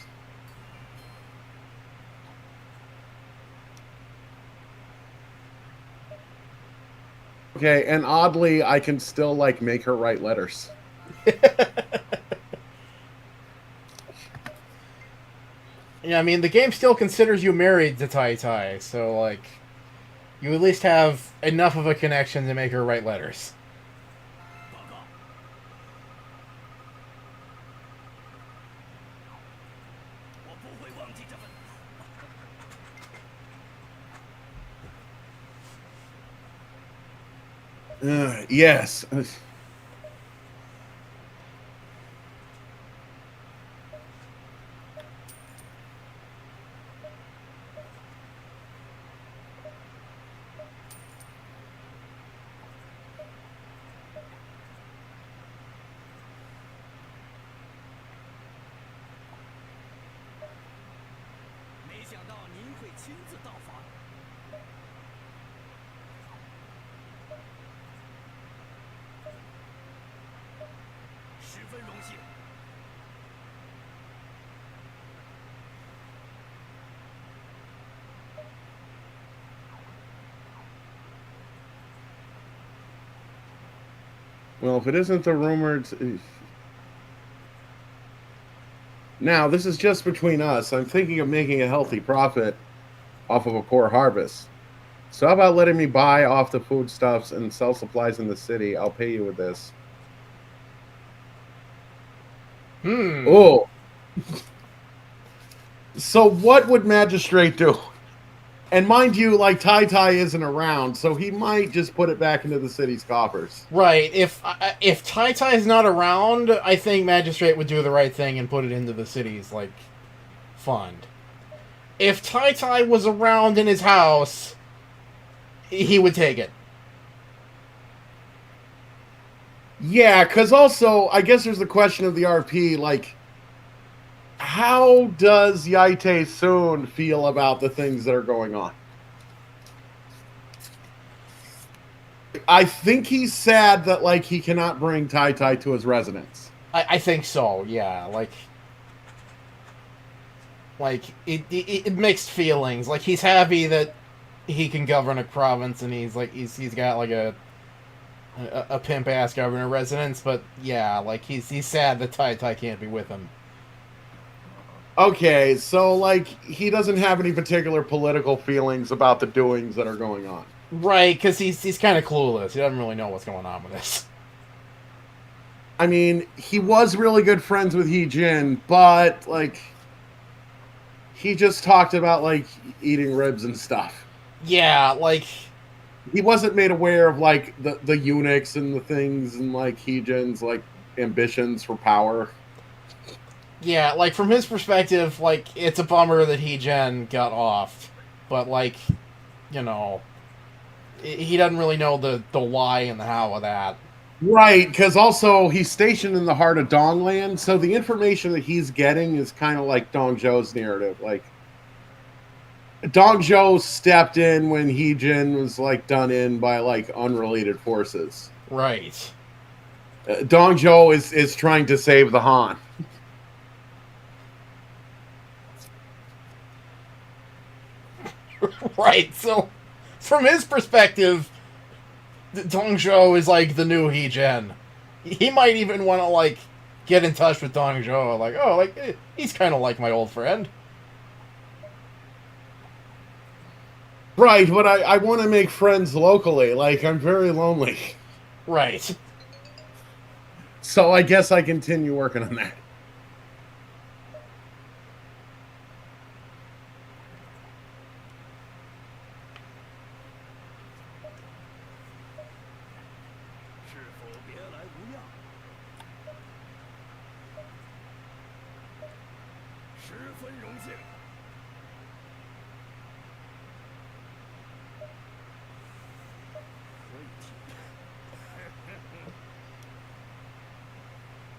Okay, and oddly, I can still, like, make her write letters. Yeah, I mean, the game still considers you married to Tai Tai, so, like, you at least have enough of a connection to make her write letters. Yes. Well, if it isn't the rumored... Now, this is just between us. I'm thinking of making a healthy profit off of a poor harvest. So how about letting me buy off the foodstuffs and sell supplies in the city? I'll pay you with this. Oh. So what would Magistrate do? And mind you, like, Tai isn't around, so he might just put it back into the city's coffers. Right. If Tai is not around, I think Magistrate would do the right thing and put it into the city's, like, fund. If Tai was around in his house, he would take it. Yeah, because also, I guess there's the question of the RP, like, how does Yaite Soon feel about the things that are going on? I think he's sad that, like, he cannot bring Tai to his residence. I think so, yeah. Like it mixed feelings. Like, he's happy that he can govern a province, and he's got like a pimp ass governor residence, but yeah, like he's sad that Tai can't be with him. Okay, so, like, he doesn't have any particular political feelings about the doings that are going on. Right, because he's kind of clueless. He doesn't really know what's going on with this. I mean, he was really good friends with He Jin, but, like, he just talked about, like, eating ribs and stuff. Yeah, like, he wasn't made aware of, like, the eunuchs and the things and, like, He Jin's, like, ambitions for power. yeah, like, from his perspective, like, it's a bummer that He Jin got off, but, like, you know, he doesn't really know the why and the how of that. Right, because also he's stationed in the heart of Dongland, so the information that he's getting is kind of like Dong Zhou's narrative. Like, Dong Zhou stepped in when He Jin was, like, done in by, like, unrelated forces. Right. Dong Zhou is trying to save the Han. Right, so from his perspective, Dong Zhou is like the new He Jin. He might even want to, like, get in touch with Dong Zhou, like, oh, like, he's kind of like my old friend. Right, but I want to make friends locally. Like, I'm very lonely. Right. So I guess I continue working on that.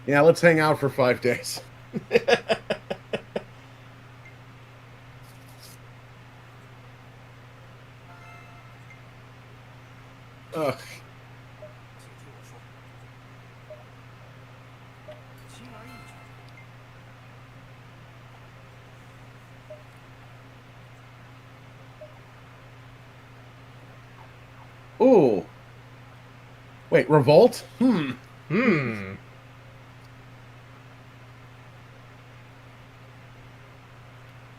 Yeah, let's hang out for 5 days. Ugh. Ooh. Wait, revolt?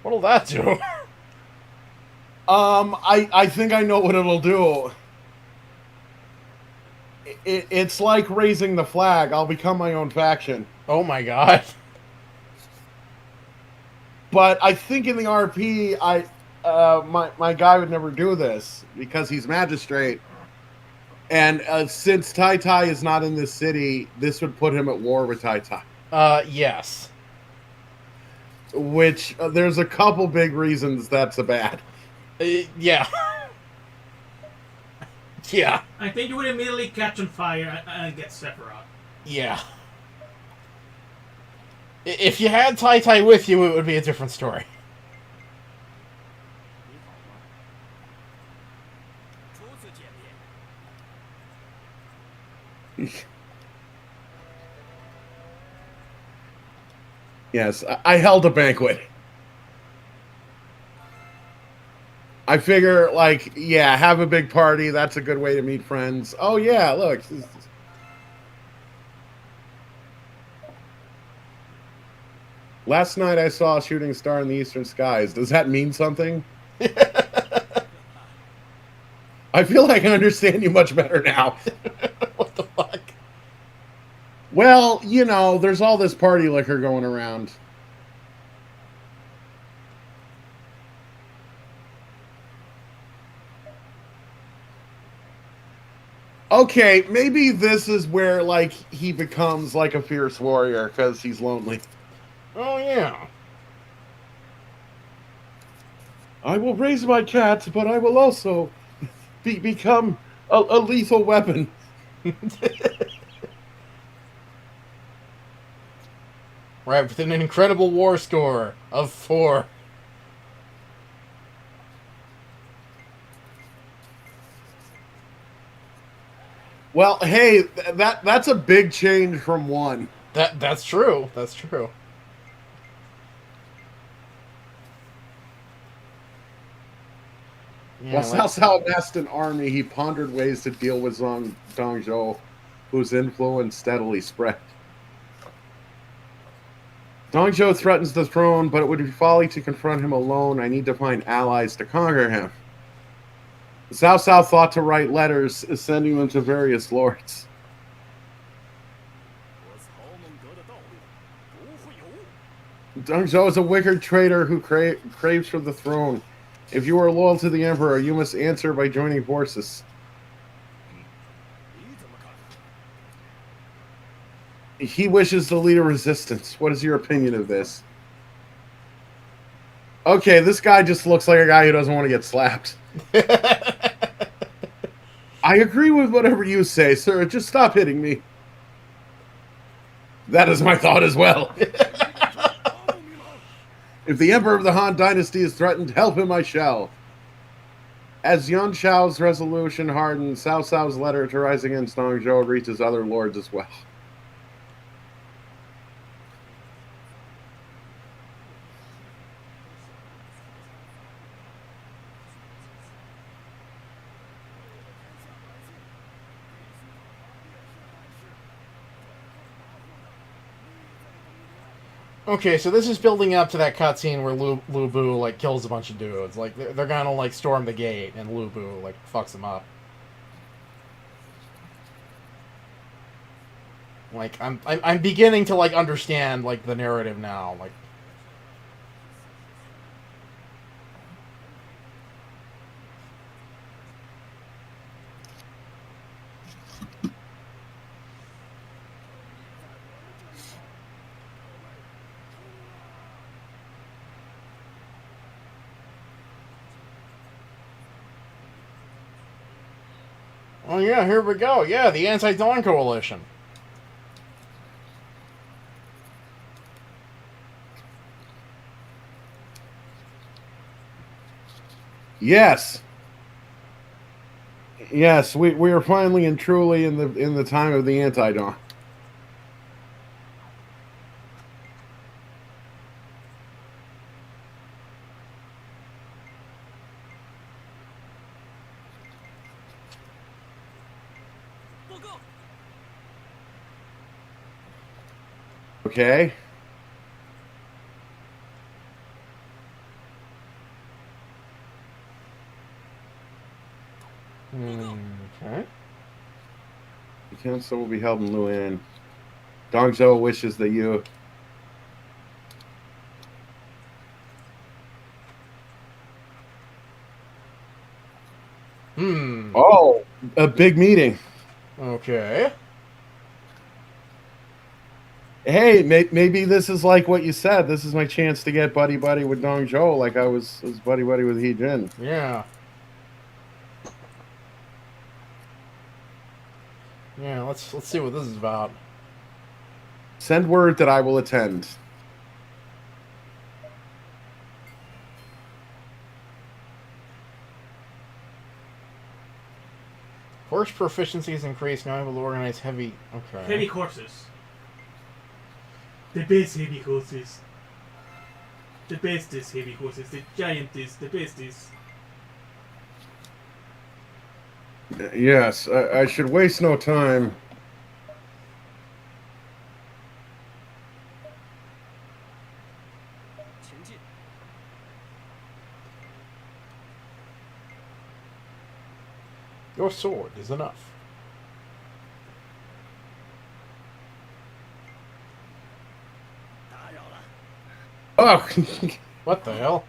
What'll that do? I think I know what it'll do. It's like raising the flag. I'll become my own faction. Oh my god. But I think in the RP, my guy would never do this because he's Magistrate. And since Tai is not in this city, this would put him at war with Tai. Yes. Which, there's a couple big reasons that's a bad. Yeah. Yeah. I think you would immediately catch on fire and get Sephiroth. Yeah. If you had Tai with you, it would be a different story. Yes, I held a banquet. I figure, like, yeah, have a big party. That's a good way to meet friends. Oh, yeah, look. Last night I saw a shooting star in the eastern skies. Does that mean something? I feel like I understand you much better now. What the fuck? Well, you know, there's all this party liquor going around. Okay, maybe this is where like he becomes like a fierce warrior because he's lonely. Oh yeah. I will raise my cat, but I will also become a lethal weapon. Right, with an incredible war score of 4. Well, hey, that's a big change from 1. That's true. That's true. Yeah, While Cao Cao amassed an army, he pondered ways to deal with Dongzhou, whose influence steadily spread. Dongzhou threatens the throne, but it would be folly to confront him alone. I need to find allies to conquer him. Cao Cao thought to write letters, sending them to various lords. 我曹孟德的道路不会有误。 Dongzhou is a wicked traitor who craves for the throne. If you are loyal to the emperor, you must answer by joining forces. 你怎么看？ He wishes to lead a resistance. What is your opinion of this? Okay, this guy just looks like a guy who doesn't want to get slapped. I agree with whatever you say, sir. Just stop hitting me. That is my thought as well. If the emperor of the Han dynasty is threatened, help him I shall. As Yuan Shao's resolution hardened, Cao Cao's letter to rise against Dongzhou reaches other lords as well. Okay, so this is building up to that cutscene where Lu Bu like kills a bunch of dudes. Like they're gonna like storm the gate, and Lu Bu like fucks them up. Like I'm beginning to like understand like the narrative now. Like. Oh yeah, here we go. Yeah, the Anti-Dawn Coalition. Yes. Yes, we are finally and truly in the time of the Anti-Dawn. Okay. Okay. The council will be held in Luan. Dongzhou wishes that you... Oh, a big meeting. Okay. Hey, maybe this is like what you said. This is my chance to get buddy-buddy with Dongzhou like I was buddy-buddy with He Jin. Yeah. Yeah, let's see what this is about. Send word that I will attend. Horse proficiency is increased. Now able to organize heavy. Okay. Heavy horses. The best heavy horses. The bestest heavy horses. The giantest. The bestest. Yes, I should waste no time. Your sword is enough. Oh, What the hell?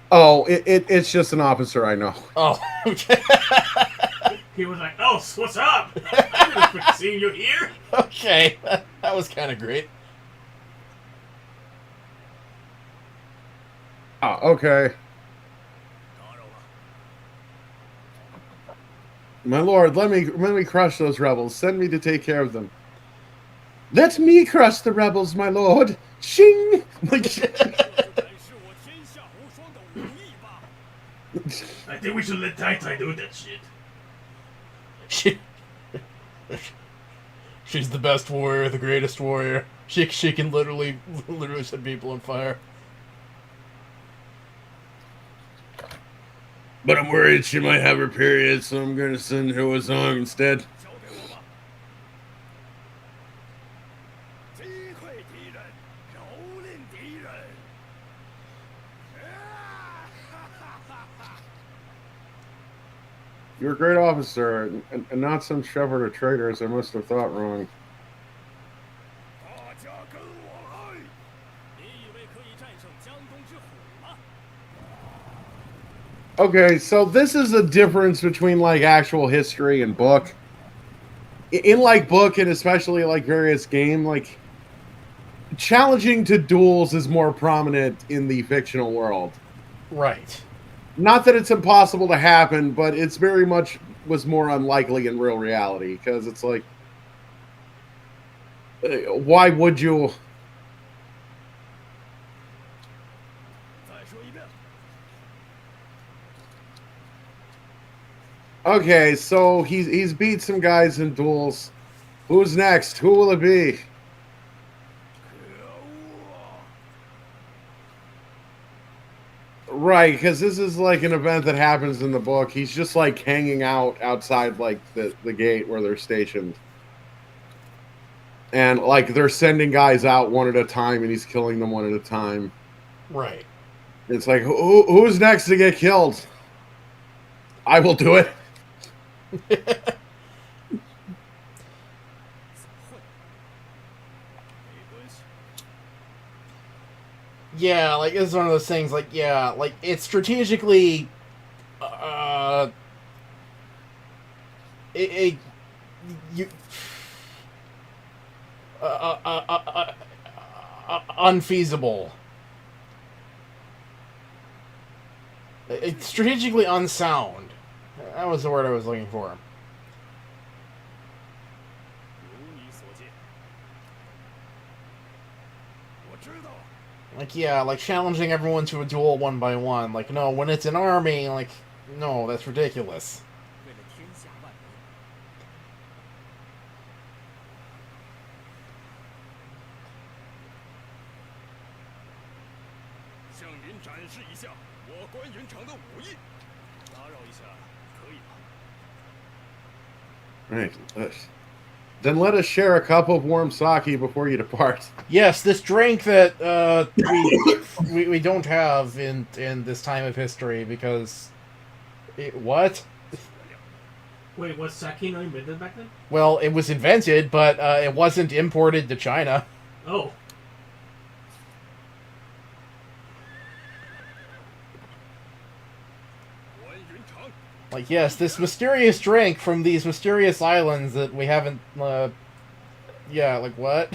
Oh, it's just an officer I know. Oh, okay. He was like, "Oh, what's up? I didn't expect seeing you here." Okay. That was kind of great. Oh, okay. My lord, let me crush those rebels. Send me to take care of them. Let me crush the rebels, my lord. Shing! Like, 展示我天下无双的武艺吧！ I think we should let Tai Tai do that shit. She, she's the best warrior, the greatest warrior. She can literally set people on fire. But I'm worried she might have her period, so I'm gonna send her a song instead. 交给我吧。击溃敌人，蹂躏敌人。啊哈哈哈哈 you're a great officer, and not some shepherd or traitor, as I must have thought wrong. 大家跟我来！你以为可以战胜江东之虎吗？ Okay, so this is a difference between like actual history and book. In like book and especially like various game, like challenging to duels is more prominent in the fictional world. Right. Not that it's impossible to happen, but it's very much was more unlikely in real reality because it's like, why would you? 再说一遍。 Okay, so he's beat some guys in duels. Who's next? Who will it be? 可恶！ Right, because this is like an event that happens in the book. He's just like hanging out outside like the gate where they're stationed. And like they're sending guys out one at a time and he's killing them one at a time. Right. It's like who's next to get killed? I will do it. 怎么会？没关系， Yeah, like it's one of those things. Like, yeah, like it's strategically, you, unfeasible. It's strategically unsound. That was the word I was looking for. 如你所见。我知道， Like, yeah, like challenging everyone to a duel one by one. Like, no, when it's an army, like, no, that's ridiculous. 为了天下万民， 向您展示一下我关云长的武艺。打扰一下，可以吗？ Right. Then let us share a cup of warm sake before you depart. Yes, this drink that we don't have in this time of history because what? Wait, was sake not invented back then? Well, it was invented, but it wasn't imported to China. Oh. Like, yes, this mysterious drink from these mysterious islands that we haven't. Yeah, like what?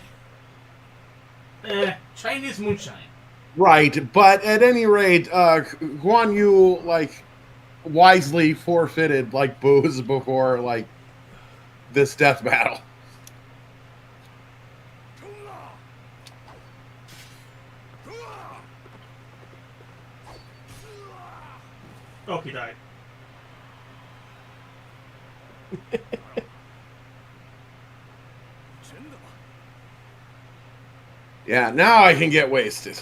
Chinese moonshine. Right, but at any rate, Guan Yu like wisely forfeited like booze before like this death battle. Oh, he died. Yeah, now I can get wasted.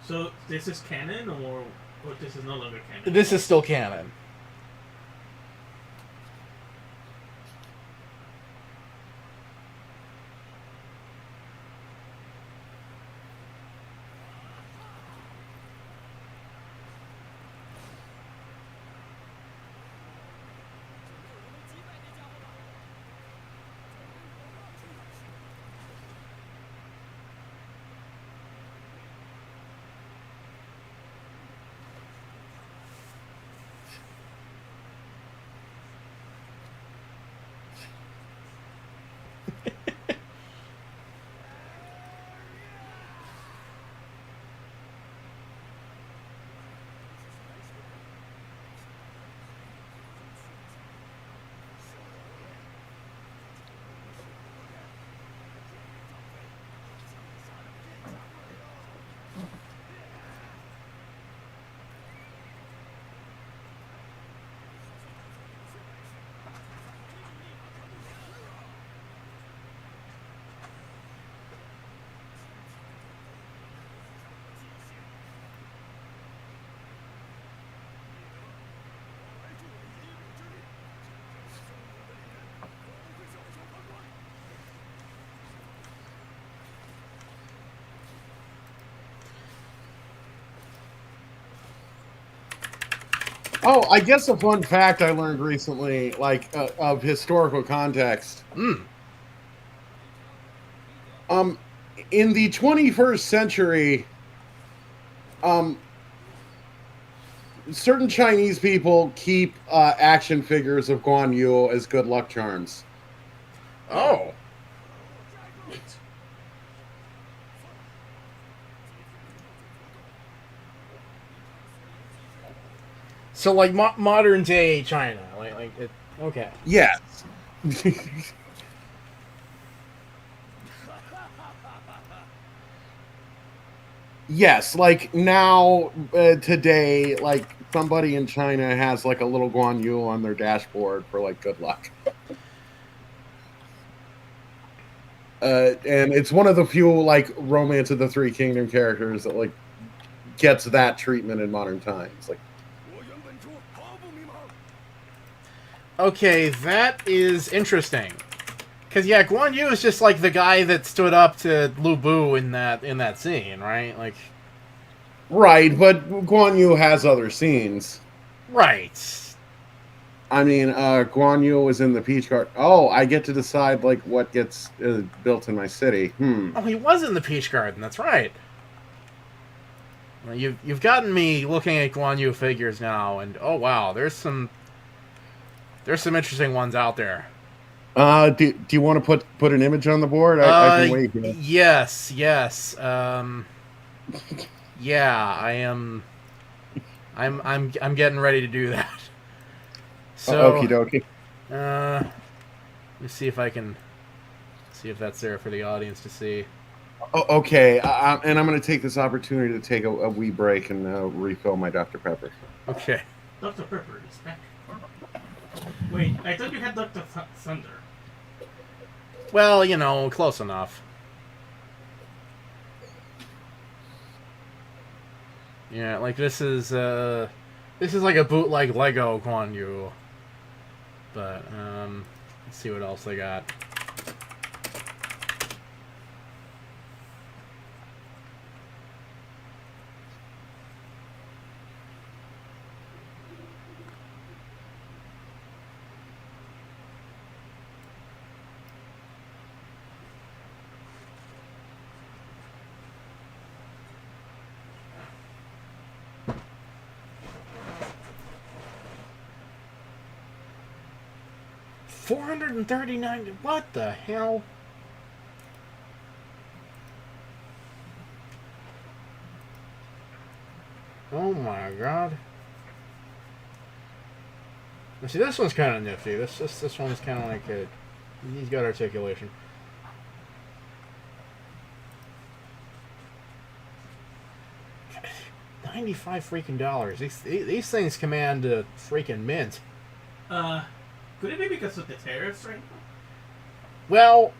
So this is canon, or this is no longer canon? This is still canon. Oh, I guess a fun fact I learned recently, like of historical context. In the 21st century, certain Chinese people keep action figures of Guan Yu as good luck charms. Oh. So like modern day China, okay. Yes. Yes, like now, today, like somebody in China has like a little Guan Yu on their dashboard for like good luck. And it's one of the few like Romance of the Three Kingdom characters that like gets that treatment in modern times. Like, 我原本就毫不迷茫。 Okay, that is interesting. Cause yeah, Guan Yu is just like the guy that stood up to Lu Bu in that scene, right? Like, right, but Guan Yu has other scenes. right. I mean, Guan Yu was in the Peach Garden. Oh, I get to decide like what gets built in my city. Oh, he was in the Peach Garden. That's right. Well, you've gotten me looking at Guan Yu figures now, and oh wow, there's some interesting ones out there. Do you want to put an image on the board? I can wait. Yes. Yeah, I am. I'm getting ready to do that. So, okie dokie. let me see if I can see if that's there for the audience to see. Oh, okay, and I'm going to take this opportunity to take a wee break and refill my Dr. Pepper. Okay. Dr. Pepper is back. Wait, I thought you had Dr. Thunder. Well, you know, close enough. Yeah, like this is like a bootleg Lego Guan Yu. But let's see what else they got. $439. What the hell? Oh my god. Now see, this one's kind of nifty. This one's kind of like a. He's got articulation. $95 freaking dollars. These things command a freaking mint. Could it be because of the tariffs right now? Well,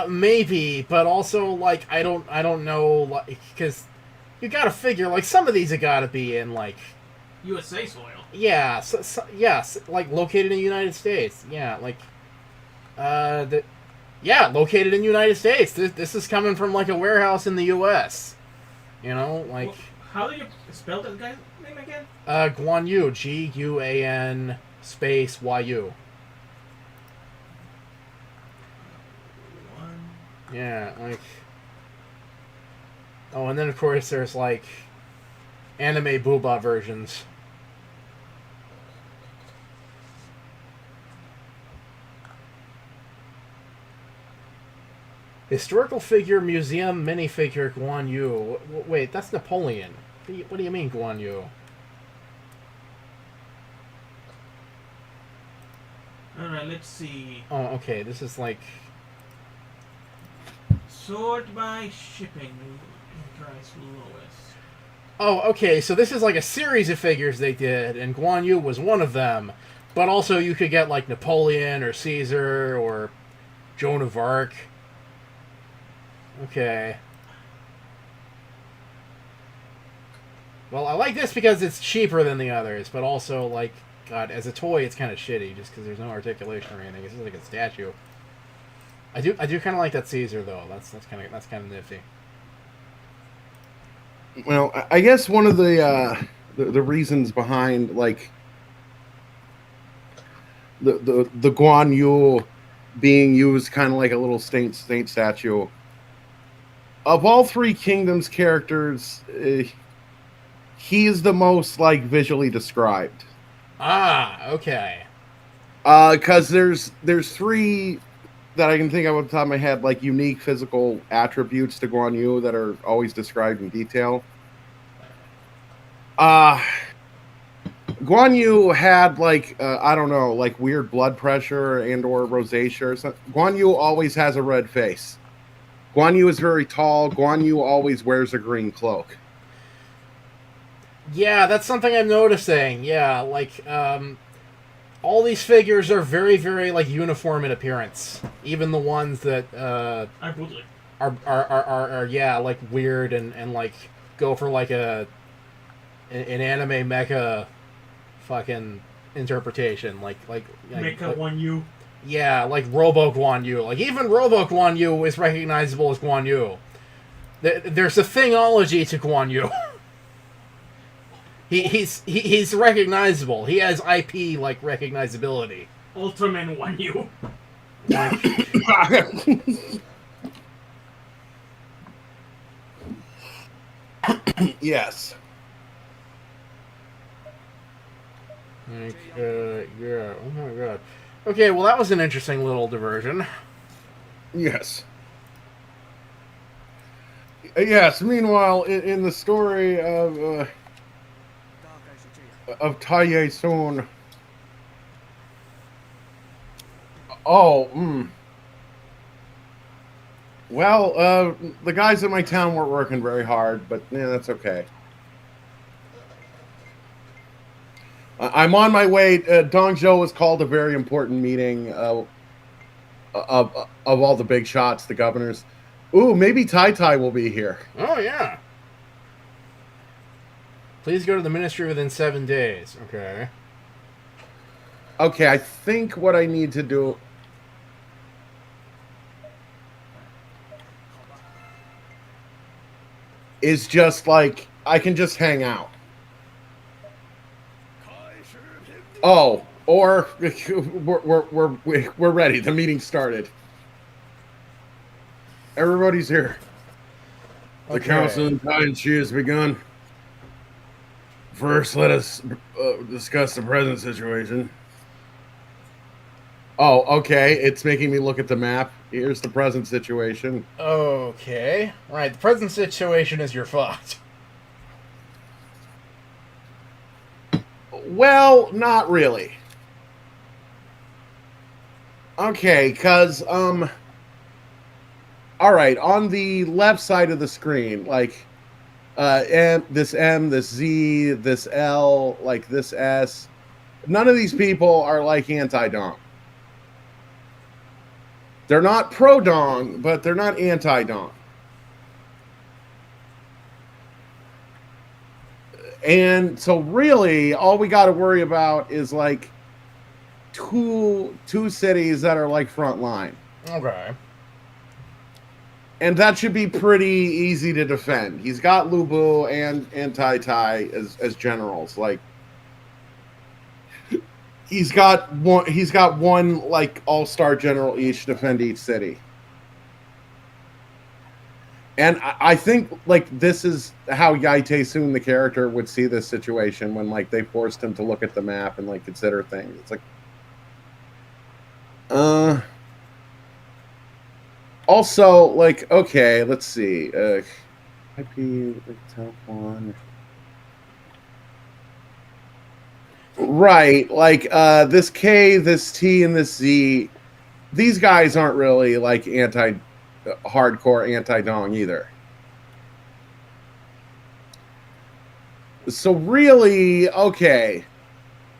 maybe, but also like I don't know, like, because you gotta figure like some of these have got to be in like USA soil. yeah, yes, like located in the United States. Yeah, like located in the United States. This is coming from like a warehouse in the U.S. You know, like Well, how do you spell that guy's name again? Guan Yu, Guan space YU. Yeah, like. Oh, and then of course there's like anime booba versions. Historical figure museum minifigure Guan Yu. Wait, that's Napoleon. What do you mean Guan Yu? Alright, let's see. Oh, okay. This is like. Sort by shipping. Price lowest. Oh, okay. So this is like a series of figures they did, and Guan Yu was one of them. But also, you could get like Napoleon or Caesar or Joan of Arc. Okay. Well, I like this because it's cheaper than the others, but also, like, God, as a toy, it's kind of shitty just because there's no articulation or anything. It's just like a statue. I do kind of like that Caesar though. That's kind of nifty. Well, I guess one of the the reasons behind like the Guan Yu being used kind of like a little saint statue. Of all three kingdoms characters, he is the most like visually described. Ah, okay. Because there's three that I can think of off the top of my head, like unique physical attributes to Guan Yu that are always described in detail. Guan Yu had like I don't know, like weird blood pressure and or rosacea or something. Guan Yu always has a red face. Guan Yu is very tall. Guan Yu always wears a green cloak. Yeah, that's something I'm noticing. Yeah, like all these figures are very, very like uniform in appearance. Even the ones that I believe. are yeah, like weird and like go for like an anime mecha fucking interpretation. Like Mecha One U. yeah, like Robo Guan Yu. Like even Robo Guan Yu is recognizable as Guan Yu. There's a thingology to Guan Yu. He's recognizable. He has IP like recognizability. Ultraman One U. Yes. Like, yeah. Oh my god. Okay, well that was an interesting little diversion. Yes. Yes. Meanwhile, in the story of Tai Sun. Oh. Well, the guys in my town weren't working very hard, but yeah, that's okay. I'm on my way. Dongzhou was called a very important meeting of all the big shots, the governors. Ooh, maybe Tai Tai will be here. Oh yeah. Please go to the ministry within 7 days. Okay. Okay, I think what I need to do is just like I can just hang out. Oh, or we're ready. The meeting started. Everybody's here. The Okay. council in Shi has begun. First, let us discuss the present situation. Oh, okay. It's making me look at the map. Here's the present situation. Okay. Right, the present situation is your fault. Well, not really. Okay, because, all right, on the left side of the screen, like, M, this Z, this L, like this S, none of these people are like anti-Dong. They're not pro-Dong, but they're not anti-Dong. And so really, all we got to worry about is like two cities that are like front line. Okay. And that should be pretty easy to defend. He's got Lubu and Tai Tai as generals. Like he's got one like all-star general each to defend each city. And I think like this is how Yaite Sun, the character, would see this situation when like they forced him to look at the map and like consider things. It's like also, like, okay, let's see. IP, telephone. Right, like, this K, this T, and this Z, these guys aren't really, like, hardcore anti-Dong either. So really, okay.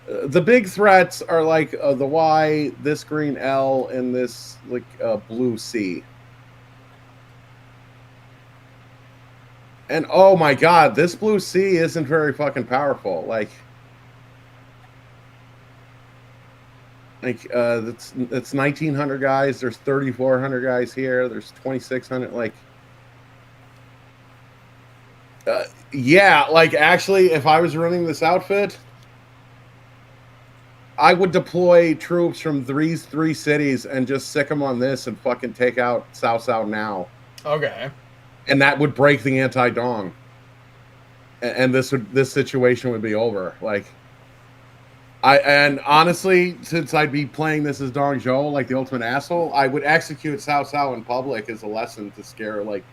The big threats are, like, the Y, this green L, and this, like, blue C. And oh my god, this blue C isn't very fucking powerful. Like that's 1,900 guys. There's 3,400 guys here. There's 2,600. Like Yeah, like actually, if I was running this outfit, I would deploy troops from these three cities and just sick them on this and fucking take out Cao now. Okay. And that would break the anti-dong. And this situation would be over. Like, and honestly, since I'd be playing this as Dong Zhou, like the ultimate asshole, I would execute Cao in public as a lesson to scare like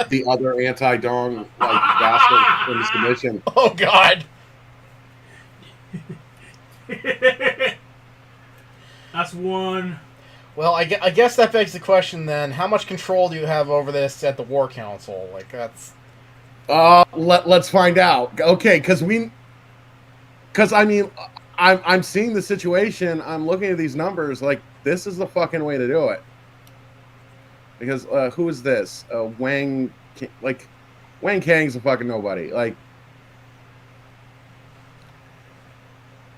the other anti-dong like bastard into submission. Oh God. That's one. Well, I guess that begs the question then: how much control do you have over this at the War Council? Like that's. Let's find out. Okay, because I mean, I'm seeing the situation. I'm looking at these numbers. Like, this is the fucking way to do it. Because who is this? Wang Kang's a fucking nobody. Like,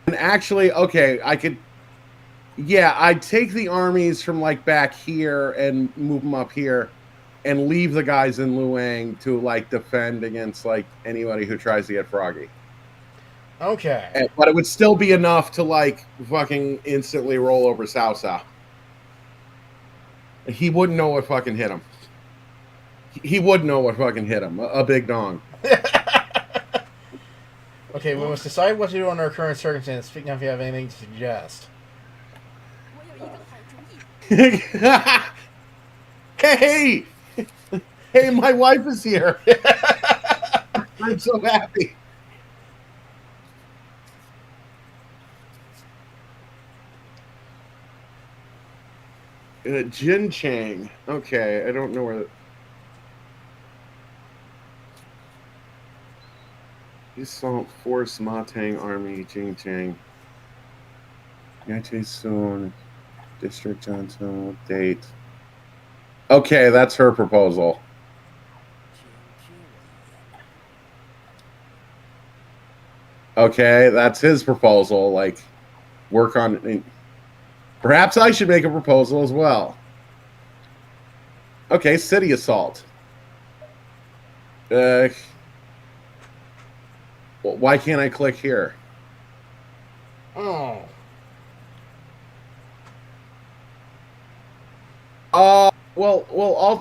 and actually, okay, I could. Yeah, I'd take the armies from like back here and move them up here, and leave the guys in Luang to like defend against like anybody who tries to get froggy. Okay. But it would still be enough to like fucking instantly roll over Cao. He wouldn't know what fucking hit him. He would know what fucking hit him. A big dong. Okay, we must decide what to do under our current circumstances. Speaking of, if you have anything to suggest. 我有一个好主意。 Hey! Hey, my wife is here. I'm so happy. Jin Chang. Okay, I don't know where. Assault Force Matang Army Jin Chang. Yaite soon. District Johnson date. Okay, that's her proposal. Okay, that's his proposal. Like, work on. Perhaps I should make a proposal as well. Okay, city assault. Why can't I click here? Oh. Well,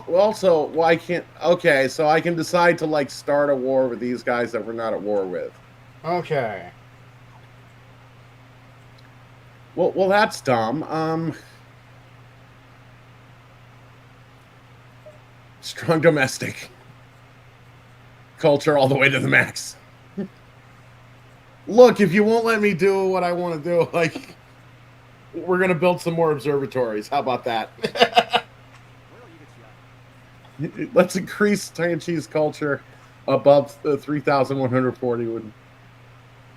also, why can't... Okay, so I can decide to, like, start a war with these guys that we're not at war with. Okay. Well, that's dumb. Strong domestic. Culture all the way to the max. Look, if you won't let me do what I want to do, like, we're going to build some more observatories. How about that? Let's increase Chinese culture above 3,140.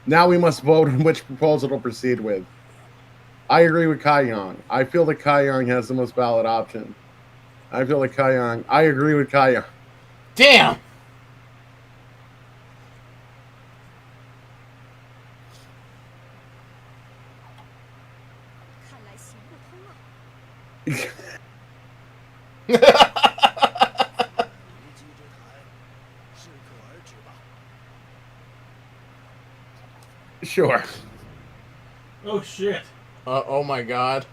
Now we must vote on which proposal to proceed with. I agree with Kaiyang. I feel that Kaiyang has the most valid option. I agree with Kaiyang. Damn! Sure. Oh shit. Oh my God.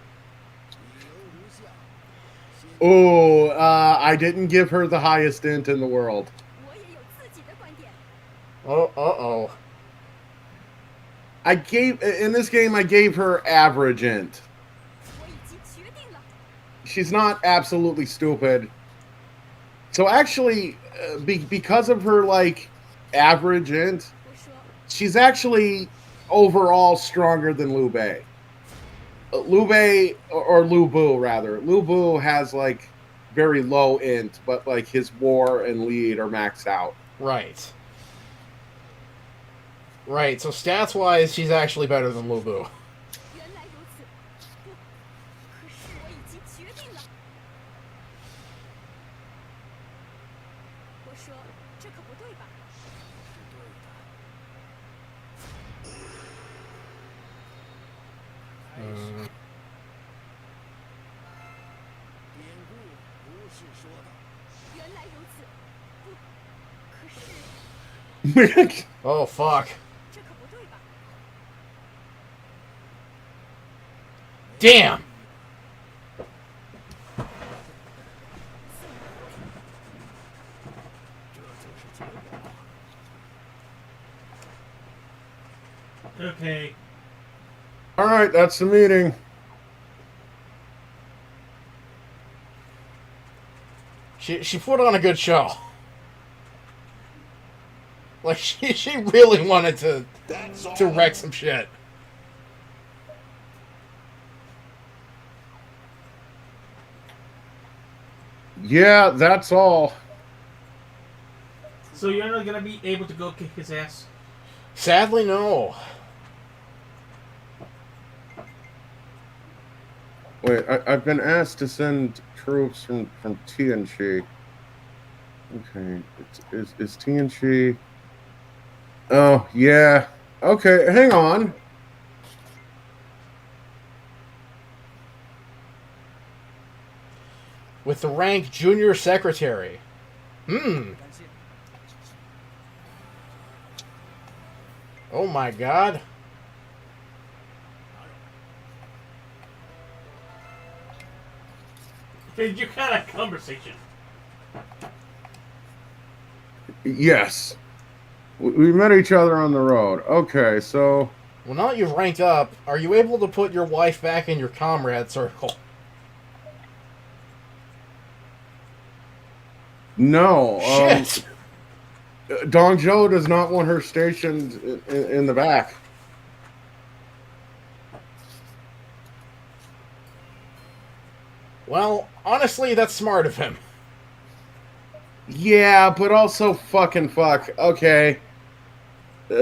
Oh, I didn't give her the highest int in the world. 我也有自己的观点。 Oh. In this game, I gave her average int. 我已经决定了。 She's not absolutely stupid. So actually, because of her, like, average int, 我说， she's actually overall stronger than Liu Bei. Liu Bei, or Lu Bu, rather. Lu Bu has, like, very low int, but, like, his war and lead are maxed out. Right. Right, so stats-wise, she's actually better than Lu Bu. 原来如此。不，可是我已经决定了。我说，这可不对吧？ 典故不是说的， 原来如此。不，可是 Oh, fuck. 这可不对吧？ Damn! Okay. All right, that's the meeting. She put on a good show. Like, she really wanted to wreck some shit. Yeah, that's all. So you're not gonna be able to go kick his ass? Sadly, no. Wait, I've been asked to send troops from TNC. Okay, is TNC... Oh, yeah. Okay, hang on. With the rank junior secretary. Oh my god. Did you had a conversation? Yes. We met each other on the road. Okay, so... Well, now that you've ranked up, are you able to put your wife back in your comrade circle? No. Shit! Dong Zhou does not want her stationed in the back. Well, honestly, that's smart of him. Yeah, but also fucking fuck. Okay.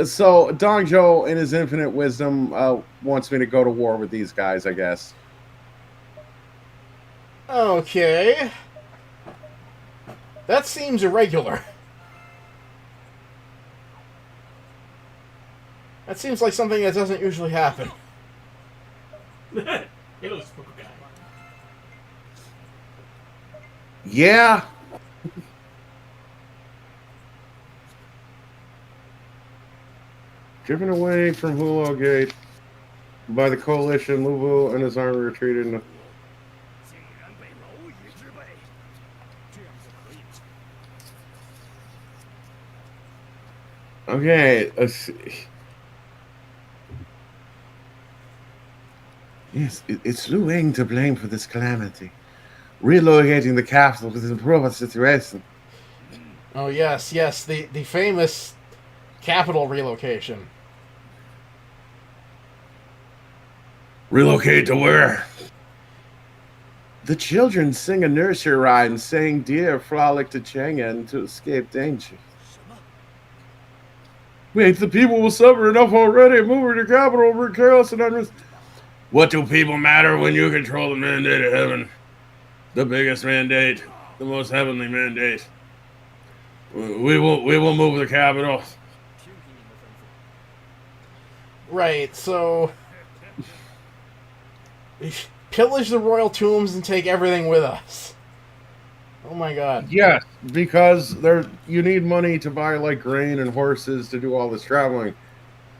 So, Dong Zhou, in his infinite wisdom, wants me to go to war with these guys, I guess. Okay. That seems irregular. That seems like something that doesn't usually happen. He looks fucking guy. Yeah. Driven away from Hulo Gate by the coalition, Luvu and his army retreated. 竟然被蝼蚁之辈，这样就可以了。 Okay. Let's see. Yes, it's Lu Eng to blame for this calamity. Relocating the capital to improve our situation. Oh, yes, the famous capital relocation. Relocate to where? The children sing a nursery rhyme saying dear frolic to Chang'an to escape danger. Wait, the people will suffer enough already. Moving to capital over chaos and unrest. What do people matter when you control the mandate of heaven? The biggest mandate, the most heavenly mandate. We will move the capital. Right, so... we pillage the royal tombs and take everything with us. Oh my god. Yes, because you need money to buy like grain and horses to do all this traveling.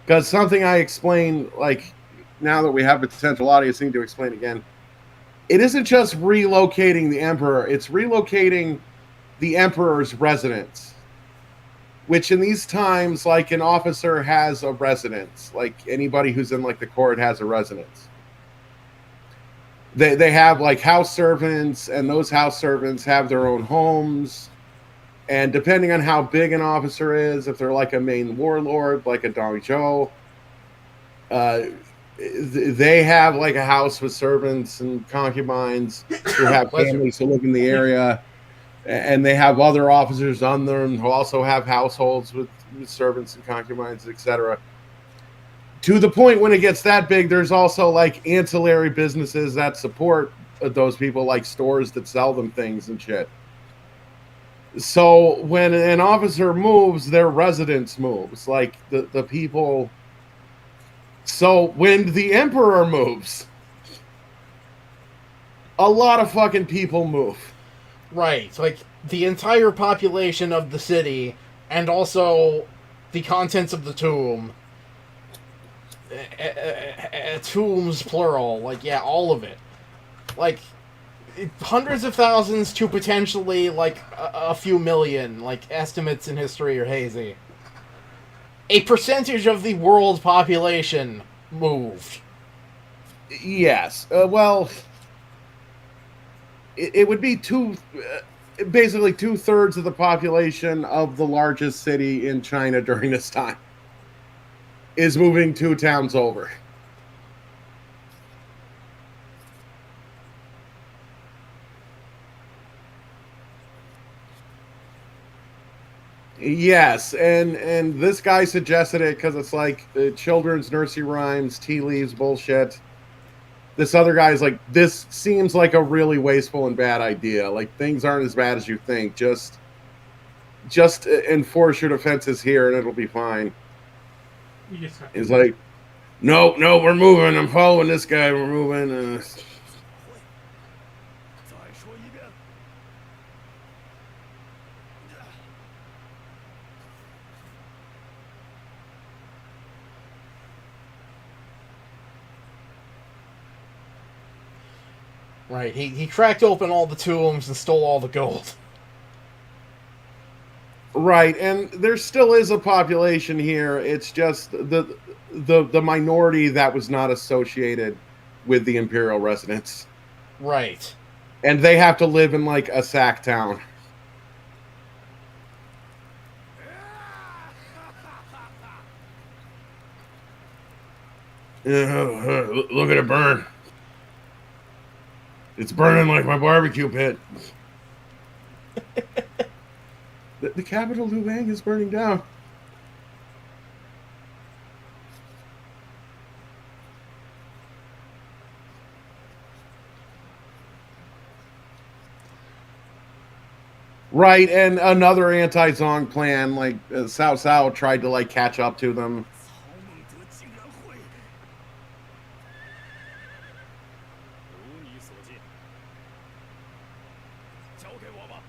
Because something I explained, like now that we have a potential audience, need to explain again. It isn't just relocating the emperor; it's relocating the emperor's residence. Which in these times, like an officer has a residence, like anybody who's in like the court has a residence. They have like house servants, and those house servants have their own homes. And depending on how big an officer is, if they're like a main warlord, like a Dong Zhou, they have like a house with servants and concubines who have families who live in the area. And they have other officers on them who also have households with servants and concubines, etc. To the point when it gets that big, there's also like ancillary businesses that support those people, like stores that sell them things and shit. So when an officer moves, their residence moves, like the people. So when the emperor moves, a lot of fucking people move. Right, like the entire population of the city, and also the contents of the tomb. Tombs, plural. Like, yeah, all of it. Like, hundreds of thousands to potentially, like, a few million. Like, estimates in history are hazy. A percentage of the world population moved. Yes. Well, it would be basically 2/3 of the population of the largest city in China during this time is moving 2 towns over. Yes, and this guy suggested it because it's like children's nursery rhymes, tea leaves bullshit. This other guy's like, this seems like a really wasteful and bad idea. Like, things aren't as bad as you think. Just enforce your defenses here and it'll be fine. You just have He's like, no, we're moving. I'm following this guy. We're moving. 再说一遍。 Right, he cracked open all the tombs and stole all the gold. Right, and there still is a population here. It's just the minority that was not associated with the imperial residents, Right. and they have to live in like a sack town. Look at it burn. It's burning like my barbecue pit. The capital Liu Wang is burning down. Right, and another anti-Zong plan, like Cao Cao tried to like catch up to them. 曹孟德竟然会！如你所见，交给我吧。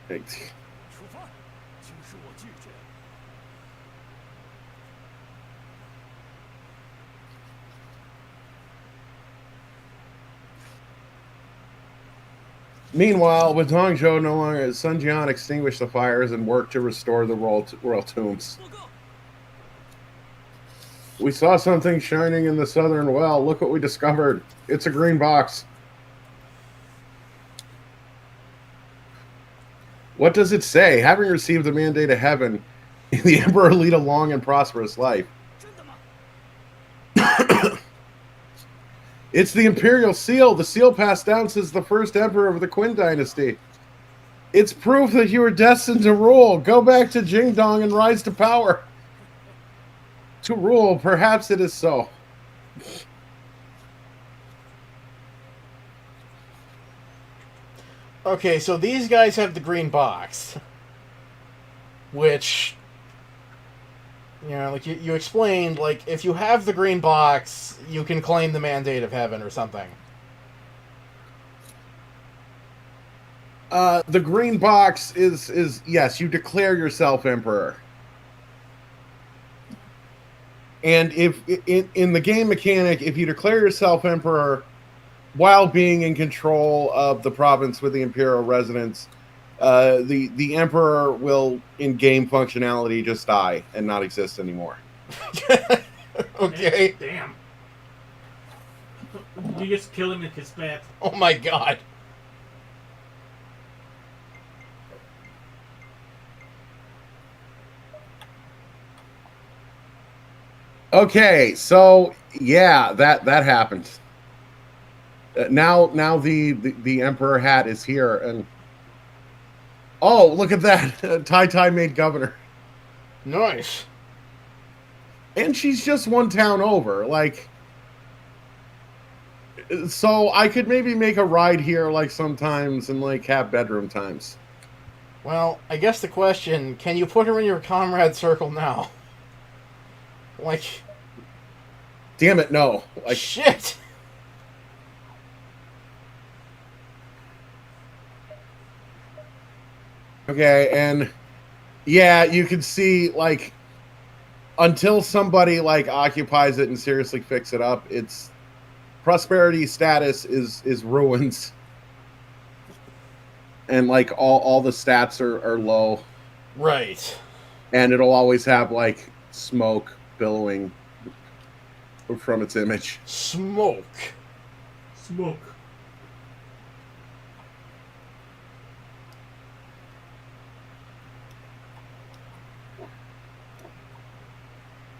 出发，请恕我拒绝。 Meanwhile, with Hangzhou no longer, Sun Jian extinguished the fires and worked to restore the royal tombs. 报告， We saw something shining in the southern well. Look what we discovered. It's a green box. What does it say? Having received the mandate of heaven, the emperor lead a long and prosperous life. 真的吗？ It's the imperial seal. The seal passed down since the first emperor of the Qin dynasty. It's proof that you were destined to rule. Go back to Jingdong and rise to power. To rule, perhaps it is so. Okay, so these guys have the green box. Which, you know, like you explained, like, if you have the green box, you can claim the mandate of heaven or something. The green box is yes, you declare yourself emperor. And if in the game mechanic, if you declare yourself emperor while being in control of the province with the imperial residents, the emperor will, in game functionality, just die and not exist anymore. Okay. Damn. You just kill him in his bed. Oh my god. Okay, so yeah, that happened. Now the emperor hat is here, and oh, look at that! Tai Tai made governor, Nice. and she's just one town over. Like, so I could maybe make a ride here, like sometimes, and like have bedroom times. Well, I guess the question, can you put her in your comrade circle now? Like, Damn it, no! Like, shit! okay, and Yeah, you can see like until somebody like occupies it and seriously fix it up, its prosperity status is ruins, and like all the stats are low, Right. and it'll always have like smoke billowing from its image. Smoke. Smoke.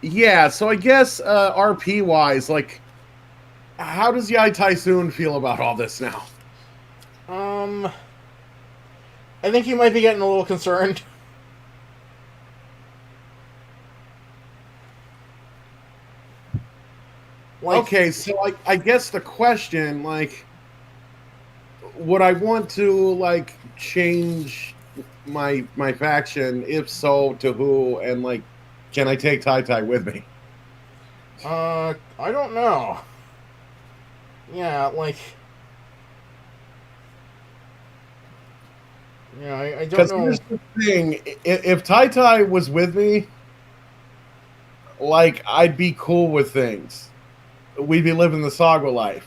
Yeah, so I guess RP wise, like, how does Yai Tysoon feel about all this now? I think he might be getting a little concerned. Like, Okay, so I guess the question, like, would I want to like change my faction? If so, to who? And like, can I take Tai Tai with me? I don't know. Yeah, like, yeah, I don't Because know. here's the thing: if Tai Tai was with me, like, I'd be cool with things. We'd be living the Sagwa life.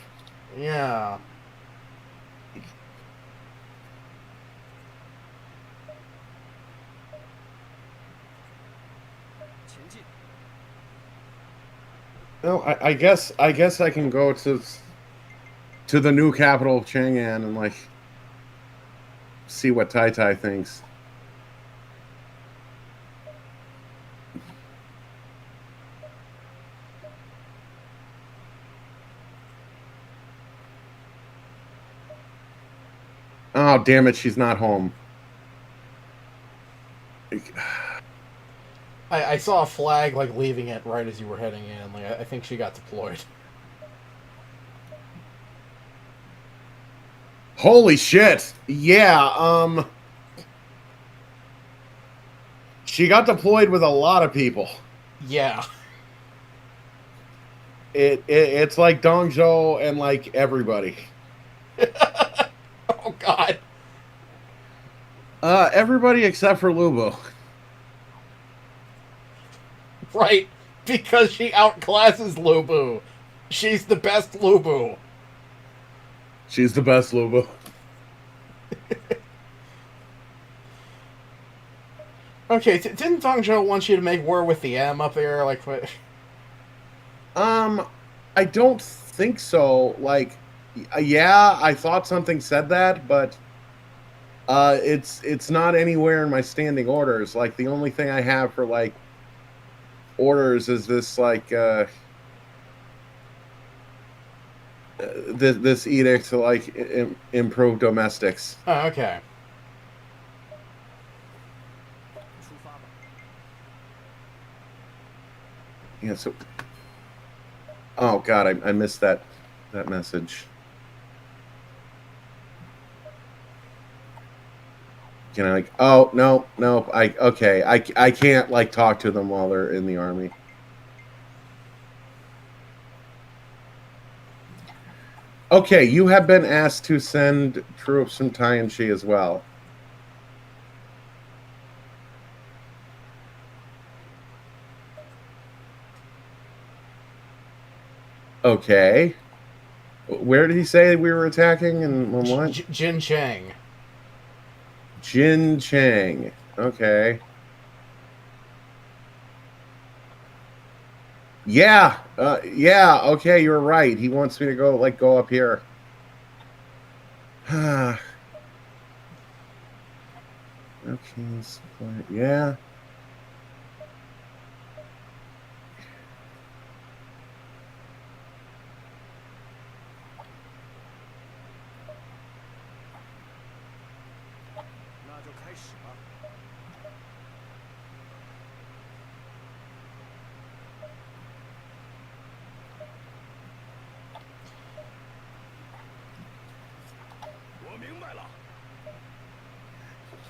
Yeah. No, I guess I can go to the new capital of Chang'an and like see what Tai Tai thinks. Oh, damn it, she's not home. I saw a flag, like, leaving it right as you were heading in. Like, I think she got deployed. Holy shit. Yeah, she got deployed with a lot of people. Yeah. It's like Dongzhou and like everybody. Oh, God. Everybody except for Lubo. Right. Because she outclasses Lubu. She's the best Lubu. She's the best Lubo. Okay, didn't Dongzhou want you to make war with the M up there? Like, what? I don't think so. Like, yeah, I thought something said that, but it's not anywhere in my standing orders. Like, the only thing I have for like orders is this like this edict to like improve domestics. Oh, okay. Yeah. So, oh God, I missed that message. Can I like? Oh no. I can't like talk to them while they're in the army. Okay, you have been asked to send troops from Tianchi as well. Okay. Where did he say we were attacking and what? Jin Chang. Jin Chang. Okay. Yeah. Yeah. Okay, you're right. He wants me to go up here. Okay. Yeah.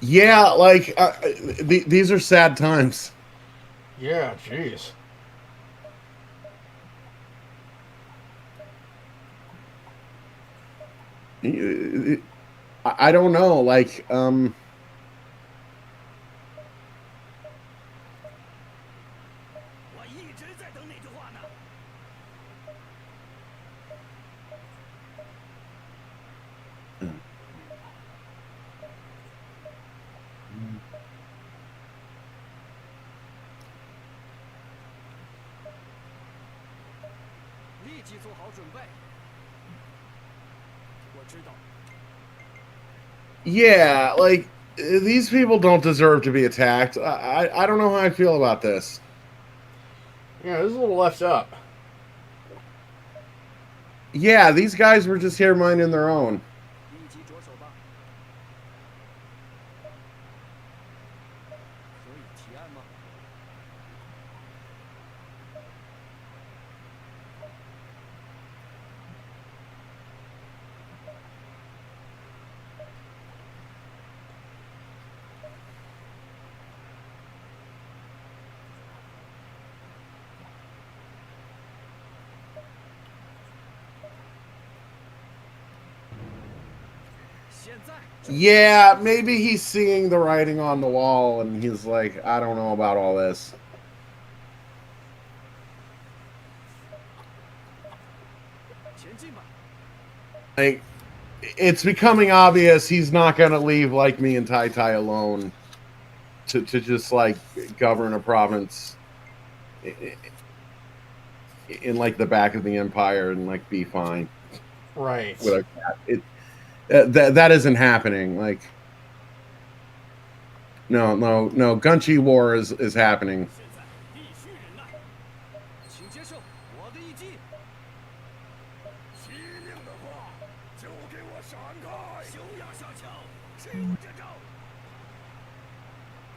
Yeah, like these are sad times. Yeah, jeez. I don't know, like 立即做好准备。我知道。 Yeah, like these people don't deserve to be attacked. I don't know how I feel about this. Yeah, this is a little left up. Yeah, these guys were just here minding their own. 立即着手吧。可以提案吗？ 现在 Yeah, maybe he's seeing the writing on the wall and he's like, I don't know about all this. 前进吧。 Like, it's becoming obvious he's not going to leave like me and Tai Tai alone to just like govern a province in like the back of the empire and like be fine. Right. With a cat. That isn't happening. Like, no. Gunchi War is happening. 现在必须忍耐，请接受我的一击。机灵的话，就给我闪开！休要下桥，吃我这招。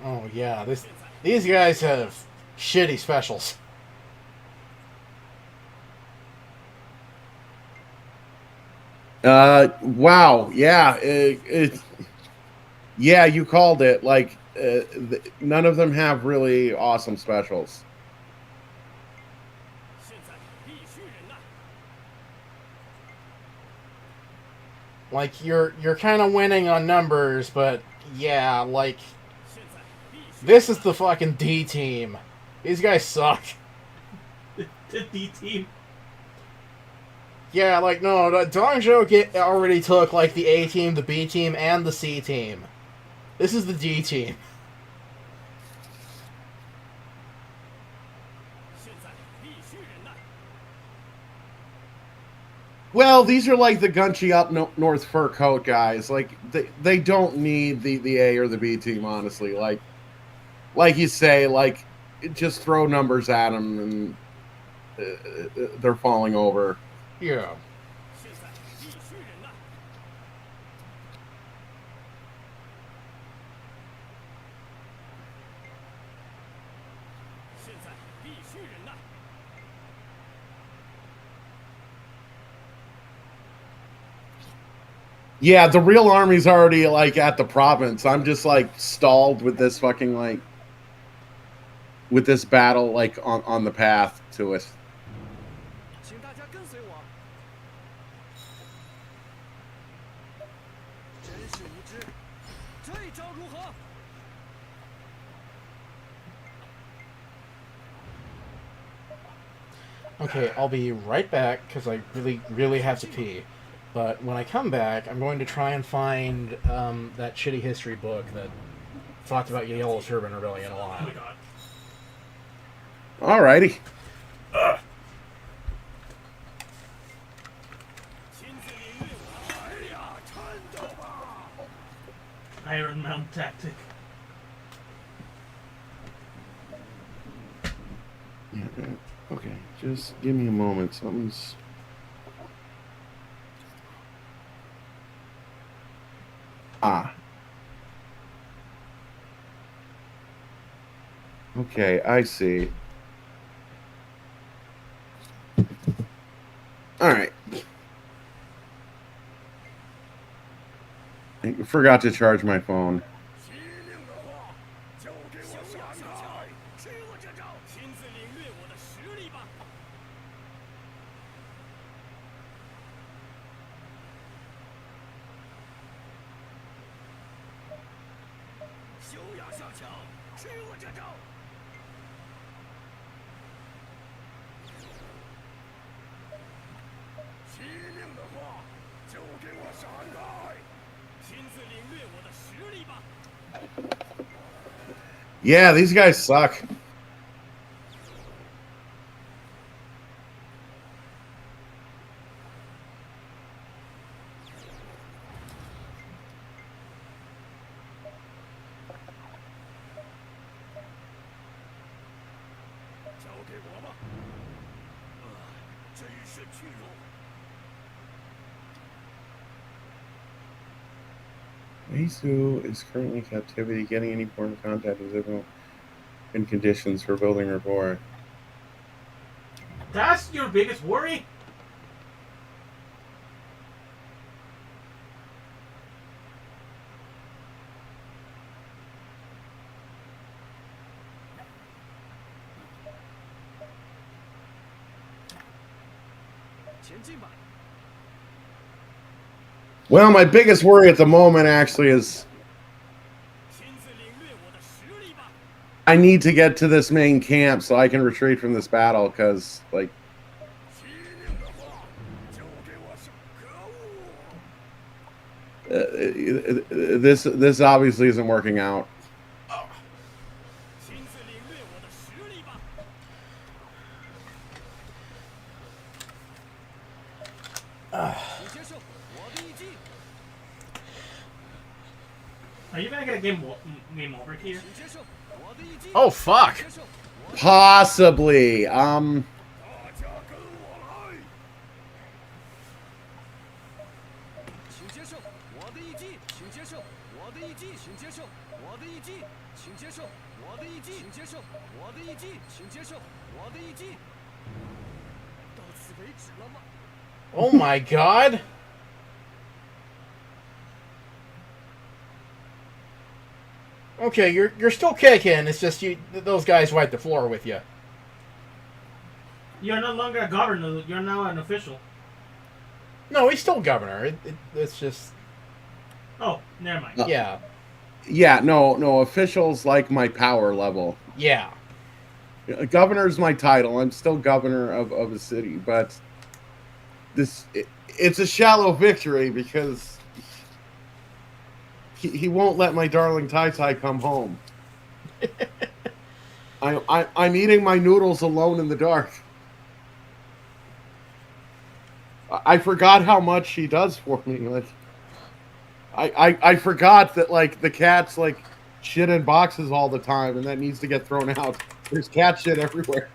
Oh yeah, these guys have shitty specials. Wow. Yeah. Yeah, you called it. Like, none of them have really awesome specials. 现在必须忍耐。 Like you're kind of winning on numbers, but yeah, like 现在必须。 this is the fucking D team. These guys suck. The D team. Yeah, like no, Dongzhou already took like the A team, the B team, and the C team. This is the D team. 现在必须忍耐。 Well, these are like the Gunchi up north fur coat guys. Like they don't need the A or the B team, honestly. Like you say, like just throw numbers at them and they're falling over. Yeah. 现在必须忍耐。 现在必须忍耐。 Yeah, the real army's already like at the province. I'm just like stalled with this fucking like with this battle like on the path to it. 请大家跟随我。真是无知，这一招如何？ Okay, I'll be right back because I really have to pee. But when I come back, I'm going to try and find that shitty history book that talked about Yellow Turban Rebellion a Oh lot. my god. Alrighty. 亲自领略我。哎呀，颤抖吧！ Iron Mount tactic. Okay, just give me a moment. Something's. Ah. Okay, I see. All right. I forgot to charge my phone. 机灵的话，就给我休要闪下桥开！，吃我这招。亲自领略我的实力吧。 休要下桥，吃我这招。 机灵的话，就给我闪开！亲自领略我的实力吧。Yeah, these guys suck. Isu is currently in captivity. Getting any form of contact with everyone in conditions for building rapport. That's your biggest worry? Well, my biggest worry at the moment actually is I need to get to this main camp so I can retreat from this battle because, like, this obviously isn't working out. Are you gonna get a game over here? Oh, fuck. Possibly. Oh my god. Okay, you're still kicking. It's just those guys wipe the floor with you. You're no longer a governor. You're now an official. No, he's still governor. It's just... Oh, never mind. Yeah. Yeah, no, officials like my power level. Yeah. Governor's my title. I'm still governor of a city, but it's a shallow victory because he won't let my darling Tai Tai come home. I'm eating my noodles alone in the dark. I forgot how much she does for me. Like, I forgot that, like, the cat's like shit in boxes all the time, and that needs to get thrown out. There's cat shit everywhere.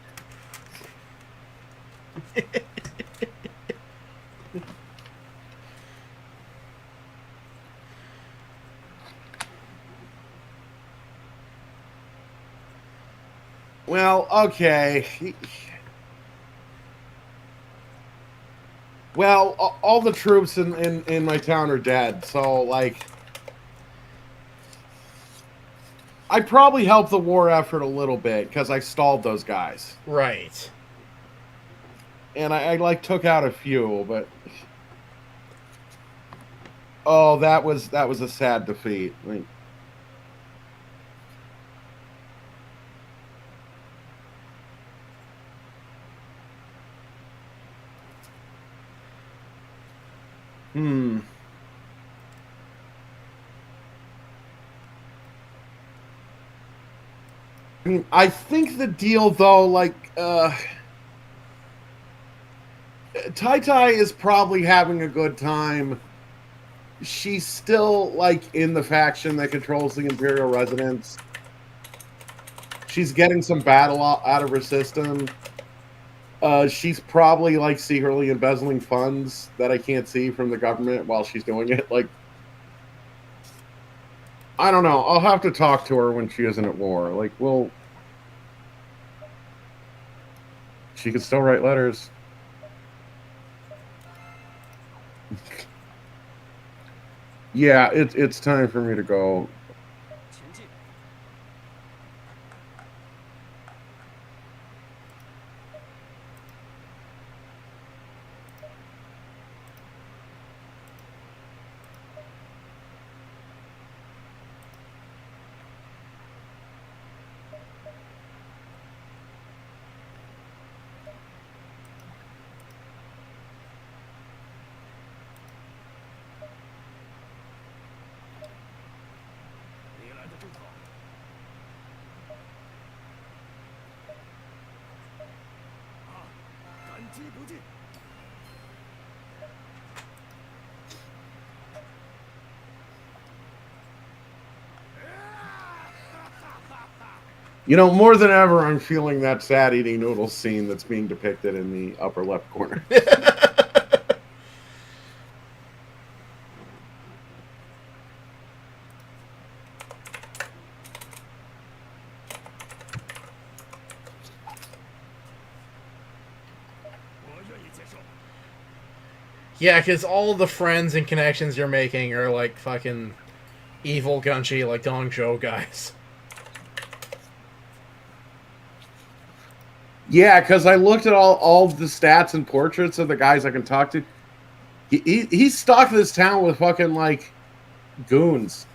Well, okay. Well, all the troops in my town are dead, so, like, I probably helped the war effort a little bit because I stalled those guys. Right. And I like took out a few, but oh, that was a sad defeat. Like, I mean, I think the deal, though, like, Tai Tai is probably having a good time. She's still, like, in the faction that controls the Imperial Residence. She's getting some battle out of her system. She's probably, like, secretly embezzling funds that I can't see from the government while she's doing it. Like, I don't know. I'll have to talk to her when she isn't at war. Like, she can still write letters. Yeah, it's time for me to go. 不进。 You know, more than ever, I'm feeling that sad eating noodles scene that's being depicted in the upper left corner. Yeah, because all the friends and connections you're making are like fucking evil Gunchi, like Dong Zhou guys. Yeah, because I looked at all the stats and portraits of the guys I can talk to. He's stocked this town with fucking, like, goons.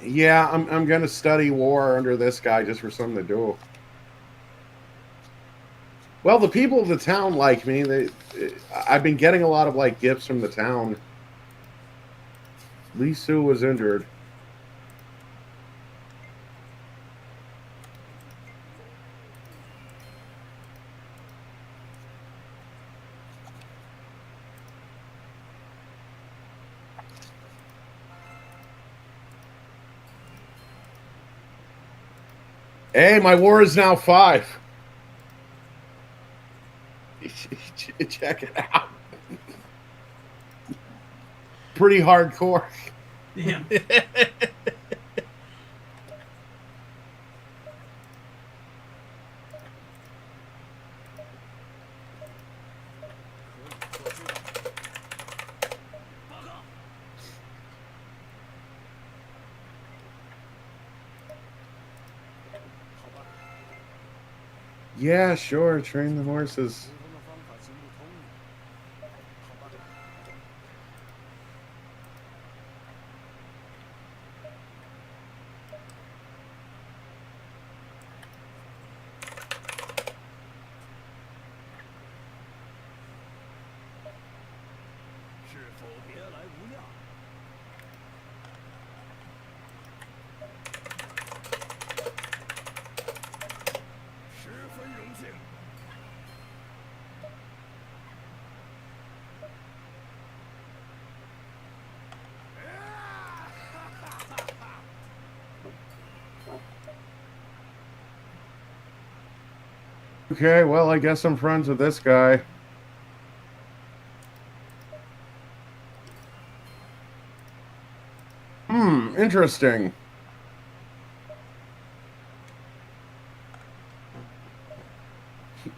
Yeah, I'm gonna study war under this guy just for something to do. Well, the people of the town like me. I've been getting a lot of like gifts from the town. Li Su was injured. Hey, my war is now 5. Check it out. Pretty hardcore. Damn. Yeah, sure. Train the horses. 沟通的方法行不通了。好吧。 是否别来无恙？十分荣幸。Okay, well, I guess I'm friends with this guy. Interesting.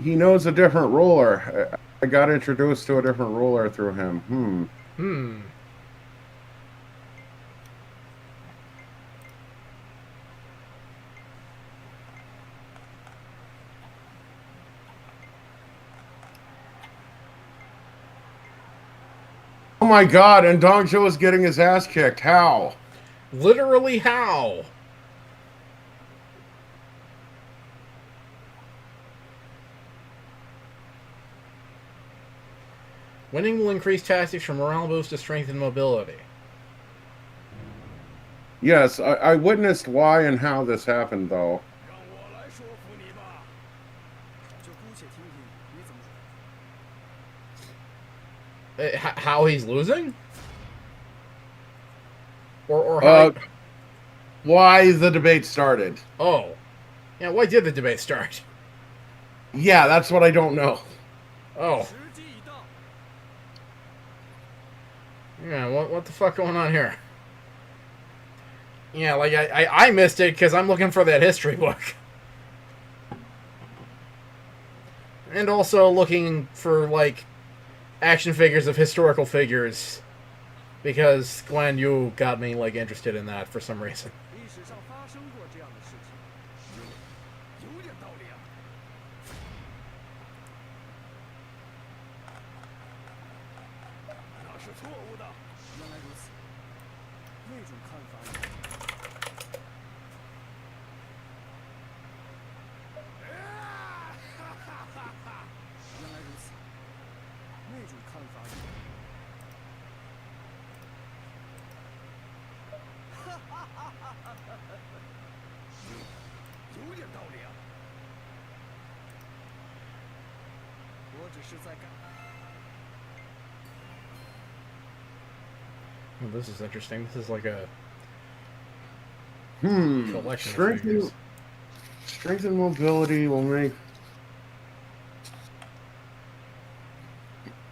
He knows a different ruler. I got introduced to a different ruler through him. Oh my god, and Dong Zhou is getting his ass kicked. How? Literally how? Winning will increase tactics from morale boost to strength and mobility. Yes, I witnessed why and how this happened, though. 让我来说服你吧。就姑且听听你怎么说。 How he's losing? Or how Why the debate started. Oh. Yeah, why did the debate start? Yeah, that's what I don't know. Oh. 时机已到。 Yeah, what the fuck going on here? Yeah, like, I missed it because I'm looking for that history book. And also looking for, like, action figures of historical figures. Because Glenn, you got me, like, interested in that for some reason. 历史上发生过这样的事情，有点道理啊。那是错误的。原来如此，那种看法也。原来如此，那种看法也。有点道理啊。我只是在改。 Oh, this is interesting. This is like a Hmm. collection of Strength figures. strength and mobility will make.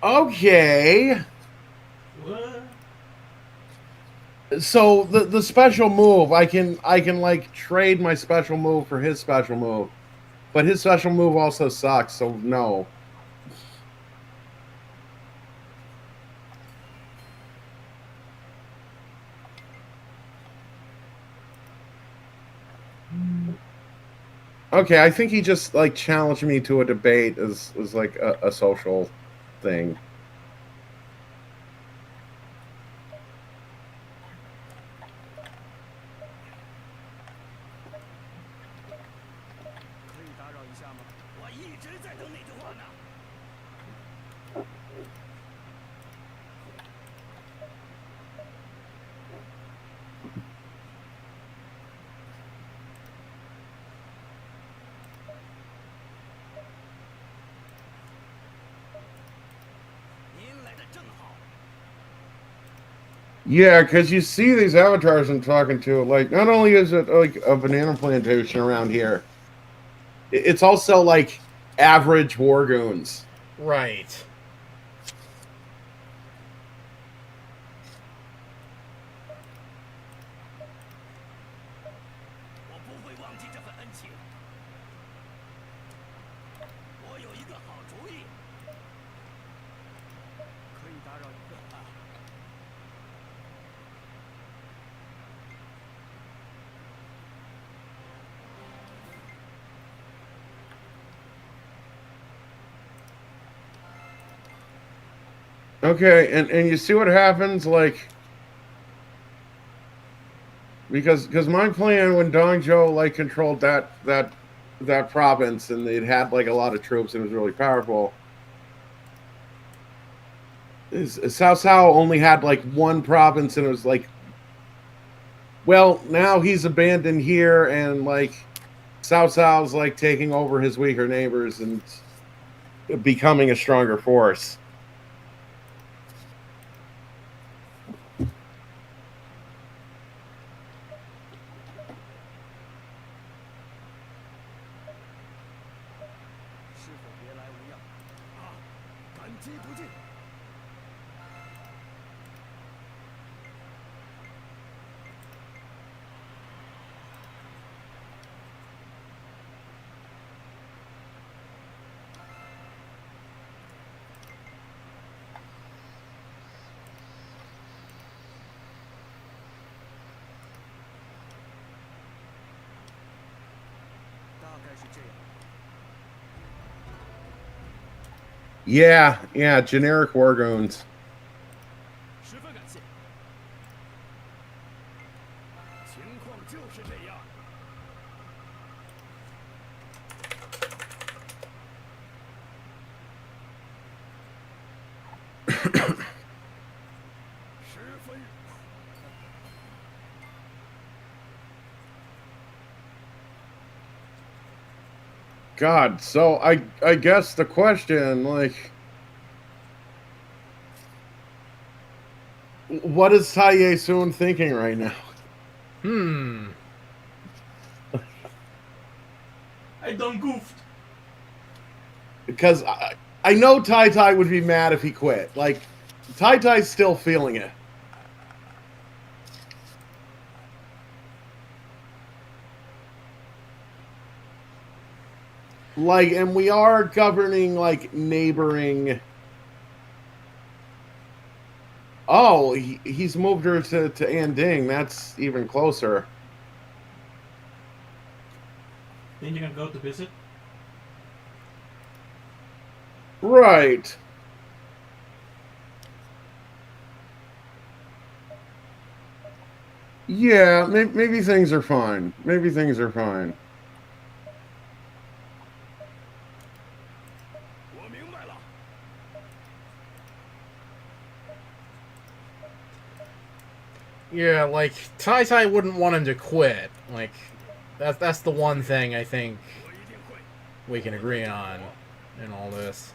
Okay. What? So the special move, I can like trade my special move for his special move, but his special move also sucks. So no. Okay, I think he just like challenged me to a debate as like a social thing. Yeah, because you see these avatars I'm talking to, like, not only is it like a banana plantation around here, it's also like average war goons. Right. Okay, and you see what happens, like, because my plan when Dongzhou like controlled that province and it had like a lot of troops and it was really powerful. Is Cao Cao only had like one province and it was like, well, now he's abandoned here and like Cao Cao's like taking over his weaker neighbors and becoming a stronger force. Yeah, generic war goons. God, so I guess the question, like, what is Tai Ye Soon thinking right now? I done goofed. Because I know Tai Tai would be mad if he quit. Like, Tai Tai's still feeling it. Like, and we are governing, like, neighboring... Oh, he's moved her to Anding. That's even closer. Then you can go to visit. Right. Yeah, maybe things are fine. Maybe things are fine. 我明白了。 Yeah, like Tai Tai wouldn't want him to quit. Like that's the one thing I think 我一定会。 we can agree on in all this.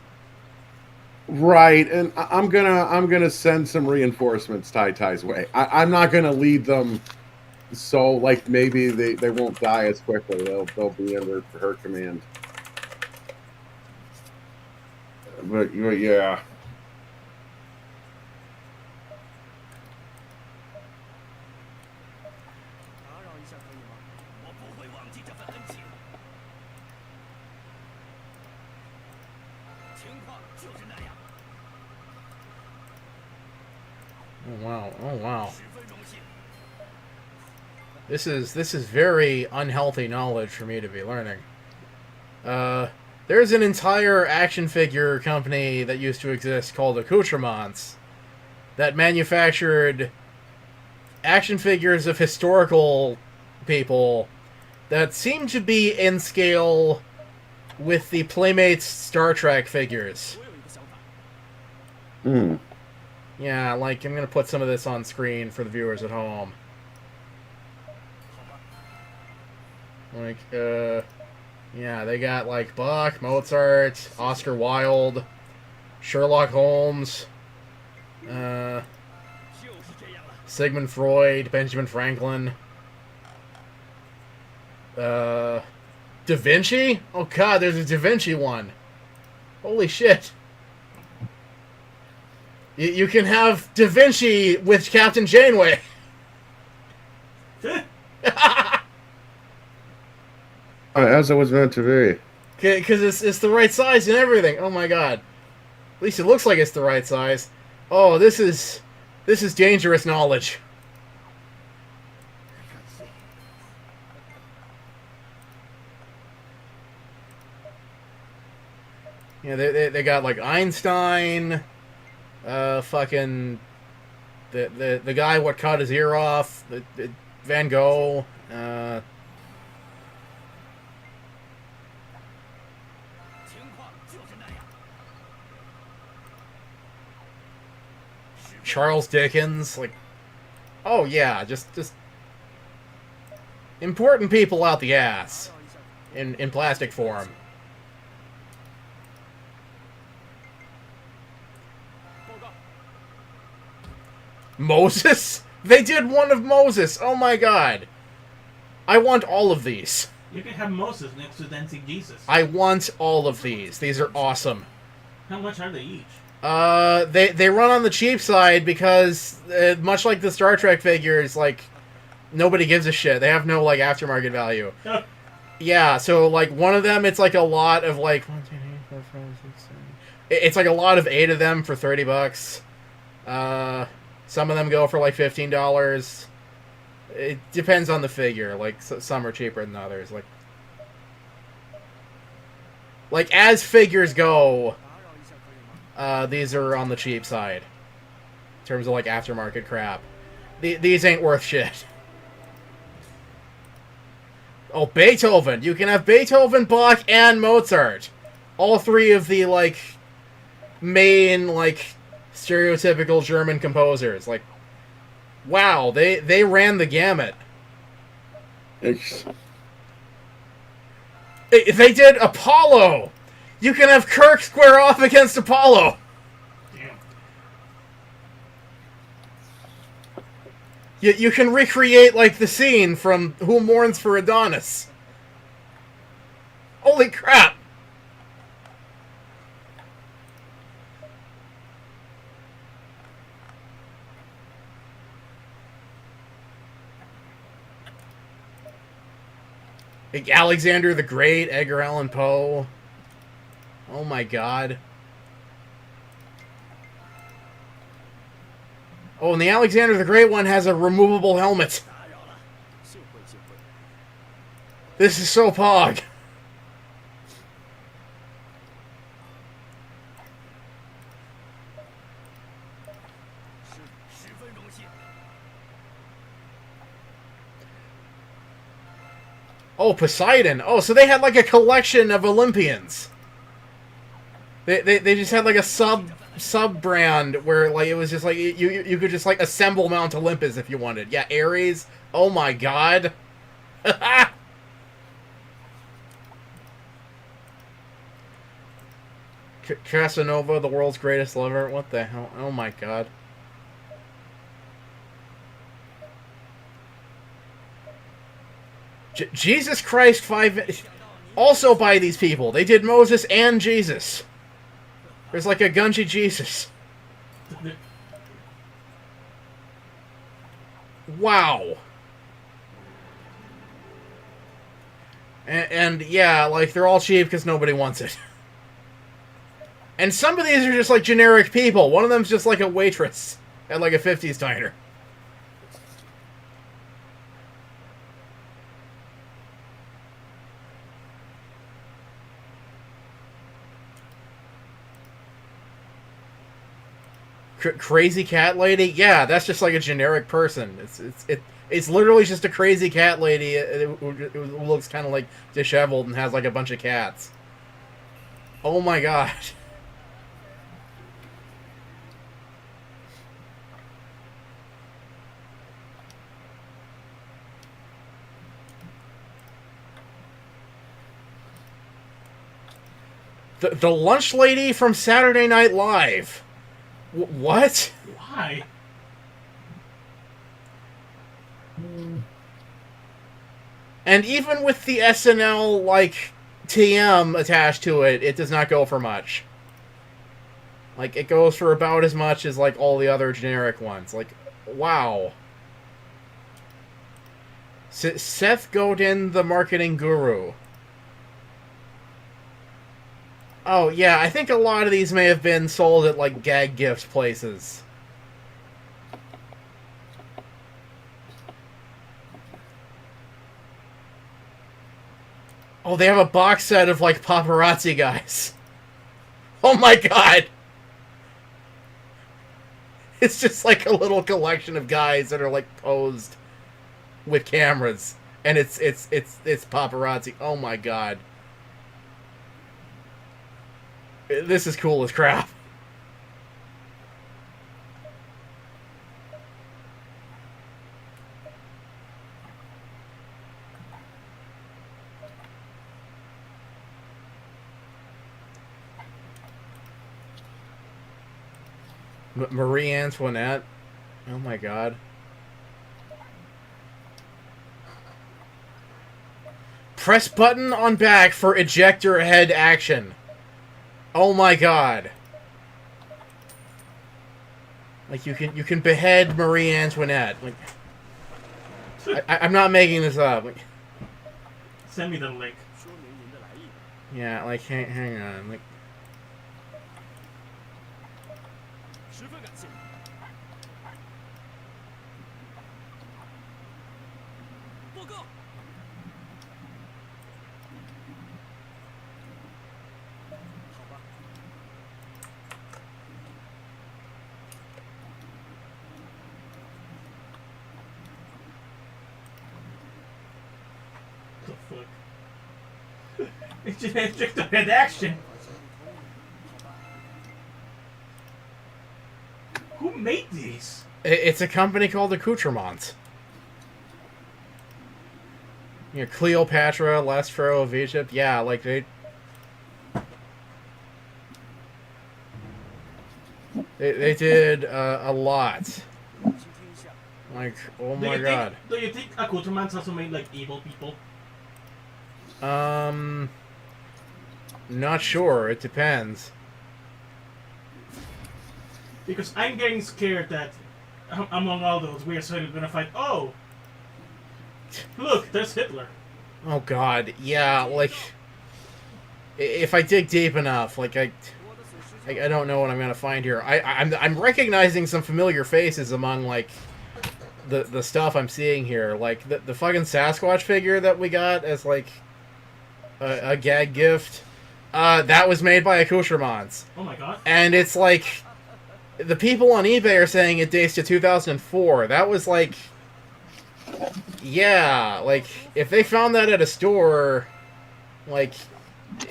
Right, and I'm gonna send some reinforcements Tai Tai's way. I'm not gonna lead them so like maybe they won't die as quickly. They'll be under her command. But yeah. 打扰一下可以吗？我不会忘记这份恩情。情况就是那样。 Oh wow! Oh wow! 十分荣幸。 This is very unhealthy knowledge for me to be learning. There's an entire action figure company that used to exist called Accoutrements that manufactured action figures of historical people that seem to be in scale with the Playmates Star Trek figures. 我有一个想法。 Hmm. Yeah, like, I'm gonna put some of this on screen for the viewers at home. 好吧。 Like, yeah, they got, like, Bach, Mozart, Oscar Wilde, Sherlock Holmes, 就是这样了。 Sigmund Freud, Benjamin Franklin, Da Vinci? Oh god, there's a Da Vinci one. Holy shit. You can have Da Vinci with Captain Janeway. As it was meant to be. Because it's the right size and everything. Oh my god. At least it looks like it's the right size. Oh, this is dangerous knowledge. Yeah, they got like Einstein, fucking the guy what cut his ear off, the Van Gogh, 情况就是那样。 Charles Dickens, like, oh yeah, just important people out the ass 打扰一下。 in plastic form. 报告。 Moses? They did one of Moses. Oh my god. I want all of these. You can have Moses next to dancing Jesus. I want all of these. These are awesome. How much are they each? They run on the cheap side because much like the Star Trek figures, like nobody gives a shit. They have no like aftermarket value. Yeah, so like one of them, it's like a lot of like it's like a lot of 8 of them for $30. Some of them go for like $15. It depends on the figure. Like some are cheaper than others. Like as figures go, 打扰一下可以吗？ these are on the cheap side in terms of like aftermarket crap. These ain't worth shit. Oh, Beethoven. You can have Beethoven, Bach, and Mozart. All 3 of the like main like stereotypical German composers. Like, wow, they ran the gamut. It's, They did Apollo. You can have Kirk square off against Apollo. Damn. You can recreate like the scene from Who Mourns for Adonis. Holy crap. Like Alexander the Great, Edgar Allan Poe. Oh my god. Oh, and the Alexander the Great one has a removable helmet. 打扰了。幸会幸会。 This is so pog. 十分荣幸。Oh, Poseidon. Oh, so they had like a collection of Olympians. They just had like a sub brand where like it was just like you could just like assemble Mount Olympus if you wanted. Yeah, Ares. Oh my god. Casanova, the world's greatest lover. What the hell? Oh my god. Jesus Christ, 5... Also by these people. They did Moses and Jesus. There's like a Gunji Jesus. Wow. And yeah, like, they're all cheap because nobody wants it. And some of these are just like generic people. One of them's just like a waitress at like a 50s diner. Crazy cat lady? Yeah, that's just like a generic person. It's literally just a crazy cat lady who looks kind of like disheveled and has like a bunch of cats. Oh my god. The lunch lady from Saturday Night Live. What? Why? And even with the SNL, like, TM attached to it, it does not go for much. Like, it goes for about as much as, like, all the other generic ones. Like, wow. Seth Godin, the marketing guru. Oh, yeah, I think a lot of these may have been sold at, like, gag gift places. Oh, they have a box set of, like, paparazzi guys. Oh my god! It's just like a little collection of guys that are, like, posed with cameras. And it's paparazzi. Oh my god. This is cool as crap. Marie Antoinette. Oh my god. Press button on back for ejector head action. Oh my god. Like, you can behead Marie Antoinette. Like, I'm not making this up. Like, Send me the link. yeah, like, hang on. Like, It's just ejector head action. Who made these? it's a company called Accoutrements. You know, Cleopatra, last pharaoh of Egypt. Yeah, like they did a lot. Like, oh my god. Do you think accoutrements also made like evil people? Not sure. It depends. Because I'm getting scared that among all those we're suddenly gonna find. Oh, look, there's Hitler. Oh god, yeah. Like, if I dig deep enough, like I don't know what I'm gonna find here. I'm recognizing some familiar faces among like the stuff I'm seeing here. Like the fucking Sasquatch figure that we got as like a gag gift. That was made by Accoutrements. Oh my god. And it's like, the people on eBay are saying it dates to 2004. That was like Yeah, like, if they found that at a store, like,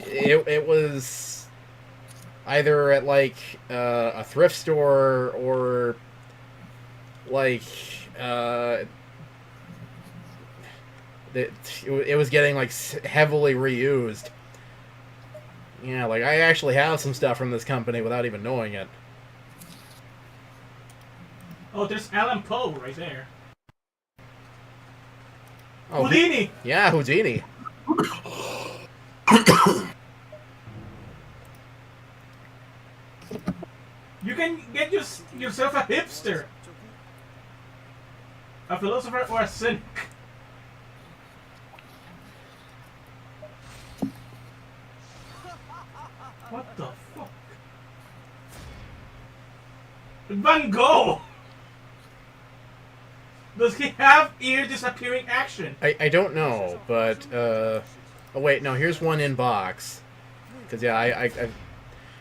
it was either at, like, a thrift store or, like, it was getting, like, heavily reused. Yeah, like, I actually have some stuff from this company without even knowing it. Oh, there's Alan Poe right there. Oh, Houdini! Yeah, Houdini. You can get yourself a hipster. A philosopher or a cynic. What the fuck? Van Gogh! Does he have ear disappearing action? I don't know, but, oh wait, no, here's one in box. Because, yeah, I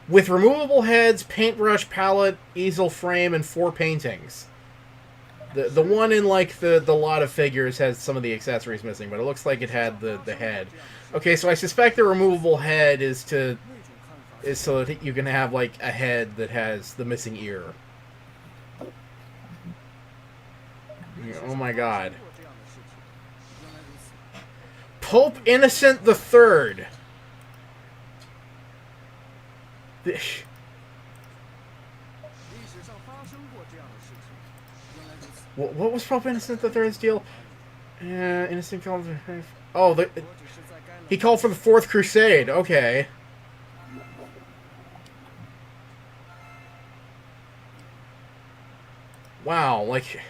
with removable heads, paintbrush, palette, easel frame, and 4 paintings. The one in, like, the lot of figures has some of the accessories missing, but it looks like it had the head. Okay, so I suspect the removable head is so that you can have, like, a head that has the missing ear. Oh my god. Pope Innocent III. What was Pope Innocent III's deal? Innocent called. Oh, he called for the Fourth Crusade. Okay. Wow, like.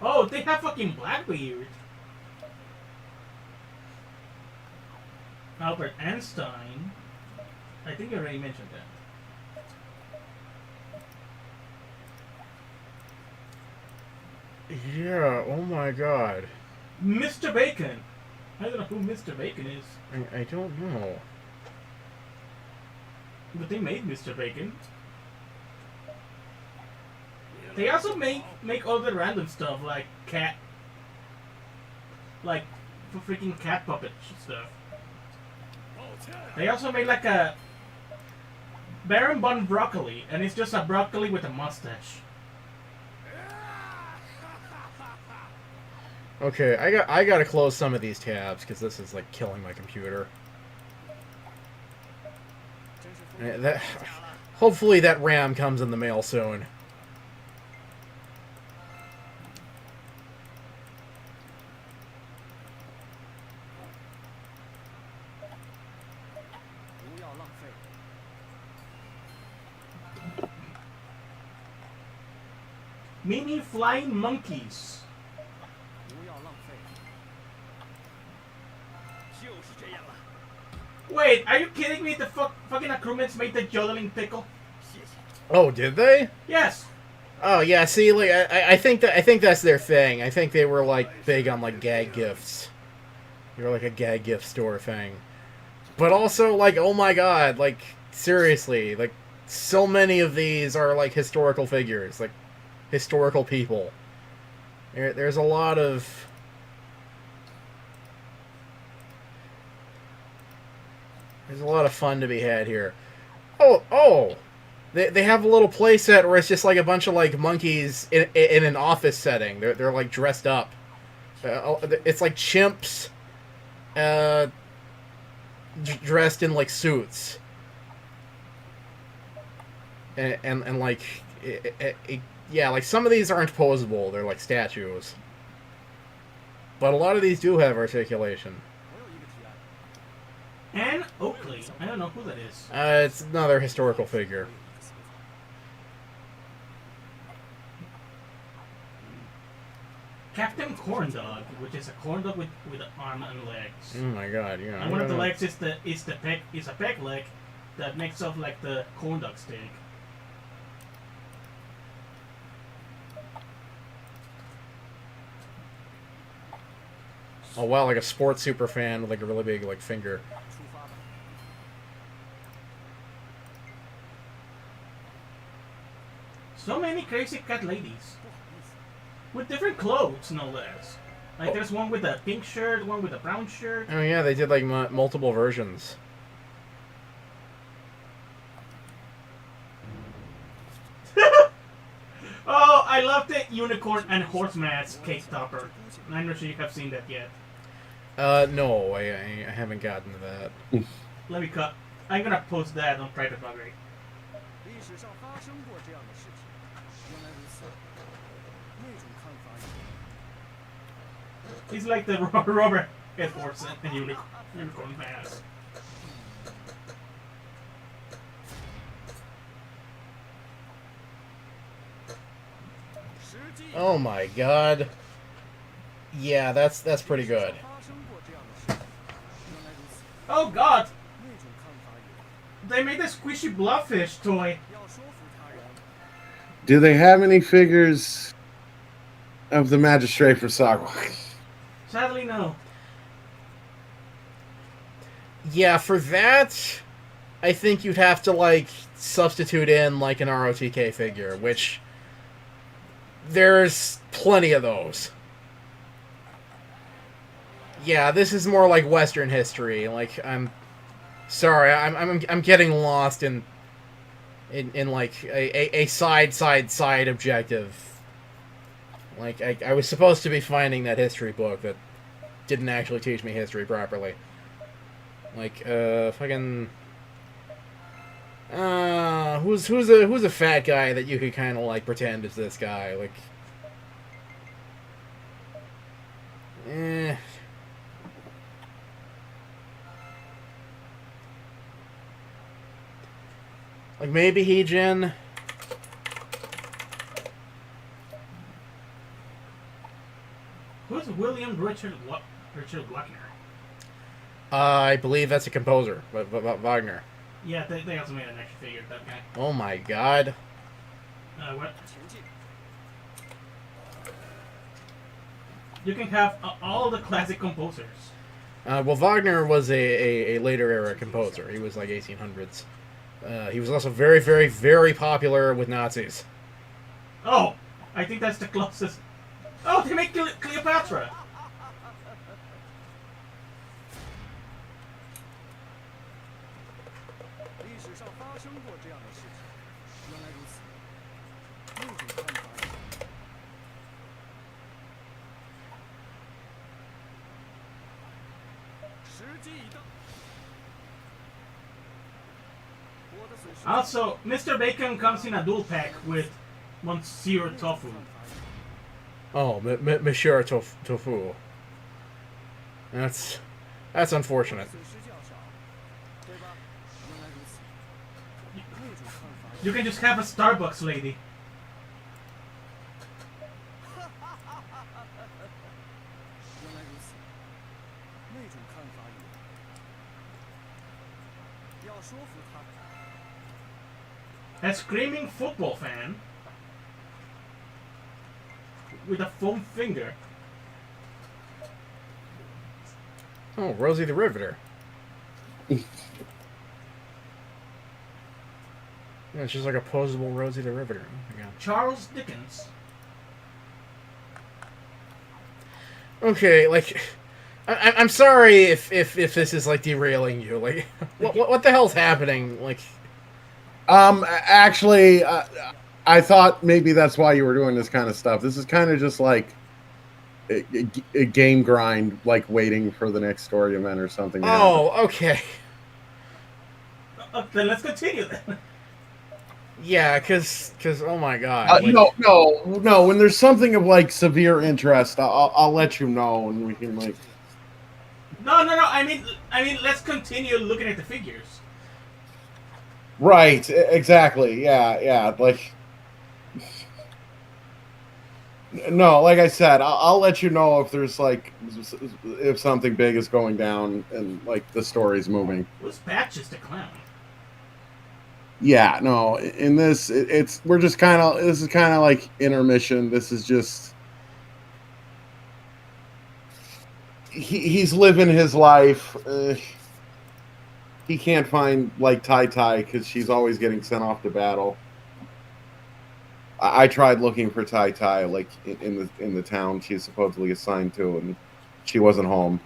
Oh, they have fucking Blackbeard. Albert Einstein. I think you already mentioned that. Yeah, oh my god. Mr. Bacon. I don't know who Mr. Bacon is. I don't know. But they made Mr. Bacon. They also make other random stuff like cat, like for freaking cat puppet stuff. They also made like a Baron Bun broccoli, and it's just a broccoli with a mustache. Okay, I gotta close some of these tabs because this is like killing my computer. Hopefully that RAM comes in the mail soon. Mini flying monkeys. Wait, are you kidding me? The fucking accoutrements made the yodeling pickle. Oh, did they? Yes. Oh yeah, see, like I think that's their thing. I think they were like big on like gag gifts. They were like a gag gift store thing. But also like, oh my god, like seriously, like so many of these are like historical figures, like historical people. There's a lot of fun to be had here. Oh. They have a little play set where it's just like a bunch of like monkeys in an office setting. They're like dressed up. It's like chimps, dressed in like suits, and like yeah, like some of these aren't posable. They're like statues, but a lot of these do have articulation. Anne Oakley. I don't know who that is. It's another historical figure. Captain Corndog, which is a corn dog with an arm and legs. Oh my god, yeah. And one of the legs is a peg leg that makes off like the corn dog steak. Oh wow, like a sports super fan with like a really big like finger. 出发吧。 So many crazy cat ladies. With different clothes, no less. Like there's one with a pink shirt, one with a brown shirt. Oh yeah, they did like multiple versions. Oh, I love the unicorn and horse mask cake topper. I'm not sure you have seen that yet. No, I haven't gotten to that. Let me cut. I'm gonna post that on private blogger. 历史上发生过这样的事情，原来如此。那种看法也 He's like the rubber head horse and unicorn mask. Oh my god. Yeah, that's pretty good. 发生过这样的事情，原来如此。 Oh god! 那种看法也 They made a squishy blobfish toy. 要说服他人。 Do they have any figures of the Magistrate for Sagwa? Sadly, no. Yeah, for that, I think you'd have to like substitute in like an ROTK figure, which there's plenty of those. Yeah, this is more like Western history. Like I'm sorry, I'm getting lost in like a side objective. Like I was supposed to be finding that history book that didn't actually teach me history properly. Like fucking who's a fat guy that you could kind of like pretend is this guy, like like maybe Heejin. Who's William Richard Wagner? I believe that's a composer, but Wagner. Yeah, they also made an action figure of that guy. Oh my god. What? 前进。 You can have all the classic composers. Well, Wagner was a later era composer. He was like 1800s. He was also very, very, very popular with Nazis. Oh, I think that's the closest. Oh, they make Cleopatra. 历史上发生过这样的事情，原来如此。那种看法也时机已到。我的损失。 Also, Mr. Bacon comes in a dual pack with Monsieur Tofu. Oh, Monsieur Tofu. That's unfortunate. 损失较少，对吧？原来如此。那种看法也 You can just have a Starbucks lady. 原来如此。那种看法也要说服他。 A screaming football fan with a foam finger. Oh, Rosie the Riveter. Yeah, it's just like a posable Rosie the Riveter. Oh my God. Charles Dickens. Okay, like, I'm sorry if this is like derailing you. Like, what the hell's happening? Like, Actually, I thought maybe that's why you were doing this kind of stuff. This is kind of just like a game grind, like waiting for the next story event or something. oh, okay, Then let's continue then. yeah, cause oh my God, like, no. When there's something of like severe interest, I'll let you know, and we can like. No. I mean, let's continue looking at the figures. Right. Exactly. Yeah. Like. No, like I said, I'll let you know if there's like if something big is going down and like the story's moving. Who's Patches the Clown? Yeah, no. In this, it's we're just kind of this is kind of like intermission. This is just he's living his life. He can't find like Tai Tai because she's always getting sent off to battle. I tried looking for Tai Tai like in the town she's supposedly assigned to, and she wasn't home.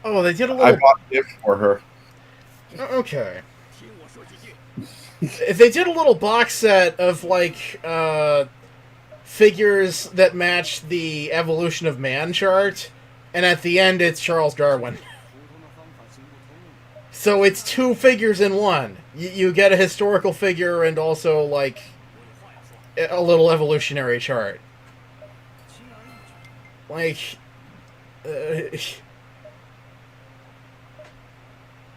Oh, they did a I little. bought a gift for her. Okay. If they did a little box set of like figures that match the evolution of man chart, and at the end it's Charles Darwin. So it's two figures in one. You get a historical figure and also like a little evolutionary chart. Like, this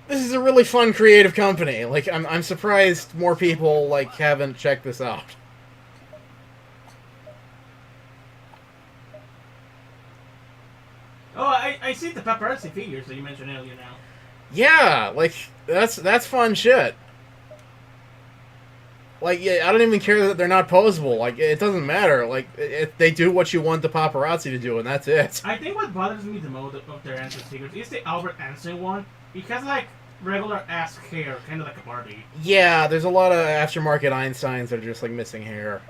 is a really fun creative company. Like, I'm surprised more people like haven't checked this out. Oh, I see the paparazzi figures that you mentioned earlier now. Yeah, like that's fun shit. Like, yeah, I don't even care that they're not posable. Like, it doesn't matter. Like, they do what you want the paparazzi to do, and that's it. I think what bothers me the most of their answer figures is the Albert Einstein one. It has like regular ass hair, kind of like a Barbie. Yeah, there's a lot of aftermarket Einsteins that are just like missing hair.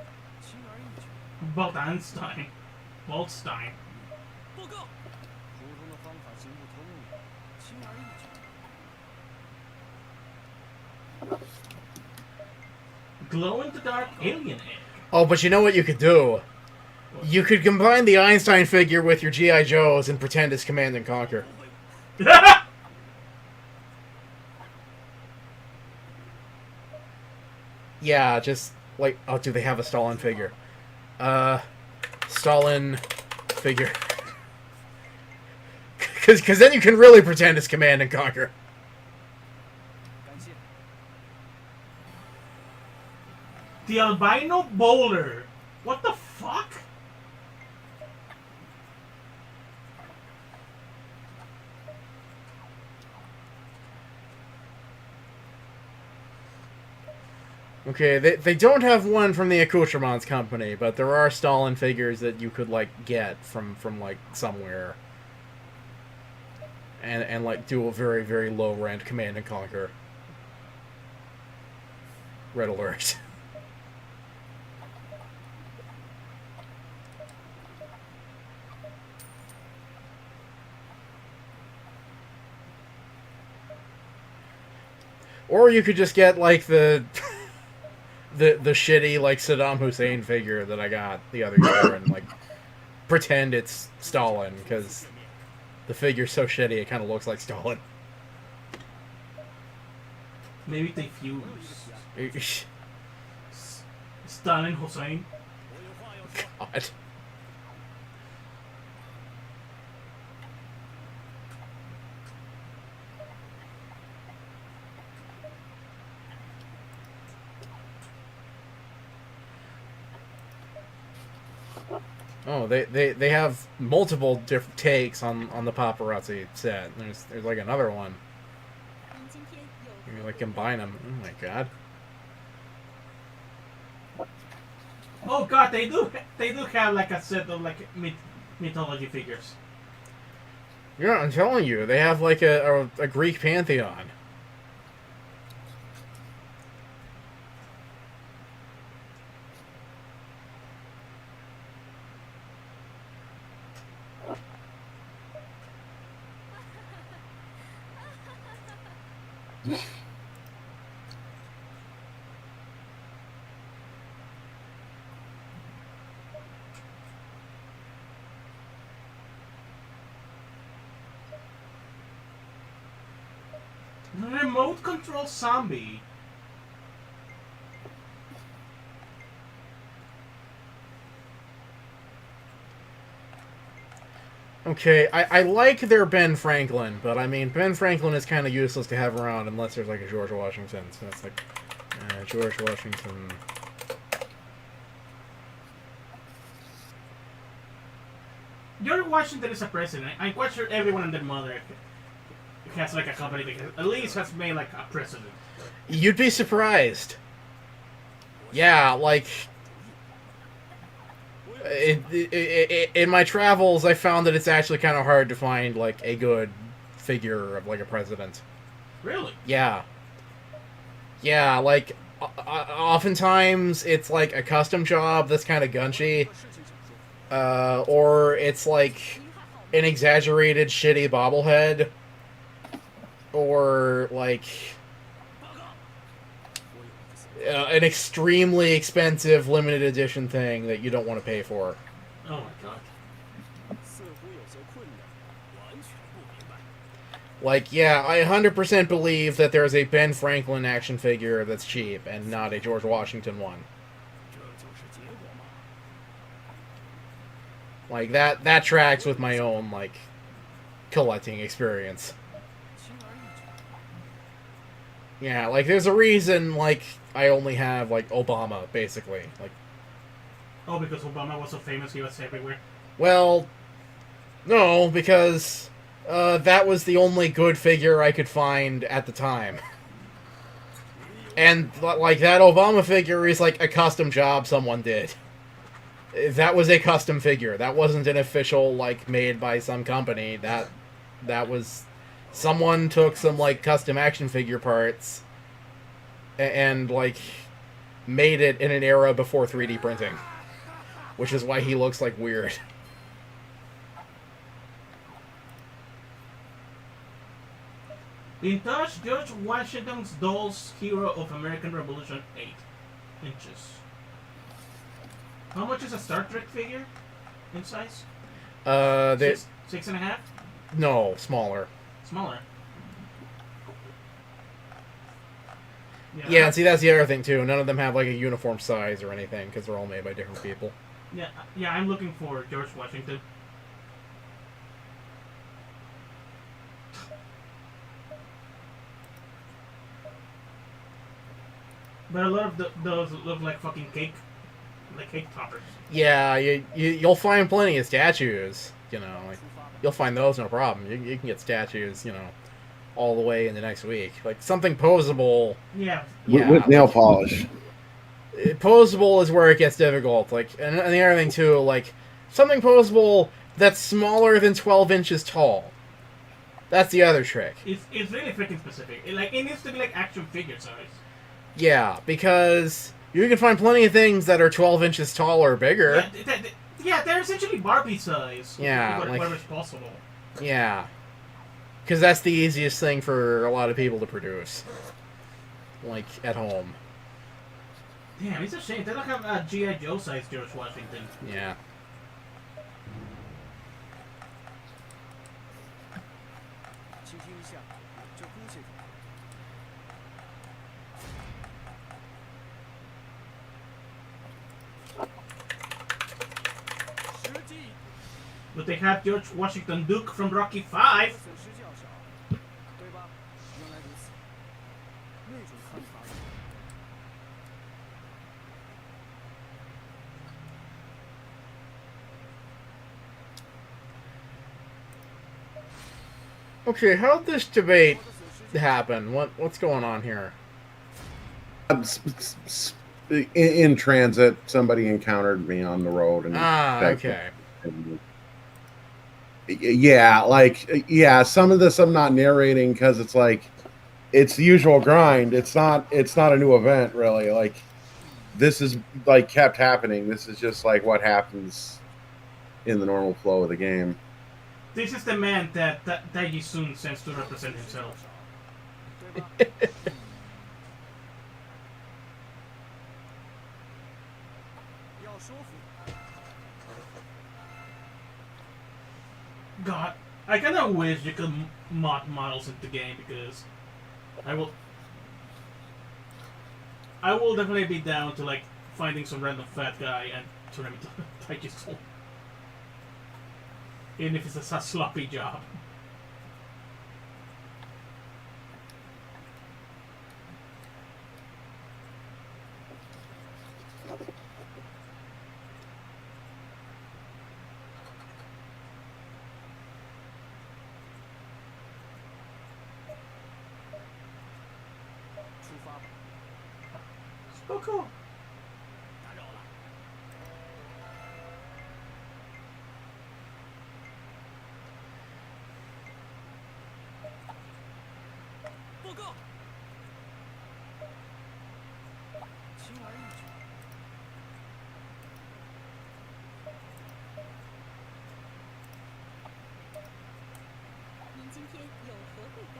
Bolt Einstein. Boltstein. 报告。沟通的方法行不通，轻而易举。 Glow-in-the-dark alien egg. Oh, but you know what you could do? You could combine the Einstein figure with your G.I. Joes and pretend it's Command and Conquer. Yeah, just like, oh, do they have a Stalin figure? Stalin figure. Because then you can really pretend it's Command and Conquer. 感谢。 The albino bowler. What the fuck? Okay, they don't have one from the accoutrements company, but there are Stalin figures that you could like get from like somewhere, and like do a very, very low rent Command and Conquer. Red alert. Or you could just get like the shitty like Saddam Hussein figure that I got the other year and like pretend it's Stalin because the figure's so shitty it kind of looks like Stalin. Maybe they fuse. Stalin Hussein. God. Oh, they have multiple different takes on the paparazzi set. There's like another one. 您今天有 You like combine them. Oh my god. Oh god, they do have like a set of like mythology figures. Yeah, I'm telling you, they have like a Greek pantheon. Remote control zombie. Okay, I like their Ben Franklin, but I mean, Ben Franklin is kind of useless to have around unless there's like a George Washington. So it's like, George Washington. George Washington is a president. I'm quite sure everyone and their mother has like a company that at least has made like a president. You'd be surprised. Yeah, like In my travels, I found that it's actually kind of hard to find like a good figure of like a president. Really? Yeah, like oftentimes it's like a custom job that's kind of gunchy, or it's like an exaggerated shitty bobblehead, or like an extremely expensive limited edition thing that you don't want to pay for. Oh my god. 似乎有些困难，完全不明白。 Like, yeah, I 100% believe that there's a Ben Franklin action figure that's cheap and not a George Washington one. 这就是结果吗？ Like, that tracks with my own, like, collecting experience. 轻而易举。 Yeah, like, there's a reason, like, I only have, like, Obama, basically. Like, Oh, because Obama was so famous, he was everywhere. well, no, because that was the only good figure I could find at the time. And, like, that Obama figure is, like, a custom job someone did. That was a custom figure. That wasn't an official, like, made by some company. That was... Someone took some, like, custom action figure parts and, like, made it in an era before 3D printing. Which is why he looks, like, weird. In touch, George Washington's Dolls Hero of American Revolution 8 inches. How much is a Star Trek figure in size? They... 6.5? No, smaller. Smaller. Yeah, and see, that's the other thing, too. None of them have, like, a uniform size or anything, because they're all made by different people. Yeah, I'm looking for George Washington. But a lot of those look like fucking cake toppers. Yeah, you'll find plenty of statues, you know. Like, you'll find those, no problem. You can get statues, you know, all the way in the next week. Like, something posable... Yeah. Yeah, with nail like, polish. posable is where it gets difficult. Like, and the other thing, too, like, something posable that's smaller than 12 inches tall. That's the other trick. It's really freaking specific. It needs to be like action figure size. Yeah, because you can find plenty of things that are 12 inches tall or bigger. Yeah, they're essentially Barbie size. Yeah, like- whatever's possible. Yeah. Because that's the easiest thing for a lot of people to produce. Like, at home. Damn, it's a shame they don't have a G.I. Joe size George Washington. Yeah. 倾听一下，这估计。 实际 But they have George Washington Duke from Rocky V. 损失较少，对吧？原来如此，那种看法。 Okay, how'd this debate happen? What's going on here? In transit, somebody encountered me on the road, and Okay. Yeah, some of this I'm not narrating because it's like it's the usual grind. It's not a new event really. Like this is like kept happening. This is just like what happens in the normal flow of the game. This is the man that Soon sends to represent himself. 对吧？要说服。 God, I kind of wish you could mod models into the game because I will definitely be down to like finding some random fat guy and turn him into Taijutsu. Even if it's a sloppy job. Oh, cool. 而易举。您今天有何贵干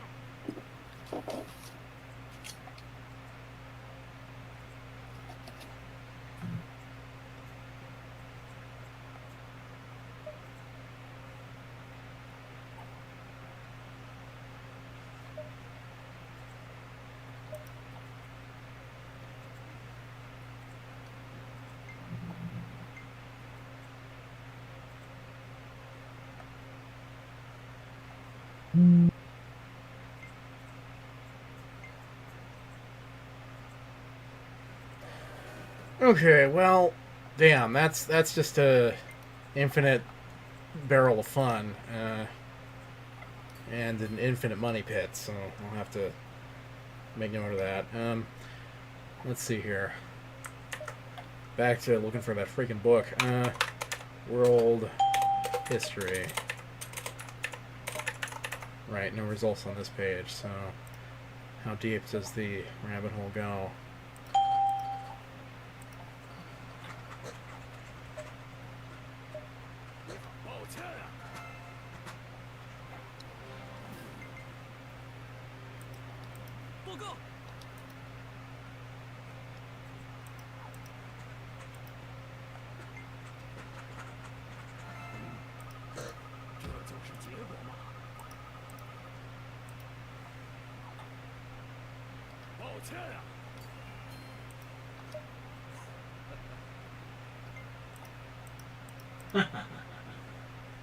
？Okay, well, damn, that's just a infinite barrel of fun, and an infinite money pit. So I'll have to make note of that. Let's see here. Back to looking for that freaking book. World history. Right, no results on this page. So how deep does the rabbit hole go?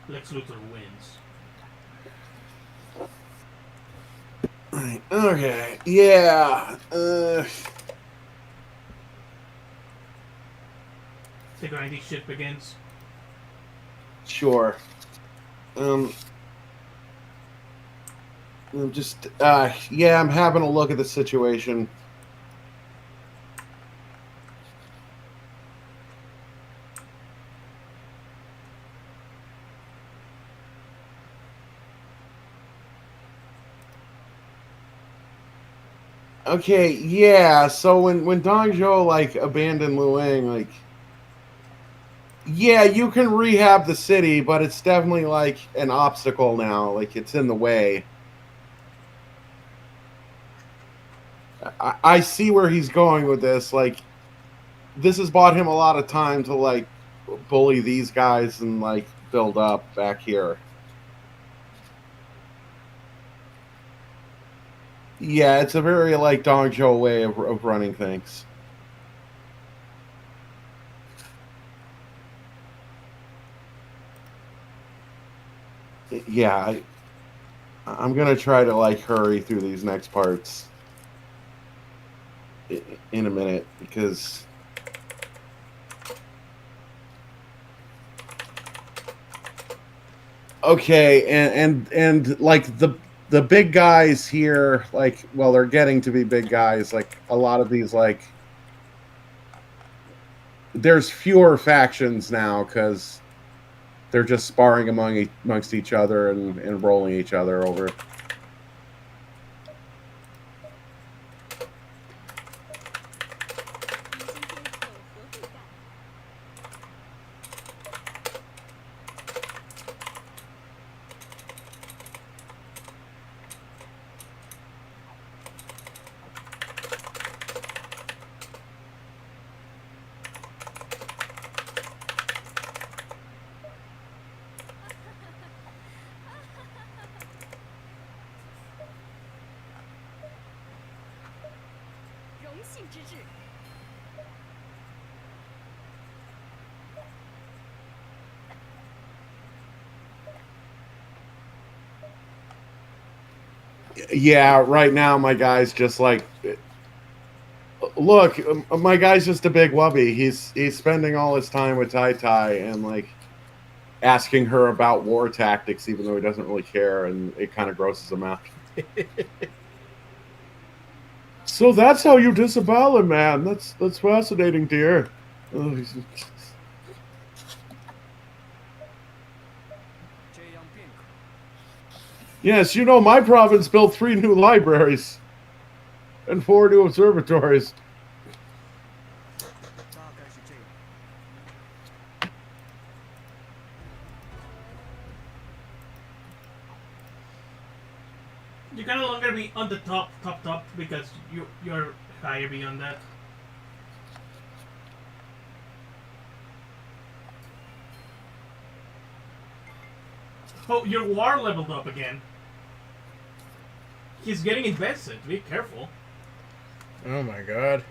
Lex Luthor wins. Right. Okay. Yeah. The grindy shit begins. Sure. I'm just. Yeah. I'm having a look at the situation. Okay, yeah. So when Dong Zhou like abandoned Luang, like, yeah, you can rehab the city, but it's definitely like an obstacle now. Like it's in the way. I see where he's going with this. Like, this has bought him a lot of time to like bully these guys and like build up back here. Yeah, it's a very like Dong Zhou way of running things. Yeah, I'm gonna try to like hurry through these next parts in a minute because okay, and like the big guys here, like, well, they're getting to be big guys. Like a lot of these, like, there's fewer factions now because they're just sparring amongst each other and rolling each other over. Yeah, right now my guy's just like, look, my guy's just a big wubby. He's spending all his time with Tai Tai and like asking her about war tactics, even though he doesn't really care, and it kind of grosses him out. So that's how you disavow him, man. That's fascinating, dear. Oh, yes, you know, my province built 3 new libraries and 4 new observatories. can no longer be on the top because you're higher beyond that. Oh, your war leveled up again. He's getting invested. Be careful. Oh my god.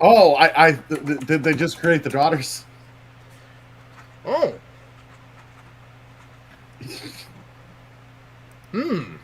Oh, did they just create the daughters? Oh. Hmm.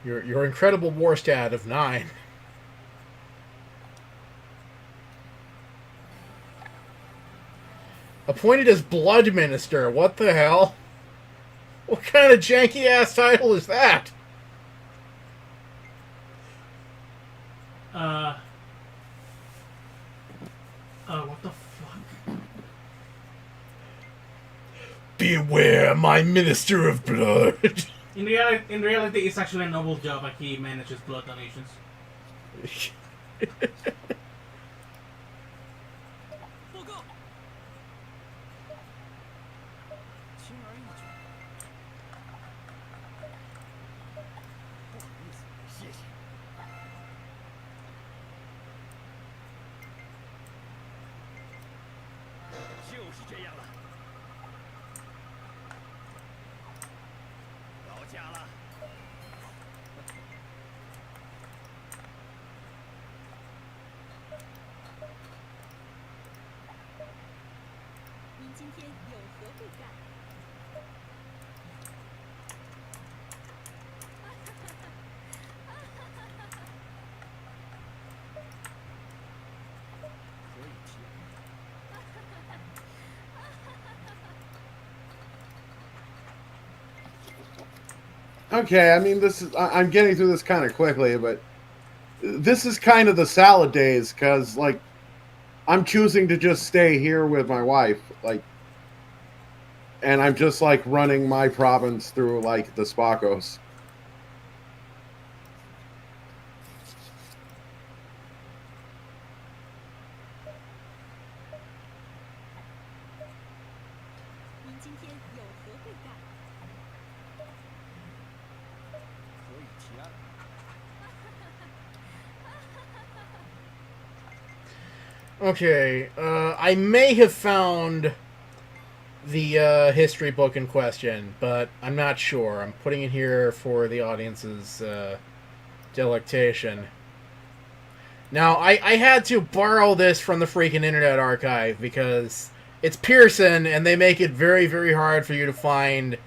Your incredible war stat of 9. Appointed as Blood Minister. What the hell? What kind of janky ass title is that? What the fuck? Beware, my Minister of Blood. In reality, it's actually a noble job, like he manages blood donations. Okay, I mean, this is I'm getting through this kind of quickly, but this is kind of the salad days because, like, I'm choosing to just stay here with my wife, like, and I'm just like running my province through like the Spacos. Okay, I may have found the history book in question, but I'm not sure. I'm putting it here for the audience's delectation. Now, I had to borrow this from the freaking Internet Archive because it's Pearson, and they make it very, very hard for you to find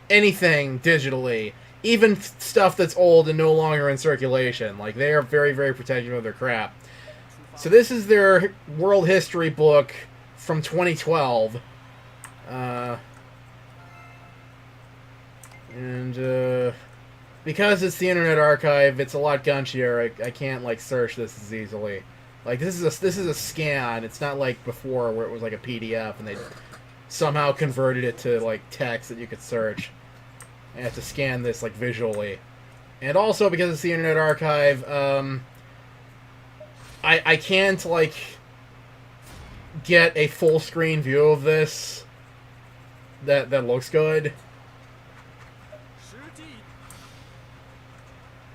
anything digitally. Even stuff that's old and no longer in circulation. Like, they are very, very protective of their crap. So this is their world history book from 2012. Because it's the Internet Archive, it's a lot gunchier. I can't like search this as easily. Like this is a scan. It's not like before where it was like a PDF and they somehow converted it to like text that you could search. I have to scan this like visually, and also because it's the Internet Archive, I can't like get a full screen view of this that looks good.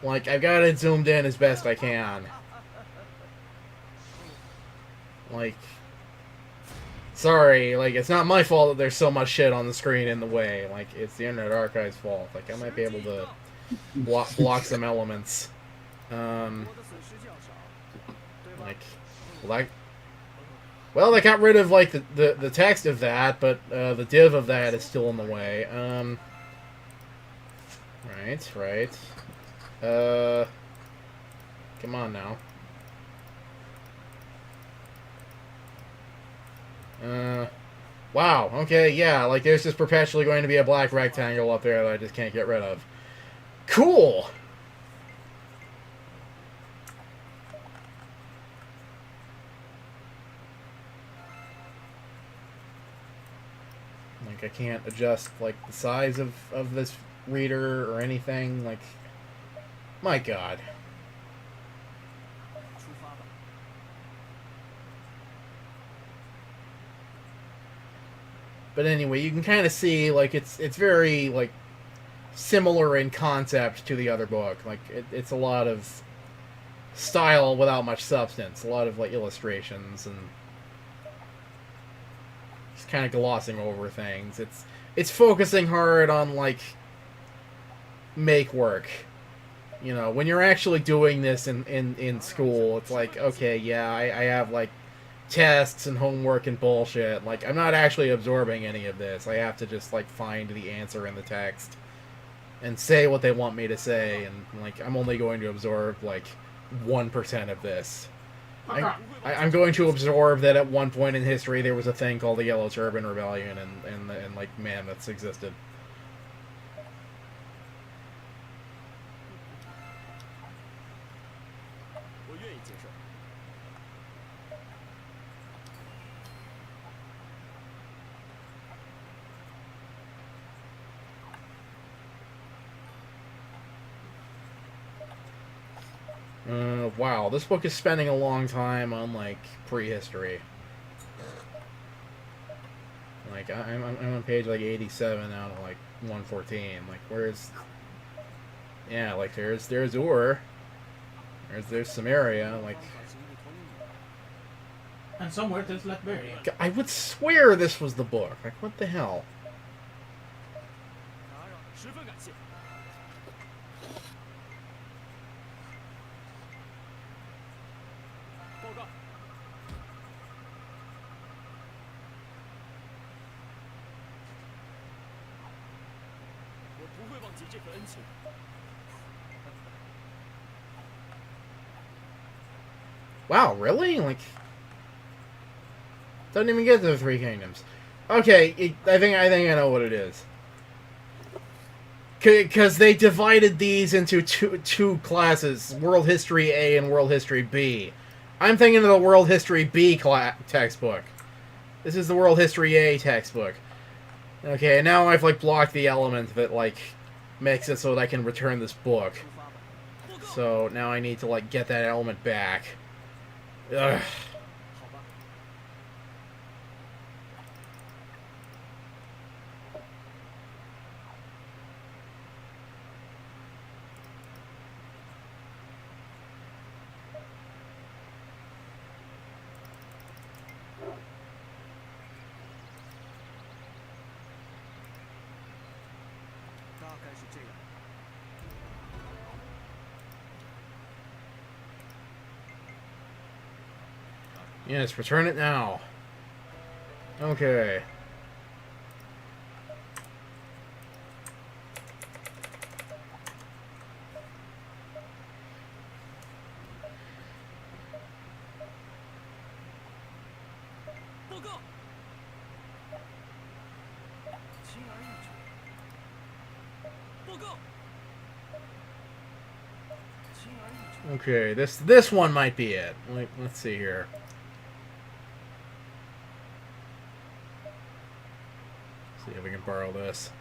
Like, I've got it zoomed in as best I can. Like, Sorry, like, it's not my fault that there's so much shit on the screen in the way. Like, it's the Internet Archive's fault. Like, I might be able to block some elements. Like, well, they got rid of, like, the text of that, but the div of that is still in the way. Right. Come on now. Wow, okay, yeah, like, there's just perpetually going to be a black rectangle up there that I just can't get rid of. Cool! Like, I can't adjust, like, the size of this reader or anything, like, my god. But anyway, you can kind of see, like, it's very, like, similar in concept to the other book. Like, it's a lot of style without much substance. A lot of, like, illustrations and just kind of glossing over things. It's focusing hard on, like, make work. You know, when you're actually doing this in school, it's like, okay, yeah, I have, like, tests and homework and bullshit. Like, I'm not actually absorbing any of this. I have to just, like, find the answer in the text and say what they want me to say, and, like, I'm only going to absorb, like, 1% of this. I'm going to absorb that at one point in history there was a thing called the Yellow Turban Rebellion, and like, mammoths existed. Wow, this book is spending a long time on, like, prehistory. Like, I'm on page, like, 87 out of, like, 114. Like, where's... Yeah, like, there's Ur. There's Samaria, like... And somewhere there's Latveria. I would swear this was the book. Like, what the hell? Wow, really? Like, doesn't even get to the Three Kingdoms. Okay, I think I know what it is. Because they divided these into two classes, World History A and World History B. I'm thinking of the World History B textbook. This is the World History A textbook. Okay, now I've, like, blocked the element that, like, makes it so that I can return this book. So now I need to, like, get that element back. Ugh. Yes, return it now. Okay. Okay, this one might be it. Like, let's see here. See if we can borrow this.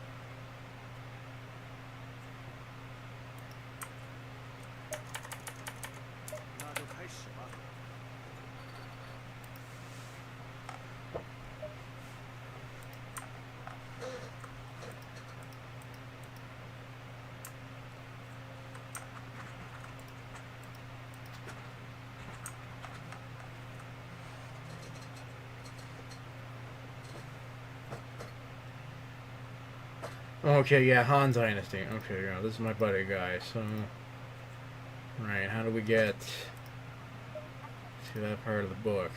Okay, yeah, Han Dynasty. Okay, yeah, this is my buddy guy, so... Right, how do we get to that part of the book?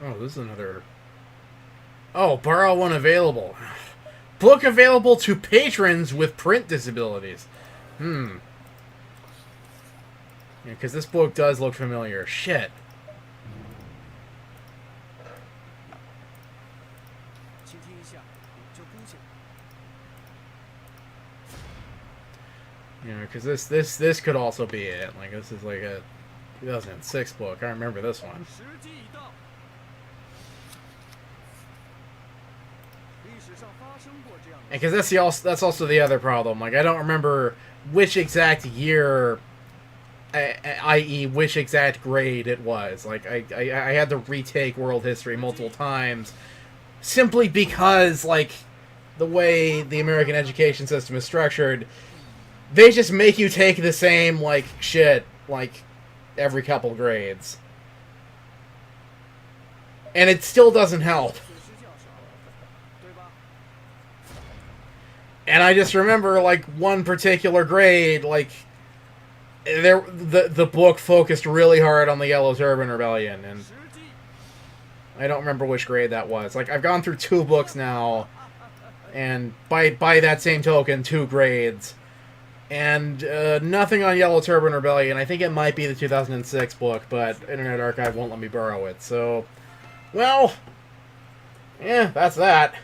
Oh, this is another... Oh, borrow one available. Book available to patrons with print disabilities. Yeah, because this book does look familiar. Shit. You know, because this could also be it. Like, this is like a 2006 book. I remember this one. And because that's also the other problem. Like, I don't remember which exact year, i.e., which exact grade it was. Like, I had to retake world history multiple times simply because, like, the way the American education system is structured, they just make you take the same, like, shit, like, every couple grades. And it still doesn't help. And I just remember, like, one particular grade, like, the book focused really hard on the Yellow Turban Rebellion, and I don't remember which grade that was. Like, I've gone through 2 books now, and by that same token, 2 grades, and nothing on Yellow Turban Rebellion. I think it might be the 2006 book, but Internet Archive won't let me borrow it, so, well, yeah, that's that.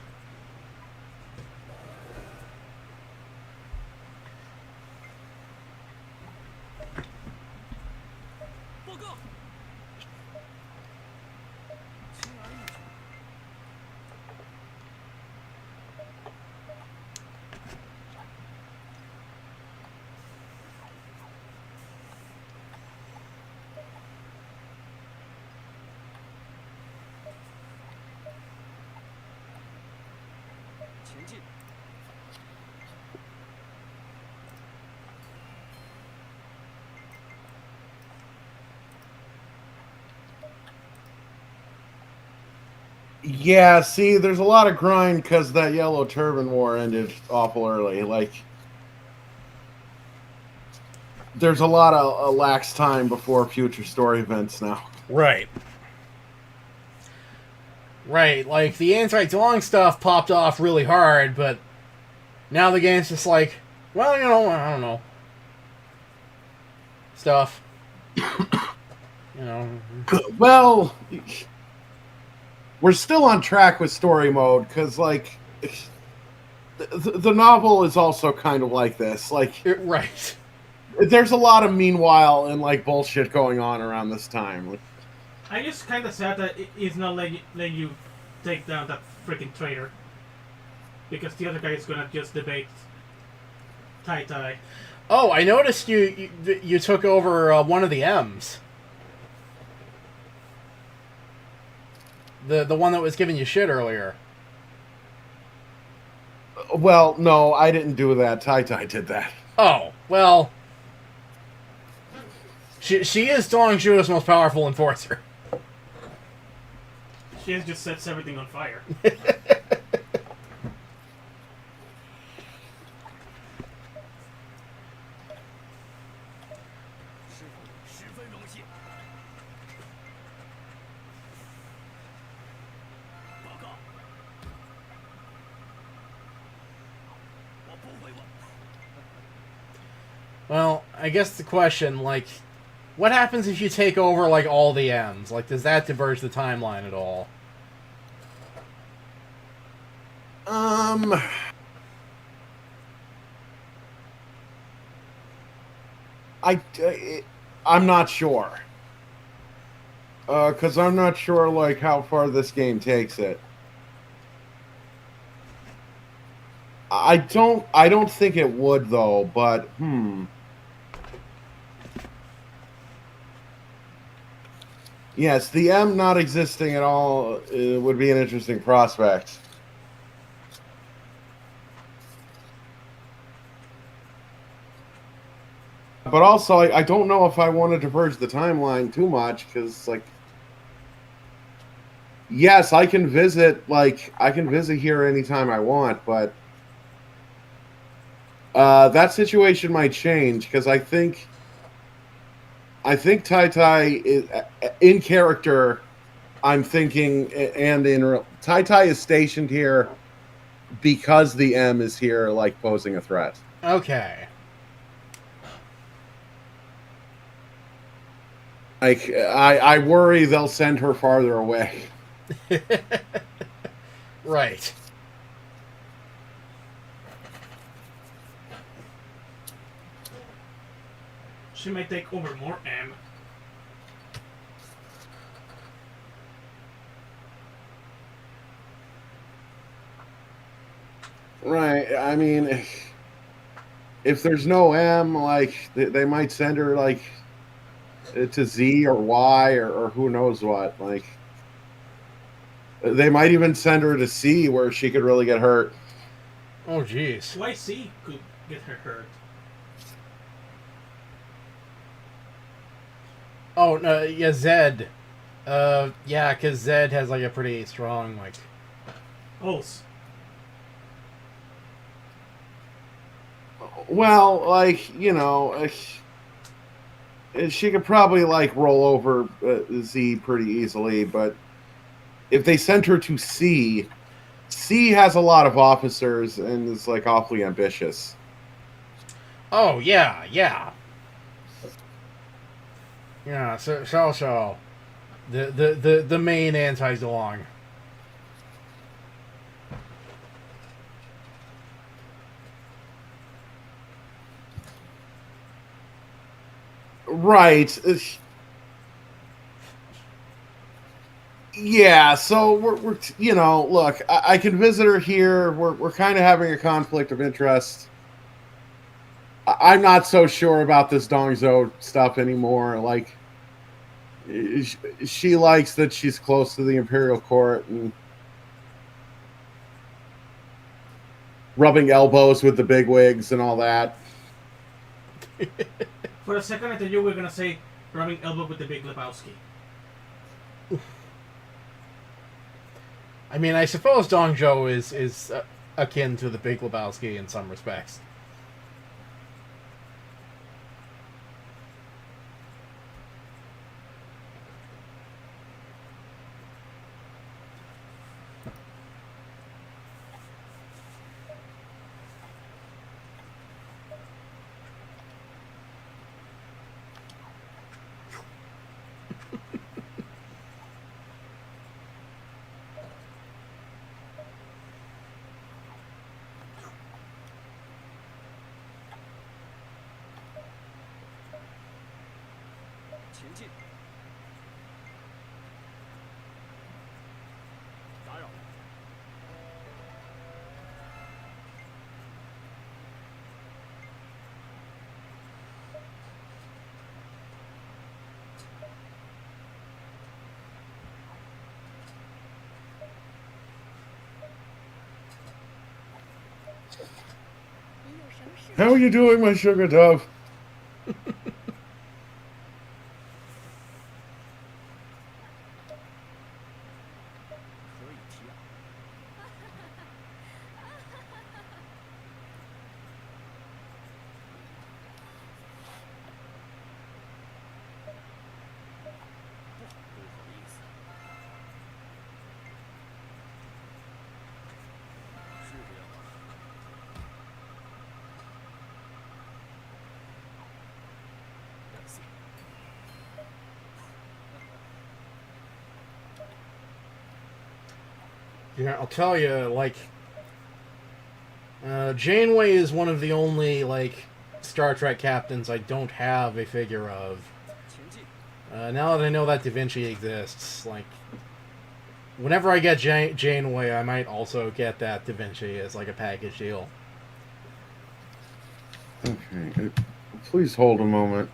Yeah, see, there's a lot of grind because that Yellow Turban War ended awful early. Like, there's a lot of lax time before future story events now. Right. Right, like, the anti-Dong stuff popped off really hard, but now the game's just like, well, you know, I don't know. Stuff. You know. Well, we're still on track with story mode because, like, the novel is also kind of like this. Like, Right. there's a lot of meanwhile and like bullshit going on around this time. I just kind of sad that he's not letting you take down that freaking traitor. Because the other guy is gonna just debate Tai Tai. Oh, I noticed you took over one of the M's. The one that was giving you shit earlier. Well, no, I didn't do that. Tai Tai did that. Oh, well. She is Dong Zhuo's most powerful enforcer. She has just sets everything on fire. 师傅十分荣幸。报告，我不会问。 Well, I guess the question, like, what happens if you take over, like, all the M's? Like, does that diverge the timeline at all? I'm not sure. Because I'm not sure, like, how far this game takes it. I don't think it would, though, but, Yes, the M not existing at all would be an interesting prospect. But also, I don't know if I want to diverge the timeline too much, because, like, yes, I can visit here anytime I want, but that situation might change, because I think Tai Tai is in character. I'm thinking, and in real, Tai Tai is stationed here because the M is here, like, posing a threat. Okay. Like, I worry they'll send her farther away. Right. She may take over more M. Right. I mean, if there's no M, like, they might send her, like, to Z or Y or who knows what. Like, they might even send her to C where she could really get hurt. Oh, jeez. YC could get her hurt. Oh, no, yeah, Zed. Yeah, because Zed has, like, a pretty strong, like... Pulse. Well, like, you know, she could probably, like, roll over Z pretty easily, but if they sent her to C, C has a lot of officers and is, like, awfully ambitious. Oh, yeah, yeah. Yeah, so. The main anti-Dong. Right. Yeah, so we're you know, look, I can visit her here. We're kind of having a conflict of interest. I'm not so sure about this Dongzhou stuff anymore. Like, she likes that she's close to the imperial court and rubbing elbows with the bigwigs and all that. For a second, I thought you were gonna say rubbing elbow with the Big Lebowski. I mean, I suppose Dongzhou is akin to the Big Lebowski in some respects. How are you doing, my sugar dove? Yeah, I'll tell you, like, Janeway is one of the only, like, Star Trek captains I don't have a figure of. Now that I know that Da Vinci exists, like, whenever I get Janeway, I might also get that Da Vinci as, like, a package deal. Okay, please hold a moment.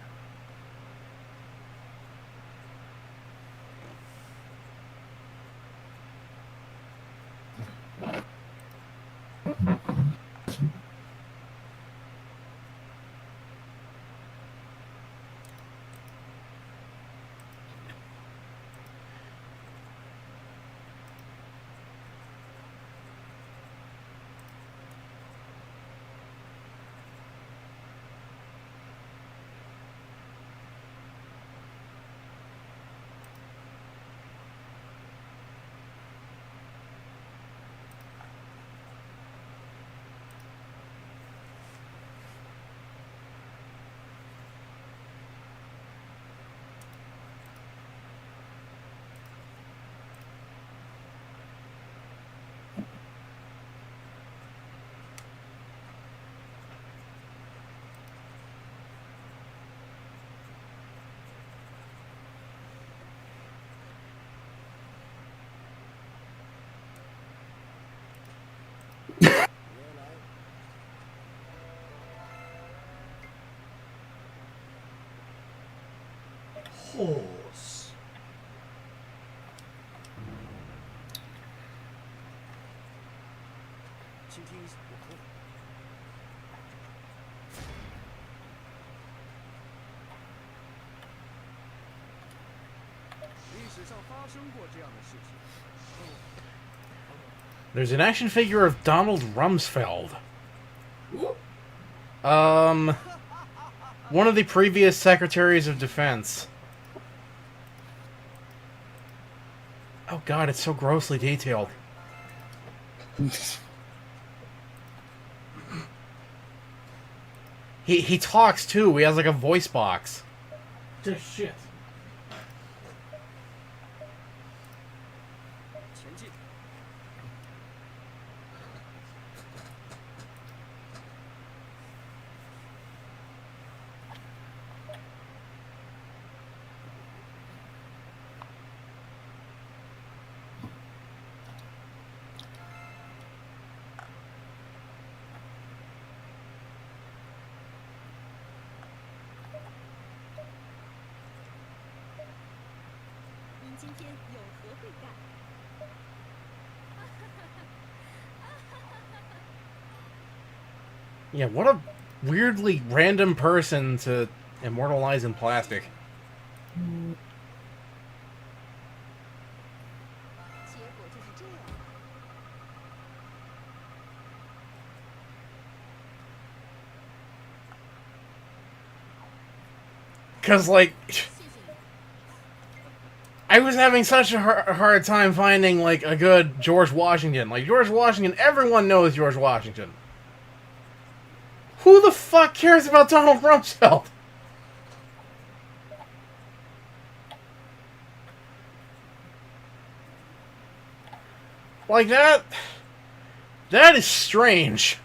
Horse. There's an action figure of Donald Rumsfeld. One of the previous secretaries of defense. Oh god, it's so grossly detailed. He talks too. He has like a voice box. The shit. Yeah, what a weirdly random person to immortalize in plastic. Because, like, I was having such a hard time finding, like, a good George Washington. Like, George Washington, everyone knows George Washington. Who the fuck cares about Donald Rumsfeld? Like, that is strange.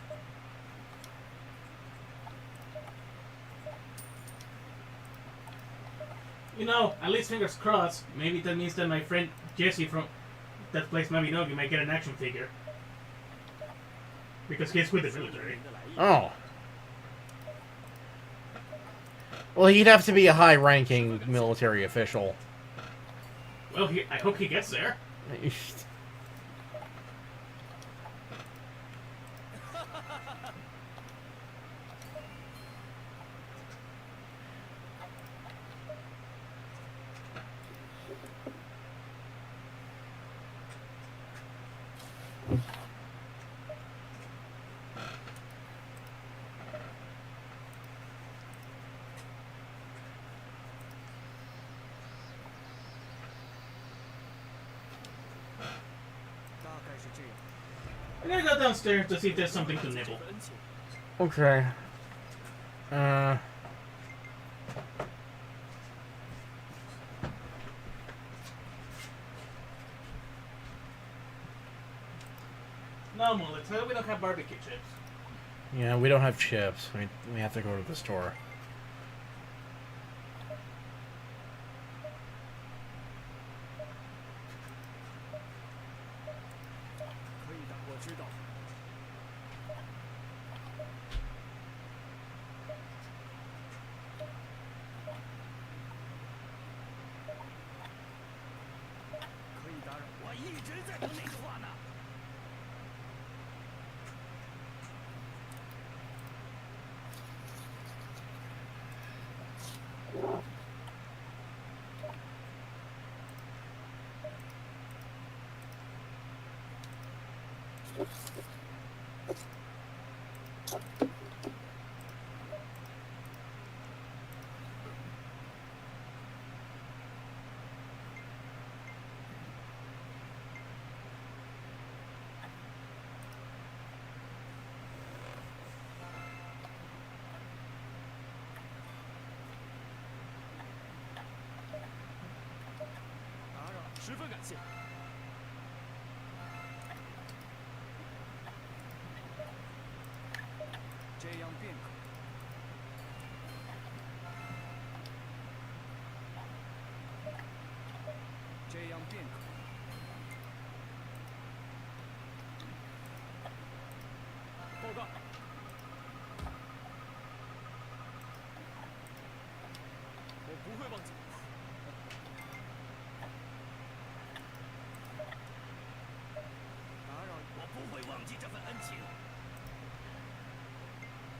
You know, at least fingers crossed. Maybe that means that my friend Jesse from that plays Mabinogi might get an action figure. Because he's with the military. Oh. Well, he'd have to be a high-ranking military official. Well, I hope he gets there. I'm gonna go downstairs to see if there's something to nibble. Okay. No, Mullet, we don't have barbecue chips. Yeah, we don't have chips. We have to go to the store.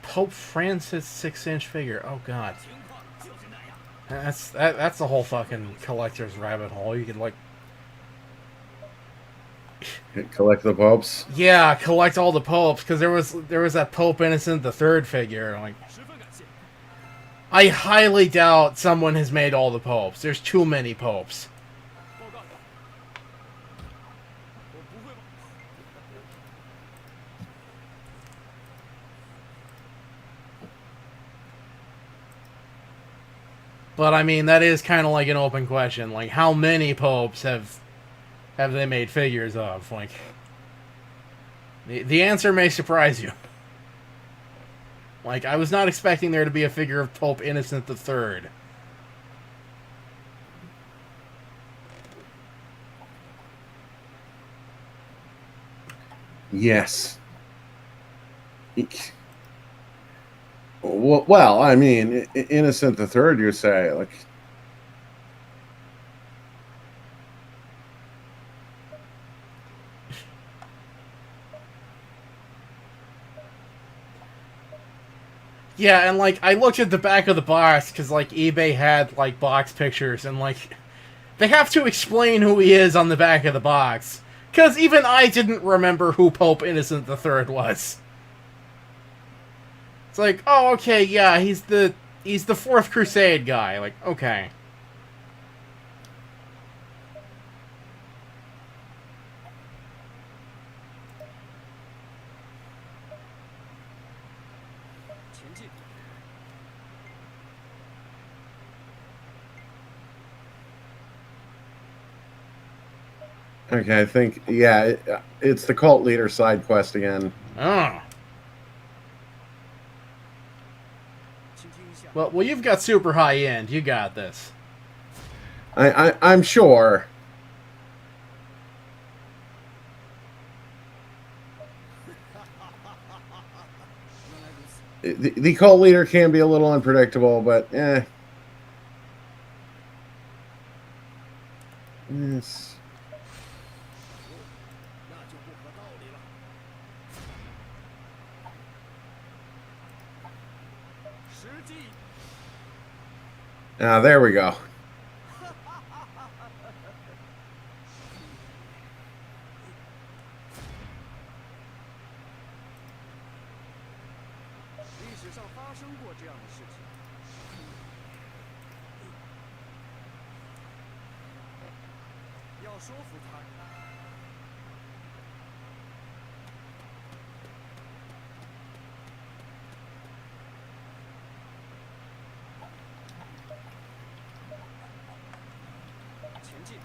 Pope Francis 6-inch figure. Oh god. That's the whole fucking collector's rabbit hole. You could like Collect the popes. yeah, collect all the popes because there was that Pope Innocent III figure. Like, I highly doubt someone has made all the popes. There's too many popes. But I mean, that is kind of like an open question. Like, how many popes have they made figures of? Like, the answer may surprise you. Like, I was not expecting there to be a figure of Pope Innocent III. Yes. Well, I mean, Innocent the Third, you say, like. Yeah, and like, I looked at the back of the box because like eBay had like box pictures, and like, they have to explain who he is on the back of the box. Because even I didn't remember who Pope Innocent III was. It's like, oh, okay, yeah, he's the He's the Fourth Crusade guy. Like, okay. Okay, I think, yeah, it's the cult leader side quest again. Oh. Well, you've got super high end. You got this. I'm sure. The cult leader can be a little unpredictable, but eh. Yes. 那就不合道理了。 实际 Ah, there we go. 历史上发生过这样的事情。要说服他。 前进。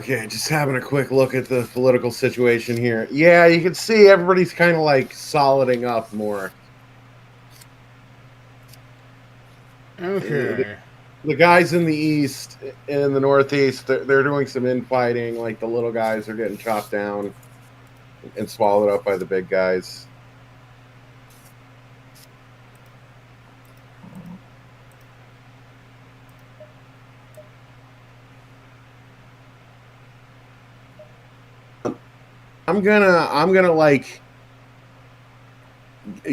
Okay, just having a quick look at the political situation here. Yeah, you can see everybody's kind of like soliding up more. Okay. The guys in the east and in the northeast, they're doing some infighting. Like the little guys are getting chopped down and swallowed up by the big guys. I'm gonna like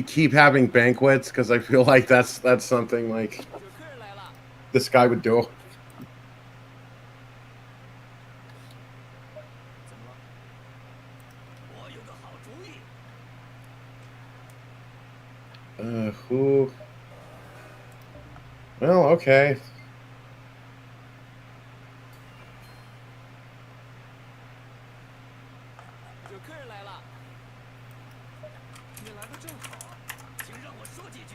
keep having banquets because I feel like that's something like 有客人来了。 this guy would do. 怎么了？我有个好主意。 Who? Well, okay. 有客人来了。你来的正好，请让我说几句。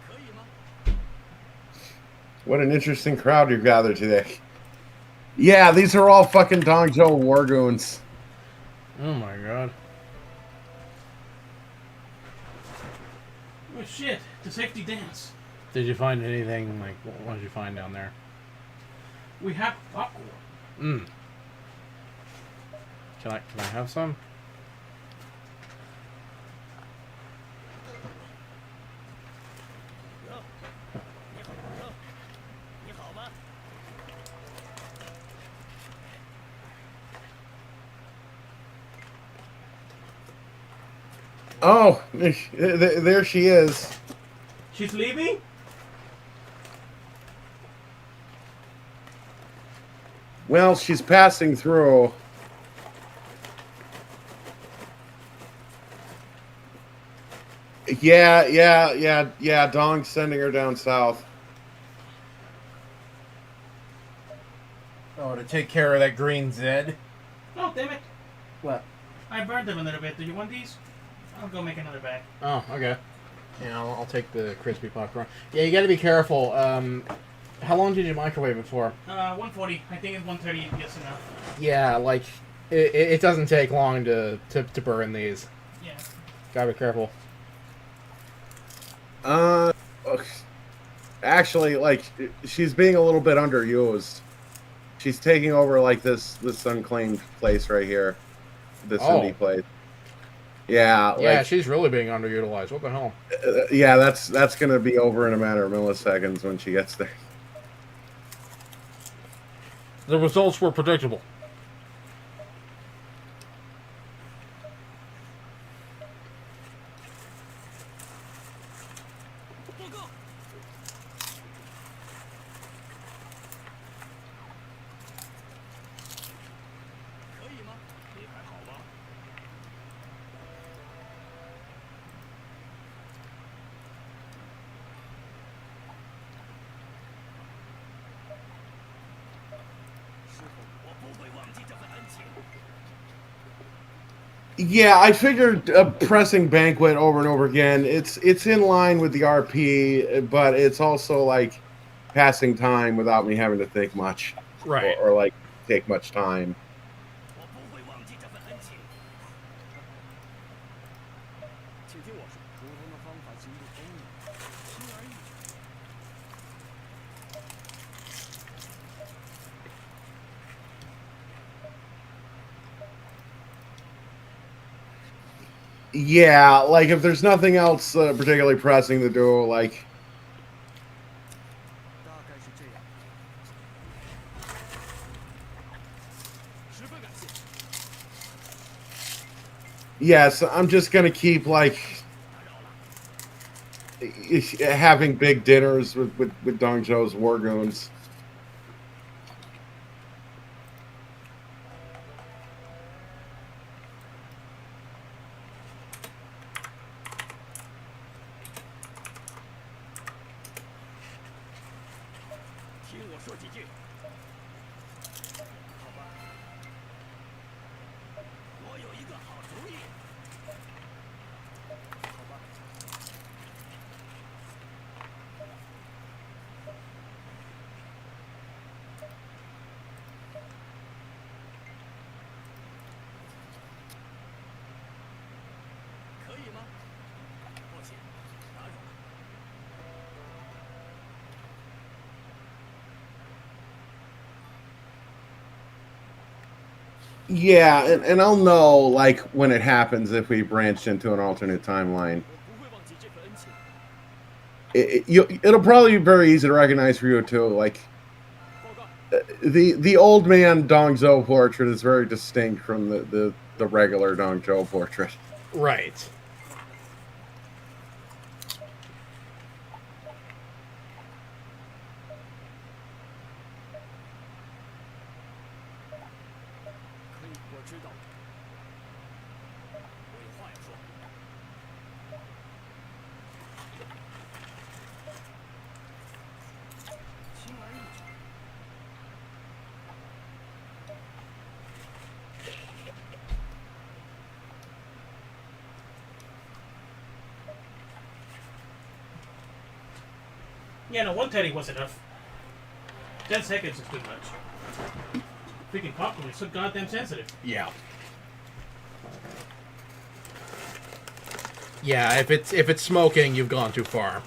可以吗？ What an interesting crowd you've gathered today. Yeah, these are all fucking Dongzhou war goons. Oh my god. Oh shit! The safety dance. Did you find anything, like, what did you find down there? We have popcorn. Mmm. Can I have some? Hello，你好，Hello，你好吗？ Oh, there she is. She's leaving? Well, she's passing through. Yeah. Dong's sending her down south. Oh, to take care of that green Zed? Oh, damn it. What? I burned them a little bit. Do you want these? I'll go make another bag. Oh, okay. Yeah, I'll take the crispy popcorn. Yeah, you gotta be careful. How long did you microwave it for? 140. I think it's 130 is enough. Yeah, like, it doesn't take long to burn these. Yeah. Gotta be careful. Actually, like, she's being a little bit underused. She's taking over like this unclaimed place right here. This Oh. indie place. Yeah, Yeah, like, she's really being underutilized. What the hell? yeah, that's gonna be over in a matter of milliseconds when she gets there. The results were predictable. Yeah, I figured pressing banquet over and over again. It's in line with the RP, but it's also like passing time without me having to think much, Right. or like take much time. Yeah, like if there's nothing else particularly pressing to do, like. Yes, I'm just gonna keep like having big dinners with Dong Zhou's war goons. Yeah, and I'll know like when it happens if we branched into an alternate timeline. It'll probably be very easy to recognize for you too. Like the old man Dong Zhou portrait is very distinct from the regular Dong Zhou portrait. Right. Yeah, no, one teddy was enough. 10 seconds is too much. Freaking popcorn is so goddamn sensitive. Yeah. Yeah, if it's smoking, you've gone too far.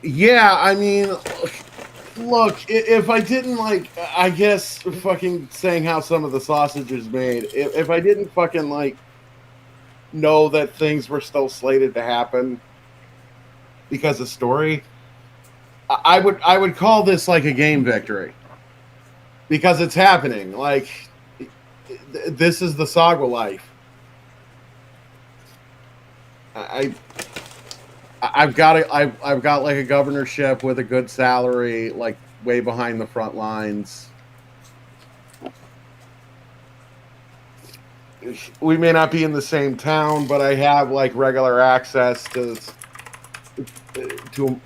Yeah, I mean, look, if I didn't like, I guess fucking saying how some of the sausage is made, if I didn't fucking like know that things were still slated to happen because of story, I would call this like a game victory because it's happening. Like this is the Sagwa life. I've got like a governorship with a good salary, like way behind the front lines. we may not be in the same town, but I have like regular access to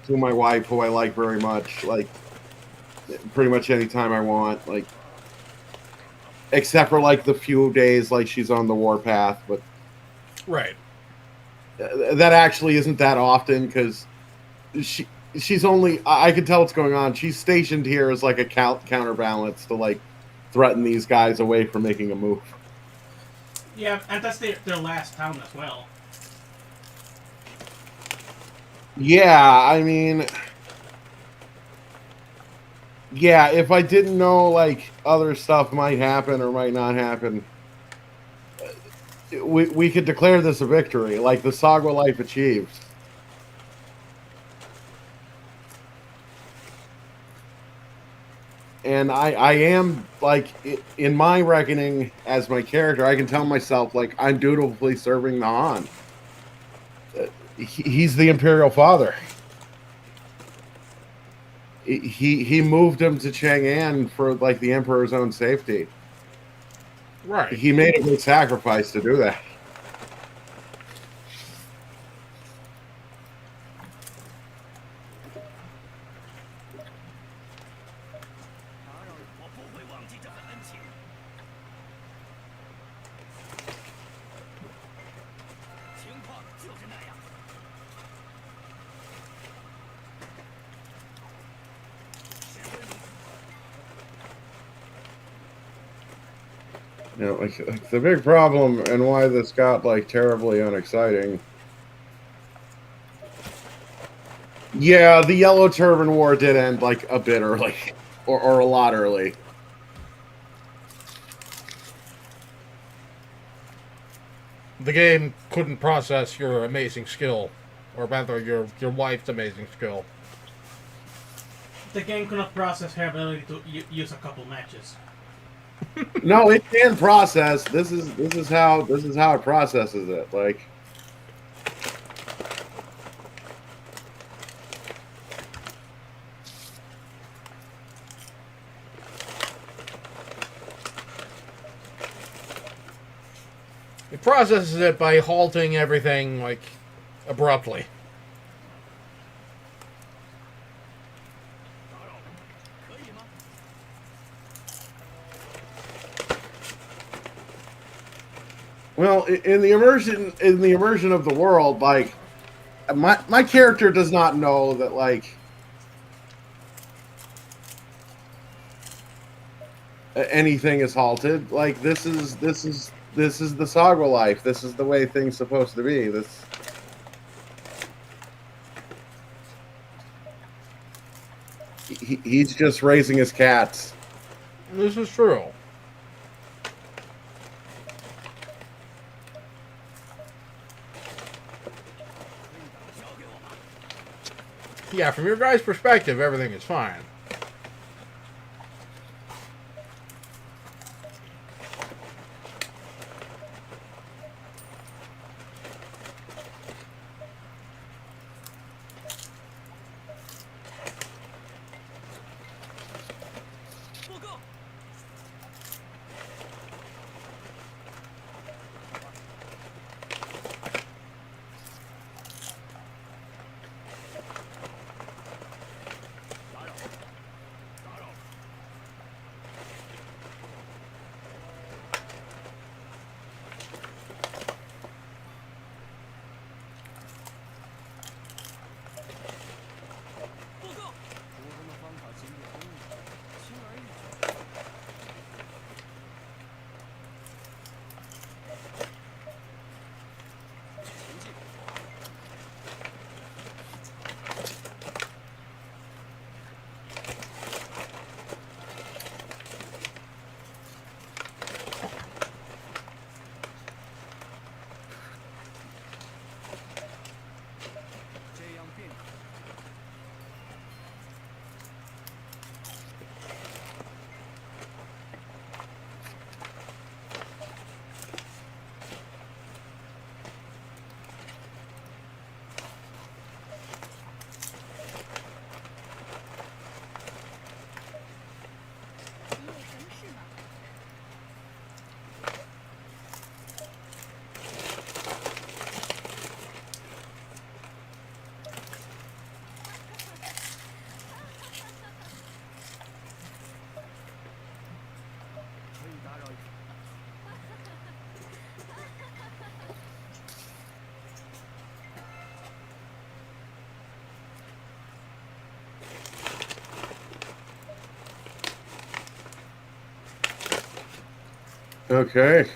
my wife, who I like very much, like pretty much anytime I want, like except for like the few days like she's on the warpath, but Right. that actually isn't that often because she's only, I can tell what's going on. She's stationed here as like a counterbalance to like threaten these guys away from making a move. Yeah, and that's their last town as well. Yeah, I mean, yeah, if I didn't know like other stuff might happen or might not happen, we could declare this a victory, like the Sagwa life achieved. And I am, like, in my reckoning as my character, I can tell myself, like, I'm dutifully serving the Han. He's the Imperial Father. He moved him to Chang'an for, like, the Emperor's own safety. Right. He made a great sacrifice to do that. You know, like the big problem and why this got like terribly unexciting. Yeah, the Yellow Turban War did end like a bit early, or a lot early. The game couldn't process your amazing skill, or rather, your wife's amazing skill. The game cannot process her ability to use a couple matches. No, it can process. This is how it processes it. Like, It processes it by halting everything, like, abruptly. well, in the immersion of the world, like my character does not know that like anything is halted. Like this is the Sagwa life. This is the way things supposed to be. He's just raising his cats. This is true. Yeah, from your guys' perspective, everything is fine. Okay.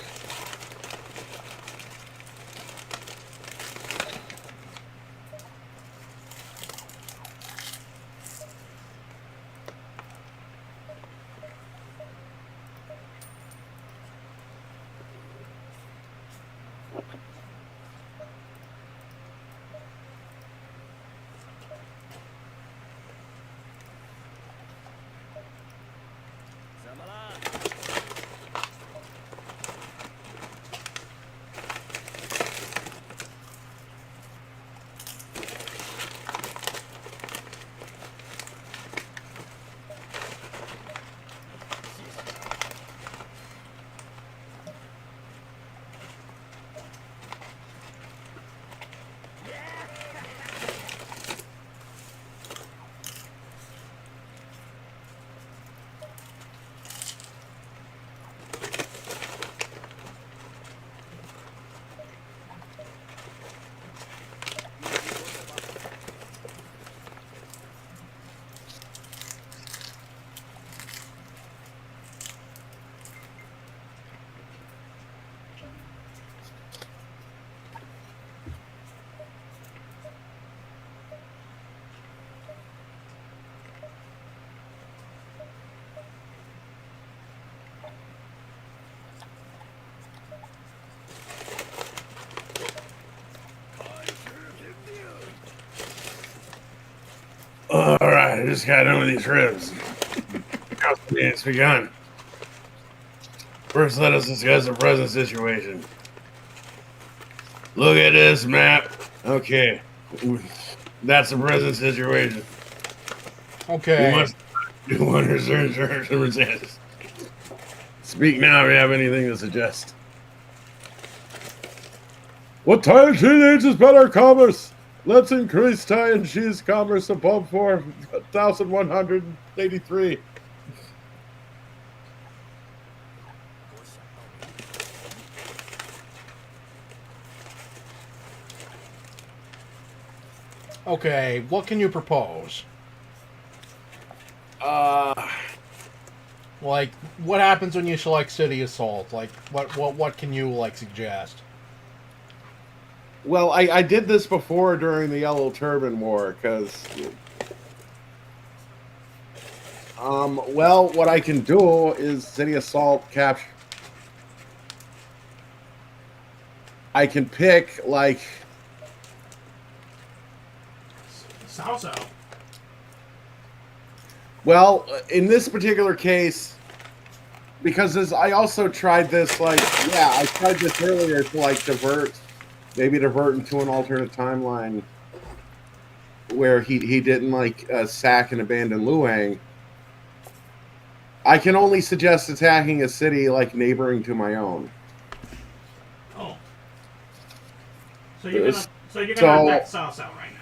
All right, I just got done with these ribs. How's the dance begun? First, let us discuss the present situation. Look at this map. Okay, that's the present situation. Okay. You must do under certain circumstances. Speak now if you have anything to suggest. What time she needs is better commerce. Let's increase Thai and cheese commerce above 4,183. Okay, what can you propose? Like, what happens when you select city assault? Like, what can you, like, suggest? Well, I did this before during the Yellow Turban War, because... well, what I can do is city assault capture... I can pick, like... Sao. Well, in this particular case, because I also tried this, like, yeah, I tried this earlier to, like, maybe divert into an alternate timeline where he didn't, like, sack and abandon Luang. I can only suggest attacking a city, like, neighboring to my own. Oh. So you're gonna attack Sao right now.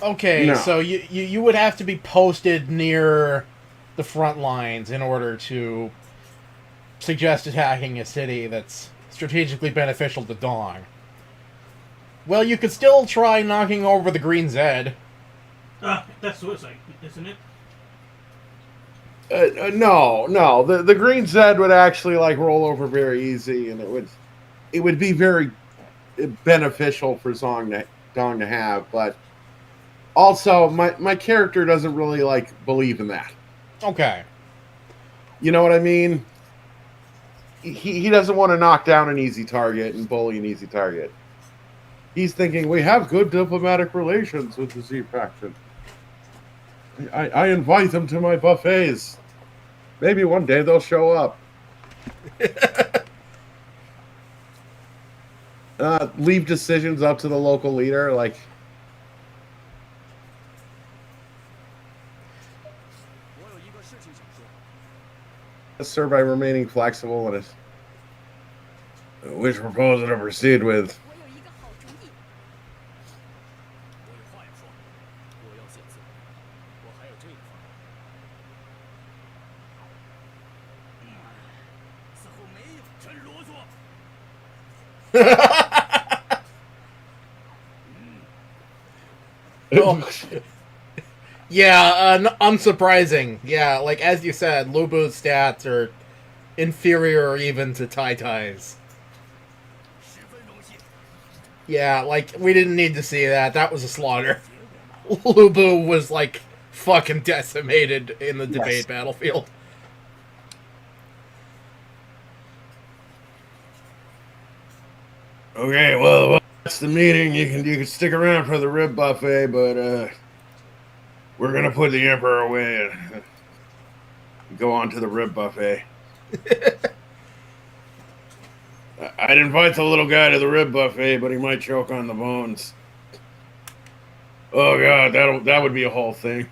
Okay, No. so you would have to be posted near the front lines in order to suggest attacking a city that's strategically beneficial to Dong. Well, you could still try knocking over the Green Zed. That's suicide, isn't it? No. The Green Zed would actually, like, roll over very easy, and it would be very beneficial for Dong to have, but also my character doesn't really, like, believe in that. Okay. You know what I mean? He doesn't want to knock down an easy target and bully an easy target. He's thinking, we have good diplomatic relations with the Z faction. I invite them to my buffets. Maybe one day they'll show up. Leave decisions up to the local leader, like... Sir, by remaining flexible and which proposal to proceed with. 我有一个好主意。我有话要说，我要写字，我还有这个方案。似乎没有，真啰嗦。 Oh. Yeah, unsurprising. Yeah, like, as you said, Lubu's stats are inferior even to Tai Tai's. 十分荣幸。 Yeah, like, we didn't need to see that. That was a slaughter. Lubu was, like, fucking decimated in the debate battlefield. Okay, well, that's the meeting. You can stick around for the rib buffet, but we're gonna put the emperor away and go on to the rib buffet. I'd invite the little guy to the rib buffet, but he might choke on the bones. Oh god, that would be a whole thing.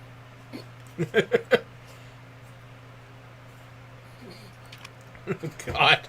God.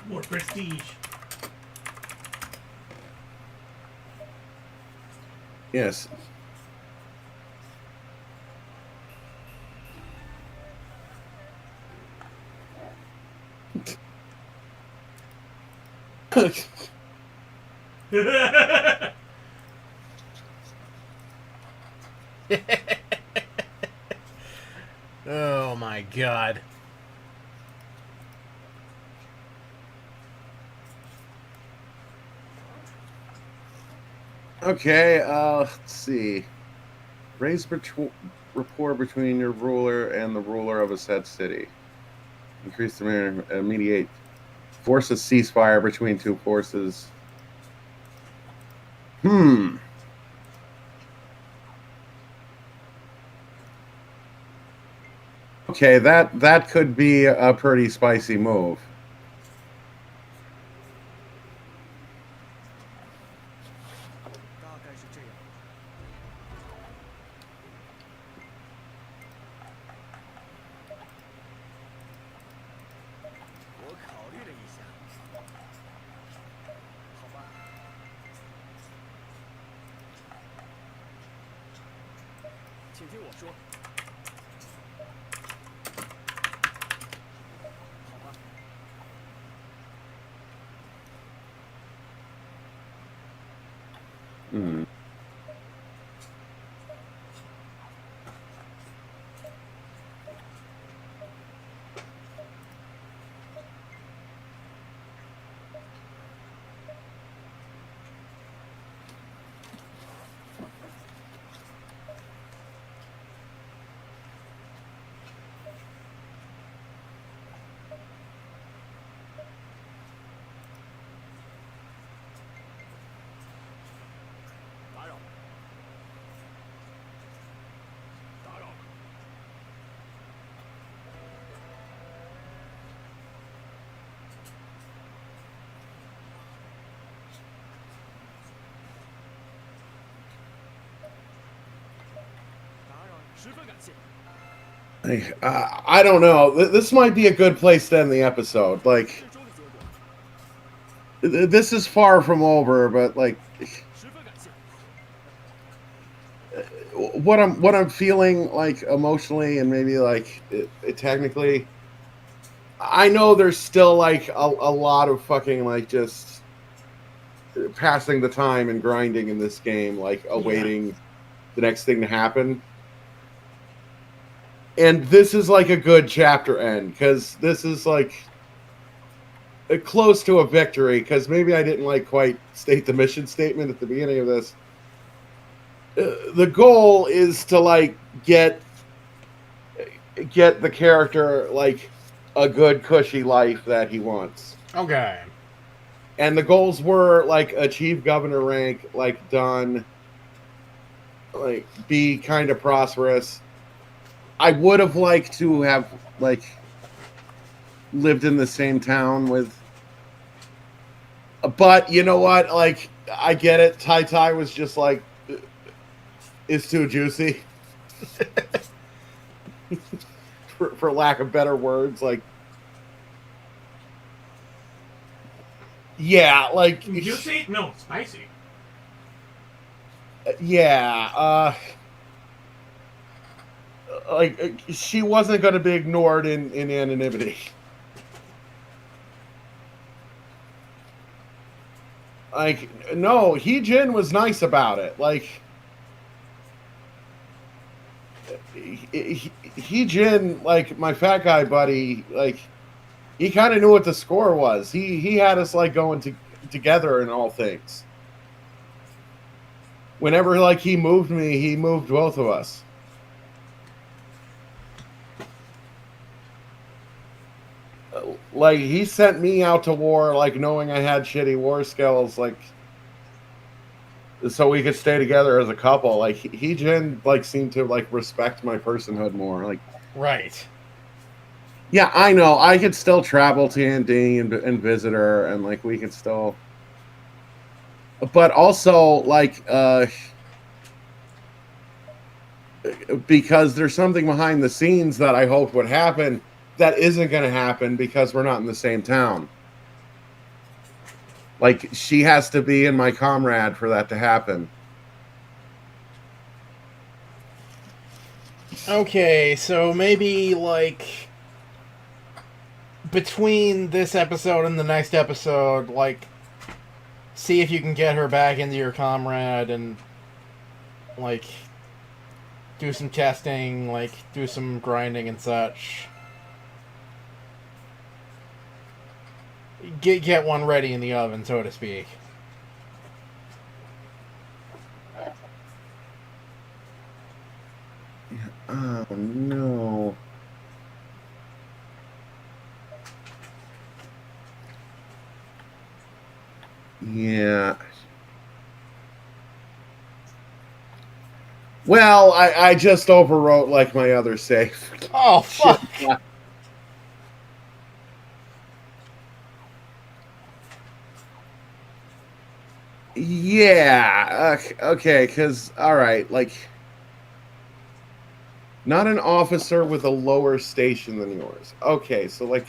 More prestige. Yes. Oh my god. Okay, let's see. Raise rapport between your ruler and the ruler of a said city. Increase the mediate. Force a ceasefire between two forces. Okay, that could be a pretty spicy move. I don't know. This might be a good place to end the episode. Like, this is far from over, but like, what I'm feeling like emotionally and maybe like technically I know there's still like a lot of fucking like just passing the time and grinding in this game, like awaiting the next thing to happen. And this is like a good chapter end because this is like close to a victory because maybe I didn't like quite state the mission statement at the beginning of this. The goal is to like get the character like a good cushy life that he wants. Okay. And the goals were like achieve governor rank, like done, like be kind of prosperous. I would have liked to have like lived in the same town with, but you know what? Like I get it. Tai was just like, it's too juicy. for lack of better words, like, yeah, like Juicy? No, spicy. Yeah, like she wasn't going to be ignored in anonymity. Like, no, Jin was nice about it. Like, Jin, like my fat guy buddy, like he kind of knew what the score was. He had us like going together in all things. Whenever like he moved me, he moved both of us. Like he sent me out to war, like knowing I had shitty war skills, like so we could stay together as a couple. Like Jin like seemed to like respect my personhood more. Like, right. Yeah, I know. I could still travel to Andy and visit her, and like we could still. But also, like, because there's something behind the scenes that I hope would happen that isn't going to happen because we're not in the same town. Like, she has to be in my comrade for that to happen. Okay, so maybe, like, between this episode and the next episode, like, see if you can get her back into your comrade and, like, do some testing, like, do some grinding and such. Get one ready in the oven, so to speak. Oh, no. Yeah. Well, I just overwrote, like, my other save. Oh, fuck! Shit. Yeah. Okay, because, all right, like, not an officer with a lower station than yours. Okay, so, like,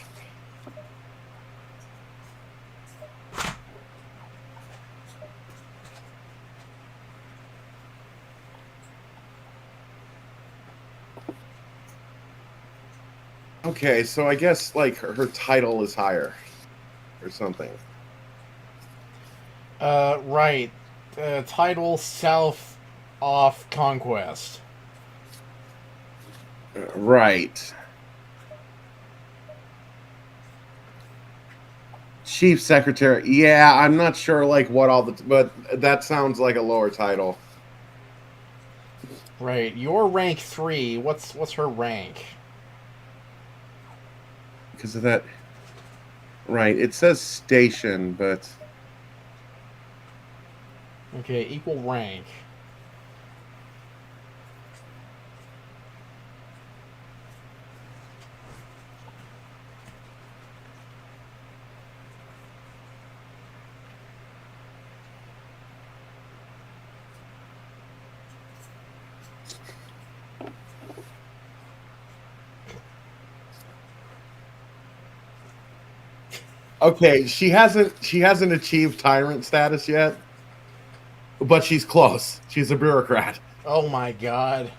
okay, so I guess, like, her title is higher or something. Right. Title South off Conquest. Right. Chief Secretary. Yeah, I'm not sure, like, what all the... But that sounds like a lower title. Right. You're rank 3. What's her rank? Because of that... Right, it says station, but... Okay, equal rank. Okay, she hasn't achieved tyrant status yet, but she's close. She's a bureaucrat. Oh my god.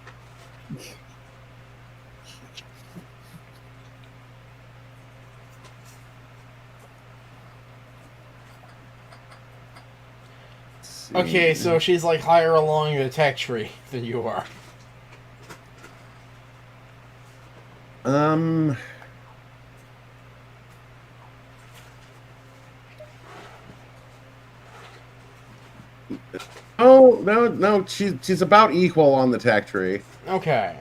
see. Okay, so she's like higher along the tech tree than you are. Um. Oh no! She's about equal on the tech tree. Okay.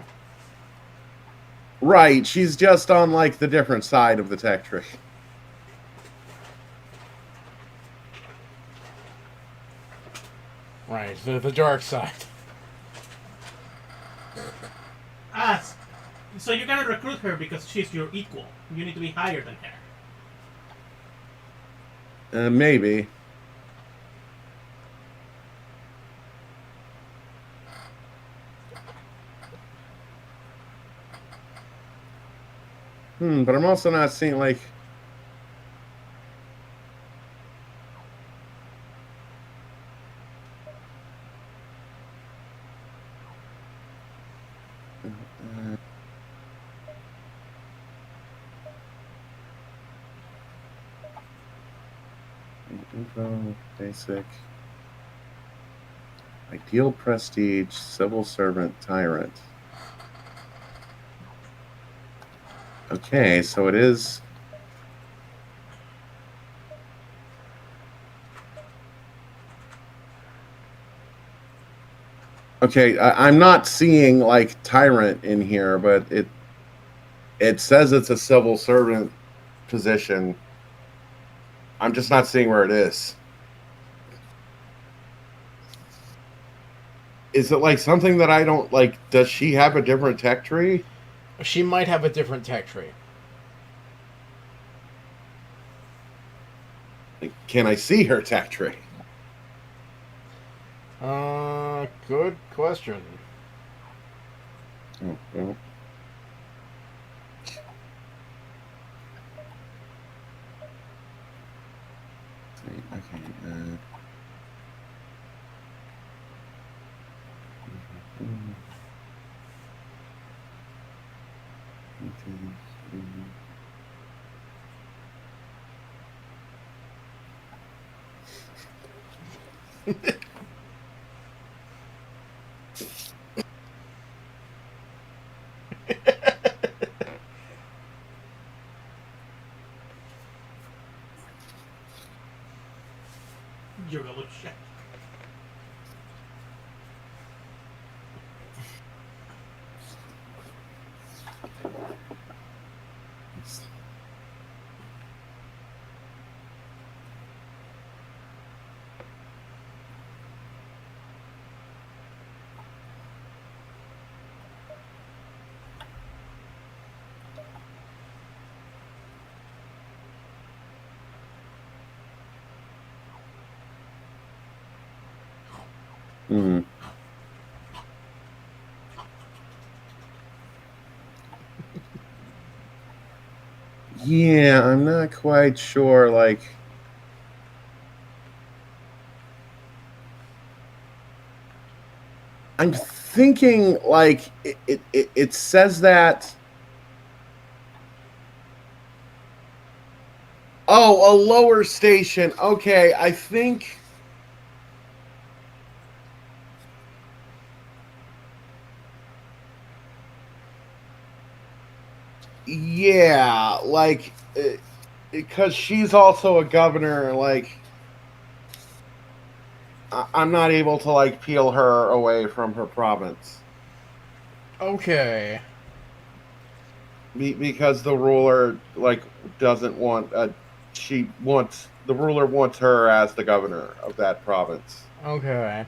Right, she's just on like the different side of the tech tree. Right, the dark side. Ah, so you're gonna recruit her because she's your equal. You need to be higher than her. Maybe. But I'm also not seeing like. Info, basic. Ideal prestige, civil servant, tyrant. Okay, so it is. Okay, I'm not seeing like tyrant in here, but it says it's a civil servant position. I'm just not seeing where it is. Is it like something that I don't like? Does she have a different tech tree? She might have a different tech tree. Like, can I see her tech tree? Good question. Oh, well. Okay. You're gonna look shit. Hmm. Yeah, I'm not quite sure. Like, I'm thinking like it says that. Oh, a lower station. Okay, I think. Yeah, like, because she's also a governor, like, I'm not able to, like, peel her away from her province. Okay. Because the ruler, like, doesn't want, the ruler wants her as the governor of that province. Okay.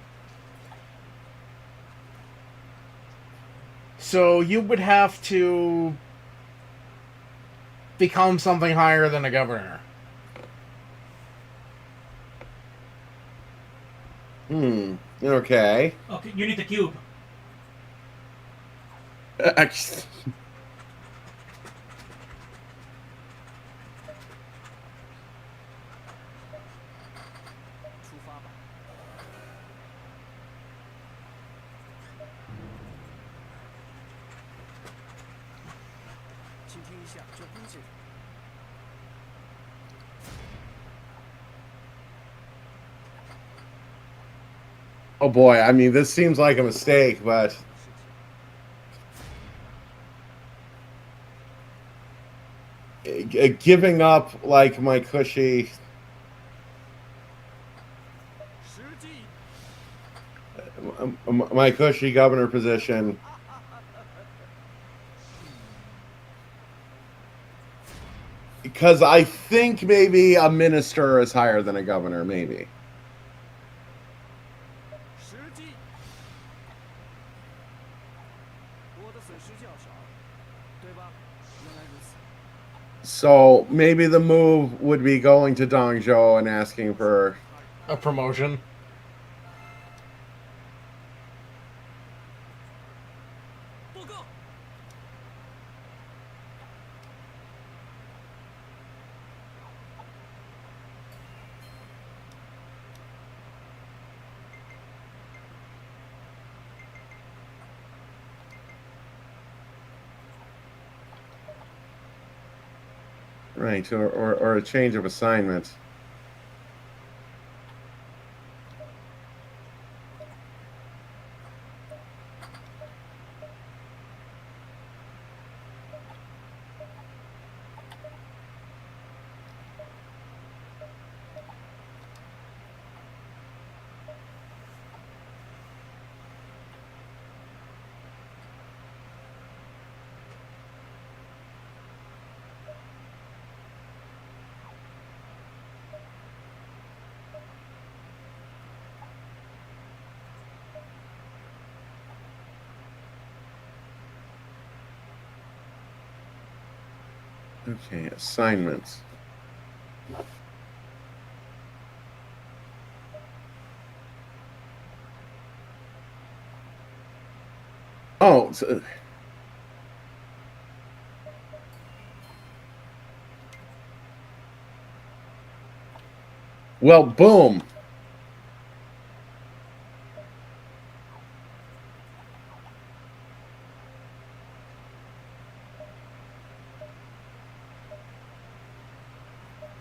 So you would have to become something higher than a governor. Okay. Okay, you need the cube. Actually, 出发吧。倾听一下这东西。Oh boy, I mean, this seems like a mistake, but giving up like my cushy, 实际 my cushy governor position. Because I think maybe a minister is higher than a governor, maybe. 实际，我的损失较少，对吧？原来如此。 So maybe the move would be going to Dongzhou and asking for A promotion. 报告， right or a change of assignment. Okay, assignments. Oh, so, well, boom.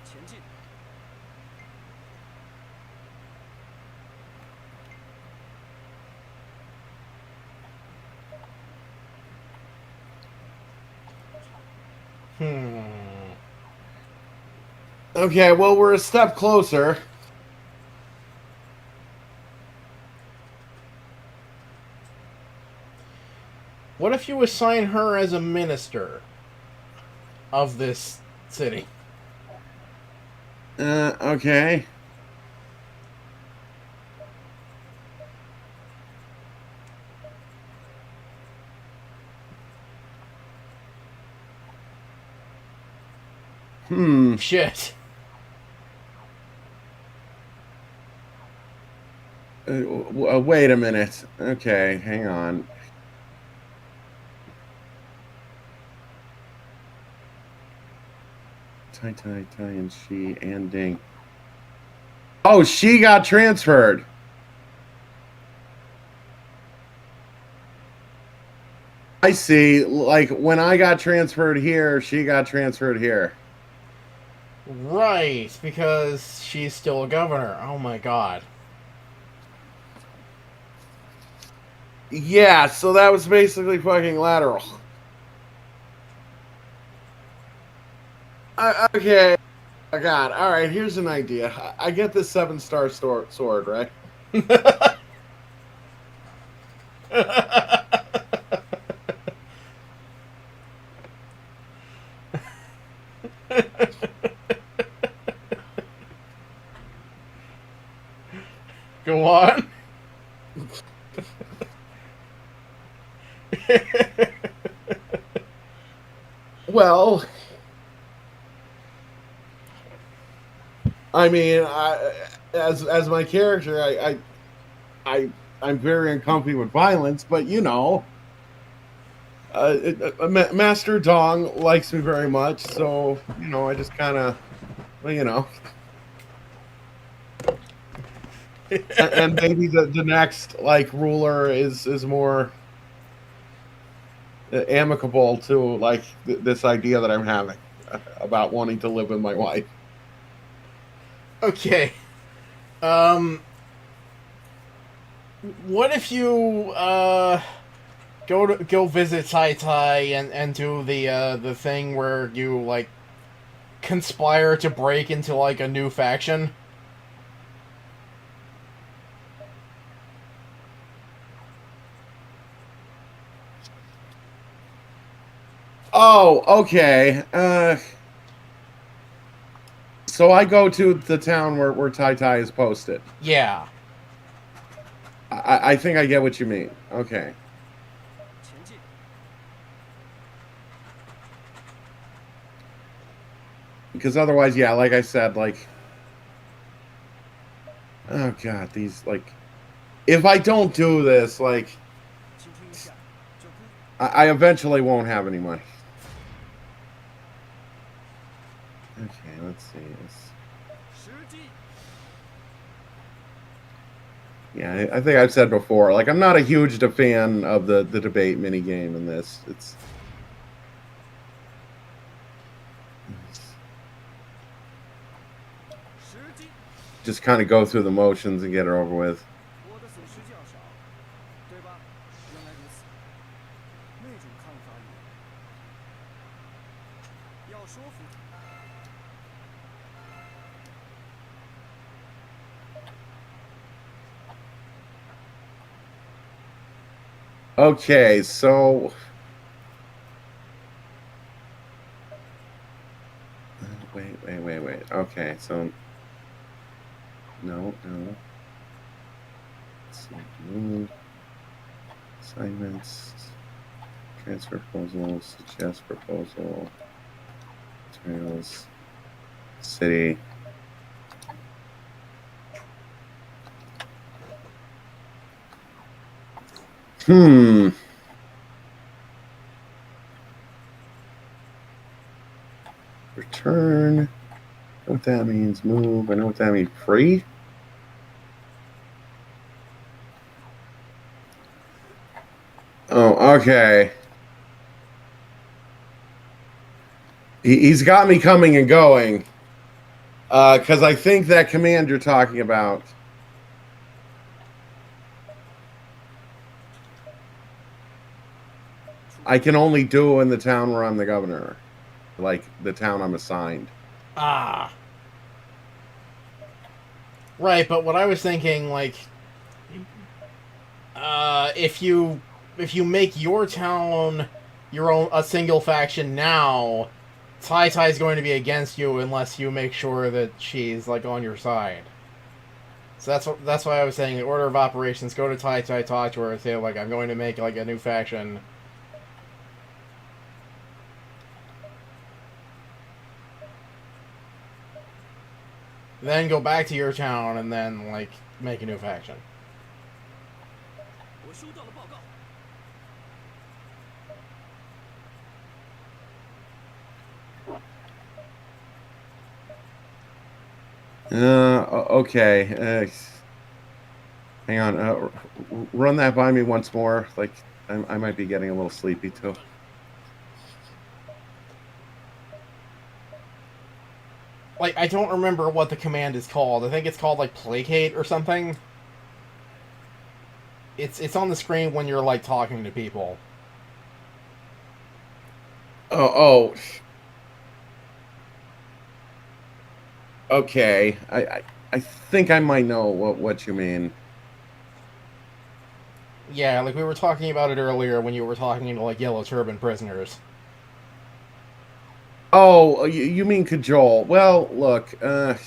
"前进！ Okay, well, we're a step closer. What if you assign her as a minister of this city? Okay. Shit. Wait a minute. Okay, hang on. Tai, and she, and Ding. Oh, she got transferred. I see. Like, when I got transferred here, she got transferred here. Right, because she's still a governor. Oh my god. Yeah, so that was basically fucking lateral. Okay. Oh god. All right, here's an idea. I get this 7-star sword, right? Go on. Well, I mean, as my character, I'm very uncomfortable with violence, but you know, Master Dong likes me very much, so you know, I just kind of, well, you know, and maybe the next like ruler is more amicable to like this idea that I'm having about wanting to live with my wife. Okay. What if you go visit Tai Tai and do the thing where you like conspire to break into like a new faction? Oh, okay. So I go to the town where Tai Tai is posted. Yeah. I think I get what you mean. Okay. 前进。 Because otherwise, yeah, like I said, like, oh god, these, like, if I don't do this, like, 倾听一下，这不 I eventually won't have any money. Okay, let's see this. 实际 Yeah, I think I've said before, like, I'm not a huge fan of the debate minigame in this. It's just kind of go through the motions and get it over with. 我的损失较少，对吧？原来如此，那种看法也要说服他。 Okay, so wait. Okay, so no. Let's see. Move. Assignments. Transfer proposal. Suggest proposal. Materials. City. Return. I know what that means. Move. I know what that means. Free? Oh, okay. He's got me coming and going. Because I think that command you're talking about. I can only do in the town where I'm the governor. Like, the town I'm assigned. Ah. Right, but what I was thinking, like, if you make your town a single faction now, Tai Tai's going to be against you unless you make sure that she's like on your side. So that's why I was saying the order of operations: go to Tai Tai, talk to her, say like I'm going to make like a new faction. Then go back to your town and then like make a new faction. 我收到了报告。 Okay. Hang on. Run that by me once more. Like, I might be getting a little sleepy too. Like, I don't remember what the command is called. I think it's called like placate or something. It's on the screen when you're like talking to people. Oh. Okay. I think I might know what you mean. Yeah, like we were talking about it earlier when you were talking to like yellow turban prisoners. Oh, you mean cajole? Well, look. Well,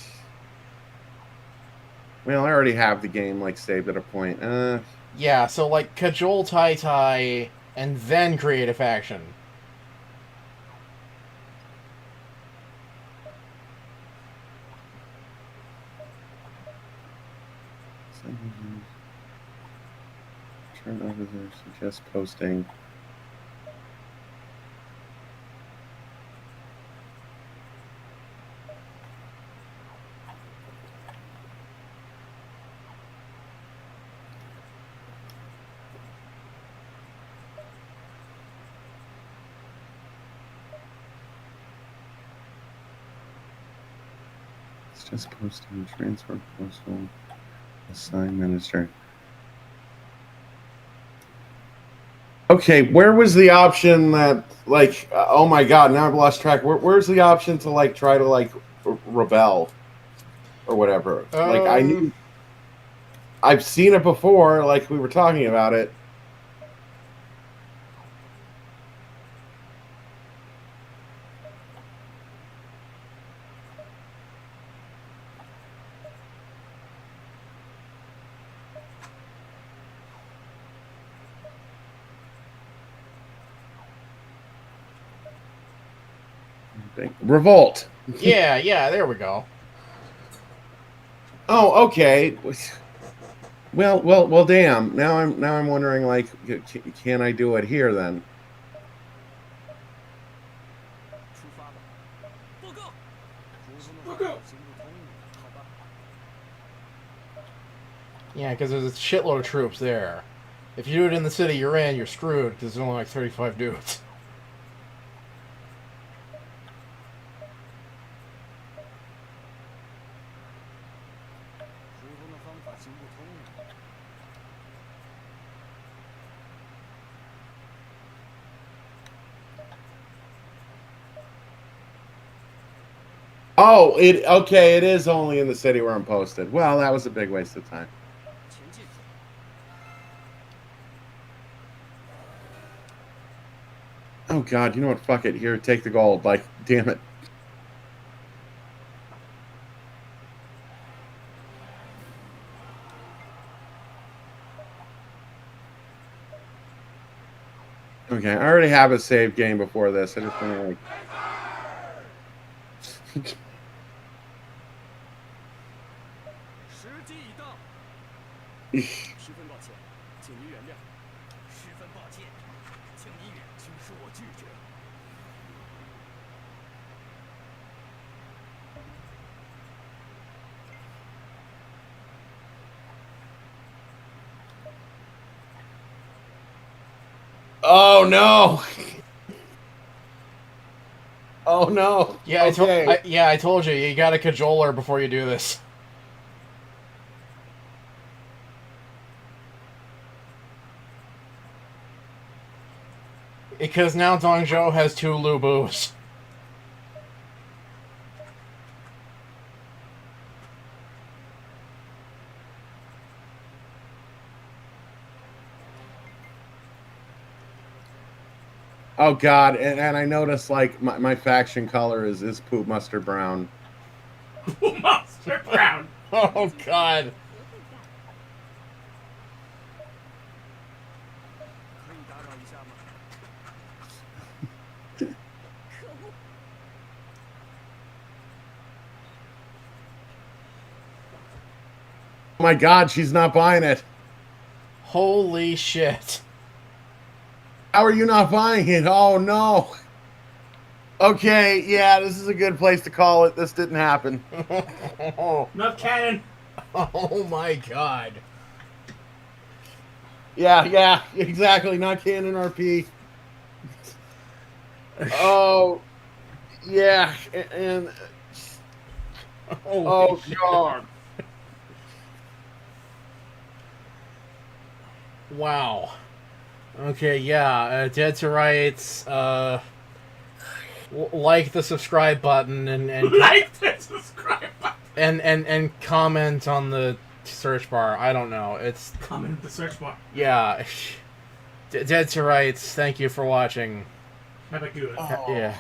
I already have the game like saved at a point. Yeah, so like cajole Tai Tai and then create a faction. Turn over there. Suggest posting. Just posting, transfer proposal, assign minister. Okay, where was the option that, like, oh my god, now I've lost track. Where's the option to, like, try to, like, rebel or whatever? Like, I knew, I've seen it before, like, we were talking about it. Revolt. Yeah, there we go. Oh, okay. Well. Damn. Now I'm wondering, like, can I do it here then? 出发吧。报告。报告。 行不通。好吧。 Yeah, because there's a shitload of troops there. If you do it in the city you're in, you're screwed, because there's only like 35 dudes. Oh, okay, it is only in the city where I'm posted. Well, that was a big waste of time. 前进。 Oh god, you know what? Fuck it. Here, take the gold. Like, damn it. Okay, I already have a save game before this. I just want to, like... 时机已到。十分抱歉，请您原谅。十分抱歉，请您请恕我拒绝。 Oh no! Oh no! Yeah, Okay. I told you, you got a cajoler before you do this. Because now Dongzhou has 2 Lubus. Oh god, and I noticed, like, my faction color is poop mustard brown. Monster Brown. Oh god. 可以打扰一下吗？ 可恶！ Oh my god, she's not buying it. Holy shit. How are you not buying it? Oh no. Okay, yeah, this is a good place to call it. This didn't happen. Not canon. Oh my god. Yeah, exactly. Not canon RP. Oh, yeah, and oh god. Wow. Okay, yeah, Dead to Rights, like the subscribe button and Like the subscribe button. and comment on the search bar. I don't know. It's Comment in the search bar. yeah. Dead to Rights. Thank you for watching. Have a good. Oh. Yeah.